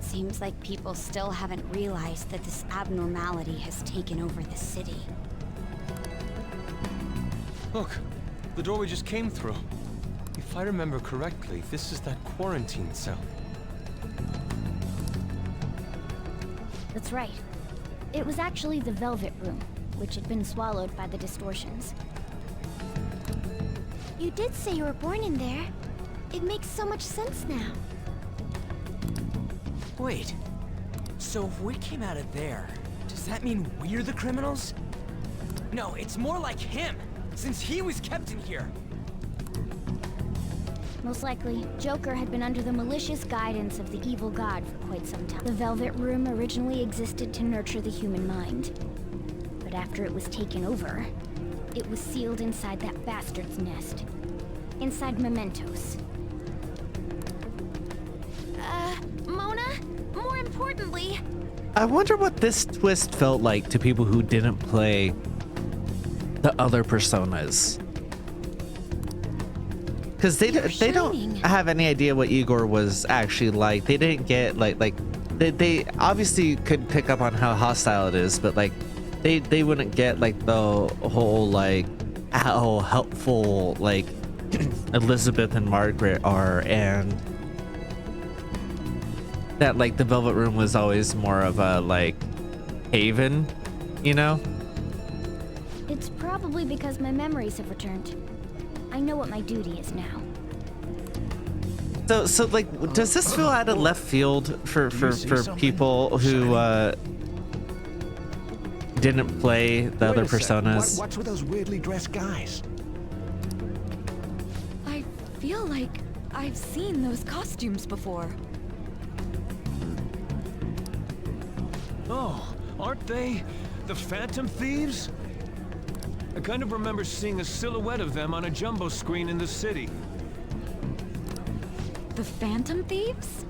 S10: Seems like people still haven't realized that this abnormality has taken over the city.
S8: Look, the door we just came through. If I remember correctly, this is that quarantine cell.
S2: That's right. It was actually the Velvet Room, which had been swallowed by the distortions.
S12: You did say you were born in there. It makes so much sense now.
S15: Wait, so if we came out of there, does that mean we're the criminals? No, it's more like him, since he was kept in here.
S2: Most likely, Joker had been under the malicious guidance of the evil god for quite some time. The Velvet Room originally existed to nurture the human mind. But after it was taken over, it was sealed inside that bastard's nest. Inside Mementos.
S12: Mona? More importantly...
S1: I wonder what this twist felt like to people who didn't play the other Personas. Because they don't have any idea what Igor was actually like. They didn't get they obviously could pick up on how hostile it is, but like they wouldn't get like the whole like how helpful like Elizabeth and Margaret are, and that like the Velvet Room was always more of a like haven, you know?
S2: It's probably because my memories have returned. I know what my duty is now.
S1: So like, does this feel out of left field for people who didn't play the other Personas?
S5: What's with those weirdly dressed guys?
S21: I feel like I've seen those costumes before.
S8: Oh, aren't they the Phantom Thieves? I kind of remember seeing a silhouette of them on a jumbo screen in the city.
S21: The Phantom Thieves?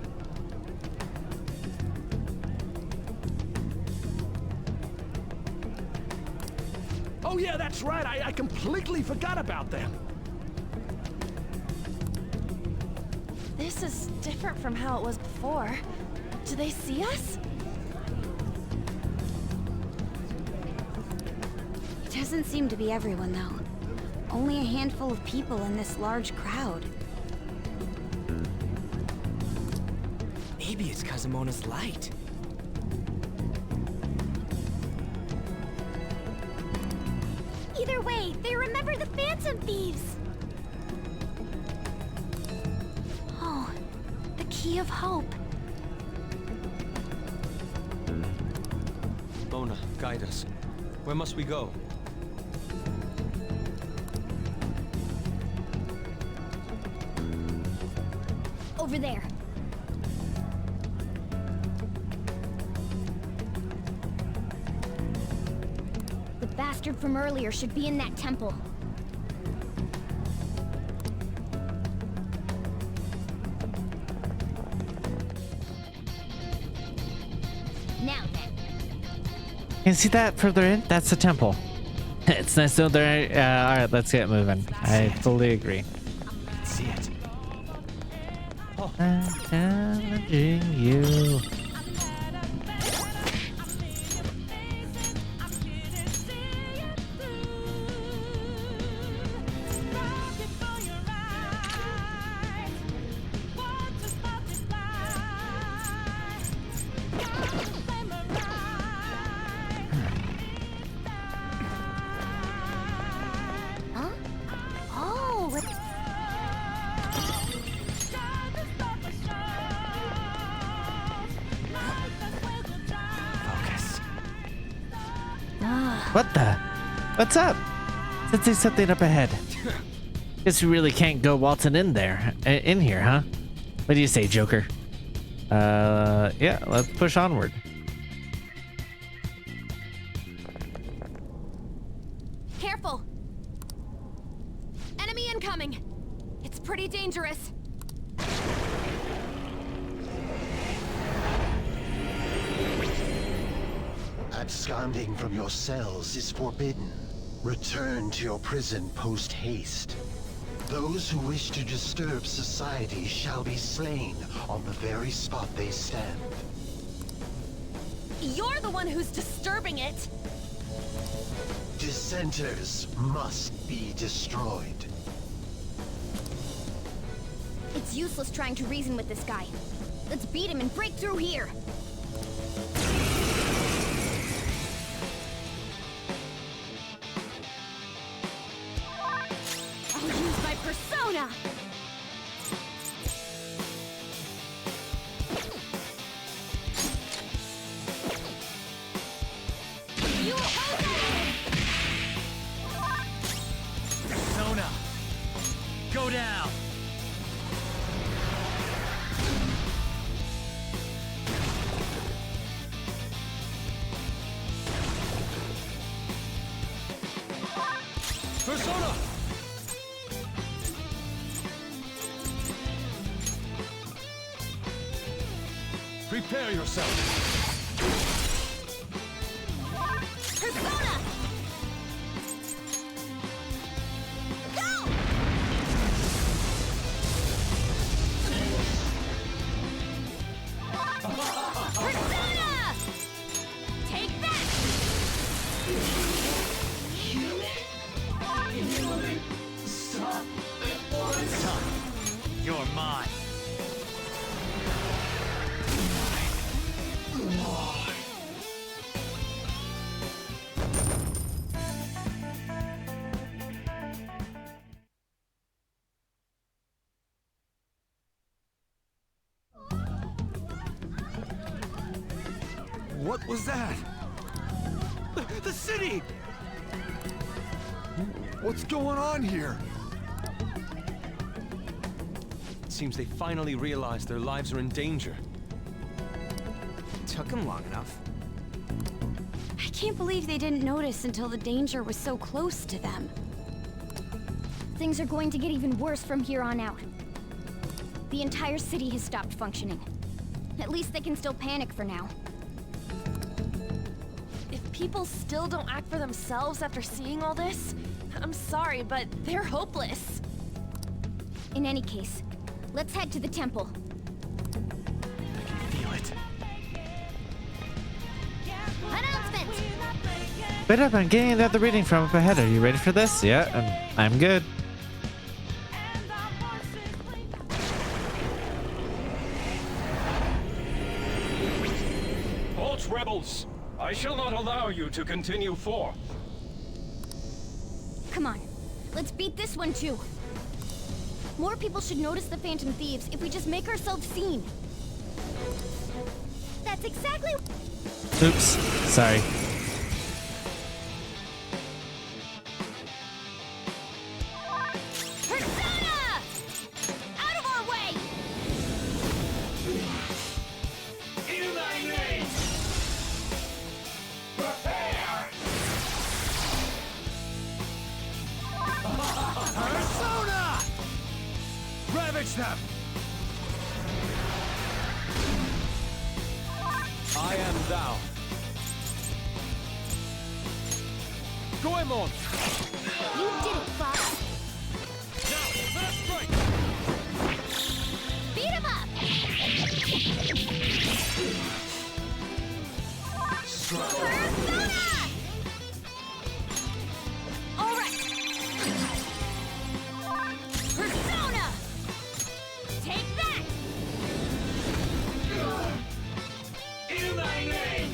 S5: Oh yeah, that's right. I completely forgot about them.
S24: This is different from how it was before. Do they see us?
S10: It doesn't seem to be everyone, though. Only a handful of people in this large crowd.
S15: Maybe it's Kazumona's light.
S12: Either way, they remember the Phantom Thieves! Oh, the Key of Hope.
S8: Mona, guide us. Where must we go?
S2: Over there. The bastard from earlier should be in that temple. Now then.
S1: You see that further in? That's the temple. It's nice to know there. All right, let's get moving. I fully agree.
S5: See it.
S1: I'm challenging you. What the? What's up? Let's do something up ahead. Guess we really can't go waltzing in there, in here, huh? What do you say, Joker? Yeah, let's push onward.
S7: Careful! Enemy incoming! It's pretty dangerous.
S17: Absconding from your cells is forbidden. Return to your prison post-haste. Those who wish to disturb society shall be slain on the very spot they stand.
S7: You're the one who's disturbing it!
S17: Dissenters must be destroyed.
S2: It's useless trying to reason with this guy. Let's beat him and break through here.
S7: I'll use my persona! You
S9: Persona! Go down!
S6: Persona! Prepare yourself.
S7: Persona! Go! Persona! Take that!
S9: Stop at once! You're mine.
S6: What was that?
S9: The city!
S6: What's going on here?
S8: It seems they finally realized their lives are in danger.
S15: Took him long enough.
S10: I can't believe they didn't notice until the danger was so close to them.
S2: Things are going to get even worse from here on out. The entire city has stopped functioning. At least they can still panic for now.
S24: If people still don't act for themselves after seeing all this, I'm sorry, but they're hopeless.
S2: In any case, let's head to the temple.
S9: Feel it.
S2: Announcement!
S1: Wait up, I'm getting another reading from up ahead. Are you ready for this? Yeah, I'm good.
S5: Halt, rebels! I shall not allow you to continue forth.
S2: Come on, let's beat this one too. More people should notice the Phantom Thieves if we just make ourselves seen. That's exactly...
S1: Oops, sorry.
S2: Persona! Out of our way!
S5: In thy name! Prepare!
S9: Persona! Ravage them!
S8: I am thou. Goemon!
S2: You did it, Fox.
S5: Now, let us strike!
S2: Beat him up! Persona! All right. Persona! Take that!
S5: In thy name!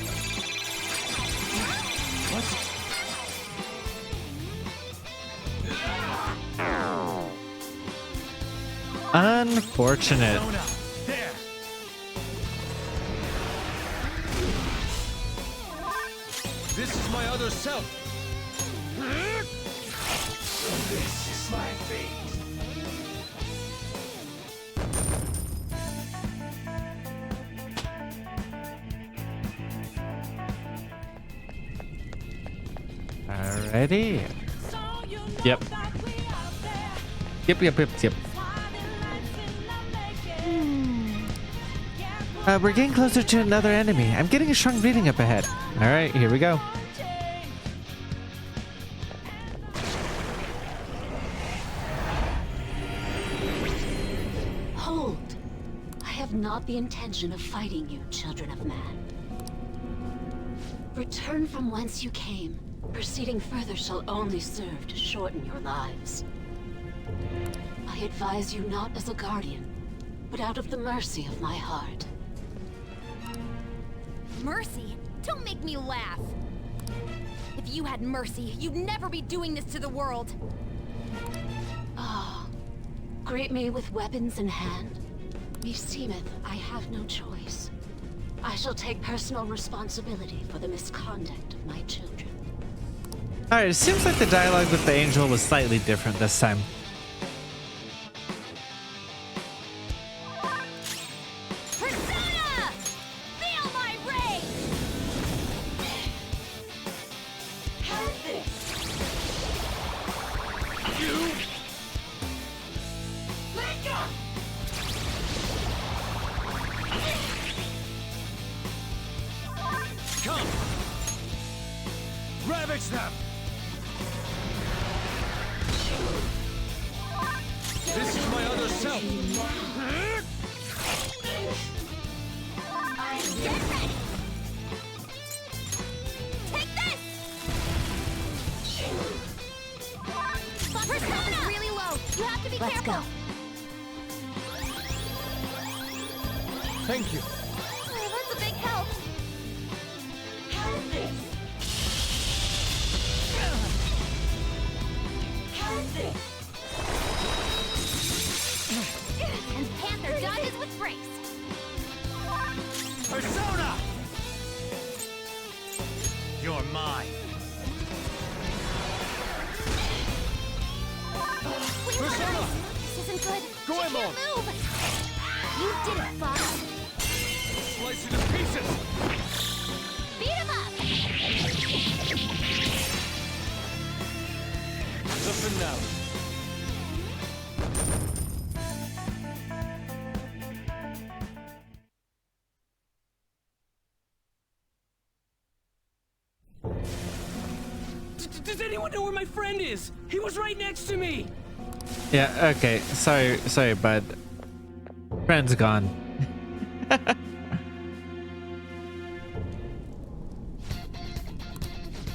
S1: Unfortunate.
S8: This is my other self.
S16: This is my fate.
S1: Alrighty. Yep. Yep. We're getting closer to another enemy. I'm getting a strong reading up ahead. Alright, here we go.
S14: Hold! I have not the intention of fighting you, children of man. Return from whence you came. Proceeding further shall only serve to shorten your lives. I advise you not as a guardian, but out of the mercy of my heart.
S2: Mercy? Don't make me laugh! If you had mercy, you'd never be doing this to the world!
S14: Ah, greet me with weapons in hand? Meseemeth I have no choice. I shall take personal responsibility for the misconduct of my children.
S1: Alright, it seems like the dialogue with the angel was slightly different this time.
S2: Persona! Feel my rage!
S14: Have this!
S5: You!
S14: Let go!
S5: Come! Ravage them!
S8: This is my other self.
S2: Get ready! Take this! Persona! Really low. You have to be
S14: Let's
S2: careful.
S14: go.
S8: Thank you.
S2: Oh, that's a big help.
S14: Have this! Have this!
S2: And Panther dodges with grace.
S5: Persona! You're mine.
S2: Please,
S5: Persona!
S2: this isn't good.
S5: Go
S2: She
S5: on.
S2: can't move. You did it, Fox.
S5: Slice you to pieces!
S2: Beat him up.
S8: The finale.
S9: Does anyone know where my friend is? He was right next to me!
S1: Yeah, okay. Sorry, bud. Friend's gone.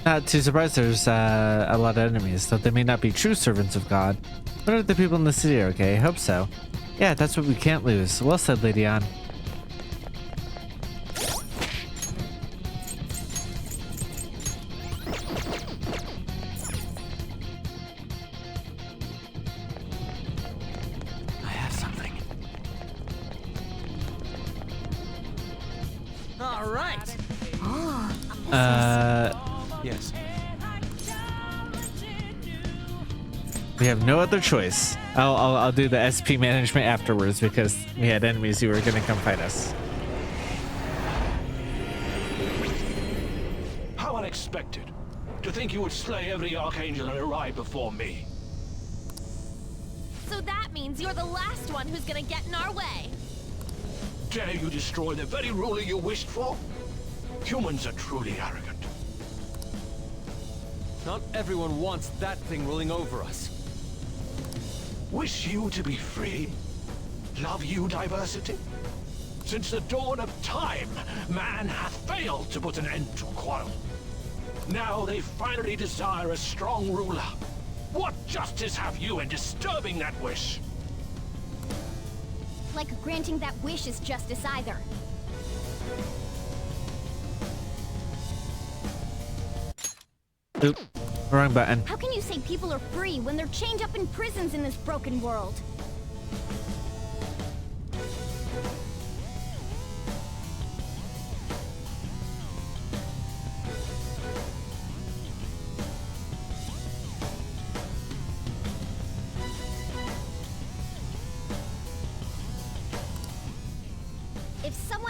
S1: Not too surprised there's a lot of enemies, though they may not be true servants of God. What are the people in the city okay? I hope so. Yeah, that's what we can't lose. Well said, Lady Ann.
S9: I have something. All right.
S8: Yes.
S1: We have no other choice. I'll do the SP management afterwards because we had enemies who were gonna come fight us.
S5: How unexpected. To think you would slay every Archangel and arrive before me.
S2: So that means you're the last one who's gonna get in our way.
S5: Dare you destroy the very ruler you wished for? Humans are truly arrogant.
S8: Not everyone wants that thing ruling over us.
S5: Wish you to be free? Love you diversity? Since the dawn of time, man hath failed to put an end to quarrel. Now they finally desire a strong ruler. What justice have you in disturbing that wish?
S2: Like granting that wish is justice either.
S1: Oop, wrong button.
S2: How can you say people are free when they're chained up in prisons in this broken world?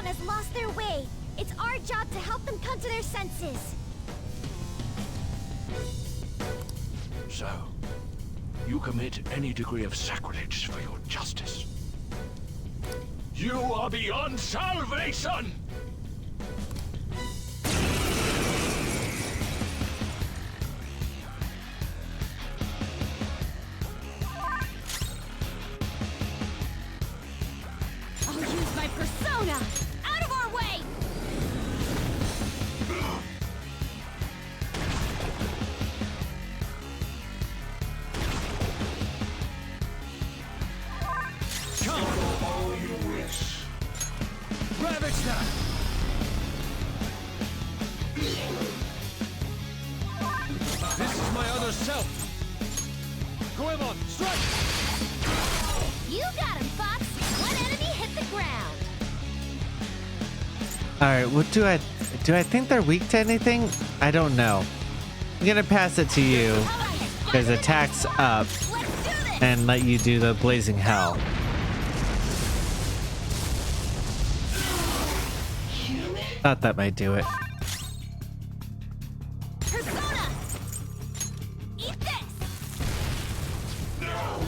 S2: has lost their way. It's our job to help them come to their senses.
S5: So, you commit any degree of sacrilege for your justice. You are beyond salvation!
S2: I'll use my persona! Out of our way!
S5: All you wish.
S9: Ravage that! This is my other self! Goemon, strike!
S2: You got him, Fox! One enemy hit the ground!
S1: Alright, what do I think they're weak to anything? I don't know. I'm gonna pass it to you because attack's up and let you do the blazing hell. Thought that might do it.
S2: Persona! Eat this! No!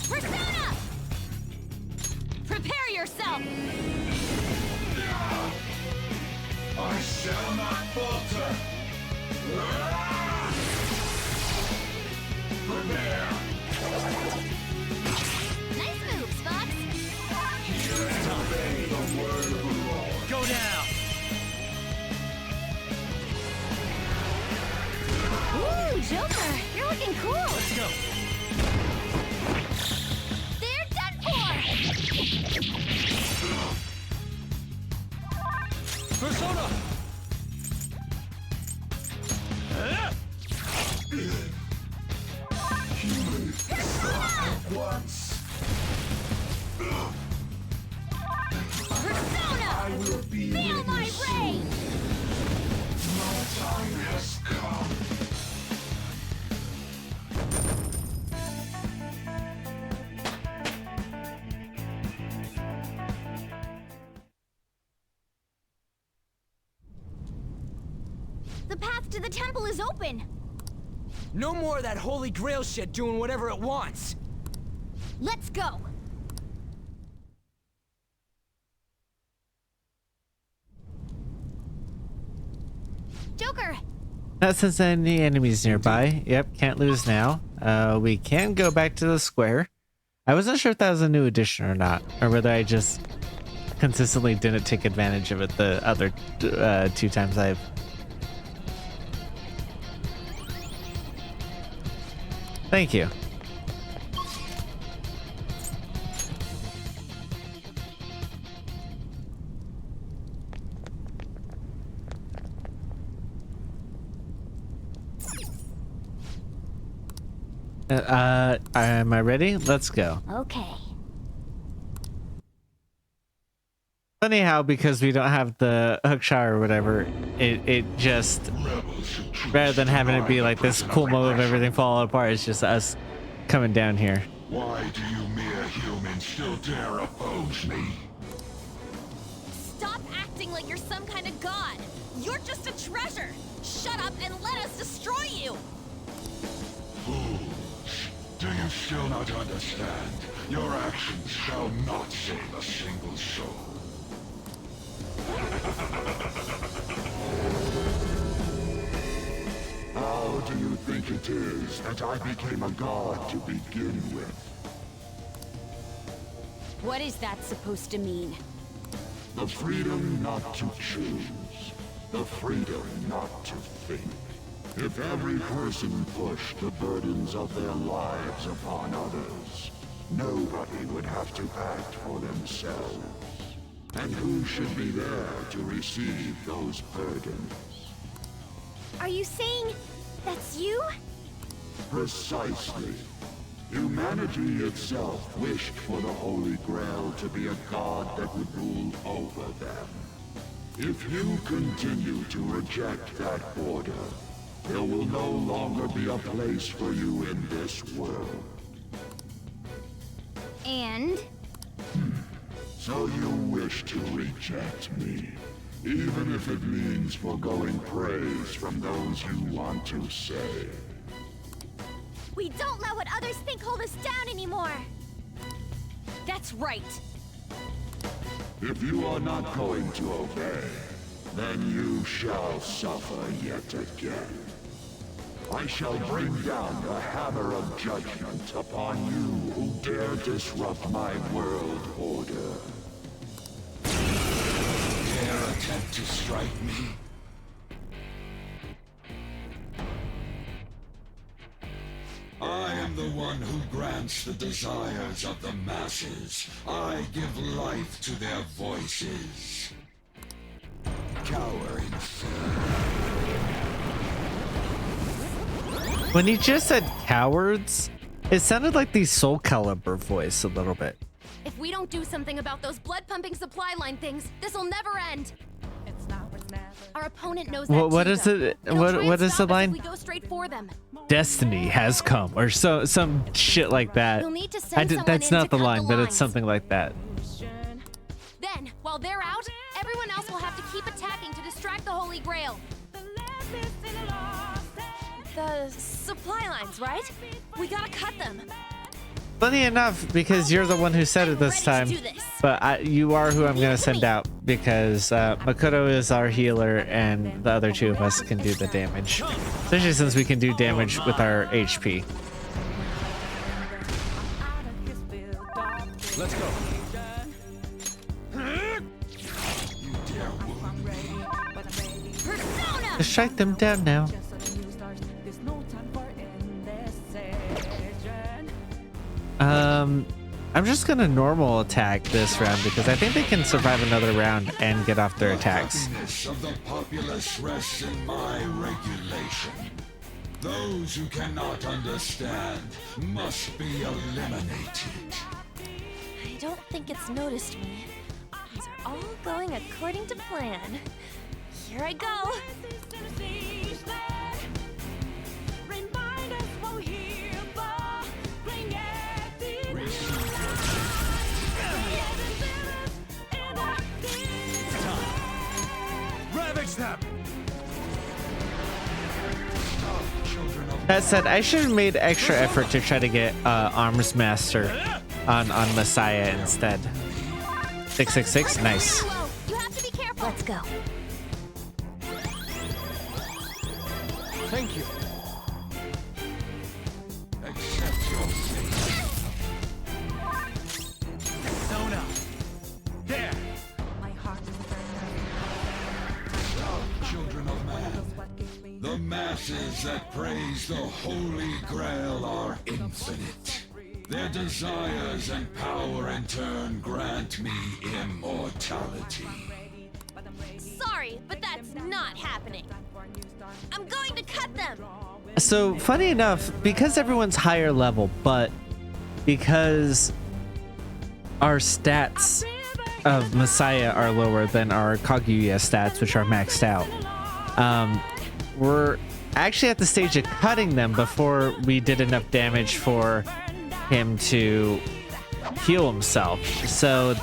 S2: Persona! Prepare yourself!
S16: I shall not falter. Prepare.
S2: Nice moves, Fox!
S16: Obey the word of the Lord.
S9: Go down!
S2: Ooh, Joker! You're looking cool!
S9: Let's go!
S2: They're done for!
S9: Persona!
S16: Human, stop at once.
S2: Persona!
S16: I will be
S2: Feel
S16: with
S2: my
S16: you soon.
S2: rage!
S16: My time has come.
S2: The path to the temple is open!
S15: No more of that Holy Grail shit doing whatever it wants.
S2: Let's go! Joker!
S1: Not since any enemies nearby. Yep, can't lose now. We can go back to the square. I wasn't sure if that was a new addition or not, or whether I just consistently didn't take advantage of it the other 2 times I've... Thank you. Am I ready? Let's go.
S2: Okay.
S1: Funny how, because we don't have the hook shot or whatever, it just, rather than having it be like this cool mode of everything falling apart, it's just us coming down here.
S16: Why do you mere humans still dare oppose me?
S2: Stop acting like you're some kind of god! You're just a treasure! Shut up and let us destroy you!
S16: Fools! Do you still not understand? Your actions shall not save a single soul. How do you think it is that I became a god to begin with?
S2: What is that supposed to mean?
S16: The freedom not to choose. The freedom not to think. If every person pushed the burdens of their lives upon others, nobody would have to act for themselves. And who should be there to receive those burdens?
S2: Are you saying that's you?
S16: Precisely. Humanity itself wished for the Holy Grail to be a god that would rule over them. If you continue to reject that order, there will no longer be a place for you in this world.
S2: And?
S16: So you wish to reject me, even if it means foregoing praise from those you want to save.
S12: We don't let what others think hold us down anymore!
S7: That's right!
S16: If you are not going to obey, then you shall suffer yet again. I shall bring down the hammer of judgment upon you who dare disrupt my world order.
S5: Dare attempt to strike me? I am the one who grants the desires of the masses. I give life to their voices. Cowering
S1: When he just said cowards, it sounded like the Soul Calibur voice a little bit.
S7: If we don't do something about those blood-pumping supply line things, this'll never end. Our opponent knows that
S1: What
S7: too,
S1: is
S7: though.
S1: it?
S7: They'll try
S1: What
S7: and
S1: is the
S7: stop us if
S1: line?
S7: we go straight for them.
S1: Destiny has come, or some shit like that.
S7: We'll need to send someone
S1: That's
S7: in
S1: not
S7: to
S1: the
S7: cut
S1: line,
S7: the
S1: but it's
S7: lines.
S1: something like that.
S7: Then, while they're out, everyone else will have to keep attacking to distract the Holy Grail. The supply lines, right? We gotta cut them.
S1: Funny enough, because you're the one who said it this time, but you are who I'm gonna send out because Makoto is our healer and the other two of us can do the damage. Especially since we can do damage with our HP.
S5: Let's go.
S1: Just strike them down now. I'm just gonna normal attack this round because I think they can survive another round and get off their attacks.
S5: The happiness of the populace rests in my regulation. Those who cannot understand must be eliminated.
S23: I don't think it's noticed me. Things are all going according to plan. Here I go.
S5: Ravage them!
S1: That said, I should have made extra effort to try to get Arms Master on Messiah instead. 666, nice.
S12: You have to be careful! Let's go.
S5: Thank you. Accept your fate. Sona! There! Children of man, the masses that praise the Holy Grail are infinite. Their desires and power in turn grant me immortality.
S7: Sorry, but that's not happening. I'm going to cut them.
S1: So funny enough, because everyone's higher level, but because our stats of Messiah are lower than our Kaguya stats, which are maxed out, we're actually at the stage of cutting them before we did enough damage for him to heal himself. So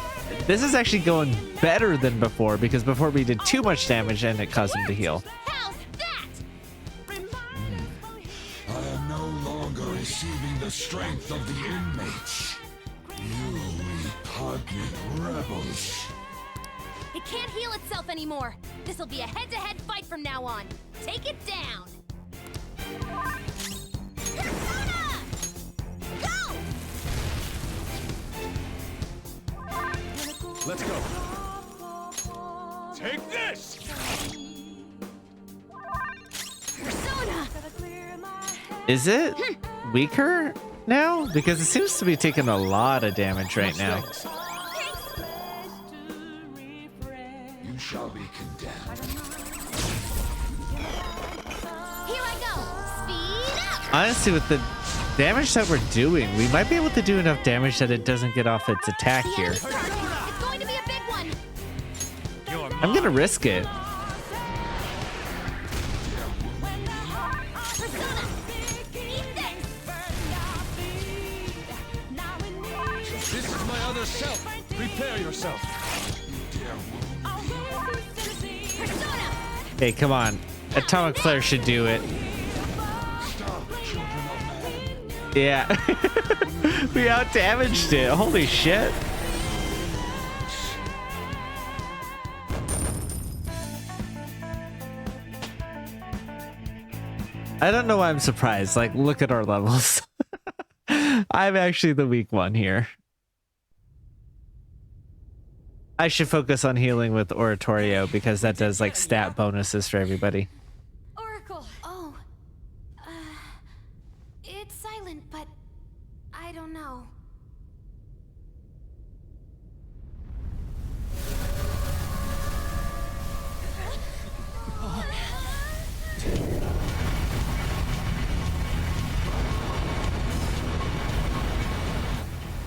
S1: this is actually going better than before because before we did too much damage and it caused him to heal.
S5: I am no longer receiving the strength of the inmates. You repugnant rebels.
S7: It can't heal itself anymore. This'll be a head-to-head fight from now on. Take it down. Persona! Go!
S5: Let's go. Take this!
S7: Persona!
S1: Is it weaker now? Because it seems to be taking a lot of damage right now.
S5: You shall be condemned.
S12: Here I go! Speed up!
S1: Honestly, with the damage that we're doing, we might be able to do enough damage that it doesn't get off its attack here.
S12: It's going to be a big one!
S1: I'm gonna risk it.
S5: This is my other self. Prepare yourself.
S2: Persona!
S1: Hey, come on. Atomic Flare should do it. Yeah. We out-damaged it. Holy shit. I don't know why I'm surprised. Like, look at our levels. I'm actually the weak one here. I should focus on healing with Oratorio because that does like stat bonuses for everybody.
S7: Oracle! Oh. It's silent, but I don't know.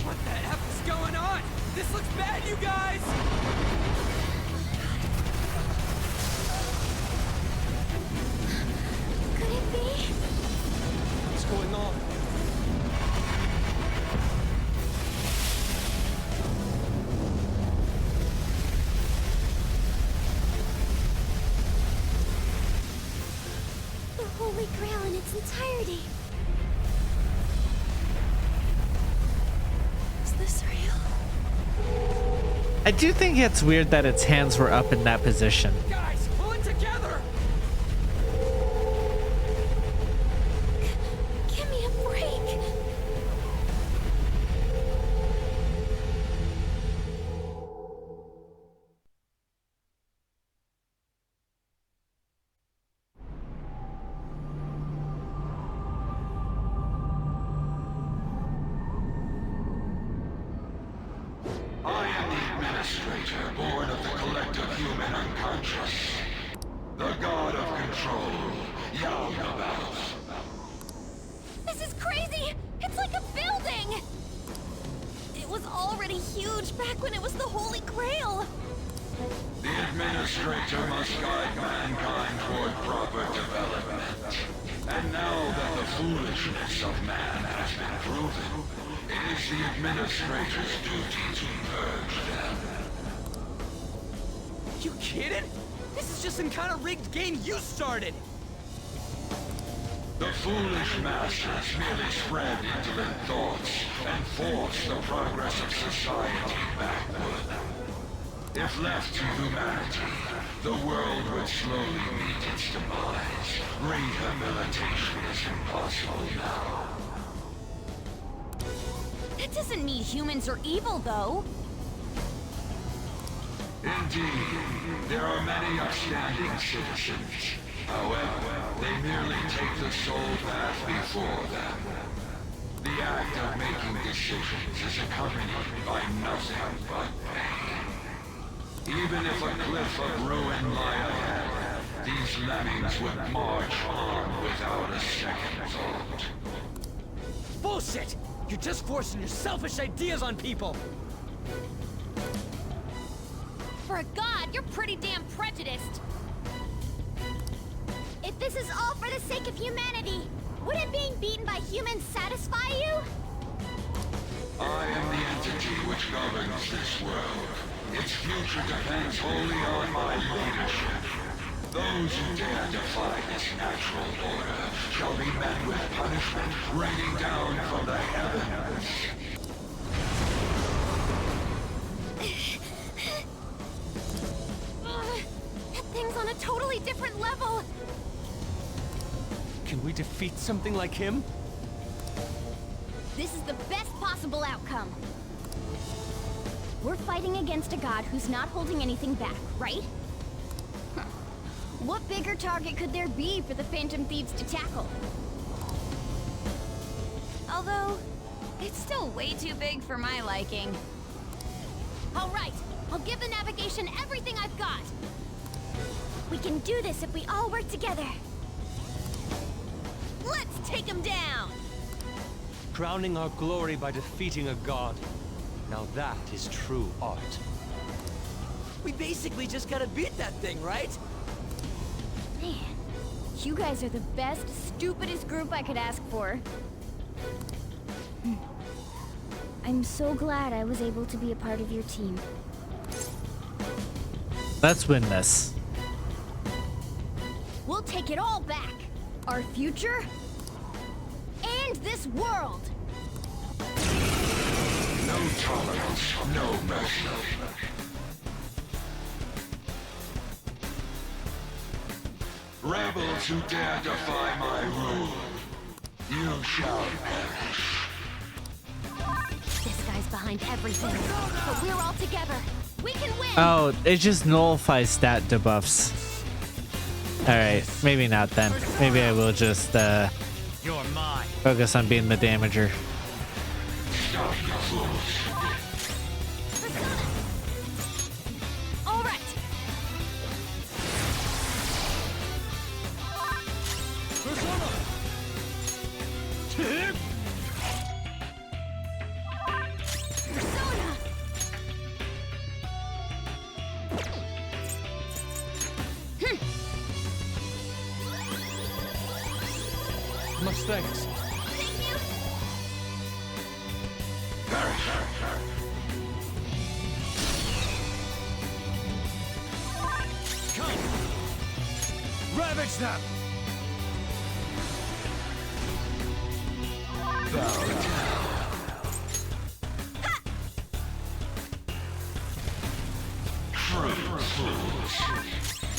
S9: What the F is going on? This looks bad, you guys!
S7: Could it be?
S9: What's going on?
S7: The Holy Grail in its entirety. Is this real?
S1: I do think it's weird that its hands were up in that position.
S9: Guys, pull it together!
S7: Give me a break!
S16: I am the Administrator, born of the collective human unconscious. The god of control, Yaldabaoth.
S7: This is crazy! It's like a building! It was already huge back when it was the Holy Grail!
S16: The Administrator must guide mankind toward proper development. And now that the foolishness of man has been proven, it is the Administrator's duty to purge them.
S9: You kidding? This is just some kind of rigged game you started!
S16: The foolish masters merely spread indolent thoughts and force the progress of society backward. If left to humanity, the world would slowly meet its demise. Rehabilitation is impossible now.
S2: That doesn't mean humans are evil, though.
S16: Indeed, there are many upstanding citizens. However, they merely take the soul path before them. The act of making decisions is accompanied by nothing but pain. Even if a cliff of ruin lie ahead, these lemmings would march on without a second thought.
S9: Bullshit! You're just forcing your selfish ideas on people!
S2: For a god, you're pretty damn prejudiced. If this is all for the sake of humanity, wouldn't being beaten by humans satisfy you?
S16: I am the entity which governs this world. Its future depends wholly on my leadership. Those who dare defy this natural order shall be met with punishment raining down from the heavens.
S7: That thing's on a totally different level!
S9: Can we defeat something like him?
S2: This is the best possible outcome. We're fighting against a god who's not holding anything back, right? What bigger target could there be for the Phantom Thieves to tackle?
S10: Although, it's still way too big for my liking.
S2: All right, I'll give the navigation everything I've got. We can do this if we all work together. Let's take him down!
S9: Crowning our glory by defeating a god. Now that is true art. We basically just gotta beat that thing, right?
S2: Man, you guys are the best, stupidest group I could ask for. I I'm so glad I was able to be a part of your team.
S1: Let's win this.
S2: We'll take it all back. Our future and this world.
S16: No tolerance, no mercy. Rebels who dare defy my rule, you shall perish.
S12: This guy's behind everything, but we're all together. We can win!
S1: Oh, it just nullifies stat debuffs. Alright, maybe not then. Maybe I will just
S9: You're mine.
S1: focus on being the damager.
S16: Stop your fools.
S2: All right. Persona.
S8: Much thanks.
S9: Come! Ravage them!
S16: Bow down. True fools.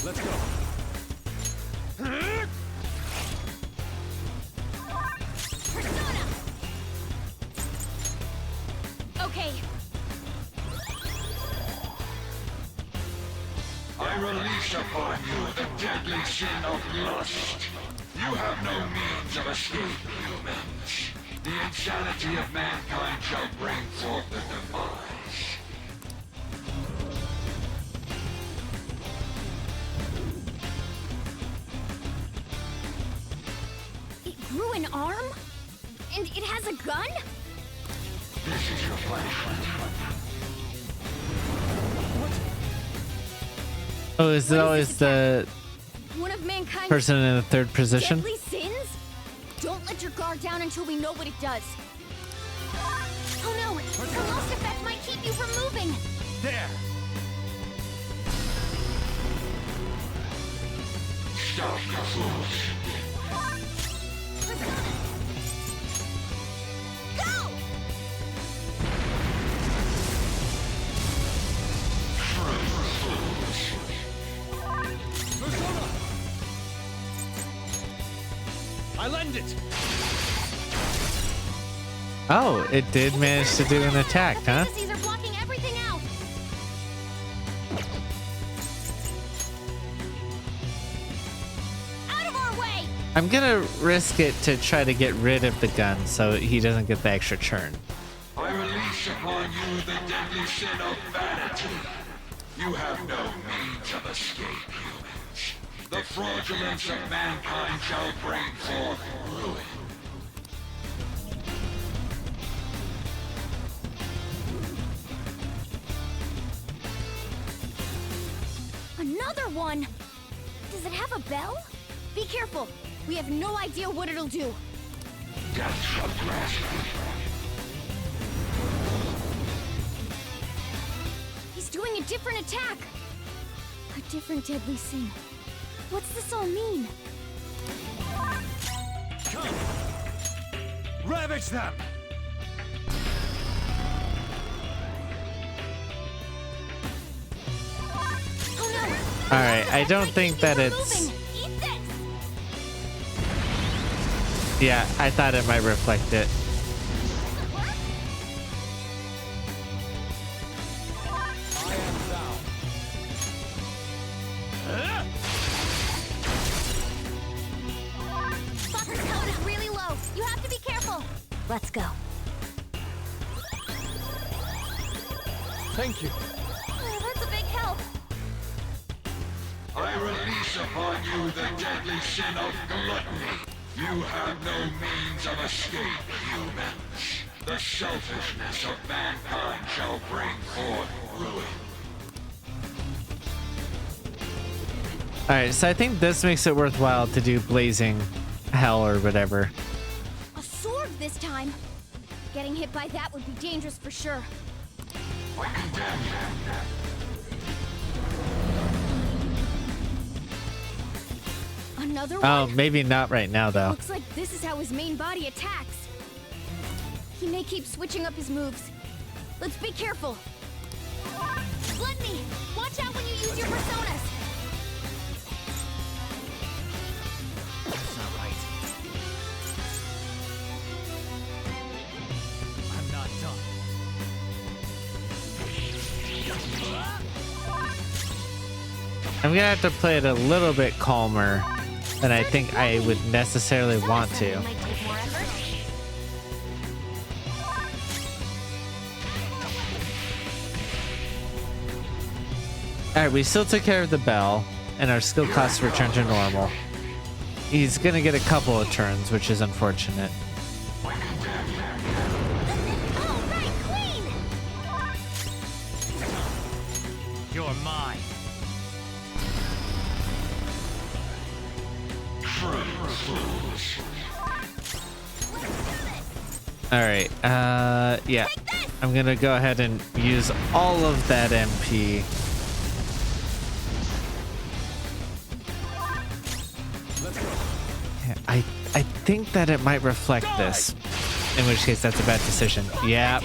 S9: Let's go.
S2: Persona. Okay.
S16: I release upon you the deadly sin of lust. You have no means of escape, humans. The insanity of mankind shall bring forth the demise.
S2: It grew an arm? And it has a gun?
S16: This is your punishment.
S1: Oh, is it always the
S2: One of mankind's
S1: person in the third position?
S2: deadly sins? Don't let your guard down until we know what it does. Oh no! The lust effect might keep you from moving!
S9: There!
S16: Stop, you fools.
S2: Go!
S9: Persona! I lend it!
S1: Oh, it did manage to do an attack, huh?
S2: Fantasies are blocking everything out! Out of our way!
S1: I'm gonna risk it to try to get rid of the gun so he doesn't get the extra turn.
S16: I release upon you the deadly sin of vanity. You have no means of escape, humans. The fraudulence of mankind shall bring forth ruin.
S2: Another one! Does it have a bell? Be careful! We have no idea what it'll do.
S16: Death shall grasp you.
S2: He's doing a different attack! A different deadly sin. What's this all mean?
S9: Come! Ravage them!
S2: Oh
S1: All right, I don't think that
S2: no!
S1: it's.
S2: Moving! Eat this!
S1: Yeah, I thought it might reflect it.
S2: Fucker's health is really low. You have to be careful.
S12: Let's go.
S8: Thank you.
S2: Oh, that's a big help.
S16: I release upon you the deadly sin of gluttony. You have no means of escape, humans. The selfishness of mankind shall bring forth ruin.
S1: All right, so I think this makes it worthwhile to do blazing hell or whatever.
S2: A sword this time. Getting hit by that would be dangerous for sure. Another one?
S1: Oh, maybe not right now, though.
S2: Looks like this is how his main body attacks. He may keep switching up his moves. Let's be careful. Gluttony, watch out when you use your personas.
S9: That's not right. I'm not done.
S1: I'm gonna have to play it a little bit calmer than I think I would necessarily want to. Alright, we still took care of the bell, and our skill costs returned to normal. He's gonna get a couple of turns, which is unfortunate.
S9: You're mine.
S1: Alright, yeah. I'm gonna go ahead and use all of that MP. I think that it might reflect this. In which case, that's a bad decision. Yeah.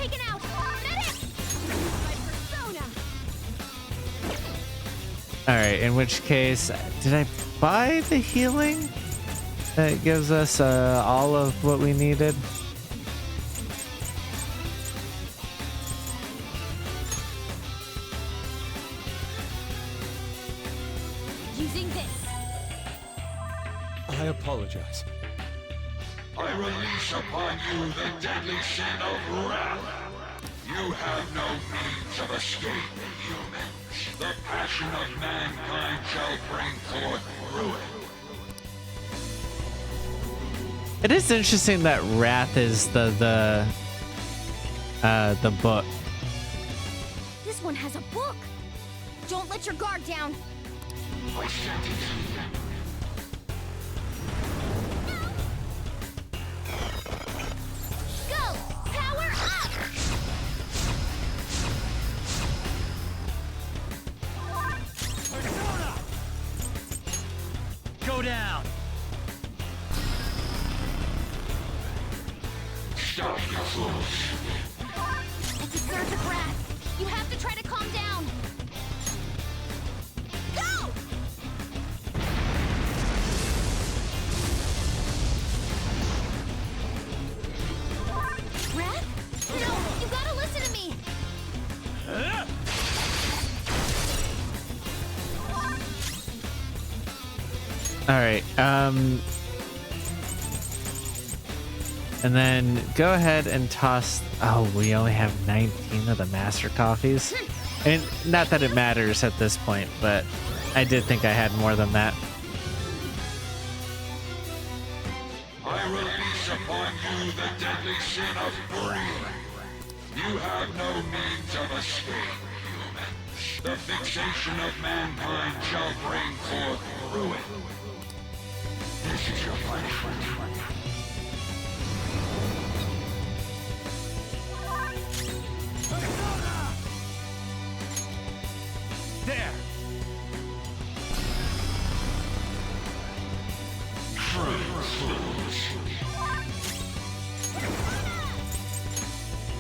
S1: Alright, in which case, did I buy the healing? That gives us all of what we needed.
S2: Using this.
S8: I apologize.
S16: I release upon you the deadly sin of wrath. You have no means of escape, humans. The passion of mankind shall bring forth ruin.
S1: It is interesting that Wrath is the book.
S2: This one has a book. Don't let your guard down.
S16: I sent it to you.
S2: Go! Power up!
S9: Go down.
S16: Stop, you fools.
S2: It's a surge of wrath. You have to try to calm down. Go! Wrath? No, you gotta listen to me.
S1: All right. And then go ahead and toss. Oh, we only have 19 of the master coffees. And not that it matters at this point, but I did think I had more than that.
S16: I release upon you the deadly sin of greed. You have no means of escape, humans. The fixation of mankind shall bring forth ruin. This is your punishment.
S9: There.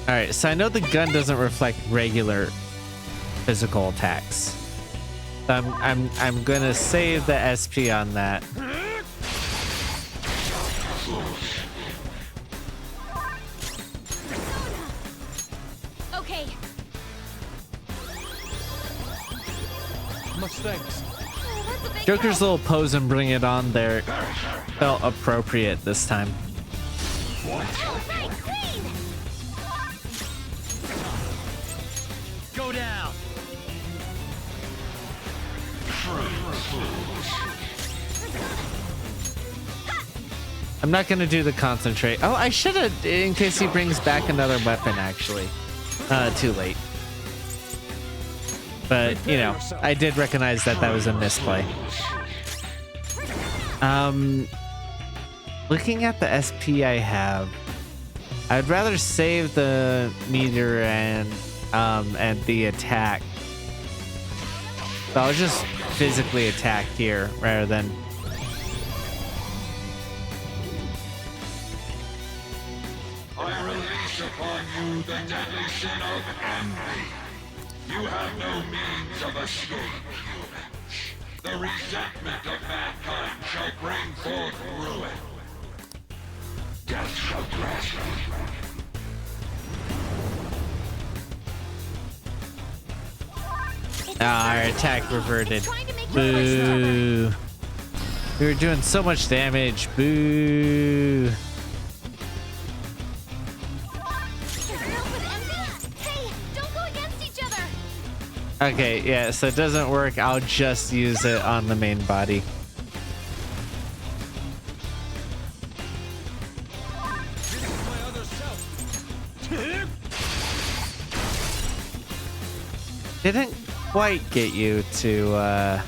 S1: All right, so I know the gun doesn't reflect regular physical attacks. So I'm gonna save the SP on that.
S2: Okay.
S8: Much thanks.
S1: Joker's little pose and bring it on there felt appropriate this time.
S9: Go down.
S1: I'm not gonna do the concentrate. Oh, I should have, in case he brings back another weapon, actually. Too late. But, you know, I did recognize that that was a misplay. Looking at the SP I have, I'd rather save the meter and the attack. So I'll just physically attack here rather than.
S16: I release upon you the deadly sin of envy. You have no means of escape, humans. The resentment of mankind shall bring forth ruin. Death shall grasp you.
S1: Ah, our attack reverted. Boo. We were doing so much damage. Boo. Okay, yeah, so it doesn't work. I'll just use it on the main body. Didn't quite get you to,
S16: I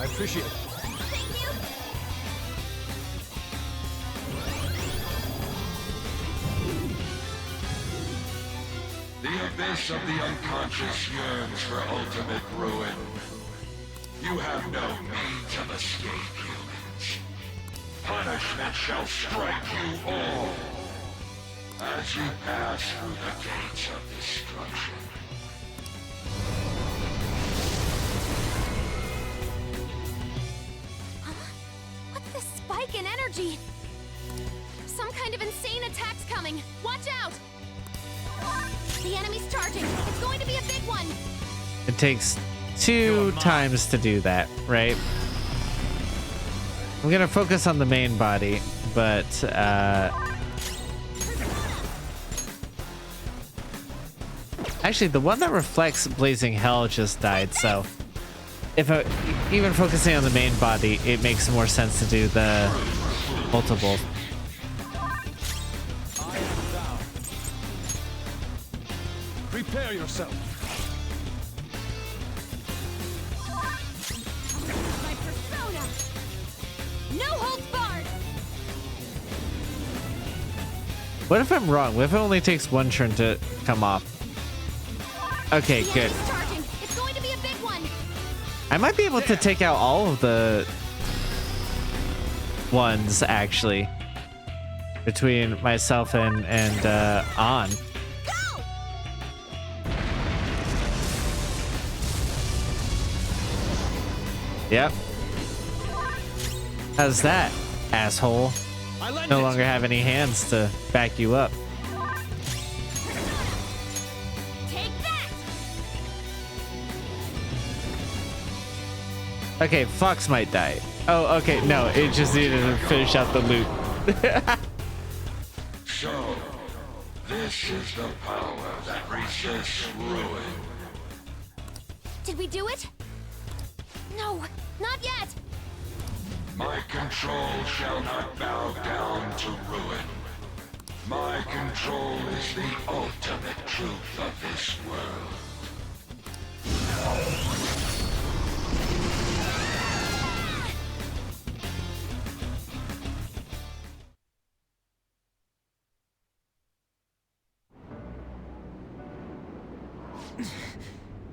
S16: appreciate it. The abyss of the unconscious yearns for ultimate ruin. You have no means of escape, humans. Punishment shall strike you all as you pass through the gates of destruction.
S7: What's this spike in energy? Some kind of insane attack's coming. Watch out! The enemy's charging. It's going to be a big one.
S1: it takes 2 times to do that, right? I'm gonna focus on the main body, but actually the one that reflects Blazing Hell just died, so if even focusing on the main body, it makes more sense to do the multiple.
S5: Prepare yourself.
S7: My persona. No holds barred.
S1: What if I'm wrong? What if it only takes 1 turn to come off? Okay, good.
S7: It's going to be a big one.
S1: I might be able to take out all of the ones actually between myself and On. Yep. How's that, asshole? No longer have any hands to back you up.
S7: Take that.
S1: Okay, Fox might die. Oh, okay, no, it just needed to finish out the loot.
S16: So, this is the power that resists ruin.
S7: Did we do it? No, not yet.
S16: My control shall not bow down to ruin. My control is the ultimate truth of this world.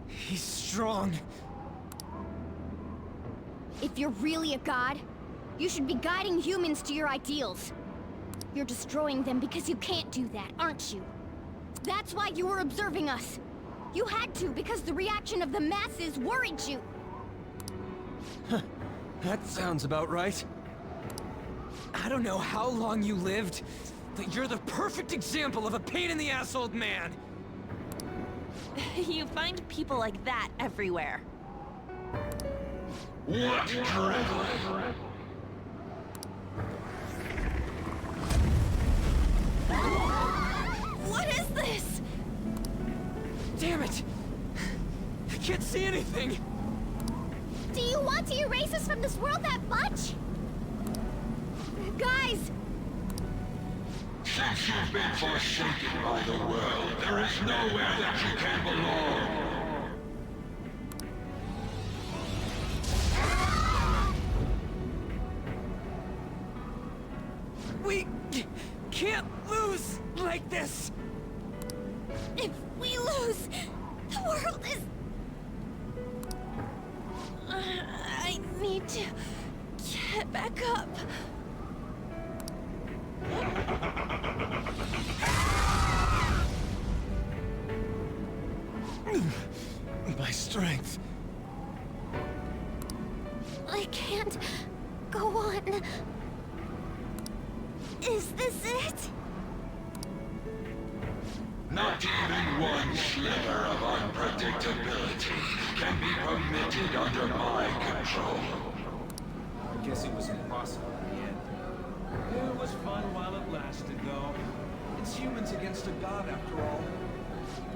S15: He's strong.
S2: If you're really a god, you should be guiding humans to your ideals. You're destroying them because you can't do that, aren't you? That's why you were observing us. You had to because the reaction of the masses worried you.
S15: That sounds about right. I don't know how long you lived, but you're the perfect example of a pain-in-the-ass old man.
S23: You find people like that everywhere.
S16: What drivel?
S23: What is this?
S15: Damn it! I can't see anything!
S2: Do you want to erase us from this world that much? Guys!
S16: Since you've been forsaken by the world, there is nowhere that you can belong.
S23: lose. The world is... I need to get back up.
S9: My strength.
S23: I can't go on. Is this it?
S16: Not even one sliver of unpredictability can be permitted under my control.
S3: I guess it was impossible in the end. It was fun while it lasted, though. It's humans against a god, after all.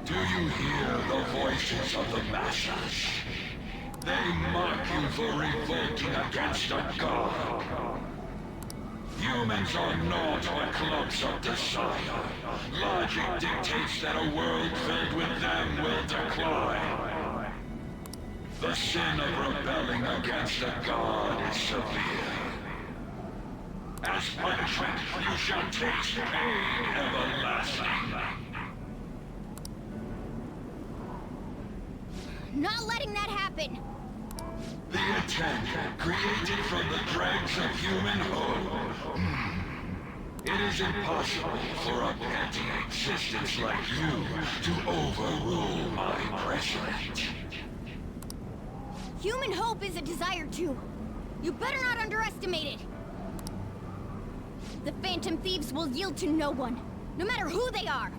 S16: Do you hear the voices of the masses? They mock you for revolting against a god. Humans are not but clumps of desire. Logic dictates that a world filled with them will decline. The sin of rebelling against a god is severe. As punishment, you shall taste pain everlasting.
S2: Not letting that happen!
S16: The intent created from the dregs of human hope. It is impossible for a petty existence like you to overrule my precedent.
S2: Human hope is a desire too. You better not underestimate it. The Phantom Thieves will yield to no one, no matter who they are.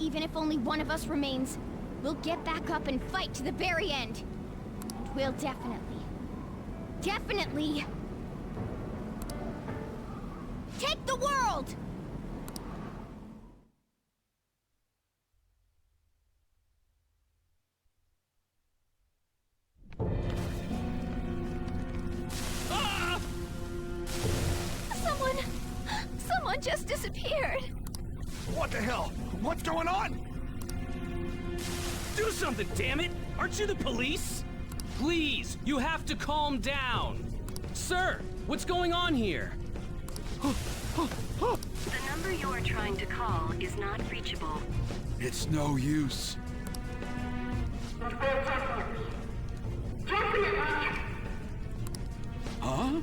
S2: Even if only one of us remains, we'll get back up and fight to the very end. And we'll definitely take the world!
S23: Ah! Someone just disappeared.
S9: What the hell? What's going on?
S18: Do something, damn it! Aren't you the police? Please, you have to calm down. Sir, what's going on here?
S14: The number you are trying to call is not reachable.
S9: It's no use. Huh?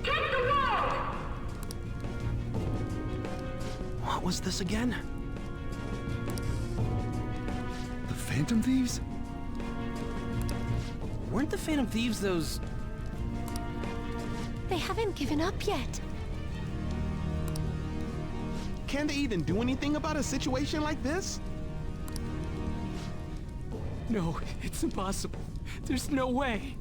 S23: Take the world!
S9: What was this again? The Phantom Thieves?
S18: Weren't the Phantom Thieves those...
S23: They haven't given up yet.
S19: Can they even do anything about a situation like this?
S18: No, it's impossible. There's no way.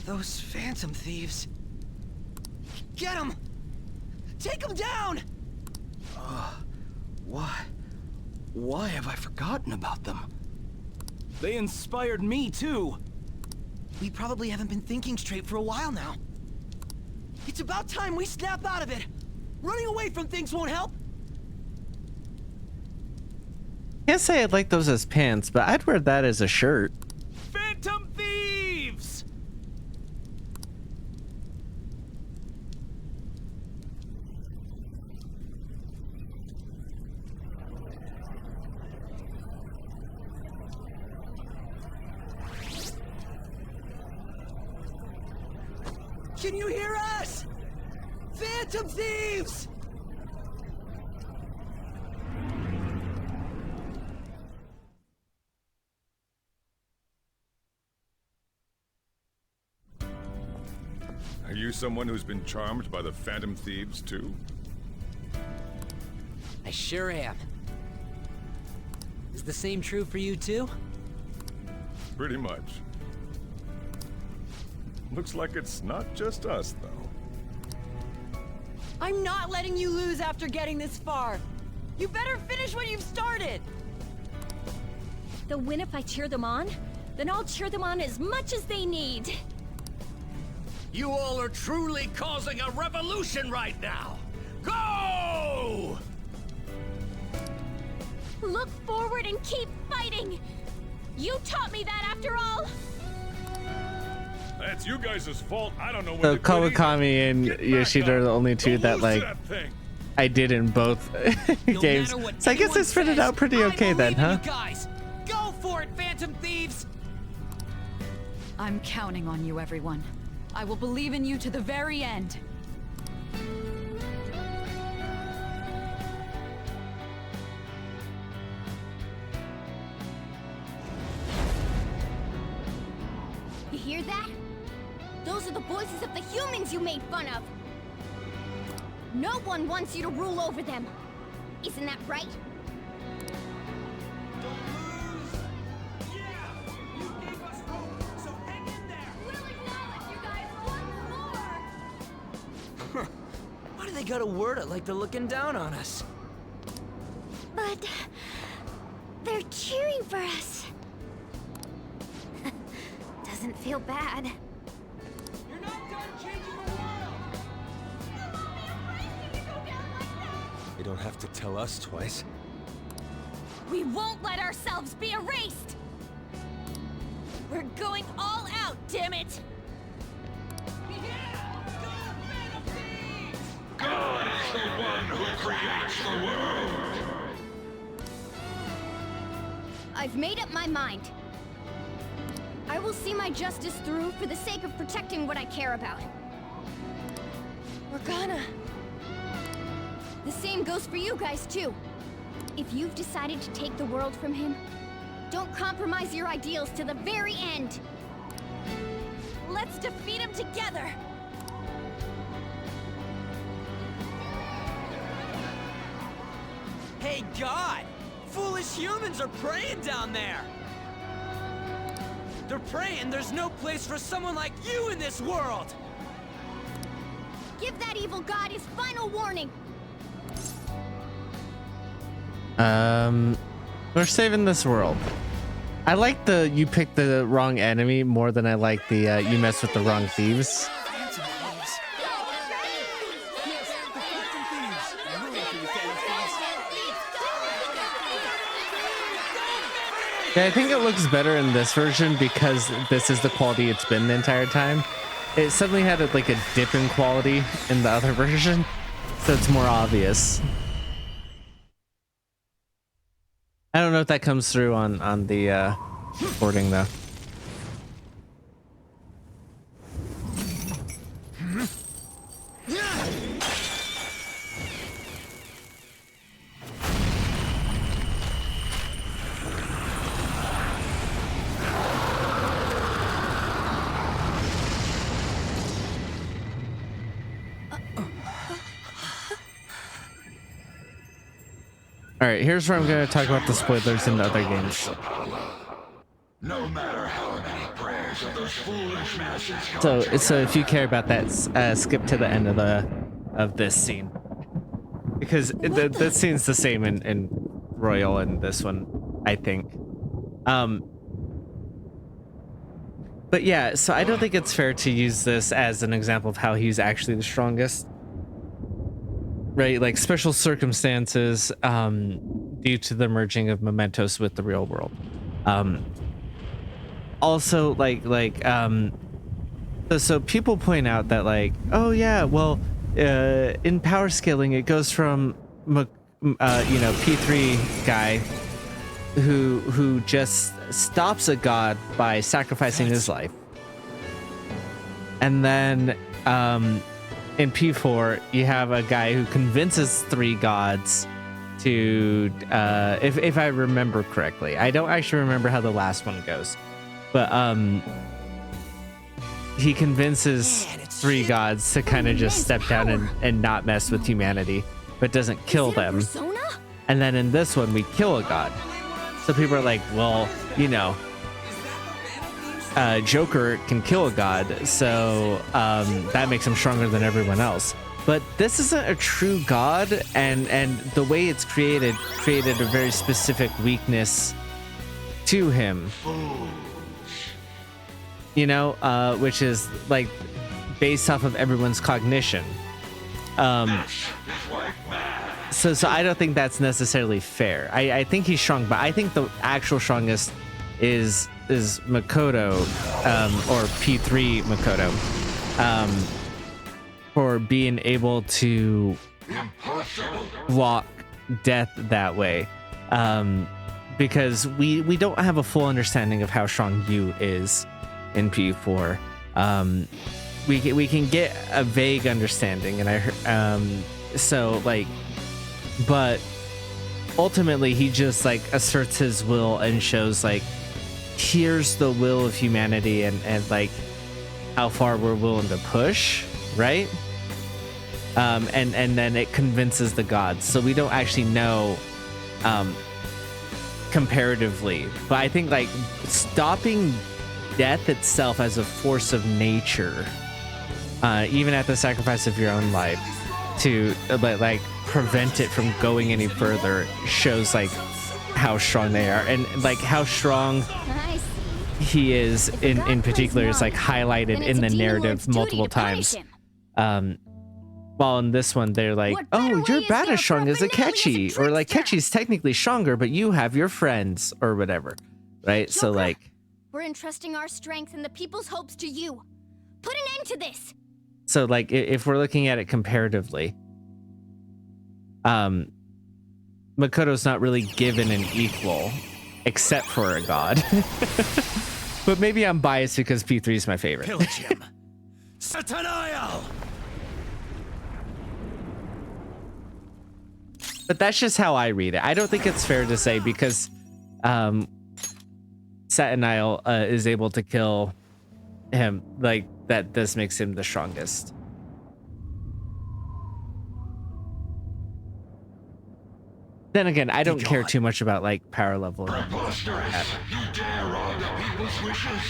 S9: Those Phantom Thieves. Get them! Take them down! Why have I forgotten about them? They inspired me too! We probably haven't been thinking straight for a while now. It's about time we snap out of it! Running away from things won't help!
S1: Can't say I'd like those as pants, but I'd wear that as a shirt.
S18: Phantom Thieves!
S9: Can you hear us? Phantom Thieves!
S20: Are you someone who's been charmed by the Phantom Thieves, too?
S15: I sure am. Is the same true for you, too?
S20: Pretty much. Looks like it's not just us, though.
S24: I'm not letting you lose after getting this far. You better finish what you've started.
S11: They'll win if I cheer them on? Then I'll cheer them on as much as they need.
S5: You all are truly causing a revolution right now! Go!
S2: Look forward and keep fighting! You taught me that after all!
S20: That's you guys' fault. I don't know what
S1: So
S20: to do.
S1: Kawakami and Yoshida are the only two that like I did in both games. So I guess I spread it out pretty okay then, huh?
S18: Guys, go for it, Phantom Thieves!
S4: I'm counting on you, everyone. I will believe in you to the very end.
S2: You hear that? Those are the voices of the humans you made fun of! No one wants you to rule over them! Isn't that right?
S15: Why do they gotta word it like they're looking down on us?
S2: But... they're cheering for us. Doesn't feel bad.
S3: You're not done changing the world!
S8: You don't have to tell us twice.
S2: We won't let ourselves be erased! We're going all out, damn it!
S16: God is the one who creates the world.
S2: I've made up my mind. I will see my justice through for the sake of protecting what I care about.
S24: Morgana.
S2: The same goes for you guys, too. If you've decided to take the world from him, don't compromise your ideals to the very end.
S24: Let's defeat him together!
S18: Hey, God! Foolish humans are praying down there! They're praying there's no place for someone like you in this world!
S2: Give that evil god his final warning!
S1: We're saving this world. I like the you picked the wrong enemy more than I like the you mess with the wrong thieves. Yeah, I think it looks better in this version because this is the quality it's been the entire time. It suddenly had like a dip in quality in the other version, so it's more obvious. I don't know if that comes through on the recording though. All right, here's where I'm going to talk about the spoilers in the other games.
S16: No matter how many prayers of those foolish masses
S1: So if you care about that, skip to the end of this scene, because the scene's the same in Royal and this one, I think. But yeah, so I don't think it's fair to use this as an example of how he's actually the strongest. Right, like special circumstances due to the merging of Mementos with the real world. Also, so people point out that like, oh yeah, well, in power scaling it goes from P3 guy who just stops a god by sacrificing his life, and then in P4, you have a guy who convinces 3 gods to, if I remember correctly. I don't actually remember how the last one goes, but he convinces 3 gods to kind of just step down and not mess with humanity, but doesn't kill them. And then in this one, we kill a god. So people are like, well, you know, Joker can kill a god, so that makes him stronger than everyone else. But this isn't a true god, and the way it's created a very specific weakness to him. You know, which is like based off of everyone's cognition.
S16: This is like mad.
S1: So I don't think that's necessarily fair. I think he's strong, but I think the actual strongest is Makoto, or P3 Makoto, for being able to walk death that way. Because we don't have a full understanding of how strong Yu is in P4. We can get a vague understanding, and but ultimately he just like asserts his will and shows like, here's the will of humanity and like how far we're willing to push, right? And then it convinces the gods. So we don't actually know comparatively, but I think like stopping death itself as a force of nature, even at the sacrifice of your own life, to like prevent it from going any further, shows like how strong they are, and like how strong he is in particular is like highlighted in the narrative multiple times. While in this one they're like, oh, you're about as strong as Akechi, or like Kechi's technically stronger, but you have your friends or whatever, right?
S2: Joker,
S1: so like
S2: we're entrusting our strength and the people's hopes to you. Put an end to this.
S1: So like if we're looking at it comparatively, Makoto's not really given an equal except for a god. But maybe I'm biased because P3 is my favorite.
S5: Pillage him. Sataniel!
S1: But that's just how I read it. I don't think it's fair to say because Sataniel is able to kill him, like that this makes him the strongest. Then again, I don't care too much about like power level.
S16: Preposterous! You dare argue people's wishes?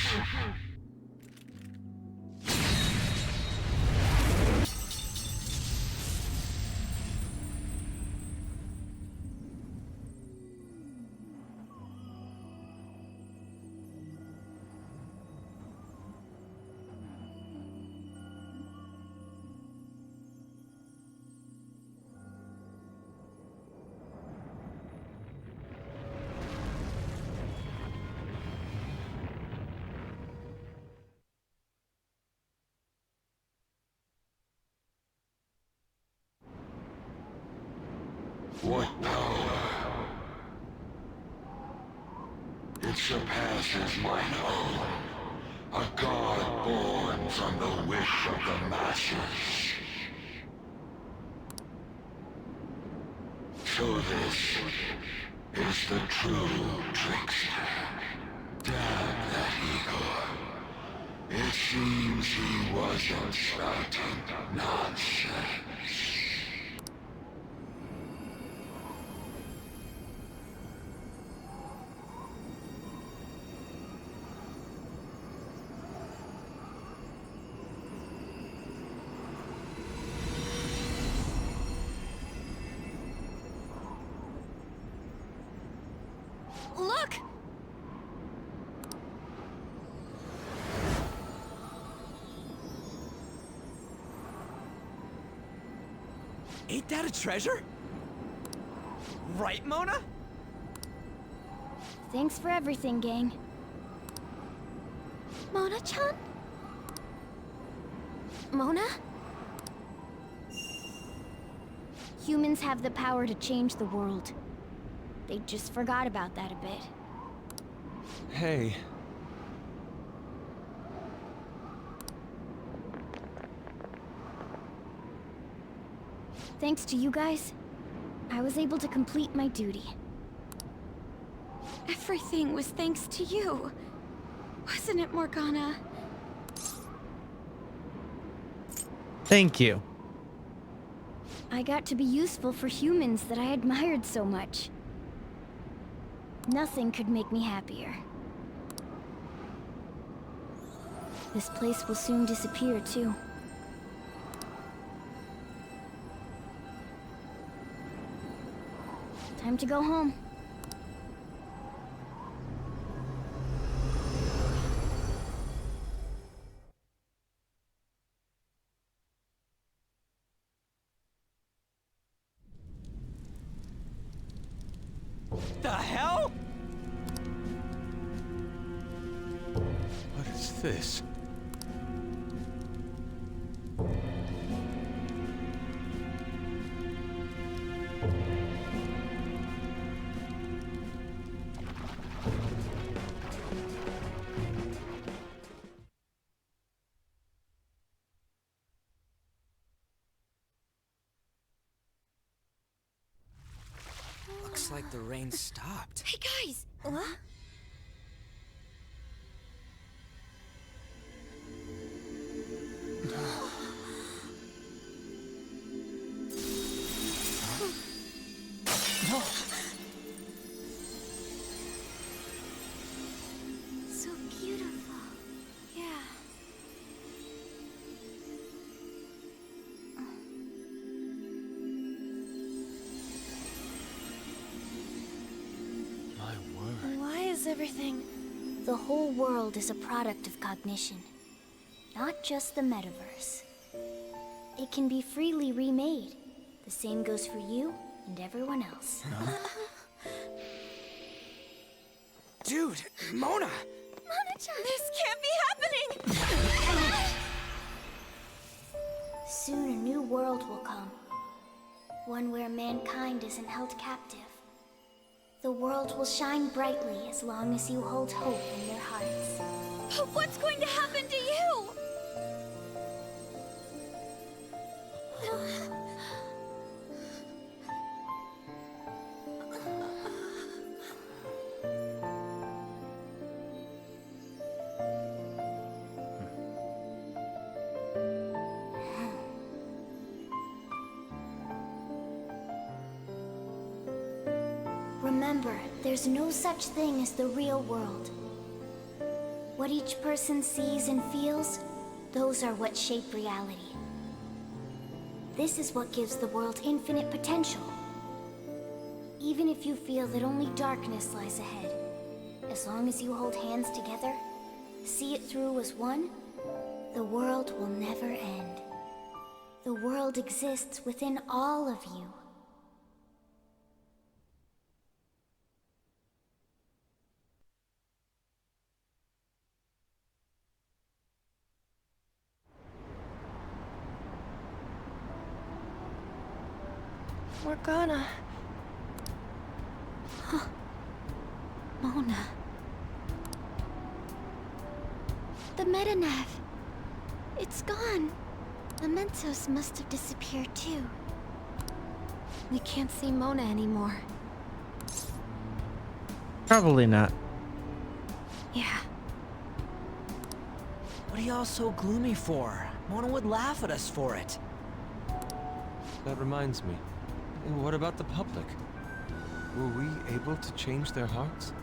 S16: What power? It surpasses mine own. A god born from the wish of the masses. So this is the true trickster. Damn that Igor. It seems he wasn't spouting nonsense.
S2: Look!
S9: Ain't that a treasure? Right, Mona?
S2: Thanks for everything, gang.
S7: Mona-chan? Mona?
S2: Humans have the power to change the world. They just forgot about that a bit.
S8: Hey.
S2: Thanks to you guys, I was able to complete my duty.
S24: Everything was thanks to you. Wasn't it, Morgana?
S1: Thank you.
S2: I got to be useful for humans that I admired so much. Nothing could make me happier. This place will soon disappear, too. Time to go home.
S9: What the hell?
S8: What is this?
S15: Looks like the rain stopped.
S2: Hey guys!
S11: What?
S2: So beautiful. Yeah.
S8: My word.
S11: Why is everything...
S2: The whole world is a product of cognition. Not just the metaverse. It can be freely remade. The same goes for you and everyone else.
S15: Dude, Mona!
S11: Mona-chan! This can't be happening!
S2: Soon a new world will come. One where mankind isn't held captive. The world will shine brightly as long as you hold hope in your hearts.
S11: What's going to happen to you?
S2: Remember, there's no such thing as the real world. What each person sees and feels, those are what shape reality. This is what gives the world infinite potential. Even if you feel that only darkness lies ahead, as long as you hold hands together, see it through as one, the world will never end. The world exists within all of you.
S11: Morgana.
S2: Huh. Mona. The Metanav. It's gone. The Mementos must have disappeared too.
S7: We can't see Mona anymore.
S1: Probably not.
S7: Yeah.
S15: What are y'all so gloomy for? Mona would laugh at us for it.
S8: That reminds me. What about the public? Were we able to change their hearts?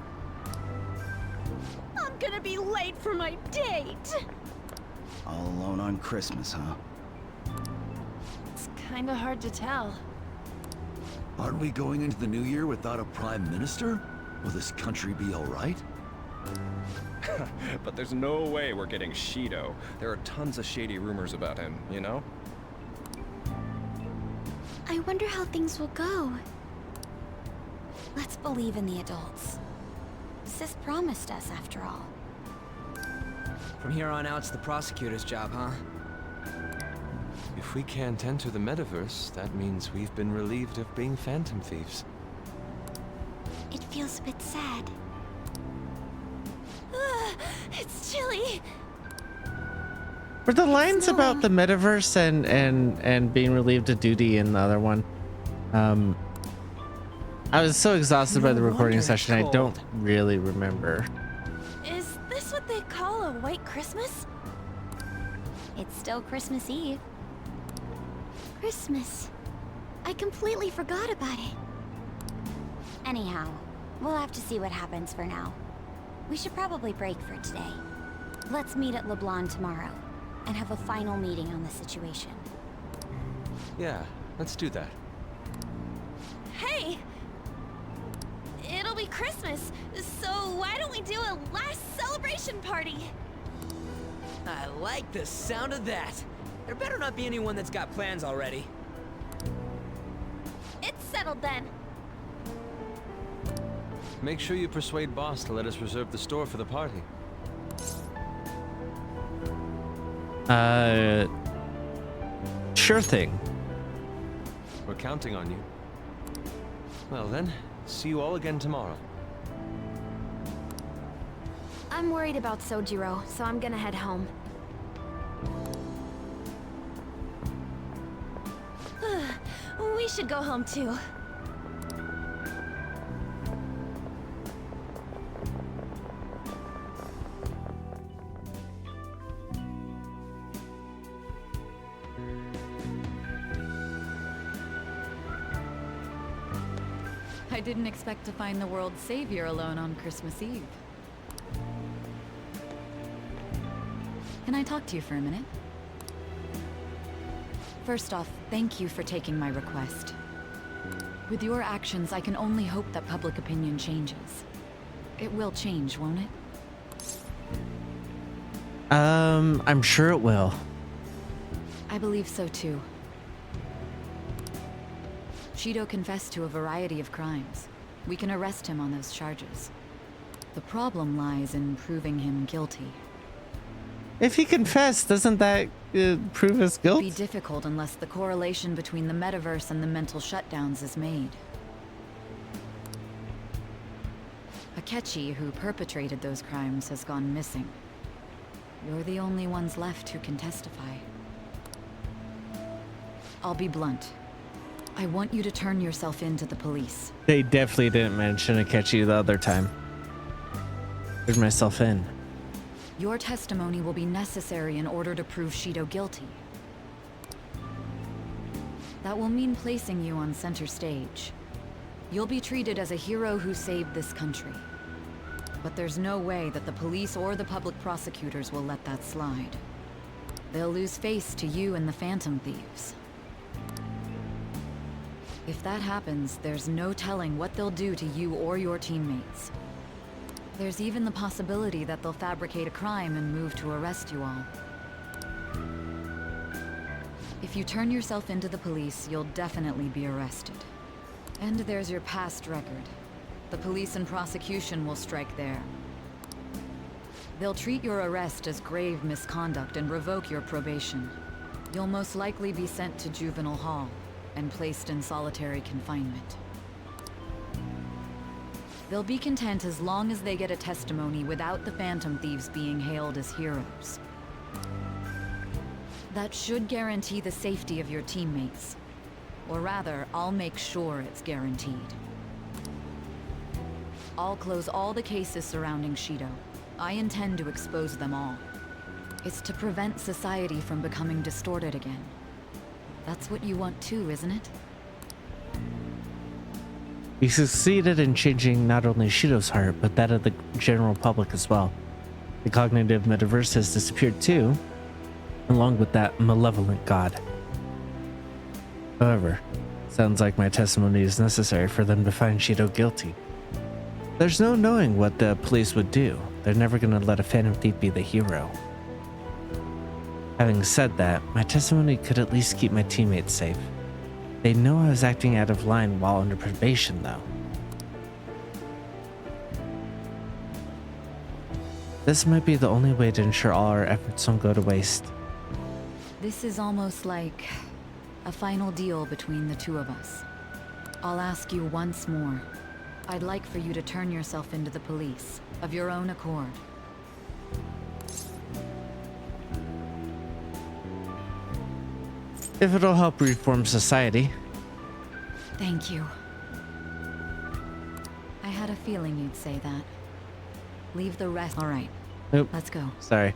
S11: I'm gonna be late for my date!
S9: All alone on Christmas, huh?
S11: It's kinda hard to tell.
S13: Aren't we going into the new year without a prime minister? Will this country be alright?
S17: But there's no way we're getting Shido. There are tons of shady rumors about him, you know?
S2: I wonder how things will go.
S7: Let's believe in the adults. Sis promised us, after all.
S15: From here on out, it's the prosecutor's job, huh?
S8: If we can't enter the metaverse, that means we've been relieved of being phantom thieves.
S2: It feels a bit sad.
S11: It's chilly!
S1: Were the lines about the metaverse and being relieved of duty in the other one? I was so exhausted by the recording session, I don't really remember.
S11: Is this what they call a white Christmas?
S2: It's still Christmas Eve. Christmas. I completely forgot about it.
S7: Anyhow, we'll have to see what happens for now. We should probably break for today. Let's meet at LeBlanc tomorrow and have a final meeting on the situation.
S8: Yeah, let's do that.
S11: Hey! It'll be Christmas, so why don't we do a last celebration party?
S15: I like the sound of that. There better not be anyone that's got plans already.
S11: It's settled then.
S8: make sure you persuade Boss to let us reserve the store for the party.
S1: Sure thing.
S8: We're counting on you. Well then, see you all again tomorrow.
S7: I'm worried about Sojiro, so I'm gonna head home.
S23: We should go home too.
S4: I didn't expect to find the world's savior alone on Christmas Eve. Can I talk to you for a minute? First off, thank you for taking my request. With your actions, I can only hope that public opinion changes. It will change, won't it?
S1: I'm sure it will.
S4: I believe so too. Shido confessed to a variety of crimes. We can arrest him on those charges. The problem lies in proving him guilty.
S1: If he confessed, doesn't that prove his guilt?
S4: It'd be difficult unless the correlation between the metaverse and the mental shutdowns is made. Akechi, who perpetrated those crimes, has gone missing. You're the only ones left who can testify. I'll be blunt. I want you to turn yourself in to the police.
S1: They definitely didn't mention Akechi the other time. Turn myself in.
S4: Your testimony will be necessary in order to prove Shido guilty. That will mean placing you on center stage. You'll be treated as a hero who saved this country. But there's no way that the police or the public prosecutors will let that slide. They'll lose face to you and the Phantom Thieves. If that happens, there's no telling what they'll do to you or your teammates. There's even the possibility that they'll fabricate a crime and move to arrest you all. If you turn yourself into the police, you'll definitely be arrested. And there's your past record. The police and prosecution will strike there. They'll treat your arrest as grave misconduct and revoke your probation. You'll most likely be sent to juvenile hall and placed in solitary confinement. They'll be content as long as they get a testimony without the Phantom Thieves being hailed as heroes. That should guarantee the safety of your teammates. Or rather, I'll make sure it's guaranteed. I'll close all the cases surrounding Shido. I intend to expose them all. It's to prevent society from becoming distorted again. That's what you want too, isn't it?
S1: We succeeded in changing not only Shido's heart, but that of the general public as well. The cognitive metaverse has disappeared too, along with that malevolent god. However, sounds like my testimony is necessary for them to find Shido guilty. There's no knowing what the police would do. They're never gonna let a Phantom Thief be the hero. Having said that, my testimony could at least keep my teammates safe. They know I was acting out of line while under probation, though. This might be the only way to ensure all our efforts don't go to waste.
S4: This is almost like a final deal between the two of us. I'll ask you once more. I'd like for you to turn yourself into the police, of your own accord.
S1: If it'll help reform society.
S4: Thank you. I had a feeling you'd say that. Leave the rest. All right.
S1: Nope.
S4: Let's go.
S1: Sorry.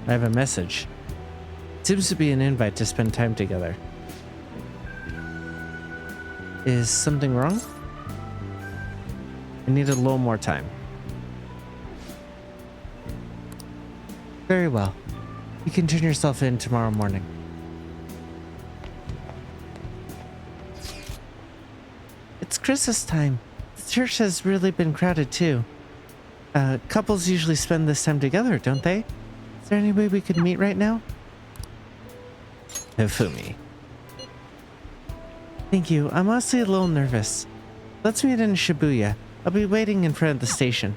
S1: I have a message. It seems to be an invite to spend time together. Is something wrong? I need a little more time. Very well. You can turn yourself in tomorrow morning. It's Christmas time. It's church has really been crowded too. Couples usually spend this time together, don't they? Is there any way we could meet right now? Hifumi. Thank you. I'm honestly a little nervous. Let's meet in Shibuya. I'll be waiting in front of the station.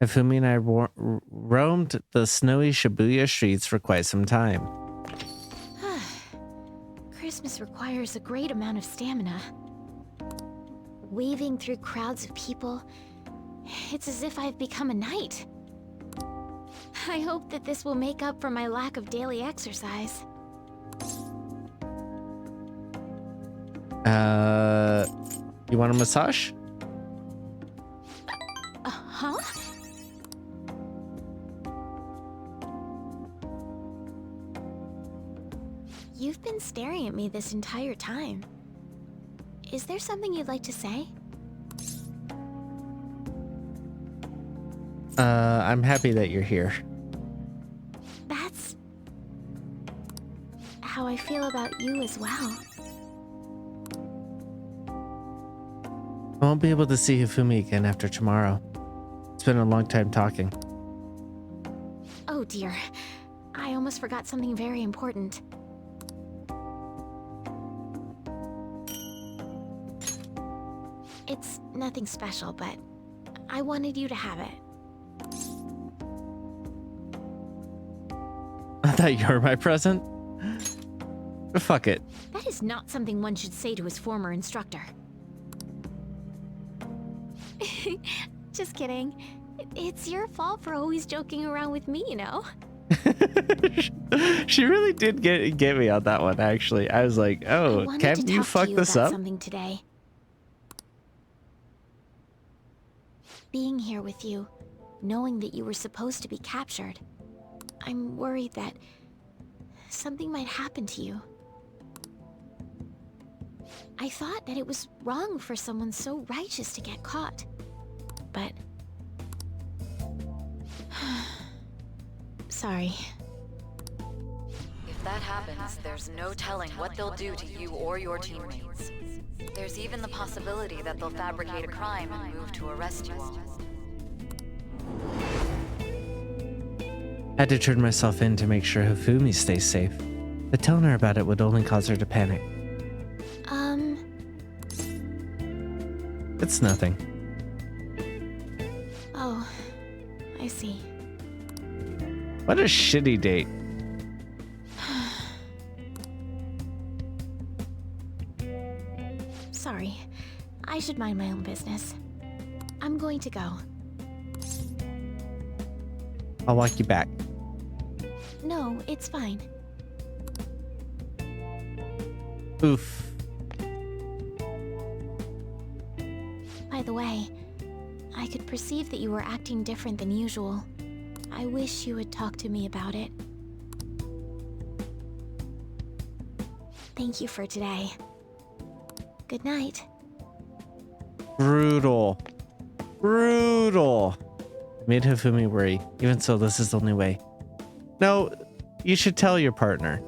S1: Hifumi and I roamed the snowy Shibuya streets for quite some time.
S2: Christmas requires a great amount of stamina. Waving through crowds of people, it's as if I've become a knight. I hope that this will make up for my lack of daily exercise.
S1: You want a massage?
S2: Huh? You've been staring at me this entire time. Is there something you'd like to say?
S1: I'm happy that you're here.
S2: That's how I feel about you as well.
S1: I won't be able to see Hifumi again after tomorrow. It's been a long time talking.
S2: Oh dear. I almost forgot something very important. It's nothing special, but I wanted you to have it.
S1: I thought you were my present. Fuck it.
S2: That is not something one should say to his former instructor. Just kidding. It's your fault for always joking around with me, you know?
S1: She really did get me on that one, actually. I was like, oh, can't you fuck this up?
S2: Something today. Being here with you, knowing that you were supposed to be captured, I'm worried that something might happen to you. I thought that it was wrong for someone so righteous to get caught. But... sorry.
S4: If that happens, there's no telling what they'll do to you or your teammates. There's even the possibility that they'll fabricate a crime and move to arrest you all.
S1: I had to turn myself in to make sure Hifumi stays safe. But telling her about it would only cause her to panic. It's nothing.
S2: Oh, I see.
S1: What a shitty date.
S2: Sorry. I should mind my own business. I'm going to go.
S1: I'll walk you back.
S2: No, it's fine.
S1: Oof.
S2: By the way, I could perceive that you were acting different than usual. I wish you would talk to me about it. Thank you for today. Good night.
S1: Brutal. Brutal. I made Hifumi worry. Even so, this is the only way. No, you should tell your partner.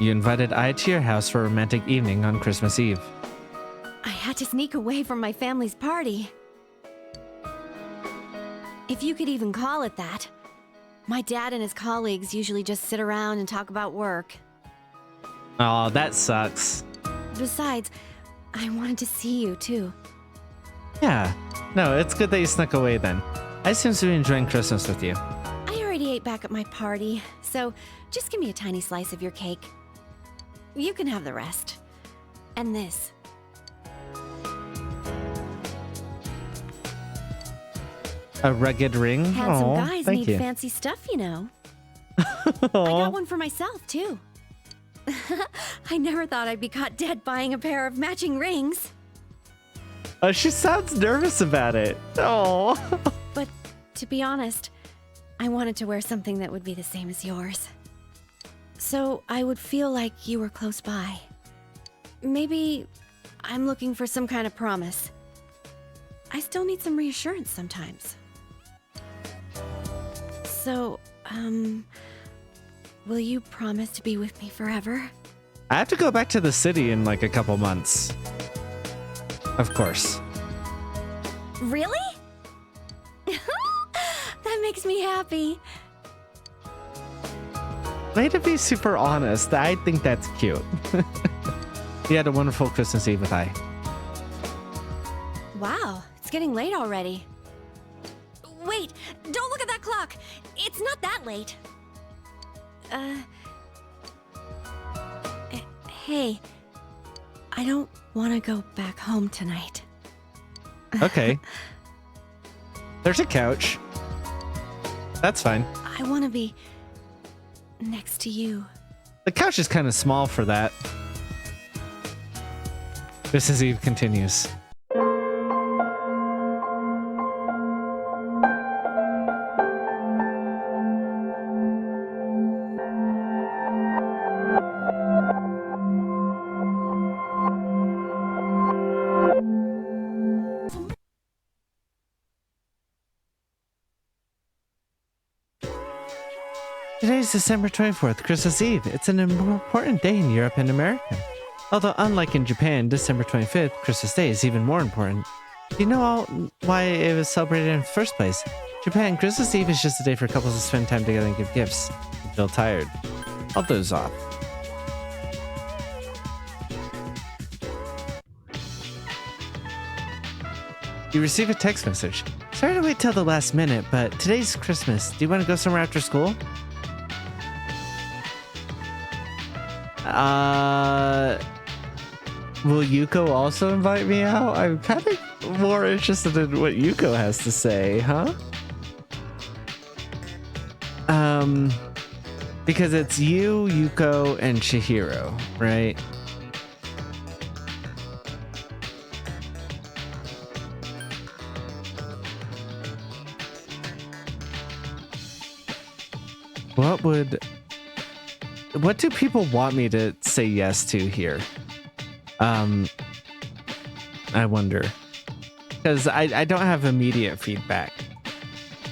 S1: You invited Ai to your house for a romantic evening on Christmas Eve.
S23: I had to sneak away from my family's party. If you could even call it that. My dad and his colleagues usually just sit around and talk about work.
S1: Oh, that sucks.
S23: Besides, I wanted to see you too.
S1: Yeah. No, it's good that you snuck away then. I seem to be enjoying Christmas with you.
S23: I already ate back at my party, so just give me a tiny slice of your cake. You can have the rest. And this.
S1: A rugged ring?
S23: Handsome
S1: Aw,
S23: guys
S1: thank
S23: need
S1: you.
S23: fancy stuff, you know. I got one for myself, too.
S6: I never thought I'd be caught dead buying a pair of matching rings.
S1: She sounds nervous about it. Oh.
S6: But to be honest, I wanted to wear something that would be the same as yours. So I would feel like you were close by. Maybe I'm looking for some kind of promise. I still need some reassurance sometimes. So, will you promise to be with me forever?
S1: I have to go back to the city in like a couple months. Of course.
S6: Really? That makes me happy.
S1: Way to be super honest. I think that's cute. You had a wonderful Christmas Eve with I.
S6: Wow, it's getting late already. Wait, don't look at that clock. It's not that late. Hey, I don't want to go back home tonight.
S1: Okay. There's a couch. That's fine.
S6: I want to be next to you.
S1: The couch is kind of small for that. Christmas Eve continues. Today's December 24th, Christmas Eve. It's an important day in Europe and America. Although unlike in Japan, December 25th, Christmas Day, is even more important. Do you know why it was celebrated in the first place? Japan, Christmas Eve is just a day for couples to spend time together and give gifts. I feel tired. I'll doze off. You receive a text message. Sorry to wait till the last minute, but today's Christmas. Do you want to go somewhere after school? Will Yuko also invite me out? I'm kind of more interested in what Yuko has to say, huh? Because it's you, Yuko, and Chihiro, right? What do people want me to say yes to here? I wonder. Because I don't have immediate feedback.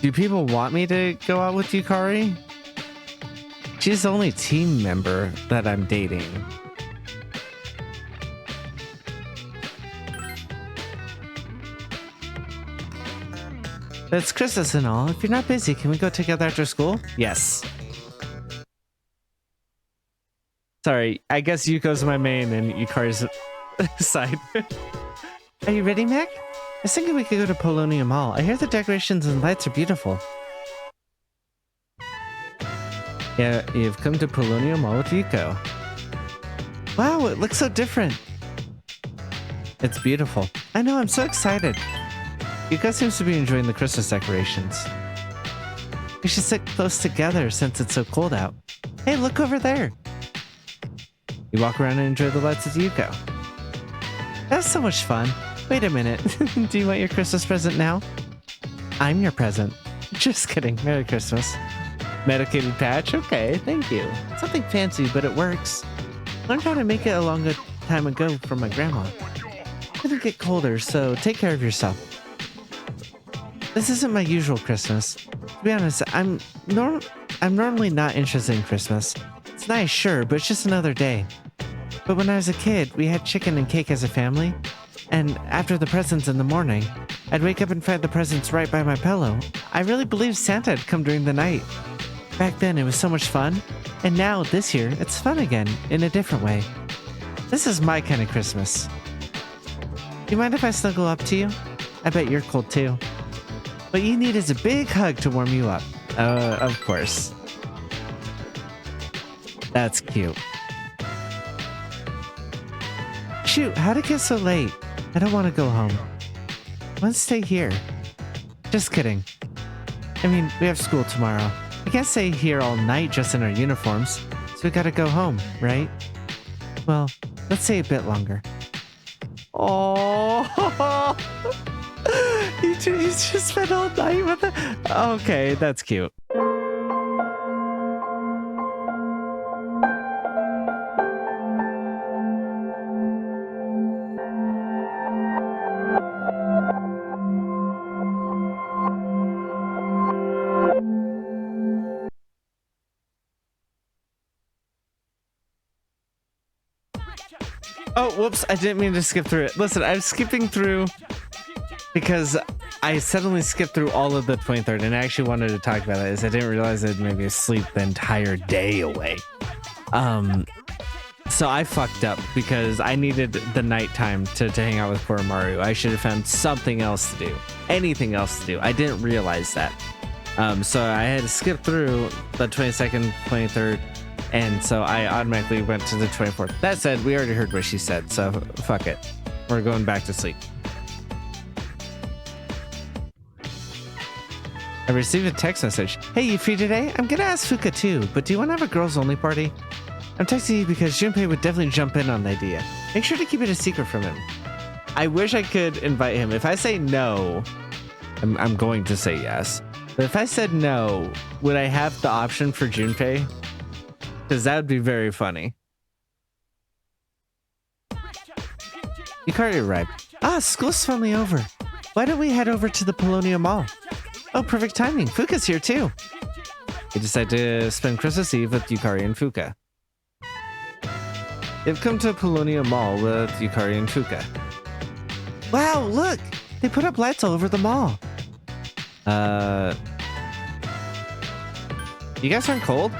S1: Do people want me to go out with Yukari? She's the only team member that I'm dating. It's Christmas and all. If you're not busy, can we go together after school? Yes. Sorry, I guess Yuko's my main and Yukari's side. Are you ready, Mac? I was thinking we could go to Polonium Mall. I hear the decorations and lights are beautiful. Yeah, you've come to Polonium Mall with Yuko. Wow, it looks so different. It's beautiful. I know, I'm so excited. Yuko seems to be enjoying the Christmas decorations. We should sit close together since it's so cold out. Hey, look over there. You walk around and enjoy the lights with Yuko. That's so much fun. Wait a minute. Do you want your Christmas present now? I'm your present. Just kidding. Merry Christmas. Medicated patch? Okay, thank you. It's nothing fancy, but it works. Learned how to make it a long time ago from my grandma. It'll get colder, so take care of yourself. This isn't my usual Christmas. To be honest, I'm normally not interested in Christmas. It's nice, sure, but it's just another day. But when I was a kid, we had chicken and cake as a family. And after the presents in the morning, I'd wake up and find the presents right by my pillow. I really believed Santa had come during the night. Back then, it was so much fun. And now, this year, it's fun again, in a different way. This is my kind of Christmas. Do you mind if I snuggle up to you? I bet you're cold too. What you need is a big hug to warm you up. Of course. That's cute. Shoot, how'd it get so late? I don't want to go home. I want to stay here. Just kidding. I mean, we have school tomorrow. We can't stay here all night just in our uniforms. So We gotta go home, right? Well, let's say a bit longer. Oh, he's just spent all night with it. Okay, that's cute. Oh, whoops, I didn't mean to skip through it. Listen, I'm skipping through because I suddenly skipped through all of the 23rd, and I actually wanted to talk about it, as I didn't realize I'd maybe sleep the entire day away. So I fucked up because I needed the nighttime to hang out with Koromaru. I should have found something else to do. Anything else to do. I didn't realize that. So I had to skip through the 22nd, 23rd, and so I automatically went to the 24th. That said, we already heard what she said, so fuck it. We're going back to sleep. I received a text message. Hey, you free today? I'm gonna ask Fuka too, but do you want to have a girls only party? I'm texting you because Junpei would definitely jump in on the idea. Make sure to keep it a secret from him. I wish I could invite him. If I say no, I'm going to say yes. But if I said no, would I have the option for Junpei? Because that would be very funny. Yukari arrived. Ah, school's finally over. Why don't we head over to the Paulownia Mall? Oh, perfect timing. Fuka's here too. We decided to spend Christmas Eve with Yukari and Fuka. They've come to Paulownia Mall with Yukari and Fuka. Wow, look! They put up lights all over the mall. You guys aren't cold?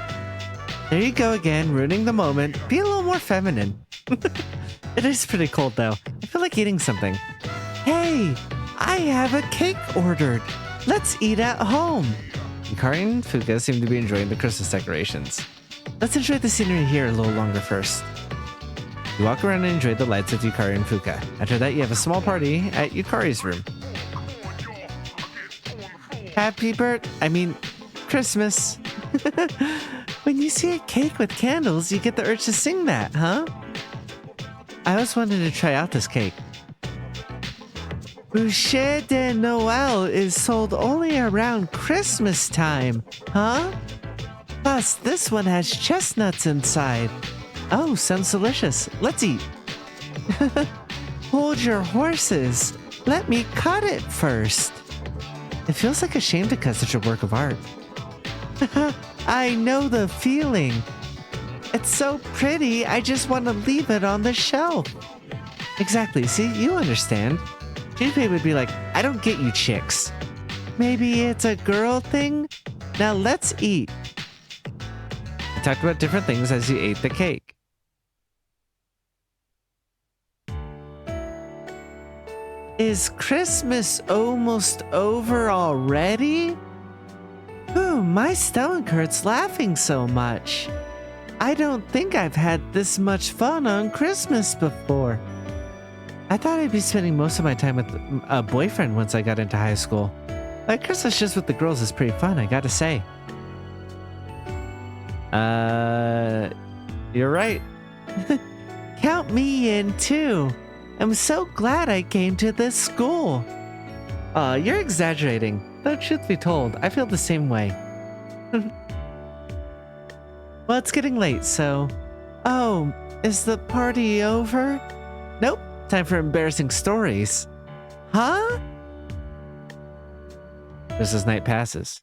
S1: There you go again, ruining the moment. Be a little more feminine. It is pretty cold though. I feel like eating something. Hey, I have a cake ordered. Let's eat at home. Yukari and Fuka seem to be enjoying the Christmas decorations. Let's enjoy the scenery here a little longer first. You walk around and enjoy the lights with Yukari and Fuka. After that, you have a small party at Yukari's room. Christmas. When you see a cake with candles, you get the urge to sing that, huh? I always wanted to try out this cake. Boucher de Noël is sold only around Christmas time, huh? Plus, this one has chestnuts inside. Oh, sounds delicious. Let's eat. Hold your horses. Let me cut it first. It feels like a shame to cut such a work of art. I know the feeling. It's so pretty, I just want to leave it on the shelf. Exactly, see, you understand. Junpei would be like, I don't get you chicks. Maybe it's a girl thing? Now let's eat. We talked about different things as you ate the cake. Is Christmas almost over already? Ooh, my stomach hurts laughing so much. I don't think I've had this much fun on Christmas before. I thought I'd be spending most of my time with a boyfriend once I got into high school. Like Christmas just with the girls is pretty fun, I gotta say. You're right. Count me in too. I'm so glad I came to this school. You're exaggerating. Though truth be told, I feel the same way. Well, it's getting late, so... Oh, is the party over? Nope. Time for embarrassing stories. Huh? Just as night passes.